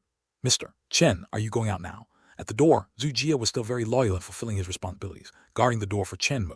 Mr. Chen, are you going out now? At the door, Zhu Jia was still very loyal in fulfilling his responsibilities, guarding the door for Chen Mu.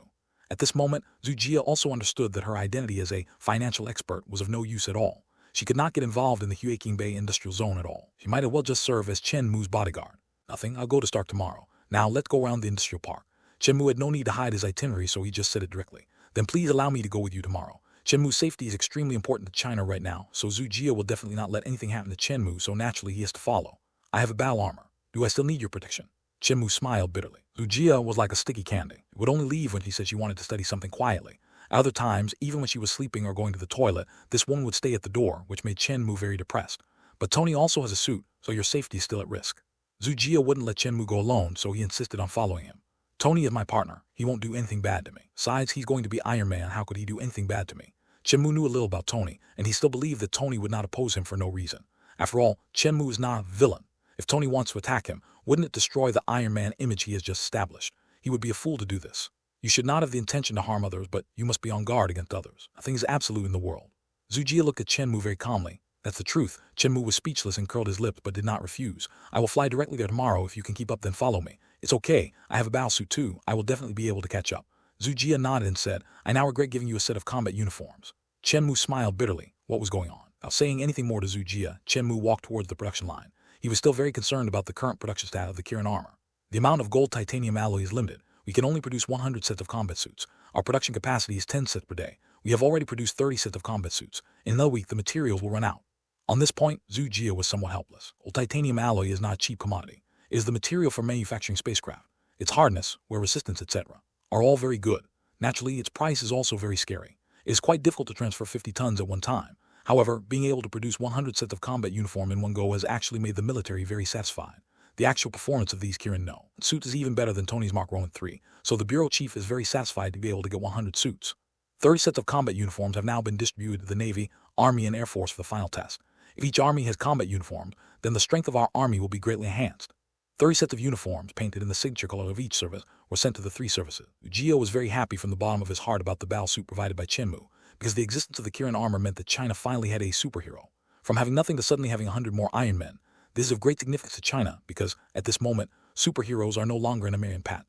At this moment, Zhu Jia also understood that her identity as a financial expert was of no use at all. She could not get involved in the Huaking Bay Industrial Zone at all. She might as well just serve as Chen Mu's bodyguard. Nothing, I'll go to Stark tomorrow. Now let's go around the industrial park. Chen Mu had no need to hide his itinerary, so he just said it directly. Then please allow me to go with you tomorrow. Chen Mu's safety is extremely important to China right now, so Zhu Jia will definitely not let anything happen to Chen Mu, so naturally he has to follow. I have a battle armor. Do I still need your protection? Chen Mu smiled bitterly. Zhu Jia was like a sticky candy. It would only leave when she said she wanted to study something quietly. At other times, even when she was sleeping or going to the toilet, this woman would stay at the door, which made Chen Mu very depressed. But Tony also has a suit, so your safety is still at risk. Zhu Jia wouldn't let Chen Mu go alone, so he insisted on following him. Tony is my partner. He won't do anything bad to me. Besides, he's going to be Iron Man. How could he do anything bad to me? Chen Mu knew a little about Tony, and he still believed that Tony would not oppose him for no reason. After all, Chen Mu is not a villain. If Tony wants to attack him, wouldn't it destroy the Iron Man image he has just established? He would be a fool to do this. You should not have the intention to harm others, but you must be on guard against others. Nothing is absolute in the world. Zhu Jia looked at Chen Mu very calmly. That's the truth. Chen Mu was speechless and curled his lips but did not refuse. I will fly directly there tomorrow. If you can keep up, then follow me. It's okay. I have a battle suit too. I will definitely be able to catch up. Zhu Jia nodded and said, I now regret giving you a set of combat uniforms. Chen Mu smiled bitterly. What was going on? Without saying anything more to Zhu Jia, Chen Mu walked towards the production line. He was still very concerned about the current production status of the Kirin armor. The amount of gold titanium alloy is limited. We can only produce 100 sets of combat suits. Our production capacity is 10 sets per day. We have already produced 30 sets of combat suits. In another week, the materials will run out. On this point, Zhu Jia was somewhat helpless. Well, titanium alloy is not a cheap commodity. It is the material for manufacturing spacecraft. Its hardness, wear resistance, etc. are all very good. Naturally, its price is also very scary. It is quite difficult to transfer 50 tons at one time. However, being able to produce 100 sets of combat uniform in one go has actually made the military very satisfied. The actual performance of these Kirin no suits is even better than Tony's Mark Rowan 3, so the bureau chief is very satisfied to be able to get 100 suits. 30 sets of combat uniforms have now been distributed to the Navy, Army, and Air Force for the final test. If each army has combat uniforms, then the strength of our army will be greatly enhanced. 30 sets of uniforms, painted in the signature color of each service, were sent to the 3 services. Gio was very happy from the bottom of his heart about the battle suit provided by Chen Mu, because the existence of the Kirin armor meant that China finally had a superhero. From having nothing to suddenly having 100 more Iron Men, this is of great significance to China because, at this moment, superheroes are no longer an American patent.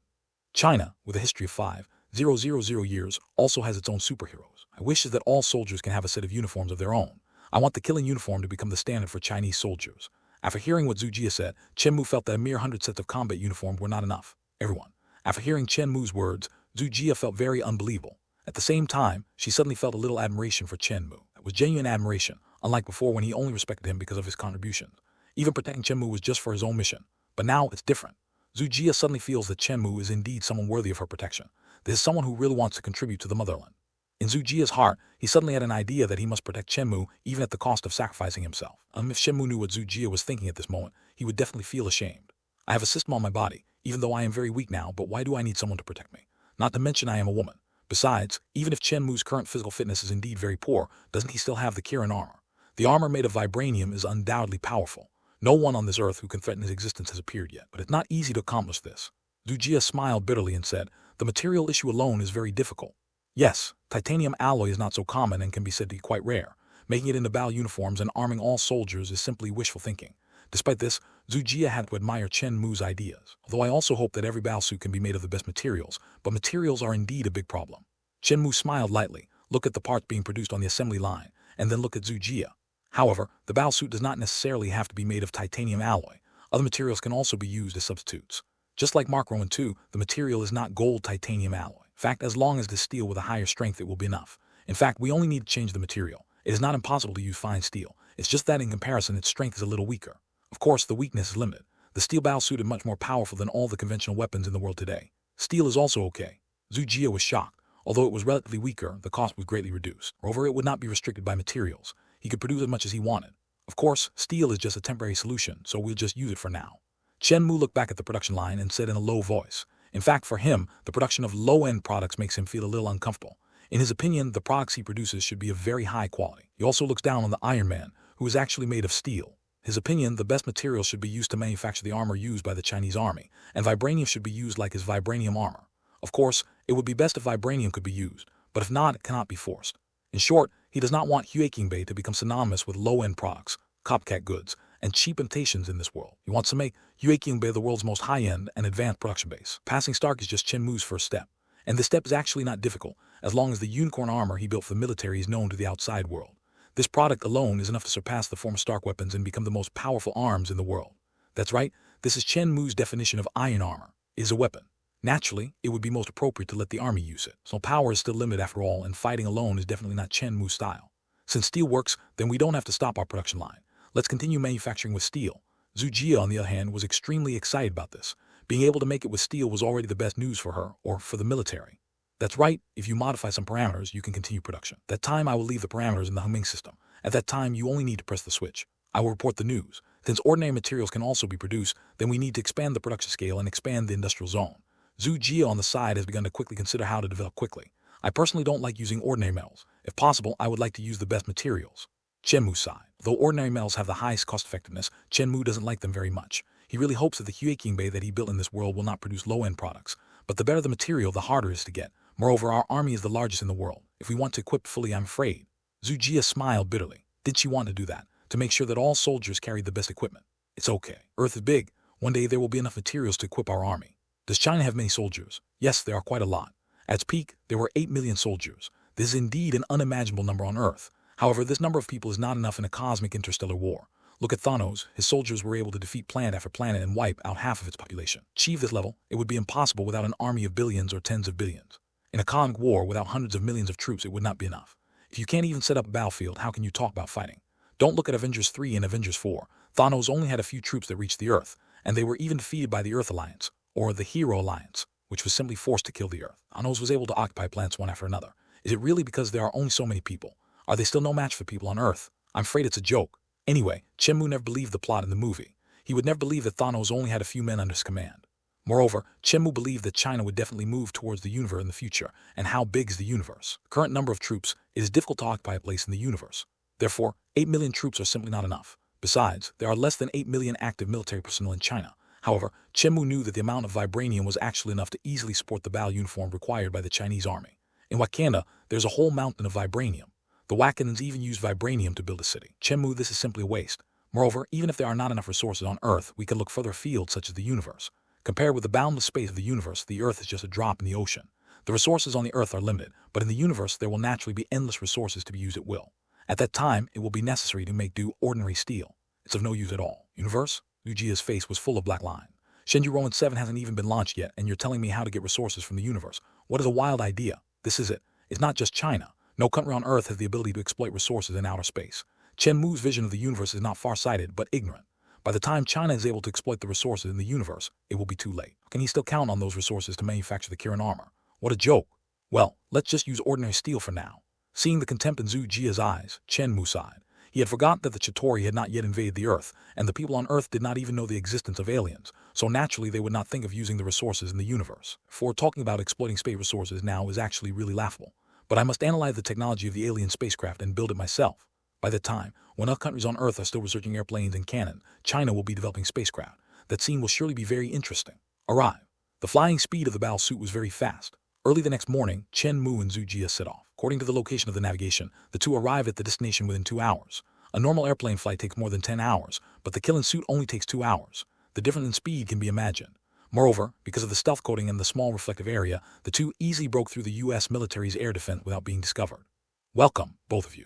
China, with a history of 5,000 years, also has its own superheroes. I wish that all soldiers can have a set of uniforms of their own. I want the killing uniform to become the standard for Chinese soldiers. After hearing what Zhu Jia said, Chen Mu felt that a mere 100 sets of combat uniforms were not enough. Everyone. After hearing Chen Mu's words, Zhu Jia felt very unbelievable. At the same time, she suddenly felt a little admiration for Chen Mu. It was genuine admiration, unlike before when he only respected him because of his contributions. Even protecting Chen Mu was just for his own mission. But now it's different. Zhu Jia suddenly feels that Chen Mu is indeed someone worthy of her protection. This is someone who really wants to contribute to the motherland. In Zhu Jia's heart, he suddenly had an idea that he must protect Chen Mu even at the cost of sacrificing himself. If Chen Mu knew what Zhu Jia was thinking at this moment, he would definitely feel ashamed. I have a system on my body, even though I am very weak now, but why do I need someone to protect me? Not to mention I am a woman. Besides, even if Chen Mu's current physical fitness is indeed very poor, doesn't he still have the Kirin armor? The armor made of vibranium is undoubtedly powerful. No one on this earth who can threaten his existence has appeared yet, but it's not easy to accomplish this. Zhu Jia smiled bitterly and said, the material issue alone is very difficult. Yes, titanium alloy is not so common and can be said to be quite rare. Making it into battle uniforms and arming all soldiers is simply wishful thinking. Despite this, Zhu Jia had to admire Chen Mu's ideas, although I also hope that every battle suit can be made of the best materials, but materials are indeed a big problem. Chen Mu smiled lightly, look at the parts being produced on the assembly line, and then look at Zhu Jia. However, the battle suit does not necessarily have to be made of titanium alloy. Other materials can also be used as substitutes. Just like Mark Rowan 2, the material is not gold titanium alloy. In fact, as long as it is steel with a higher strength, it will be enough. In fact, we only need to change the material. It is not impossible to use fine steel. It's just that in comparison, its strength is a little weaker. Of course, the weakness is limited. The steel battle suit is much more powerful than all the conventional weapons in the world today. Steel is also okay. Zhu Jia was shocked. Although it was relatively weaker, the cost was greatly reduced. Moreover, it would not be restricted by materials. He could produce as much as he wanted. Of course, steel is just a temporary solution, so we'll just use it for now. Chen Mu looked back at the production line and said in a low voice. In fact, for him, the production of low-end products makes him feel a little uncomfortable. In his opinion, the products he produces should be of very high quality. He also looks down on the Iron Man, who is actually made of steel. His opinion, the best materials should be used to manufacture the armor used by the Chinese army, and vibranium should be used like his vibranium armor. Of course, it would be best if vibranium could be used, but if not, it cannot be forced. In short, he does not want Huiqingbei to become synonymous with low-end products, copycat goods, and cheap imitations in this world. He wants to make Huiqingbei the world's most high-end and advanced production base. Passing Stark is just Chen Mu's first step. And this step is actually not difficult, as long as the unicorn armor he built for the military is known to the outside world. This product alone is enough to surpass the former Stark weapons and become the most powerful arms in the world. That's right, this is Chen Mu's definition of iron armor. It is a weapon. Naturally, it would be most appropriate to let the army use it. So power is still limited after all, and fighting alone is definitely not Chen Mu's style. Since steel works, then we don't have to stop our production line. Let's continue manufacturing with steel. Zhu Jia, on the other hand, was extremely excited about this. Being able to make it with steel was already the best news for her, or for the military. That's right, if you modify some parameters, you can continue production. That time I will leave the parameters in the Hengming system. At that time, you only need to press the switch. I will report the news. Since ordinary materials can also be produced, then we need to expand the production scale and expand the industrial zone. Zhu Jia on the side has begun to quickly consider how to develop quickly. I personally don't like using ordinary metals. If possible, I would like to use the best materials. Chen Mu sighed. Though ordinary metals have the highest cost-effectiveness, Chen Mu doesn't like them very much. He really hopes that the Huiqingbei that he built in this world will not produce low-end products. But the better the material, the harder it is to get. Moreover, our army is the largest in the world. If we want to equip fully, I'm afraid. Zhu Jia smiled bitterly. Did she want to do that? To make sure that all soldiers carried the best equipment? It's okay. Earth is big. One day there will be enough materials to equip our army. Does China have many soldiers? Yes, there are quite a lot. At its peak, there were 8 million soldiers. This is indeed an unimaginable number on Earth. However, this number of people is not enough in a cosmic interstellar war. Look at Thanos. His soldiers were able to defeat planet after planet and wipe out half of its population. To achieve this level, it would be impossible without an army of billions or tens of billions. In a cosmic war without hundreds of millions of troops, it would not be enough. If you can't even set up a battlefield, how can you talk about fighting? Don't look at Avengers 3 and Avengers 4. Thanos only had a few troops that reached the Earth, and they were even defeated by the Earth Alliance, or the Hero Alliance, which was simply forced to kill the Earth. Thanos was able to occupy planets one after another. Is it really because there are only so many people? Are they still no match for people on Earth? I'm afraid it's a joke. Anyway, Chen Mu never believed the plot in the movie. He would never believe that Thanos only had a few men under his command. Moreover, Chen Mu believed that China would definitely move towards the universe in the future. And how big is the universe? The current number of troops, it is difficult to occupy a place in the universe. Therefore, 8 million troops are simply not enough. Besides, there are less than 8 million active military personnel in China. However, Chen Mu knew that the amount of vibranium was actually enough to easily support the battle uniform required by the Chinese army. In Wakanda, there's a whole mountain of vibranium. The Wakandans even use vibranium to build a city. Chen Mu, this is simply a waste. Moreover, even if there are not enough resources on Earth, we can look further afield, such as the universe. Compared with the boundless space of the universe, the Earth is just a drop in the ocean. The resources on the Earth are limited, but in the universe there will naturally be endless resources to be used at will. At that time, it will be necessary to make do ordinary steel. It's of no use at all. Universe? Ujia's face was full of black lines. Shenju Rowan 7 hasn't even been launched yet, and you're telling me how to get resources from the universe. What is a wild idea? This is it. It's not just China. No country on Earth has the ability to exploit resources in outer space. Chen Mu's vision of the universe is not far-sighted, but ignorant. By the time China is able to exploit the resources in the universe, it will be too late. Can he still count on those resources to manufacture the Kirin armor? What a joke. Well, let's just use ordinary steel for now. Seeing the contempt in Zhu Jia's eyes, Chen Mu sighed. He had forgotten that the Chitauri had not yet invaded the Earth, and the people on Earth did not even know the existence of aliens, so naturally they would not think of using the resources in the universe. For talking about exploiting space resources now is actually really laughable. But I must analyze the technology of the alien spacecraft and build it myself. By that time, when other countries on Earth are still researching airplanes and cannon, China will be developing spacecraft. That scene will surely be very interesting. Arrive. The flying speed of the battle suit was very fast. Early the next morning, Chen Mu and Zhu Jia set off. According to the location of the navigation, the two arrived at the destination within 2 hours. A normal airplane flight takes more than 10 hours, but the killing suit only takes 2 hours. The difference in speed can be imagined. Moreover, because of the stealth coating and the small reflective area, the two easily broke through the U.S. military's air defense without being discovered. Welcome, both of you.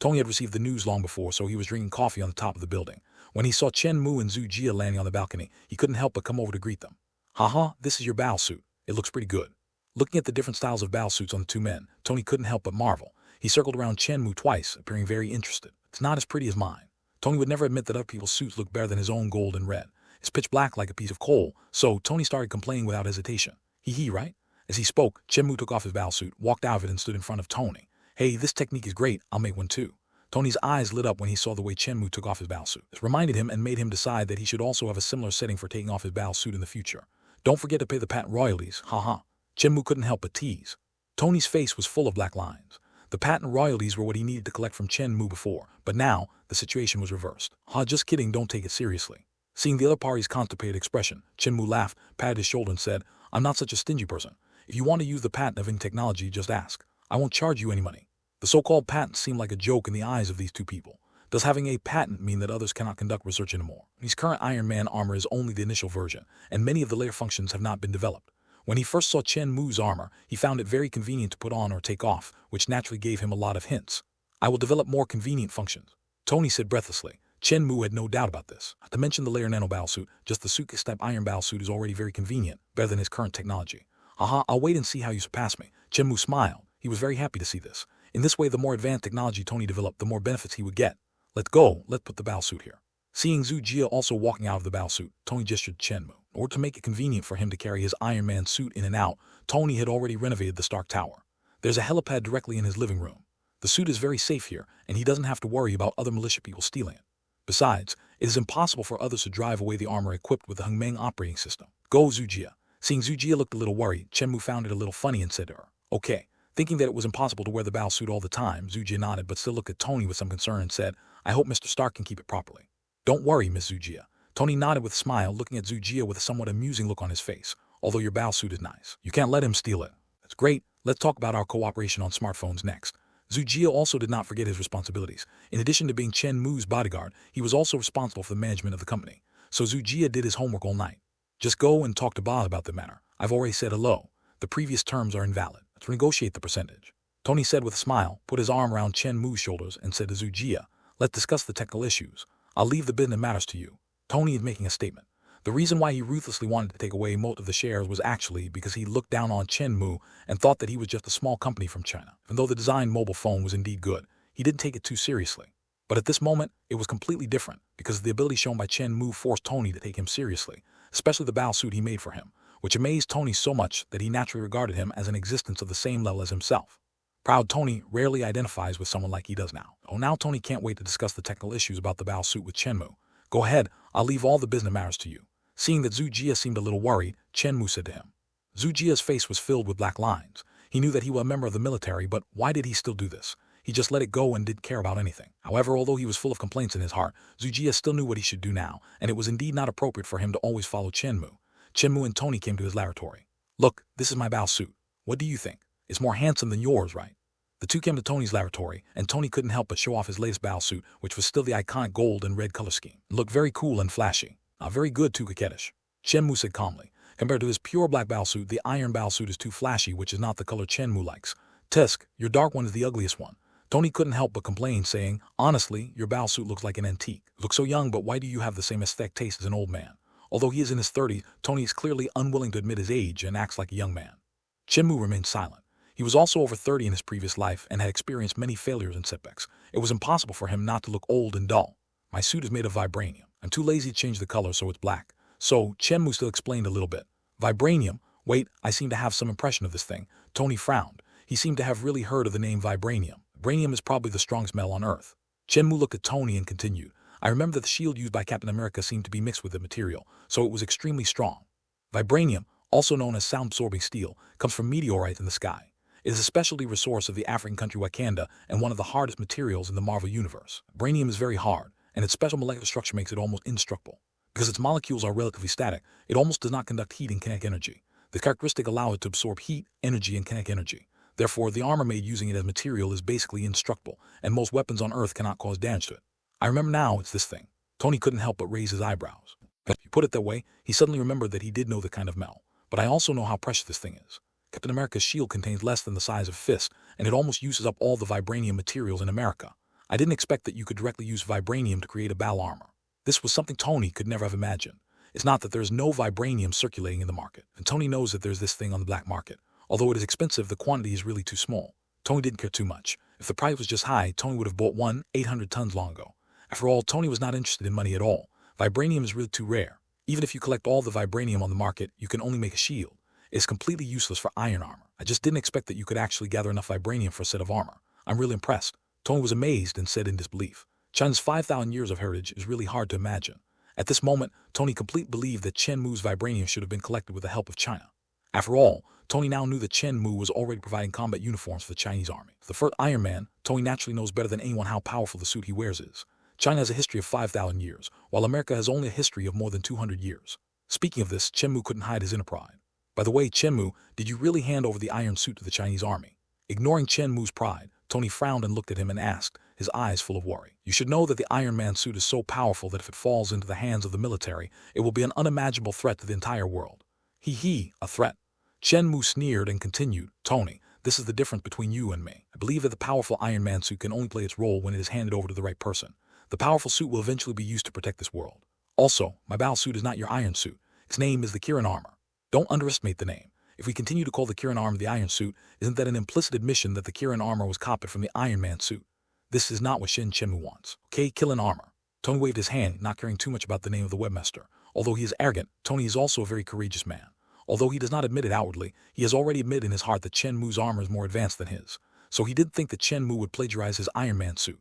Tony had received the news long before, so he was drinking coffee on the top of the building. When he saw Chen Mu and Zhu Jia landing on the balcony, he couldn't help but come over to greet them. This is your battle suit. It looks pretty good. Looking at the different styles of battle suits on the two men, Tony couldn't help but marvel. He circled around Chen Mu twice, appearing very interested. It's not as pretty as mine. Tony would never admit that other people's suits looked better than his own gold and red. It's pitch black like a piece of coal, so Tony started complaining without hesitation. Right? As he spoke, Chen Mu took off his battle suit, walked out of it and stood in front of Tony. Hey, this technique is great, I'll make one too. Tony's eyes lit up when he saw the way Chen Mu took off his battle suit. This reminded him and made him decide that he should also have a similar setting for taking off his battle suit in the future. Don't forget to pay the patent royalties, Chen Mu couldn't help but tease. Tony's face was full of black lines. The patent royalties were what he needed to collect from Chen Mu before, but now, the situation was reversed. Just kidding, don't take it seriously. Seeing the other party's constipated expression, Chen Mu laughed, patted his shoulder and said, I'm not such a stingy person. If you want to use the patent of any technology, just ask. I won't charge you any money. The so-called patent seemed like a joke in the eyes of these two people. Does having a patent mean that others cannot conduct research anymore? His current Iron Man armor is only the initial version, and many of the later functions have not been developed. When he first saw Chen Mu's armor, he found it very convenient to put on or take off, which naturally gave him a lot of hints. I will develop more convenient functions, Tony said breathlessly. Chen Mu had no doubt about this. Not to mention the layer nano battlesuit, just the suitcase-type iron battlesuit is already very convenient, better than his current technology. I'll wait and see how you surpass me. Chen Mu smiled. He was very happy to see this. In this way, the more advanced technology Tony developed, the more benefits he would get. Let's put the battlesuit here. Seeing Zhu Jia also walking out of the battlesuit, Tony gestured to Chen Mu. In order to make it convenient for him to carry his Iron Man suit in and out, Tony had already renovated the Stark Tower. There's a helipad directly in his living room. The suit is very safe here, and he doesn't have to worry about other militia people stealing it. Besides, it is impossible for others to drive away the armor equipped with the Hengmeng operating system. Go, Zhu Jia. Seeing Zhu Jia looked a little worried, Chen Mu found it a little funny and said to her, Okay. Thinking that it was impossible to wear the battlesuit all the time, Zhu Jia nodded but still looked at Tony with some concern and said, I hope Mr. Stark can keep it properly. Don't worry, Miss Zhu Jia. Tony nodded with a smile, looking at Zhu Jia with a somewhat amusing look on his face. Although your battlesuit is nice, you can't let him steal it. That's great. Let's talk about our cooperation on smartphones next. Zhu Jia also did not forget his responsibilities. In addition to being Chen Mu's bodyguard, he was also responsible for the management of the company. So Zhu Jia did his homework all night. Just go and talk to Bob about the matter. I've already said hello. The previous terms are invalid. Let's negotiate the percentage. Tony said with a smile, put his arm around Chen Mu's shoulders and said to Zhu Jia, let's discuss the technical issues. I'll leave the business matters to you. Tony is making a statement. The reason why he ruthlessly wanted to take away most of the shares was actually because he looked down on Chen Mu and thought that he was just a small company from China. Even though the design mobile phone was indeed good, he didn't take it too seriously. But at this moment, it was completely different because the ability shown by Chen Mu forced Tony to take him seriously, especially the bow suit he made for him, which amazed Tony so much that he naturally regarded him as an existence of the same level as himself. Proud Tony rarely identifies with someone like he does now. Oh, now Tony can't wait to discuss the technical issues about the bow suit with Chen Mu. Go ahead, I'll leave all the business matters to you. Seeing that Zhu Jia seemed a little worried, Chen Mu said to him. Zhu Jia's face was filled with black lines. He knew that he was a member of the military, but why did he still do this? He just let it go and didn't care about anything. However, although he was full of complaints in his heart, Zhu Jia still knew what he should do now, and it was indeed not appropriate for him to always follow Chen Mu. Chen Mu and Tony came to his laboratory. Look, this is my bow suit. What do you think? It's more handsome than yours, right? The two came to Tony's laboratory, and Tony couldn't help but show off his latest bow suit, which was still the iconic gold and red color scheme. It looked very cool and flashy. Not very good, too coquettish. Chen Mu said calmly. Compared to his pure black bow suit, the iron bow suit is too flashy, which is not the color Chen Mu likes. Tisk, your dark one is the ugliest one. Tony couldn't help but complain, saying, honestly, your bow suit looks like an antique. You look so young, but why do you have the same aesthetic taste as an old man? Although he is in his 30s, Tony is clearly unwilling to admit his age and acts like a young man. Chen Mu remained silent. He was also over 30 in his previous life and had experienced many failures and setbacks. It was impossible for him not to look old and dull. My suit is made of vibranium. I'm too lazy to change the color, so it's black. So, Chen Mu still explained a little bit. Vibranium? Wait, I seem to have some impression of this thing. Tony frowned. He seemed to have really heard of the name vibranium. Vibranium is probably the strongest metal on Earth. Chen Mu looked at Tony and continued. I remember that the shield used by Captain America seemed to be mixed with the material, so it was extremely strong. Vibranium, also known as sound-absorbing steel, comes from meteorites in the sky. It is a specialty resource of the African country Wakanda and one of the hardest materials in the Marvel Universe. Vibranium is very hard, and its special molecular structure makes it almost indestructible. Because its molecules are relatively static, it almost does not conduct heat and kinetic energy. The characteristic allows it to absorb heat, energy, and kinetic energy. Therefore, the armor made using it as material is basically indestructible, and most weapons on Earth cannot cause damage to it. I remember now it's this thing. Tony couldn't help but raise his eyebrows. If you put it that way, he suddenly remembered that he did know the kind of metal. But I also know how precious this thing is. Captain America's shield contains less than the size of a fist, and it almost uses up all the vibranium materials in America. I didn't expect that you could directly use vibranium to create a battle armor. This was something Tony could never have imagined. It's not that there is no vibranium circulating in the market, and Tony knows that there's this thing on the black market. Although it is expensive, the quantity is really too small. Tony didn't care too much. If the price was just high, Tony would have bought 800 tons long ago. After all, Tony was not interested in money at all. Vibranium is really too rare. Even if you collect all the vibranium on the market, you can only make a shield. It's completely useless for iron armor. I just didn't expect that you could actually gather enough vibranium for a set of armor. I'm really impressed. Tony was amazed and said in disbelief. China's 5,000 years of heritage is really hard to imagine. At this moment, Tony completely believed that Chen Mu's vibranium should have been collected with the help of China. After all, Tony now knew that Chen Mu was already providing combat uniforms for the Chinese army. The first Iron Man, Tony naturally knows better than anyone how powerful the suit he wears is. China has a history of 5,000 years, while America has only a history of more than 200 years. Speaking of this, Chen Mu couldn't hide his inner pride. By the way, Chen Mu, did you really hand over the iron suit to the Chinese army? Ignoring Chen Mu's pride, Tony frowned and looked at him and asked, his eyes full of worry. You should know that the Iron Man suit is so powerful that if it falls into the hands of the military, it will be an unimaginable threat to the entire world. A threat. Chen Mu sneered and continued, Tony, this is the difference between you and me. I believe that the powerful Iron Man suit can only play its role when it is handed over to the right person. The powerful suit will eventually be used to protect this world. Also, my bow suit is not your iron suit. Its name is the Kirin armor. Don't underestimate the name. If we continue to call the Kirin armor the iron suit, isn't that an implicit admission that the Kirin armor was copied from the Iron Man suit? This is not what Chen Mu wants. Okay, Kirin armor. Tony waved his hand, not caring too much about the name of the webmaster. Although he is arrogant, Tony is also a very courageous man. Although he does not admit it outwardly, he has already admitted in his heart that Chen Mu's armor is more advanced than his. So he did think that Chen Mu would plagiarize his Iron Man suit.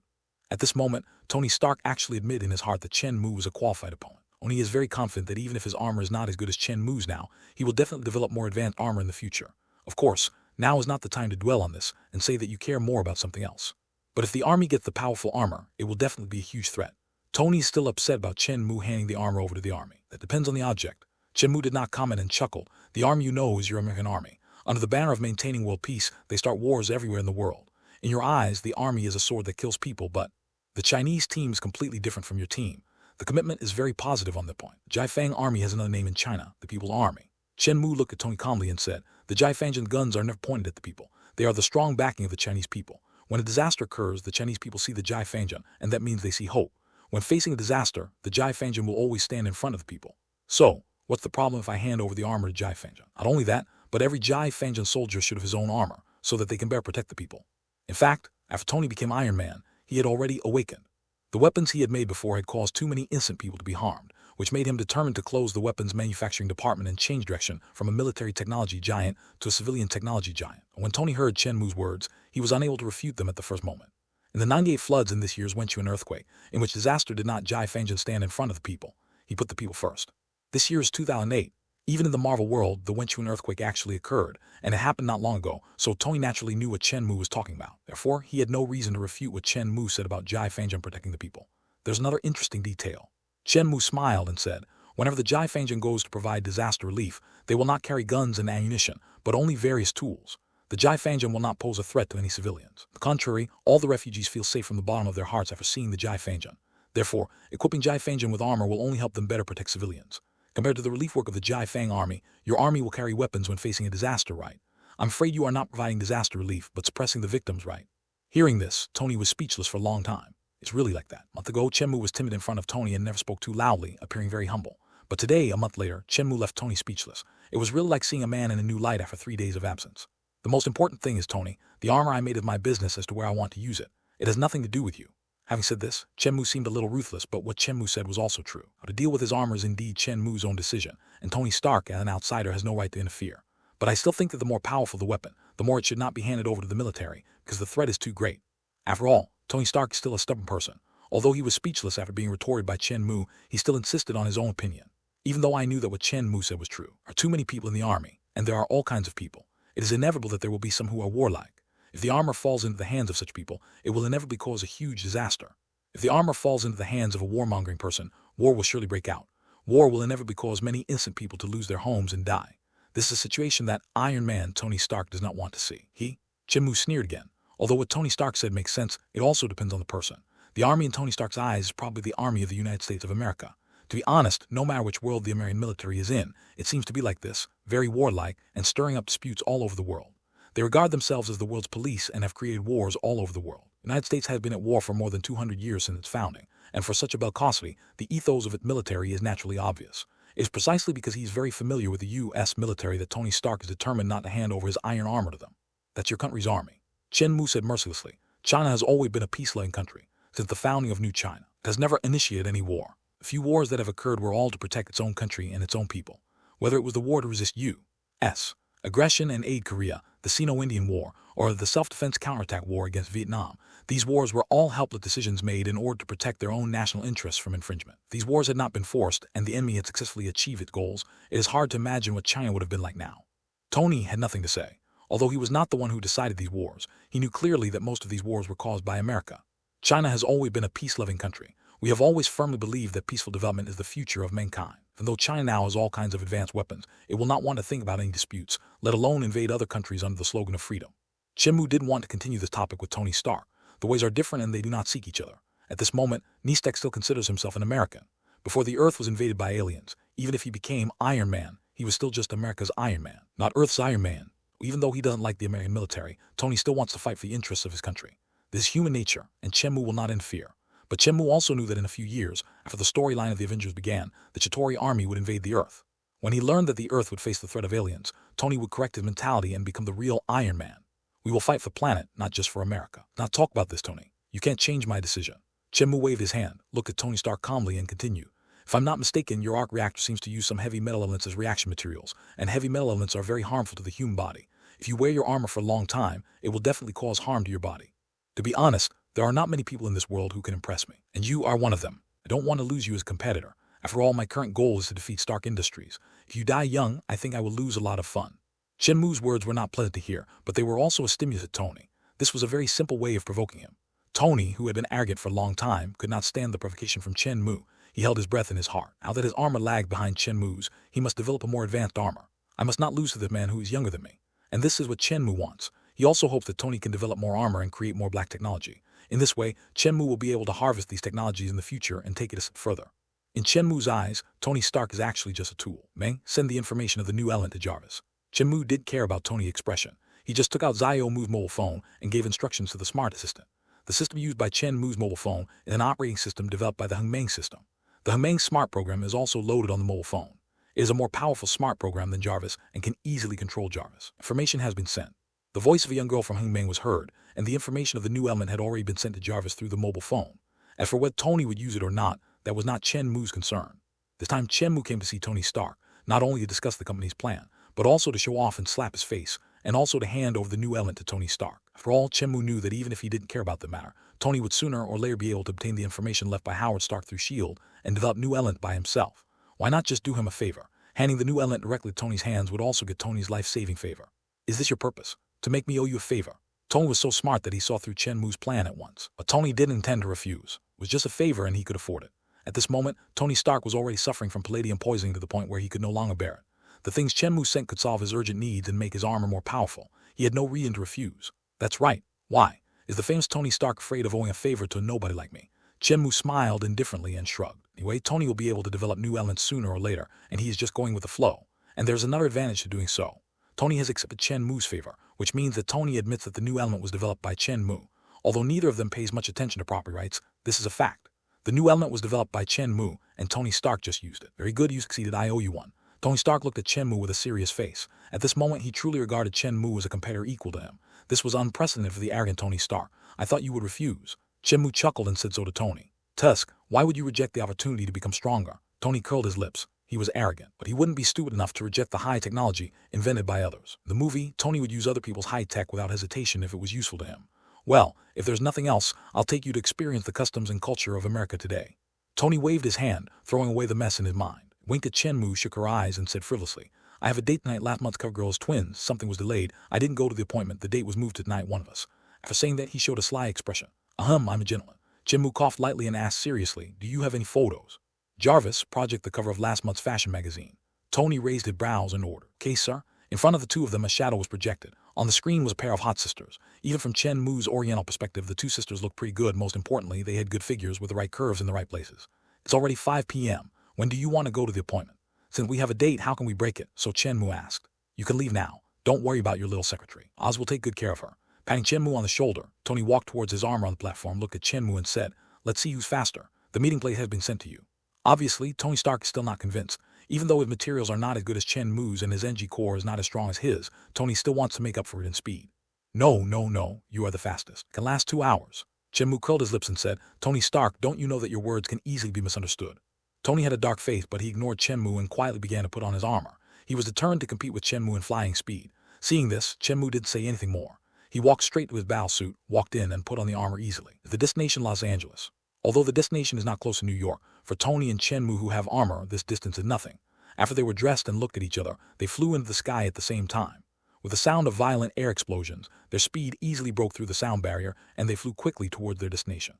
At this moment, Tony Stark actually admitted in his heart that Chen Mu was a qualified opponent. Only he is very confident that even if his armor is not as good as Chen Mu's now, he will definitely develop more advanced armor in the future. Of course, now is not the time to dwell on this and say that you care more about something else. But if the army gets the powerful armor, it will definitely be a huge threat. Tony is still upset about Chen Mu handing the armor over to the army. That depends on the object. Chen Mu did not comment and chuckled. The army you know is your American army. Under the banner of maintaining world peace, they start wars everywhere in the world. In your eyes, the army is a sword that kills people, but the Chinese team is completely different from your team. The commitment is very positive on that point. The Jiafang army has another name in China, the People's Army. Chen Mu looked at Tony calmly and said, the Jiafang guns are never pointed at the people. They are the strong backing of the Chinese people. When a disaster occurs, the Chinese people see the Jiafang, and that means they see hope. When facing a disaster, the Jiafang will always stand in front of the people. So, what's the problem if I hand over the armor to Jai Fanjan? Not only that, but every Jai Fanjan soldier should have his own armor, so that they can better protect the people. In fact, after Tony became Iron Man, he had already awakened. The weapons he had made before had caused too many innocent people to be harmed, which made him determined to close the weapons manufacturing department and change direction from a military technology giant to a civilian technology giant. When Tony heard Chen Mu's words, he was unable to refute them at the first moment. In the 98 floods in this year's Wenchuan earthquake, in which disaster did not Jai Fanjan stand in front of the people, he put the people first. This year's 2008, even in the Marvel world, the Wenchuan earthquake actually occurred, and it happened not long ago, so Tony naturally knew what Chen Mu was talking about. Therefore, he had no reason to refute what Chen Mu said about Jai Fanjan protecting the people. There's another interesting detail. Chen Mu smiled and said, whenever the Jai Fanjan goes to provide disaster relief, they will not carry guns and ammunition, but only various tools. The Jai Fanjan will not pose a threat to any civilians. On the contrary, all the refugees feel safe from the bottom of their hearts after seeing the Jai Fanjan. Therefore, equipping Jai Fanjan with armor will only help them better protect civilians. Compared to the relief work of the Jai Fang army, your army will carry weapons when facing a disaster, right? I'm afraid you are not providing disaster relief, but suppressing the victims, right? Hearing this, Tony was speechless for a long time. It's really like that. A month ago, Chen Mu was timid in front of Tony and never spoke too loudly, appearing very humble. But today, a month later, Chen Mu left Tony speechless. It was really like seeing a man in a new light after 3 days of absence. The most important thing is, Tony, the armor I made is my business as to where I want to use it. It has nothing to do with you. Having said this, Chen Mu seemed a little ruthless, but what Chen Mu said was also true. How to deal with his armor is indeed Chen Mu's own decision, and Tony Stark, as an outsider, has no right to interfere. But I still think that the more powerful the weapon, the more it should not be handed over to the military, because the threat is too great. After all, Tony Stark is still a stubborn person. Although he was speechless after being retorted by Chen Mu, he still insisted on his own opinion. Even though I knew that what Chen Mu said was true. There are too many people in the army, and there are all kinds of people. It is inevitable that there will be some who are warlike. If the armor falls into the hands of such people, it will inevitably cause a huge disaster. If the armor falls into the hands of a warmongering person, war will surely break out. War will inevitably cause many innocent people to lose their homes and die. This is a situation that Iron Man Tony Stark does not want to see. Chen Mu sneered again. Although what Tony Stark said makes sense, it also depends on the person. The army in Tony Stark's eyes is probably the army of the United States of America. To be honest, no matter which world the American military is in, it seems to be like this, very warlike and stirring up disputes all over the world. They regard themselves as the world's police and have created wars all over the world. The United States has been at war for more than 200 years since its founding, and for such a bellicosity, the ethos of its military is naturally obvious. It is precisely because he is very familiar with the U.S. military that Tony Stark is determined not to hand over his iron armor to them. That's your country's army. Chen Mu said mercilessly, China has always been a peace-loving country. Since the founding of New China, it has never initiated any war. The few wars that have occurred were all to protect its own country and its own people. Whether it was the war to resist U.S. aggression and aid Korea, the Sino-Indian War, or the self-defense counterattack war against Vietnam, these wars were all helpless decisions made in order to protect their own national interests from infringement. If these wars had not been forced, and the enemy had successfully achieved its goals, it is hard to imagine what China would have been like now. Tony had nothing to say. Although he was not the one who decided these wars, he knew clearly that most of these wars were caused by America. China has always been a peace-loving country. We have always firmly believed that peaceful development is the future of mankind. And though China now has all kinds of advanced weapons, it will not want to think about any disputes, let alone invade other countries under the slogan of freedom. Chen Mu didn't want to continue this topic with Tony Stark. The ways are different and they do not seek each other. At this moment, Nistek still considers himself an American. Before the Earth was invaded by aliens, even if he became Iron Man, he was still just America's Iron Man, not Earth's Iron Man. Even though he doesn't like the American military, Tony still wants to fight for the interests of his country. This is human nature, and Chen Mu will not interfere. But Chen Mu also knew that in a few years, after the storyline of the Avengers began, the Chitauri army would invade the Earth. When he learned that the Earth would face the threat of aliens, Tony would correct his mentality and become the real Iron Man. We will fight for the planet, not just for America. Not talk about this, Tony. You can't change my decision. Chen Mu waved his hand, looked at Tony Stark calmly, and continued. If I'm not mistaken, your arc reactor seems to use some heavy metal elements as reaction materials, and heavy metal elements are very harmful to the human body. If you wear your armor for a long time, it will definitely cause harm to your body. To be honest, there are not many people in this world who can impress me, and you are one of them. I don't want to lose you as a competitor. After all, my current goal is to defeat Stark Industries. If you die young, I think I will lose a lot of fun. Chen Mu's words were not pleasant to hear, but they were also a stimulus to Tony. This was a very simple way of provoking him. Tony, who had been arrogant for a long time, could not stand the provocation from Chen Mu. He held his breath in his heart. Now that his armor lagged behind Chen Mu's, he must develop a more advanced armor. I must not lose to this man who is younger than me. And this is what Chen Mu wants. He also hopes that Tony can develop more armor and create more black technology. In this way, Chen Mu will be able to harvest these technologies in the future and take it a step further. In Chen Mu's eyes, Tony Stark is actually just a tool. Meng, send the information of the new element to Jarvis. Chen Mu did care about Tony's expression. He just took out Xiao Mu's mobile phone and gave instructions to the smart assistant. The system used by Chen Mu's mobile phone is an operating system developed by the Hengmeng system. The Hengmeng smart program is also loaded on the mobile phone. It is a more powerful smart program than Jarvis and can easily control Jarvis. Information has been sent. The voice of a young girl from Hongmeng was heard, and the information of the new element had already been sent to Jarvis through the mobile phone. As for whether Tony would use it or not, that was not Chen Mu's concern. This time Chen Mu came to see Tony Stark, not only to discuss the company's plan, but also to show off and slap his face, and also to hand over the new element to Tony Stark. After all, Chen Mu knew that even if he didn't care about the matter, Tony would sooner or later be able to obtain the information left by Howard Stark through S.H.I.E.L.D. and develop new element by himself. Why not just do him a favor? Handing the new element directly to Tony's hands would also get Tony's life-saving favor. Is this your purpose? To make me owe you a favor? Tony was so smart that he saw through Chen Mu's plan at once. But Tony didn't intend to refuse. It was just a favor and he could afford it. At this moment, Tony Stark was already suffering from palladium poisoning to the point where he could no longer bear it. The things Chen Mu sent could solve his urgent needs and make his armor more powerful. He had no reason to refuse. That's right. Why? Is the famous Tony Stark afraid of owing a favor to a nobody like me? Chen Mu smiled indifferently and shrugged. Anyway, Tony will be able to develop new elements sooner or later, and he is just going with the flow. And there's another advantage to doing so. Tony has accepted Chen Mu's favor, which means that Tony admits that the new element was developed by Chen Mu. Although neither of them pays much attention to property rights, this is a fact. The new element was developed by Chen Mu, and Tony Stark just used it. Very good, you succeeded, I owe you one. Tony Stark looked at Chen Mu with a serious face. At this moment, he truly regarded Chen Mu as a competitor equal to him. This was unprecedented for the arrogant Tony Stark. I thought you would refuse. Chen Mu chuckled and said so to Tony. Tusk, why would you reject the opportunity to become stronger? Tony curled his lips. He was arrogant, but he wouldn't be stupid enough to reject the high technology invented by others. In the movie, Tony would use other people's high tech without hesitation if it was useful to him. Well, if there's nothing else, I'll take you to experience the customs and culture of America today. Tony waved his hand, throwing away the mess in his mind. Winked at Chen Mu, shook her eyes, and said frivolously, I have a date tonight. Last month's CoverGirl is twins. Something was delayed. I didn't go to the appointment. The date was moved to tonight, one of us. After saying that, he showed a sly expression. I'm a gentleman. Chen Mu coughed lightly and asked seriously, do you have any photos? Jarvis, project the cover of last month's fashion magazine. Tony raised his brows and ordered. Okay, sir. In front of the two of them, a shadow was projected. On the screen was a pair of hot sisters. Even from Chen Mu's oriental perspective, the two sisters looked pretty good. Most importantly, they had good figures with the right curves in the right places. It's already 5 p.m. When do you want to go to the appointment? Since we have a date, how can we break it? So Chen Mu asked. You can leave now. Don't worry about your little secretary. Oz will take good care of her. Patting Chen Mu on the shoulder, Tony walked towards his armor on the platform, looked at Chen Mu and said, let's see who's faster. The meeting plate has been sent to you. Obviously, Tony Stark is still not convinced. Even though his materials are not as good as Chen Mu's and his NG core is not as strong as his, Tony still wants to make up for it in speed. No, you are the fastest. Can last 2 hours. Chen Mu curled his lips and said, Tony Stark, don't you know that your words can easily be misunderstood? Tony had a dark face, but he ignored Chen Mu and quietly began to put on his armor. He was determined to compete with Chen Mu in flying speed. Seeing this, Chen Mu didn't say anything more. He walked straight to his battle suit, walked in, and put on the armor easily. The destination, Los Angeles. Although the destination is not close to New York, for Tony and Chen Mu who have armor, this distance is nothing. After they were dressed and looked at each other, they flew into the sky at the same time. With the sound of violent air explosions, their speed easily broke through the sound barrier, and they flew quickly towards their destination.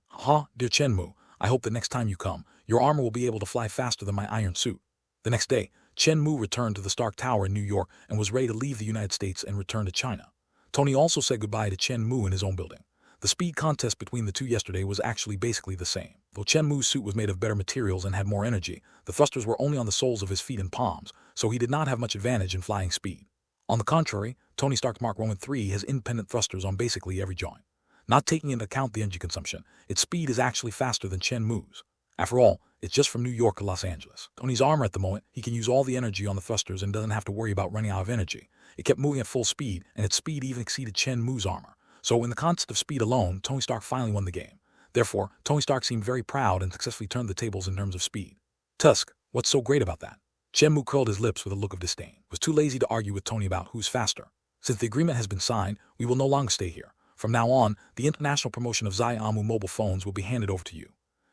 Dear Chen Mu, I hope that next time you come, your armor will be able to fly faster than my iron suit. The next day, Chen Mu returned to the Stark Tower in New York and was ready to leave the United States and return to China. Tony also said goodbye to Chen Mu in his own building. The speed contest between the two yesterday was actually basically the same. Though Chen Mu's suit was made of better materials and had more energy, the thrusters were only on the soles of his feet and palms, so he did not have much advantage in flying speed. On the contrary, Tony Stark's Mark III has independent thrusters on basically every joint. Not taking into account the energy consumption, its speed is actually faster than Chen Mu's. After all, it's just from New York to Los Angeles. Tony's armor at the moment, he can use all the energy on the thrusters and doesn't have to worry about running out of energy. It kept moving at full speed, and its speed even exceeded Chen Mu's armor. So in the concept of speed alone, Tony Stark finally won the game. Therefore, Tony Stark seemed very proud and successfully turned the tables in terms of speed. Tusk, what's so great about that? Chen Mu curled his lips with a look of disdain. Was too lazy to argue with Tony about who's faster. Since the agreement has been signed, we will no longer stay here. From now on, the international promotion of Xiaomu mobile phones will be handed over to you.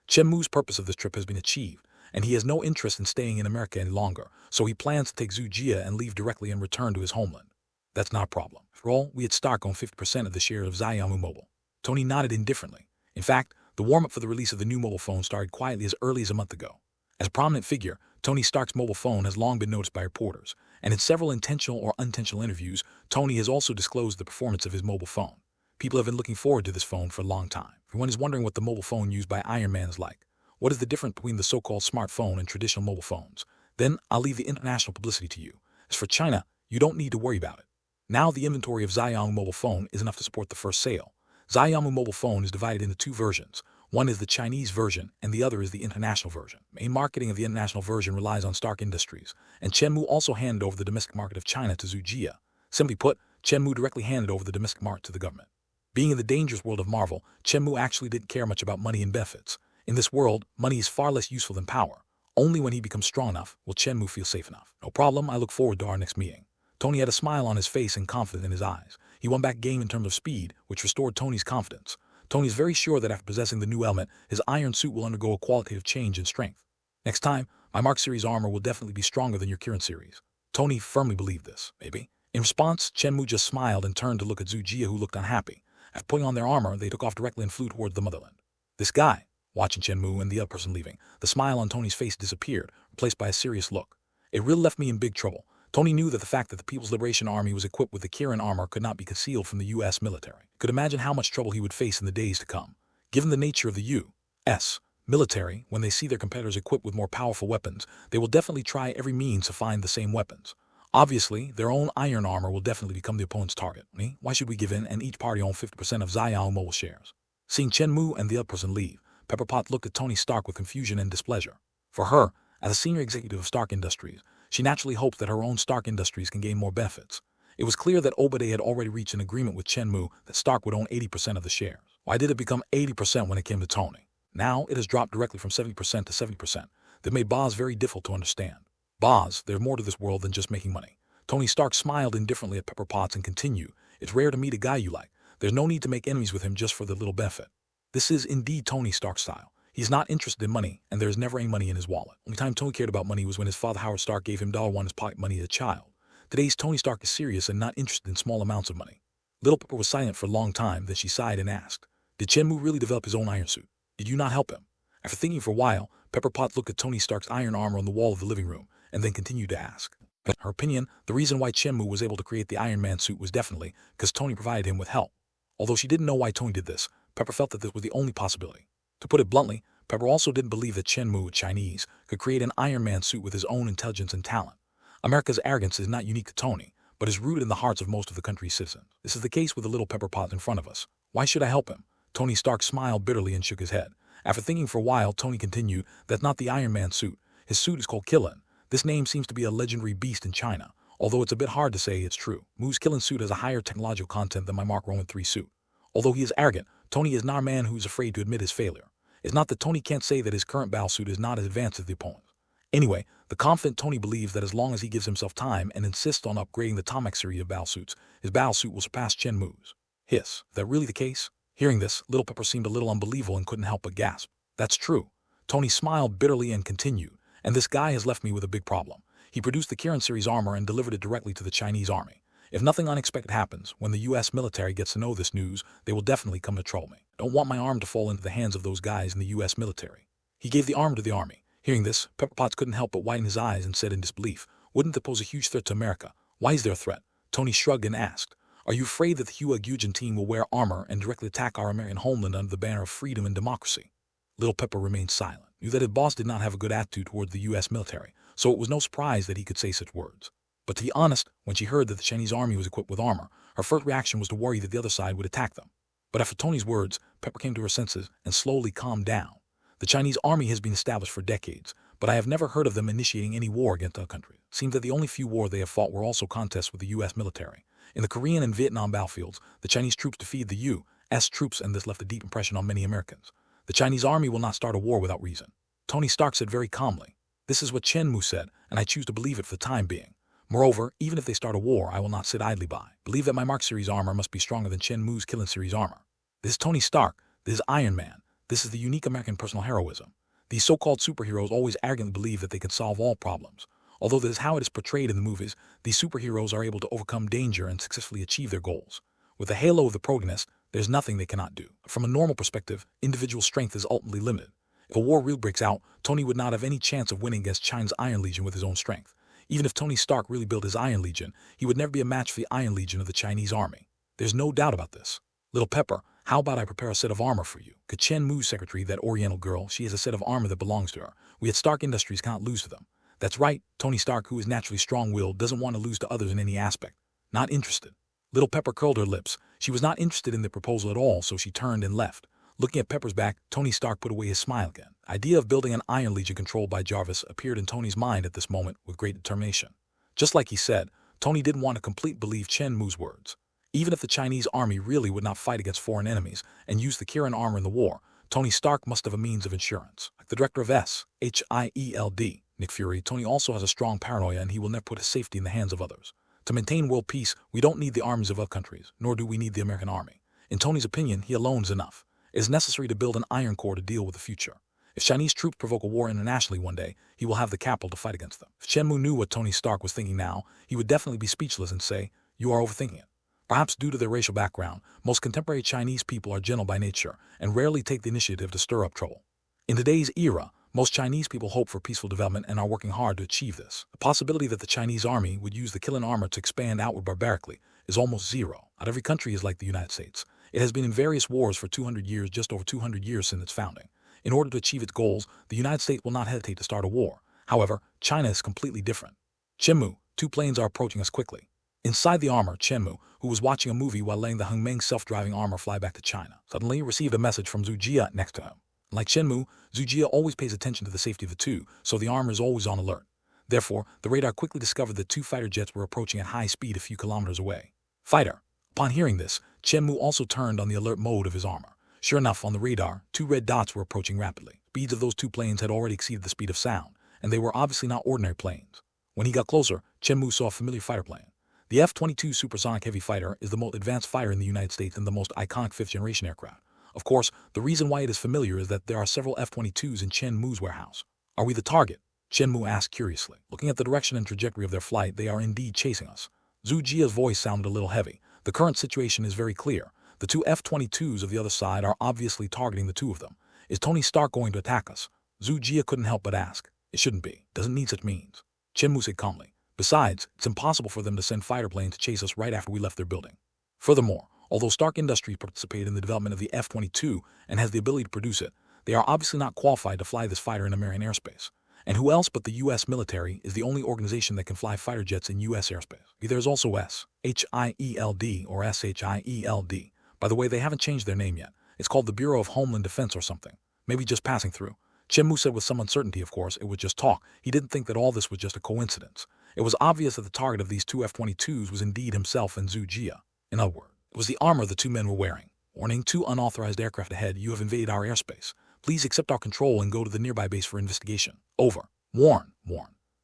Chen Mu's purpose of this trip has been achieved, and he has no interest in staying in America any longer, so he plans to take Zhu Jia and leave directly and return to his homeland. That's not a problem. For all, we at Stark own 50% of the share of Xiaomu Mobile. Tony nodded indifferently. In fact, the warm-up for the release of the new mobile phone started quietly as early as a month ago. As a prominent figure, Tony Stark's mobile phone has long been noticed by reporters, and in several intentional or unintentional interviews, Tony has also disclosed the performance of his mobile phone. People have been looking forward to this phone for a long time. Everyone is wondering what the mobile phone used by Iron Man is like. What is the difference between the so-called smartphone and traditional mobile phones? Then, I'll leave the international publicity to you. As for China, you don't need to worry about it. Now the inventory of Xiaomu mobile phone is enough to support the first sale. Xiaomu mobile phone is divided into 2 versions. One is the Chinese version, and the other is the international version. Main marketing of the international version relies on Stark Industries, and Chen Mu also handed over the domestic market of China to Zhu Jia. Simply put, Chen Mu directly handed over the domestic market to the government. Being in the dangerous world of Marvel, Chen Mu actually didn't care much about money and benefits. In this world, money is far less useful than power. Only when he becomes strong enough will Chen Mu feel safe enough. No problem, I look forward to our next meeting. Tony had a smile on his face and confidence in his eyes. He won back game in terms of speed, which restored Tony's confidence. Tony is very sure that after possessing the new element, his iron suit will undergo a qualitative change in strength. Next time, my Mark series armor will definitely be stronger than your Kirin series. Tony firmly believed this, maybe. In response, Chen Mu just smiled and turned to look at Zhu Jia, who looked unhappy. After putting on their armor, they took off directly and flew towards the motherland. This guy, watching Chen Mu and the other person leaving, the smile on Tony's face disappeared, replaced by a serious look. It really left me in big trouble. Tony knew that the fact that the People's Liberation Army was equipped with the Kirin armor could not be concealed from the U.S. military. Could imagine how much trouble he would face in the days to come. Given the nature of the U.S. military, when they see their competitors equipped with more powerful weapons, they will definitely try every means to find the same weapons. Obviously, their own iron armor will definitely become the opponent's target. Why should we give in and each party own 50% of Ziyao Mobile shares? Seeing Chen Mu and the other person leave, Pepper Potts looked at Tony Stark with confusion and displeasure. For her, as a senior executive of Stark Industries, she naturally hoped that her own Stark Industries can gain more benefits. It was clear that Obade had already reached an agreement with Chen Mu that Stark would own 80% of the shares. Why did it become 80% when it came to Tony? Now it has dropped directly from 70% to 70%. That made Boz very difficult to understand. Boz, there's more to this world than just making money. Tony Stark smiled indifferently at Pepper Potts and continued, it's rare to meet a guy you like. There's no need to make enemies with him just for the little benefit. This is indeed Tony Stark's style. He's not interested in money, and there's never any money in his wallet. Only time Tony cared about money was when his father Howard Stark gave him $1 as pocket money as a child. Today's Tony Stark is serious and not interested in small amounts of money. Little Pepper was silent for a long time, then she sighed and asked, did Chen Mu really develop his own iron suit? Did you not help him? After thinking for a while, Pepper Potts looked at Tony Stark's iron armor on the wall of the living room, and then continued to ask. In her opinion, the reason why Chen Mu was able to create the Iron Man suit was definitely because Tony provided him with help. Although she didn't know why Tony did this, Pepper felt that this was the only possibility. To put it bluntly, Pepper also didn't believe that Chen Mu, a Chinese, could create an Iron Man suit with his own intelligence and talent. America's arrogance is not unique to Tony, but is rooted in the hearts of most of the country's citizens. This is the case with the little Pepper Pot in front of us. Why should I help him? Tony Stark smiled bitterly and shook his head. After thinking for a while, Tony continued, that's not the Iron Man suit. His suit is called Killen. This name seems to be a legendary beast in China, although it's a bit hard to say it's true. Mu's Killen suit has a higher technological content than my Mark Roman 3 suit. Although he is arrogant, Tony is not a man who's afraid to admit his failure. It's not that Tony can't say that his current battle suit is not as advanced as the opponent's. Anyway, the confident Tony believes that as long as he gives himself time and insists on upgrading the Tomac series of battle suits, his battle suit will surpass Chen Mu's. Hiss, is that really the case? Hearing this, Little Pepper seemed a little unbelievable and couldn't help but gasp. That's true. Tony smiled bitterly and continued, and this guy has left me with a big problem. He produced the Kirin series armor and delivered it directly to the Chinese army. If nothing unexpected happens, when the U.S. military gets to know this news, they will definitely come to troll me. Don't want my arm to fall into the hands of those guys in the U.S. military. He gave the armor to the army. Hearing this, Pepper Potts couldn't help but widen his eyes and said in disbelief, wouldn't that pose a huge threat to America? Why is there a threat? Tony shrugged and asked, are you afraid that the Hua Gyujin team will wear armor and directly attack our American homeland under the banner of freedom and democracy? Little Pepper remained silent, knew that his boss did not have a good attitude towards the U.S. military, so it was no surprise that he could say such words. But to be honest, when she heard that the Chinese army was equipped with armor, her first reaction was to worry that the other side would attack them. But after Tony's words, Pepper came to her senses and slowly calmed down. The Chinese army has been established for decades, but I have never heard of them initiating any war against our country. It seems that the only few wars they have fought were also contests with the U.S. military. In the Korean and Vietnam battlefields, the Chinese troops defeated the U.S. troops, and this left a deep impression on many Americans. The Chinese army will not start a war without reason. Tony Stark said very calmly, this is what Chen Mu said, and I choose to believe it for the time being. Moreover, even if they start a war, I will not sit idly by. Believe that my Mark series armor must be stronger than Chen Mu's Killen series armor. This is Tony Stark. This is Iron Man. This is the unique American personal heroism. These so-called superheroes always arrogantly believe that they can solve all problems. Although this is how it is portrayed in the movies, these superheroes are able to overcome danger and successfully achieve their goals. With the halo of the protagonist, there's nothing they cannot do. From a normal perspective, individual strength is ultimately limited. If a war really breaks out, Tony would not have any chance of winning against China's Iron Legion with his own strength. Even if Tony Stark really built his Iron Legion, he would never be a match for the Iron Legion of the Chinese army. There's no doubt about this. Little Pepper, how about I prepare a set of armor for you? Could Chen Mu's secretary, that Oriental girl, she has a set of armor that belongs to her. We at Stark Industries cannot lose to them. That's right, Tony Stark, who is naturally strong-willed, doesn't want to lose to others in any aspect. Not interested. Little Pepper curled her lips. She was not interested in the proposal at all, so she turned and left. Looking at Pepper's back, Tony Stark put away his smile again. The idea of building an Iron Legion controlled by Jarvis appeared in Tony's mind at this moment with great determination. Just like he said, Tony didn't want to completely believe Chen Mu's words. Even if the Chinese army really would not fight against foreign enemies and use the Kirin armor in the war, Tony Stark must have a means of insurance. Like the director of SHIELD, Nick Fury, Tony also has a strong paranoia and he will never put his safety in the hands of others. To maintain world peace, we don't need the armies of other countries, nor do we need the American army. In Tony's opinion, he alone is enough. It is necessary to build an Iron Corps to deal with the future. If Chinese troops provoke a war internationally one day, he will have the capital to fight against them. If Chen Mu knew what Tony Stark was thinking now, he would definitely be speechless and say, "You are overthinking it." Perhaps due to their racial background, most contemporary Chinese people are gentle by nature and rarely take the initiative to stir up trouble. In today's era, most Chinese people hope for peaceful development and are working hard to achieve this. The possibility that the Chinese army would use the Kirin armor to expand outward barbarically is almost zero. Not every country is like the United States. It has been in various wars for 200 years, just over 200 years since its founding. In order to achieve its goals, the United States will not hesitate to start a war. However, China is completely different. Chen Mu, 2 planes are approaching us quickly. Inside the armor, Chen Mu, who was watching a movie while letting the Hengmeng self-driving armor fly back to China, suddenly received a message from Zhu Jia next to him. Like Chen Mu, Zhu Jia always pays attention to the safety of the two, so the armor is always on alert. Therefore, the radar quickly discovered that 2 fighter jets were approaching at high speed a few kilometers away. Fighter. Upon hearing this, Chen Mu also turned on the alert mode of his armor. Sure enough, on the radar, 2 red dots were approaching rapidly. Speeds of those 2 planes had already exceeded the speed of sound, and they were obviously not ordinary planes. When he got closer, Chen Mu saw a familiar fighter plane. The F-22 Supersonic Heavy Fighter is the most advanced fighter in the United States and the most iconic 5th-generation aircraft. Of course, the reason why it is familiar is that there are several F-22s in Chen Mu's warehouse. Are we the target? Chen Mu asked curiously. Looking at the direction and trajectory of their flight, they are indeed chasing us. Zhu Jia's voice sounded a little heavy. The current situation is very clear. The 2 F-22s of the other side are obviously targeting the 2 of them. Is Tony Stark going to attack us? Zhu Jia couldn't help but ask. It shouldn't be. Doesn't need such means. Chen Mu said calmly. Besides, it's impossible for them to send fighter planes to chase us right after we left their building. Furthermore, although Stark Industries participated in the development of the F-22 and has the ability to produce it, they are obviously not qualified to fly this fighter in American airspace. And who else but the U.S. military is the only organization that can fly fighter jets in U.S. airspace? There is also SHIELD or SHIELD. By the way, they haven't changed their name yet. It's called the Bureau of Homeland Defense or something. Maybe just passing through. Chen Mu said with some uncertainty, of course, it was just talk. He didn't think that all this was just a coincidence. It was obvious that the target of these 2 F-22s was indeed himself and Zhu Jia. In other words, it was the armor the 2 men were wearing. Warning, 2 unauthorized aircraft ahead, you have invaded our airspace. Please accept our control and go to the nearby base for investigation. Over. Warn.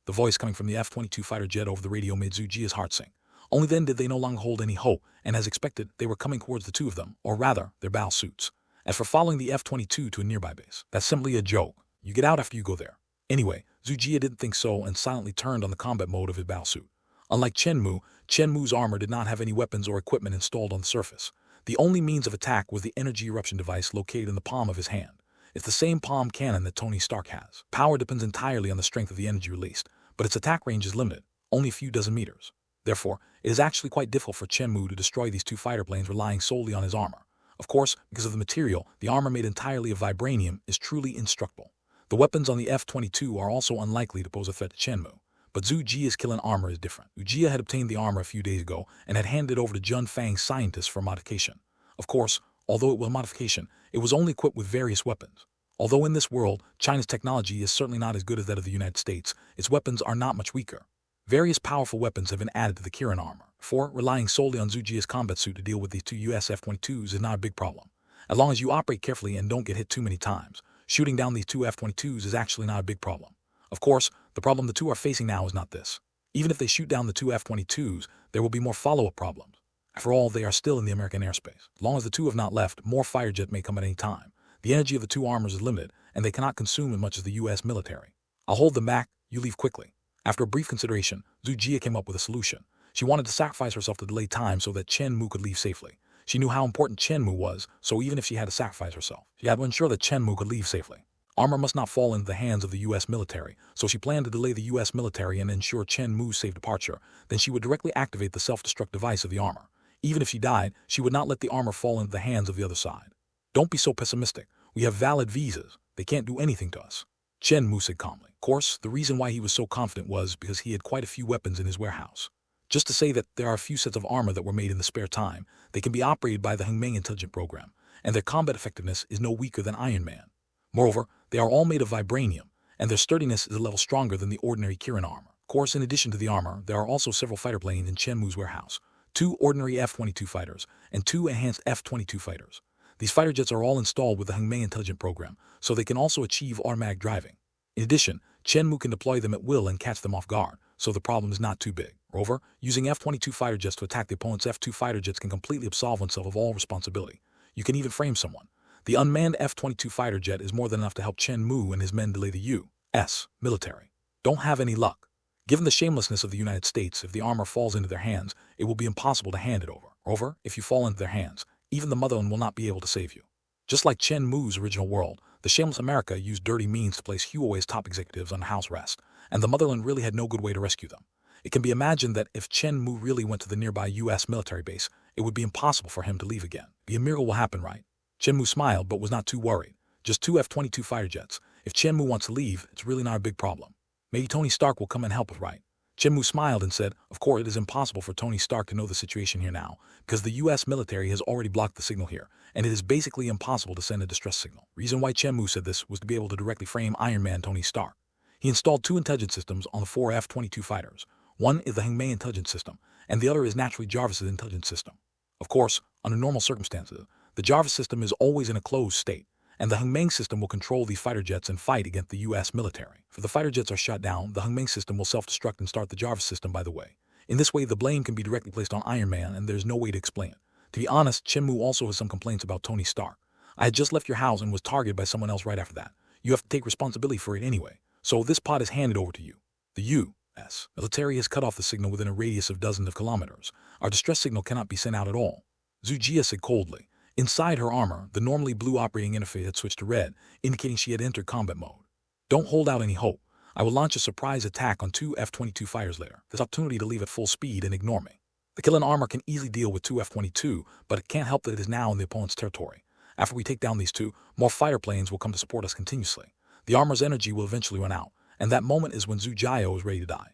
The voice coming from the F-22 fighter jet over the radio made Zhu Jia's heart sink. Only then did they no longer hold any hope, and as expected, they were coming towards the 2 of them, or rather, their battle suits. As for following the F-22 to a nearby base, that's simply a joke. You get out after you go there. Anyway, Zhu Jia didn't think so and silently turned on the combat mode of his battlesuit. Unlike Chen Mu's armor did not have any weapons or equipment installed on the surface. The only means of attack was the energy eruption device located in the palm of his hand. It's the same palm cannon that Tony Stark has. Power depends entirely on the strength of the energy released, but its attack range is limited, only a few dozen meters. Therefore, it is actually quite difficult for Chen Mu to destroy these 2 fighter planes relying solely on his armor. Of course, because of the material, the armor made entirely of vibranium is truly indestructible. The weapons on the F-22 are also unlikely to pose a threat to Chen Mu. But Zhu Jia's Kirin armor is different. Zhu Jia had obtained the armor a few days ago and had handed it over to Jun Fang's scientists for modification. Of course, although it was a modification, it was only equipped with various weapons. Although in this world, China's technology is certainly not as good as that of the United States, its weapons are not much weaker. Various powerful weapons have been added to the Kirin armor. For relying solely on Zhu Jia's combat suit to deal with these 2 US F-22s is not a big problem. As long as you operate carefully and don't get hit too many times, shooting down these 2 F-22s is actually not a big problem. Of course, the problem the 2 are facing now is not this. Even if they shoot down the 2 F-22s, there will be more follow-up problems. After all, they are still in the American airspace. As long as the 2 have not left, more fighter jets may come at any time. The energy of the 2 armors is limited, and they cannot consume as much as the U.S. military. I'll hold them back, you leave quickly. After a brief consideration, Zhu Jia came up with a solution. She wanted to sacrifice herself to delay time so that Chen Mu could leave safely. She knew how important Chen Mu was, so even if she had to sacrifice herself, she had to ensure that Chen Mu could leave safely. Armor must not fall into the hands of the U.S. military, so she planned to delay the U.S. military and ensure Chen Mu's safe departure. Then she would directly activate the self-destruct device of the armor. Even if she died, she would not let the armor fall into the hands of the other side. Don't be so pessimistic. We have valid visas. They can't do anything to us. Chen Mu said calmly. Of course, the reason why he was so confident was because he had quite a few weapons in his warehouse. Just to say that there are a few sets of armor that were made in the spare time. They can be operated by the Hengmeng intelligent program. and their combat effectiveness is no weaker than Iron Man. Moreover, they are all made of vibranium, and their sturdiness is a level stronger than the ordinary Kirin armor. Of course, in addition to the armor, there are also several fighter planes in Chen Mu's warehouse, 2 ordinary F-22 fighters, and 2 enhanced F-22 fighters. These fighter jets are all installed with the Hengmei intelligent program, so they can also achieve automatic driving. In addition, Chen Mu can deploy them at will and catch them off guard, so the problem is not too big. Moreover, using F-22 fighter jets to attack the opponent's F-2 fighter jets can completely absolve oneself of all responsibility. You can even frame someone. The unmanned F-22 fighter jet is more than enough to help Chen Mu and his men delay the U.S. military. Don't have any luck. Given the shamelessness of the United States, if the armor falls into their hands, it will be impossible to hand it over. Moreover, if you fall into their hands, even the motherland will not be able to save you. Just like Chen Mu's original world, the shameless America used dirty means to place Huawei's top executives on house arrest, and the motherland really had no good way to rescue them. It can be imagined that if Chen Mu really went to the nearby U.S. military base, it would be impossible for him to leave again. A miracle will happen, right? Chen Mu smiled but was not too worried. Just 2 F-22 fighter jets. If Chen Mu wants to leave, it's really not a big problem. Maybe Tony Stark will come and help us, right? Chen Mu smiled and said, of course it is impossible for Tony Stark to know the situation here now, because the U.S. military has already blocked the signal here, and it is basically impossible to send a distress signal. Reason why Chen Mu said this was to be able to directly frame Iron Man Tony Stark. He installed 2 intelligence systems on the 4 F-22 fighters. One is the Hengmei intelligence system, and the other is naturally Jarvis's intelligence system. Of course, under normal circumstances, the Jarvis system is always in a closed state, and the Hengmei system will control these fighter jets and fight against the U.S. military. If the fighter jets are shot down, the Hengmei system will self-destruct and start the Jarvis system by the way. In this way, the blame can be directly placed on Iron Man, and there's no way to explain it. To be honest, Chen Mu also has some complaints about Tony Stark. I had just left your house and was targeted by someone else right after that. You have to take responsibility for it anyway, so this pot is handed over to you. The U.S. military has cut off the signal within a radius of dozens of kilometers. Our distress signal cannot be sent out at all. Zhu Jia said coldly. Inside her armor, the normally blue operating interface had switched to red, indicating she had entered combat mode. Don't hold out any hope. I will launch a surprise attack on 2 F-22 fighters later. This opportunity to leave at full speed and ignore me. The Killen armor can easily deal with 2 F-22, but it can't help that it is now in the opponent's territory. After we take down these 2, more fighter planes will come to support us continuously. The armor's energy will eventually run out, and that moment is when Zhu Jiao is ready to die.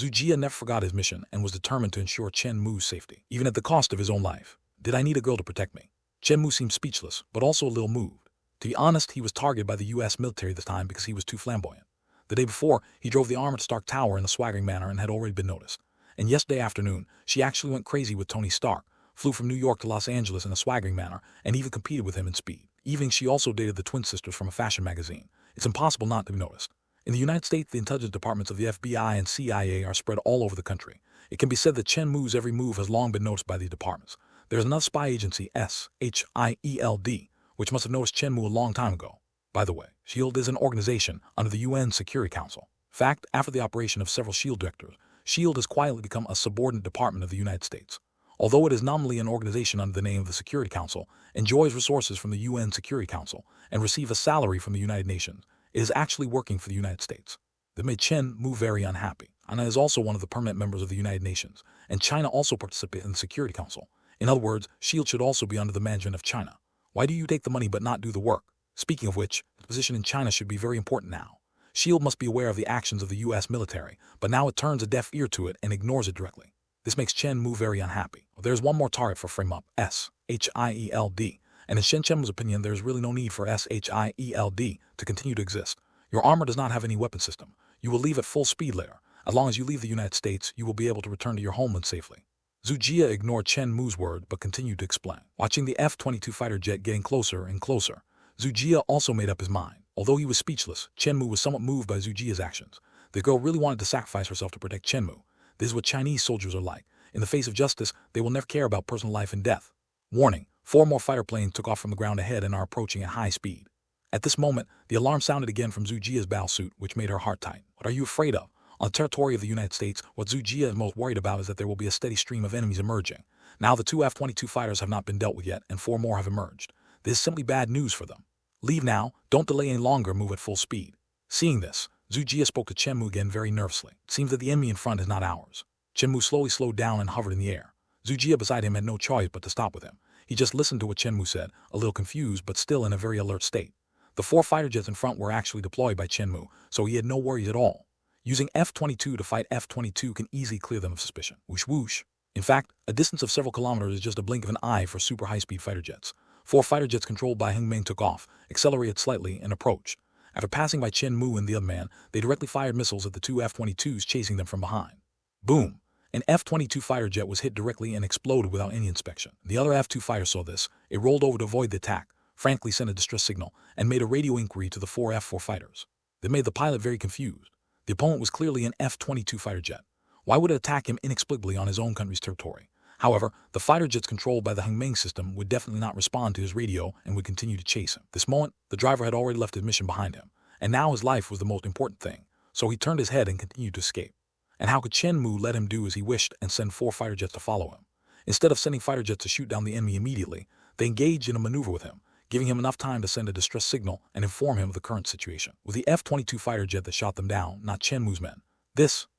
Zhu Jia never forgot his mission and was determined to ensure Chen Mu's safety, even at the cost of his own life. Did I need a girl to protect me? Chen Mu seemed speechless, but also a little moved. To be honest, he was targeted by the U.S. military this time because he was too flamboyant. The day before, he drove the armor to Stark Tower in a swaggering manner and had already been noticed. And yesterday afternoon, she actually went crazy with Tony Stark, flew from New York to Los Angeles in a swaggering manner, and even competed with him in speed. Evening, she also dated the twin sisters from a fashion magazine. It's impossible not to be noticed. In the United States, the intelligence departments of the FBI and CIA are spread all over the country. It can be said that Chen Mu's every move has long been noticed by these departments. There is another spy agency, SHIELD, which must have noticed Chen Mu a long time ago. By the way, SHIELD is an organization under the UN Security Council. In fact, after the operation of several SHIELD directors, SHIELD has quietly become a subordinate department of the United States. Although it is nominally an organization under the name of the Security Council, enjoys resources from the UN Security Council, and receives a salary from the United Nations, it is actually working for the United States. That made Chen Mu very unhappy. China is also one of the permanent members of the United Nations, and China also participates in the Security Council. In other words, SHIELD should also be under the management of China. Why do you take the money but not do the work? Speaking of which, the position in China should be very important now. SHIELD must be aware of the actions of the U.S. military, but now it turns a deaf ear to it and ignores it directly. This makes Chen Mu very unhappy. There's one more target for frame up, SHIELD, and in Chen Mu's opinion, there is really no need for SHIELD to continue to exist. Your armor does not have any weapon system. You will leave at full speed later. As long as you leave the United States, you will be able to return to your homeland safely. Zhu Jia ignored Chen Mu's word but continued to explain. Watching the F-22 fighter jet getting closer and closer, Zhu Jia also made up his mind. Although he was speechless, Chen Mu was somewhat moved by Zhu Jia's actions. The girl really wanted to sacrifice herself to protect Chen Mu. This is what Chinese soldiers are like. In the face of justice, they will never care about personal life and death. Warning, 4 more fighter planes took off from the ground ahead and are approaching at high speed. At this moment, the alarm sounded again from Zhu Jia's battle suit, which made her heart tighten. What are you afraid of? On the territory of the United States, what Zhu Jia is most worried about is that there will be a steady stream of enemies emerging. Now the 2 F-22 fighters have not been dealt with yet, and 4 more have emerged. This is simply bad news for them. Leave now, don't delay any longer, move at full speed. Seeing this, Zhu Jia spoke to Chen Mu again very nervously. It seems that the enemy in front is not ours. Chen Mu slowly slowed down and hovered in the air. Zhu Jia beside him had no choice but to stop with him. He just listened to what Chen Mu said, a little confused but still in a very alert state. The 4 fighter jets in front were actually deployed by Chen Mu, so he had no worries at all. Using F-22 to fight F-22 can easily clear them of suspicion. Whoosh whoosh. In fact, a distance of several kilometers is just a blink of an eye for super high-speed fighter jets. 4 fighter jets controlled by Heng Ming took off, accelerated slightly, and approached. After passing by Chen Mu and the other man, they directly fired missiles at the 2 F-22s chasing them from behind. Boom! An F-22 fighter jet was hit directly and exploded without any inspection. The other F-2 fighter saw this. It rolled over to avoid the attack, frankly sent a distress signal, and made a radio inquiry to the 4 F-4 fighters. That made the pilot very confused. The opponent was clearly an F-22 fighter jet. Why would it attack him inexplicably on his own country's territory? However, the fighter jets controlled by the Heng Ming system would definitely not respond to his radio and would continue to chase him. This moment, the driver had already left his mission behind him, and now his life was the most important thing, so he turned his head and continued to escape. And how could Chen Mu let him do as he wished and send 4 fighter jets to follow him? Instead of sending fighter jets to shoot down the enemy immediately, they engaged in a maneuver with him, giving him enough time to send a distress signal and inform him of the current situation. With the F-22 fighter jet that shot them down, not Chen Mu's men.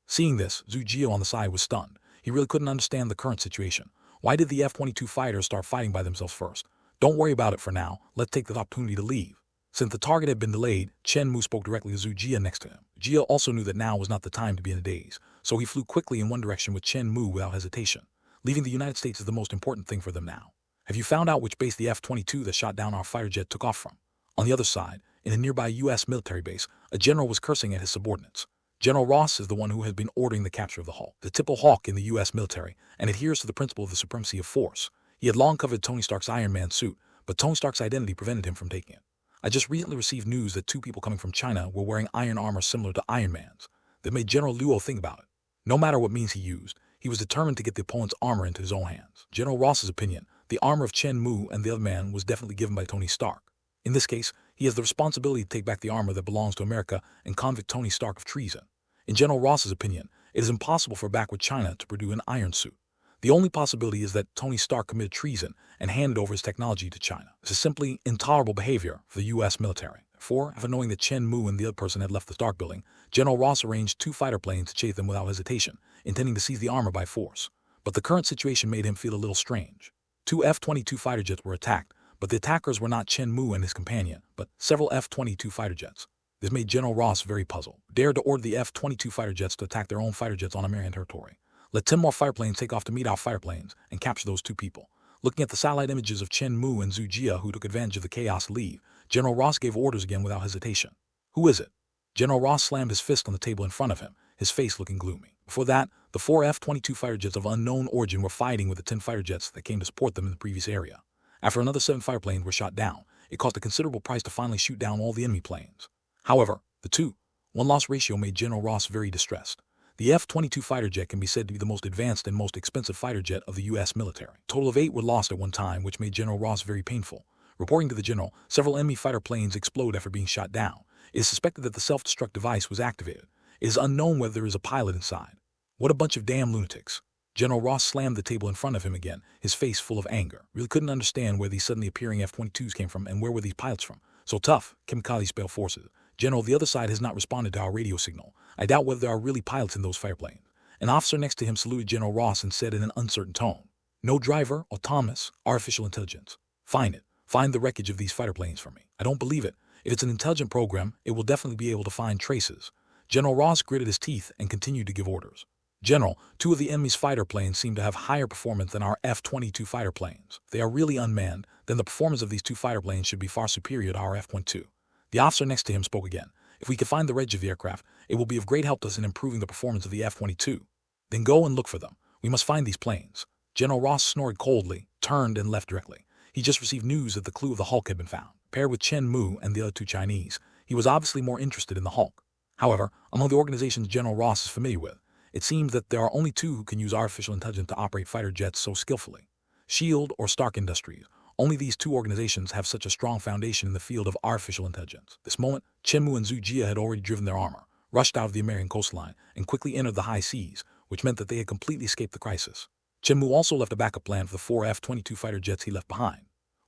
Seeing this, Zhu Jie on the side was stunned. He really couldn't understand the current situation. Why did the F-22 fighters start fighting by themselves first? Don't worry about it for now, let's take the opportunity to leave. Since the target had been delayed, Chen Mu spoke directly to Zhu Jie next to him. Jie also knew that now was not the time to be in a daze, so he flew quickly in one direction with Chen Mu without hesitation. Leaving the United States is the most important thing for them now. Have you found out which base the F-22 that shot down our fighter jet took off from? On the other side, in a nearby U.S. military base, a general was cursing at his subordinates. General Ross is the one who has been ordering the capture of the Hulk, the typical hawk in the U.S. military, and adheres to the principle of the supremacy of force. He had long coveted Tony Stark's Iron Man suit, but Tony Stark's identity prevented him from taking it. I just recently received news that 2 people coming from China were wearing iron armor similar to Iron Man's. That made General Luo think about it. No matter what means he used, he was determined to get the opponent's armor into his own hands. General Ross's opinion, the armor of Chen Mu and the other man was definitely given by Tony Stark. In this case, he has the responsibility to take back the armor that belongs to America and convict Tony Stark of treason. In General Ross's opinion, it is impossible for backward China to produce an iron suit. The only possibility is that Tony Stark committed treason and handed over his technology to China. This is simply intolerable behavior for the U.S. military. Therefore, after knowing that Chen Mu and the other person had left the Stark building, General Ross arranged 2 fighter planes to chase them without hesitation, intending to seize the armor by force. But the current situation made him feel a little strange. 2 F-22 fighter jets were attacked, but the attackers were not Chen Mu and his companion, but several F-22 fighter jets. This made General Ross very puzzled. Dared to order the F-22 fighter jets to attack their own fighter jets on American territory. Let 10 more fighter planes take off to meet our fighter planes and capture those 2 people. Looking at the satellite images of Chen Mu and Zhu Jie who took advantage of the chaos to leave, General Ross gave orders again without hesitation. Who is it? General Ross slammed his fist on the table in front of him, his face looking gloomy. Before that, the 4 F-22 fighter jets of unknown origin were fighting with the 10 fighter jets that came to support them in the previous area. After another 7 fighter planes were shot down, it cost a considerable price to finally shoot down all the enemy planes. However, the 2-1 loss ratio made General Ross very distressed. The F-22 fighter jet can be said to be the most advanced and most expensive fighter jet of the U.S. military. A total of 8 were lost at one time, which made General Ross very painful. Reporting to the general, several enemy fighter planes explode after being shot down. It is suspected that the self-destruct device was activated. It is unknown whether there is a pilot inside. What a bunch of damn lunatics. General Ross slammed the table in front of him again, his face full of anger. Really couldn't understand where these suddenly appearing F-22s came from and where were these pilots from. So tough, Kamikaze spell forces. General, the other side has not responded to our radio signal. I doubt whether there are really pilots in those fighter planes. An officer next to him saluted General Ross and said in an uncertain tone, "No driver, autonomous, artificial intelligence. Find it. Find the wreckage of these fighter planes for me. I don't believe it. If it's an intelligent program, it will definitely be able to find traces." General Ross gritted his teeth and continued to give orders. General, 2 of the enemy's fighter planes seem to have higher performance than our F-22 fighter planes. If they are really unmanned, then the performance of these 2 fighter planes should be far superior to our F-22. The officer next to him spoke again. If we can find the wreckage of the aircraft, it will be of great help to us in improving the performance of the F-22. Then go and look for them. We must find these planes. General Ross snored coldly, turned and left directly. He just received news that the clue of the Hulk had been found. Paired with Chen Mu and the other 2 Chinese, he was obviously more interested in the Hulk. However, among the organizations General Ross is familiar with, it seems that there are only 2 who can use artificial intelligence to operate fighter jets so skillfully. SHIELD or Stark Industries. Only these 2 organizations have such a strong foundation in the field of artificial intelligence. This moment, Chen Mu and Zhu Jie had already driven their armor, rushed out of the American coastline, and quickly entered the high seas, which meant that they had completely escaped the crisis. Chen Mu also left a backup plan for the 4 F-22 fighter jets he left behind.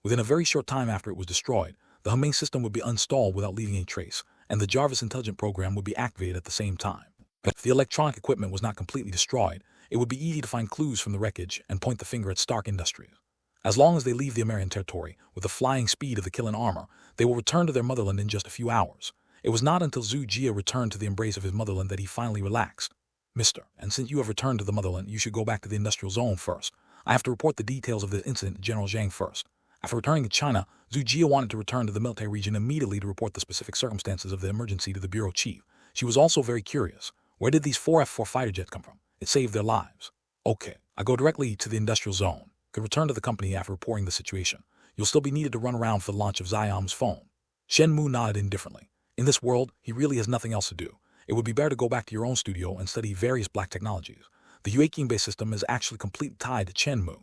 Within a very short time after it was destroyed, the Heng Ming system would be installed without leaving any trace, and the Jarvis intelligent program would be activated at the same time. If the electronic equipment was not completely destroyed, it would be easy to find clues from the wreckage and point the finger at Stark Industries. As long as they leave the American territory with the flying speed of the killing armor, they will return to their motherland in just a few hours. It was not until Zhu Jie returned to the embrace of his motherland that he finally relaxed. "Mister, and since you have returned to the motherland, you should go back to the industrial zone first. I have to report the details of this incident to General Zhang first." After returning to China, Zhu Jia wanted to return to the military region immediately to report the specific circumstances of the emergency to the bureau chief. She was also very curious. Where did these 4 F-4 fighter jets come from? It saved their lives. Okay, I go directly to the industrial zone. Could return to the company after reporting the situation. You'll still be needed to run around for the launch of Xiaom's phone. Chen Mu nodded indifferently. In this world, he really has nothing else to do. It would be better to go back to your own studio and study various black technologies. The Yueqing-based system is actually completely tied to Chen Mu.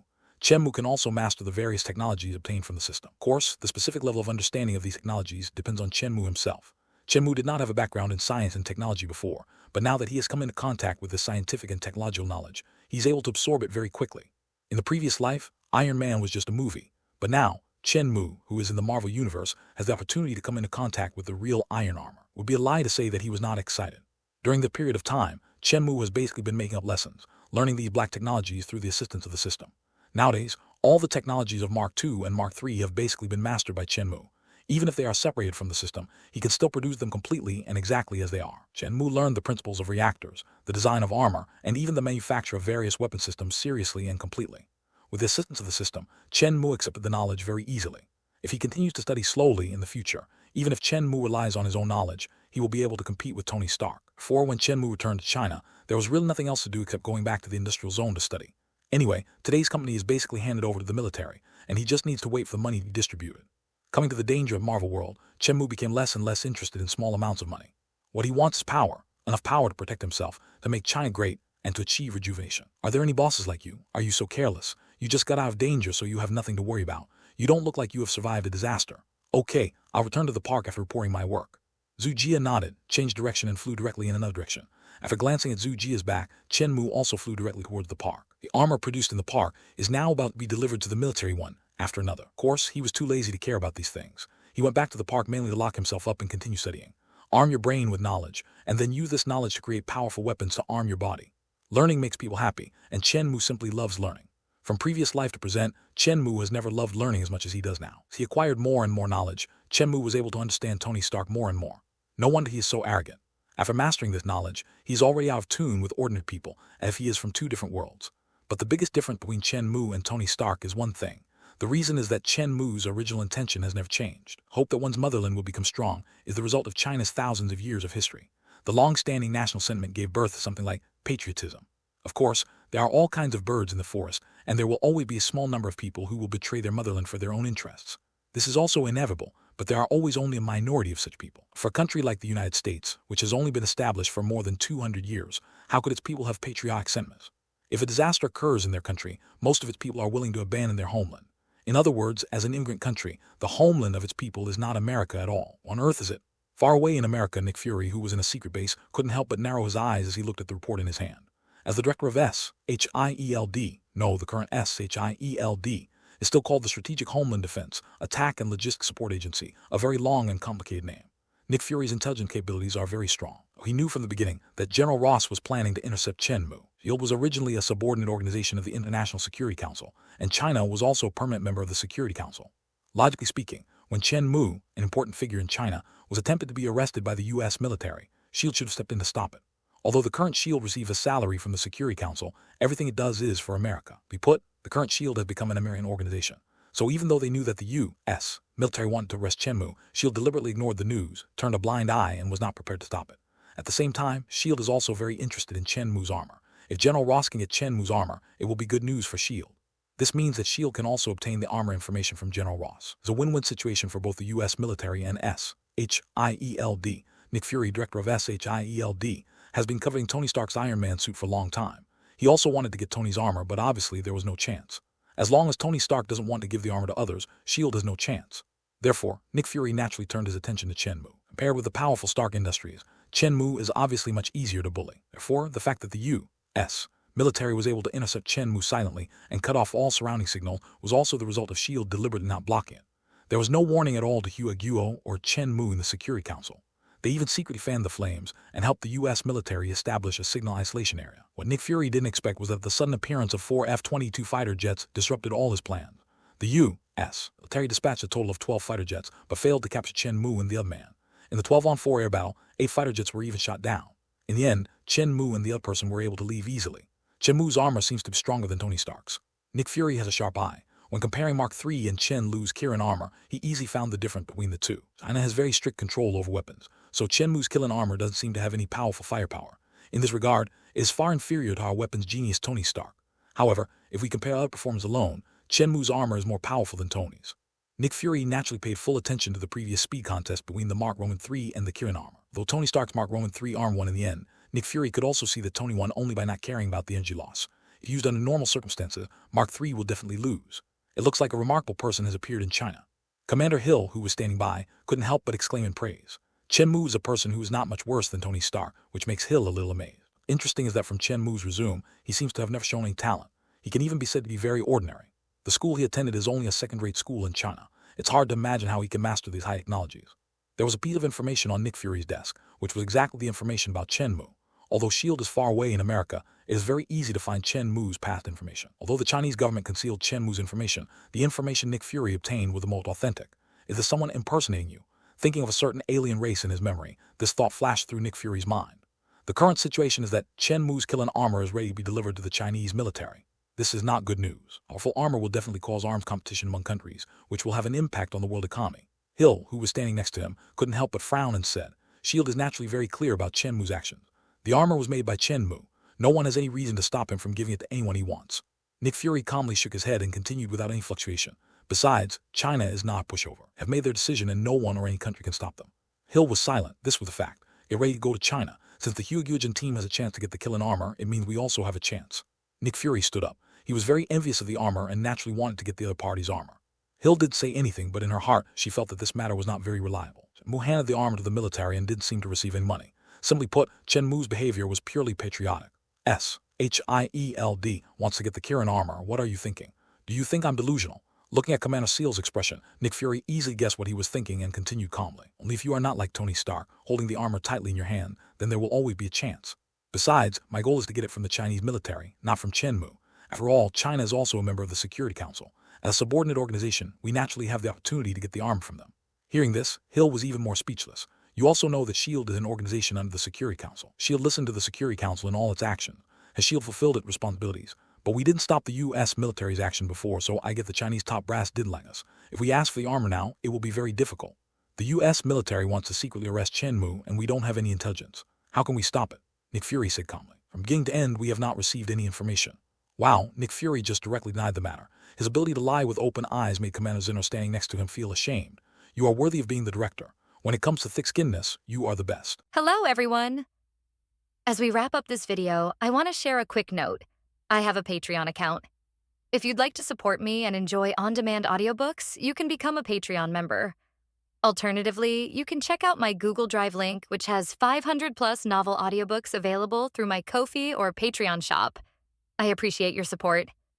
Chen Mu can also master the various technologies obtained from the system. Of course, the specific level of understanding of these technologies depends on Chen Mu himself. Chen Mu did not have a background in science and technology before, but now that he has come into contact with this scientific and technological knowledge, he's able to absorb it very quickly. In the previous life, Iron Man was just a movie, but now, Chen Mu, who is in the Marvel Universe, has the opportunity to come into contact with the real Iron Armor. It would be a lie to say that he was not excited. During the period of time, Chen Mu has basically been making up lessons, learning these black technologies through the assistance of the system. Nowadays, all the technologies of Mark II and Mark III have basically been mastered by Chen Mu. Even if they are separated from the system, he can still produce them completely and exactly as they are. Chen Mu learned the principles of reactors, the design of armor, and even the manufacture of various weapon systems seriously and completely. With the assistance of the system, Chen Mu accepted the knowledge very easily. If he continues to study slowly in the future, even if Chen Mu relies on his own knowledge, he will be able to compete with Tony Stark. For when Chen Mu returned to China, there was really nothing else to do except going back to the industrial zone to study. Anyway, today's company is basically handed over to the military, and he just needs to wait for the money to be distributed. Coming to the danger of Marvel World, Chen Mu became less and less interested in small amounts of money. What he wants is power, enough power to protect himself, to make China great, and to achieve rejuvenation. Are there any bosses like you? Are you so careless? You just got out of danger, so you have nothing to worry about. You don't look like you have survived a disaster. Okay, I'll return to the park after reporting my work. Zhu Jia nodded, changed direction and flew directly in another direction. After glancing at Zhu Jia's back, Chen Mu also flew directly towards the park. The armor produced in the park is now about to be delivered to the military one, after another. Of course, he was too lazy to care about these things. He went back to the park mainly to lock himself up and continue studying. Arm your brain with knowledge, and then use this knowledge to create powerful weapons to arm your body. Learning makes people happy, and Chen Mu simply loves learning. From previous life to present, Chen Mu has never loved learning as much as he does now. As he acquired more and more knowledge, Chen Mu was able to understand Tony Stark more and more. No wonder he is so arrogant. After mastering this knowledge, he is already out of tune with ordinary people, as if he is from two different worlds. But the biggest difference between Chen Mu and Tony Stark is one thing. The reason is that Chen Mu's original intention has never changed. Hope that one's motherland will become strong is the result of China's thousands of years of history. The long-standing national sentiment gave birth to something like patriotism. Of course, there are all kinds of birds in the forest, and there will always be a small number of people who will betray their motherland for their own interests. This is also inevitable, but there are always only a minority of such people. For a country like the United States, which has only been established for more than 200 years, how could its people have patriotic sentiments? If a disaster occurs in their country, most of its people are willing to abandon their homeland. In other words, as an immigrant country, the homeland of its people is not America at all. On Earth is it? Far away in America, Nick Fury, who was in a secret base, couldn't help but narrow his eyes as he looked at the report in his hand. As the director of SHIELD, the current SHIELD, is still called the Strategic Homeland Defense, Attack and Logistics Support Agency, a very long and complicated name. Nick Fury's intelligence capabilities are very strong. He knew from the beginning that General Ross was planning to intercept Chen Mu. SHIELD was originally a subordinate organization of the International Security Council, and China was also a permanent member of the Security Council. Logically speaking, when Chen Mu, an important figure in China, was attempted to be arrested by the U.S. military, SHIELD should have stepped in to stop it. Although the current SHIELD receives a salary from the Security Council, everything it does is for America. To be put, the current SHIELD has become an American organization. So even though they knew that the U.S. military wanted to arrest Chen Mu, SHIELD deliberately ignored the news, turned a blind eye, and was not prepared to stop it. At the same time, SHIELD is also very interested in Chen Mu's armor. If General Ross can get Chen Mu's armor, it will be good news for SHIELD. This means that SHIELD can also obtain the armor information from General Ross. It's a win-win situation for both the U.S. military and SHIELD. Nick Fury, director of SHIELD, has been covering Tony Stark's Iron Man suit for a long time. He also wanted to get Tony's armor, but obviously there was no chance. As long as Tony Stark doesn't want to give the armor to others, SHIELD has no chance. Therefore, Nick Fury naturally turned his attention to Chen Mu. Compared with the powerful Stark Industries, Chen Mu is obviously much easier to bully. Therefore, the fact that the U.S. military was able to intercept Chen Mu silently and cut off all surrounding signal was also the result of SHIELD deliberately not blocking it. There was no warning at all to Hua Guo or Chen Mu in the Security Council. They even secretly fanned the flames and helped the U.S. military establish a signal isolation area. What Nick Fury didn't expect was that the sudden appearance of 4 F-22 fighter jets disrupted all his plans. The U.S. military dispatched a total of 12 fighter jets, but failed to capture Chen Mu and the other man. In the 12-on-4 air battle, 8 fighter jets were even shot down. In the end, Chen Mu and the other person were able to leave easily. Chen Mu's armor seems to be stronger than Tony Stark's. Nick Fury has a sharp eye. When comparing Mark III and Chen Mu's Kirin armor, he easily found the difference between the two. China has very strict control over weapons, so Chen Mu's Kirin armor doesn't seem to have any powerful firepower. In this regard, it is far inferior to our weapons genius Tony Stark. However, if we compare other performers alone, Chen Mu's armor is more powerful than Tony's. Nick Fury naturally paid full attention to the previous speed contest between the Mark III and the Kirin armor. Though Tony Stark's Mark III arm won in the end, Nick Fury could also see that Tony won only by not caring about the energy loss. If used under normal circumstances, Mark III will definitely lose. It looks like a remarkable person has appeared in China. Commander Hill, who was standing by, couldn't help but exclaim in praise. Chen Mu is a person who is not much worse than Tony Stark, which makes Hill a little amazed. Interesting is that from Chen Mu's resume, he seems to have never shown any talent. He can even be said to be very ordinary. The school he attended is only a second-rate school in China. It's hard to imagine how he can master these high technologies. There was a piece of information on Nick Fury's desk, which was exactly the information about Chen Mu. Although S.H.I.E.L.D. is far away in America, it is very easy to find Chen Mu's past information. Although the Chinese government concealed Chen Mu's information, the information Nick Fury obtained was the most authentic. Is this someone impersonating you? Thinking of a certain alien race in his memory, this thought flashed through Nick Fury's mind. The current situation is that Chen Mu's Kirin armor is ready to be delivered to the Chinese military. This is not good news. Powerful armor will definitely cause arms competition among countries, which will have an impact on the world economy. Hill, who was standing next to him, couldn't help but frown and said, S.H.I.E.L.D. is naturally very clear about Chen Mu's actions. The armor was made by Chen Mu. No one has any reason to stop him from giving it to anyone he wants. Nick Fury calmly shook his head and continued without any fluctuation. Besides, China is not a pushover. Have made their decision and no one or any country can stop them. Hill was silent. This was the fact. Get ready to go to China. Since the Hyugyujin team has a chance to get the Kirin armor, it means we also have a chance. Nick Fury stood up. He was very envious of the armor and naturally wanted to get the other party's armor. Hill didn't say anything, but in her heart, she felt that this matter was not very reliable. Mu handed the armor to the military and didn't seem to receive any money. Simply put, Chen Mu's behavior was purely patriotic. S.H.I.E.L.D. wants to get the Kirin armor. What are you thinking? Do you think I'm delusional? Looking at Commander Seal's expression, Nick Fury easily guessed what he was thinking and continued calmly. Only if you are not like Tony Stark, holding the armor tightly in your hand, then there will always be a chance. Besides, my goal is to get it from the Chinese military, not from Chen Mu. After all, China is also a member of the Security Council. As a subordinate organization, we naturally have the opportunity to get the armor from them. Hearing this, Hill was even more speechless. You also know that S.H.I.E.L.D. is an organization under the Security Council. S.H.I.E.L.D. listened to the Security Council in all its actions. Has S.H.I.E.L.D. fulfilled its responsibilities? But we didn't stop the U.S. military's action before, so I get the Chinese top brass didn't like us. If we ask for the armor now, it will be very difficult. The U.S. military wants to secretly arrest Chen Mu, and we don't have any intelligence. How can we stop it? Nick Fury said calmly. From beginning to end, we have not received any information. Wow, Nick Fury just directly denied the matter. His ability to lie with open eyes made Commander Zinner standing next to him feel ashamed. You are worthy of being the director. When it comes to thick-skinnedness, you are the best. Hello, everyone. As we wrap up this video, I want to share a quick note. I have a Patreon account. If you'd like to support me and enjoy on-demand audiobooks, you can become a Patreon member. Alternatively, you can check out my Google Drive link, which has 500+ novel audiobooks available through my Ko-fi or Patreon shop. I appreciate your support.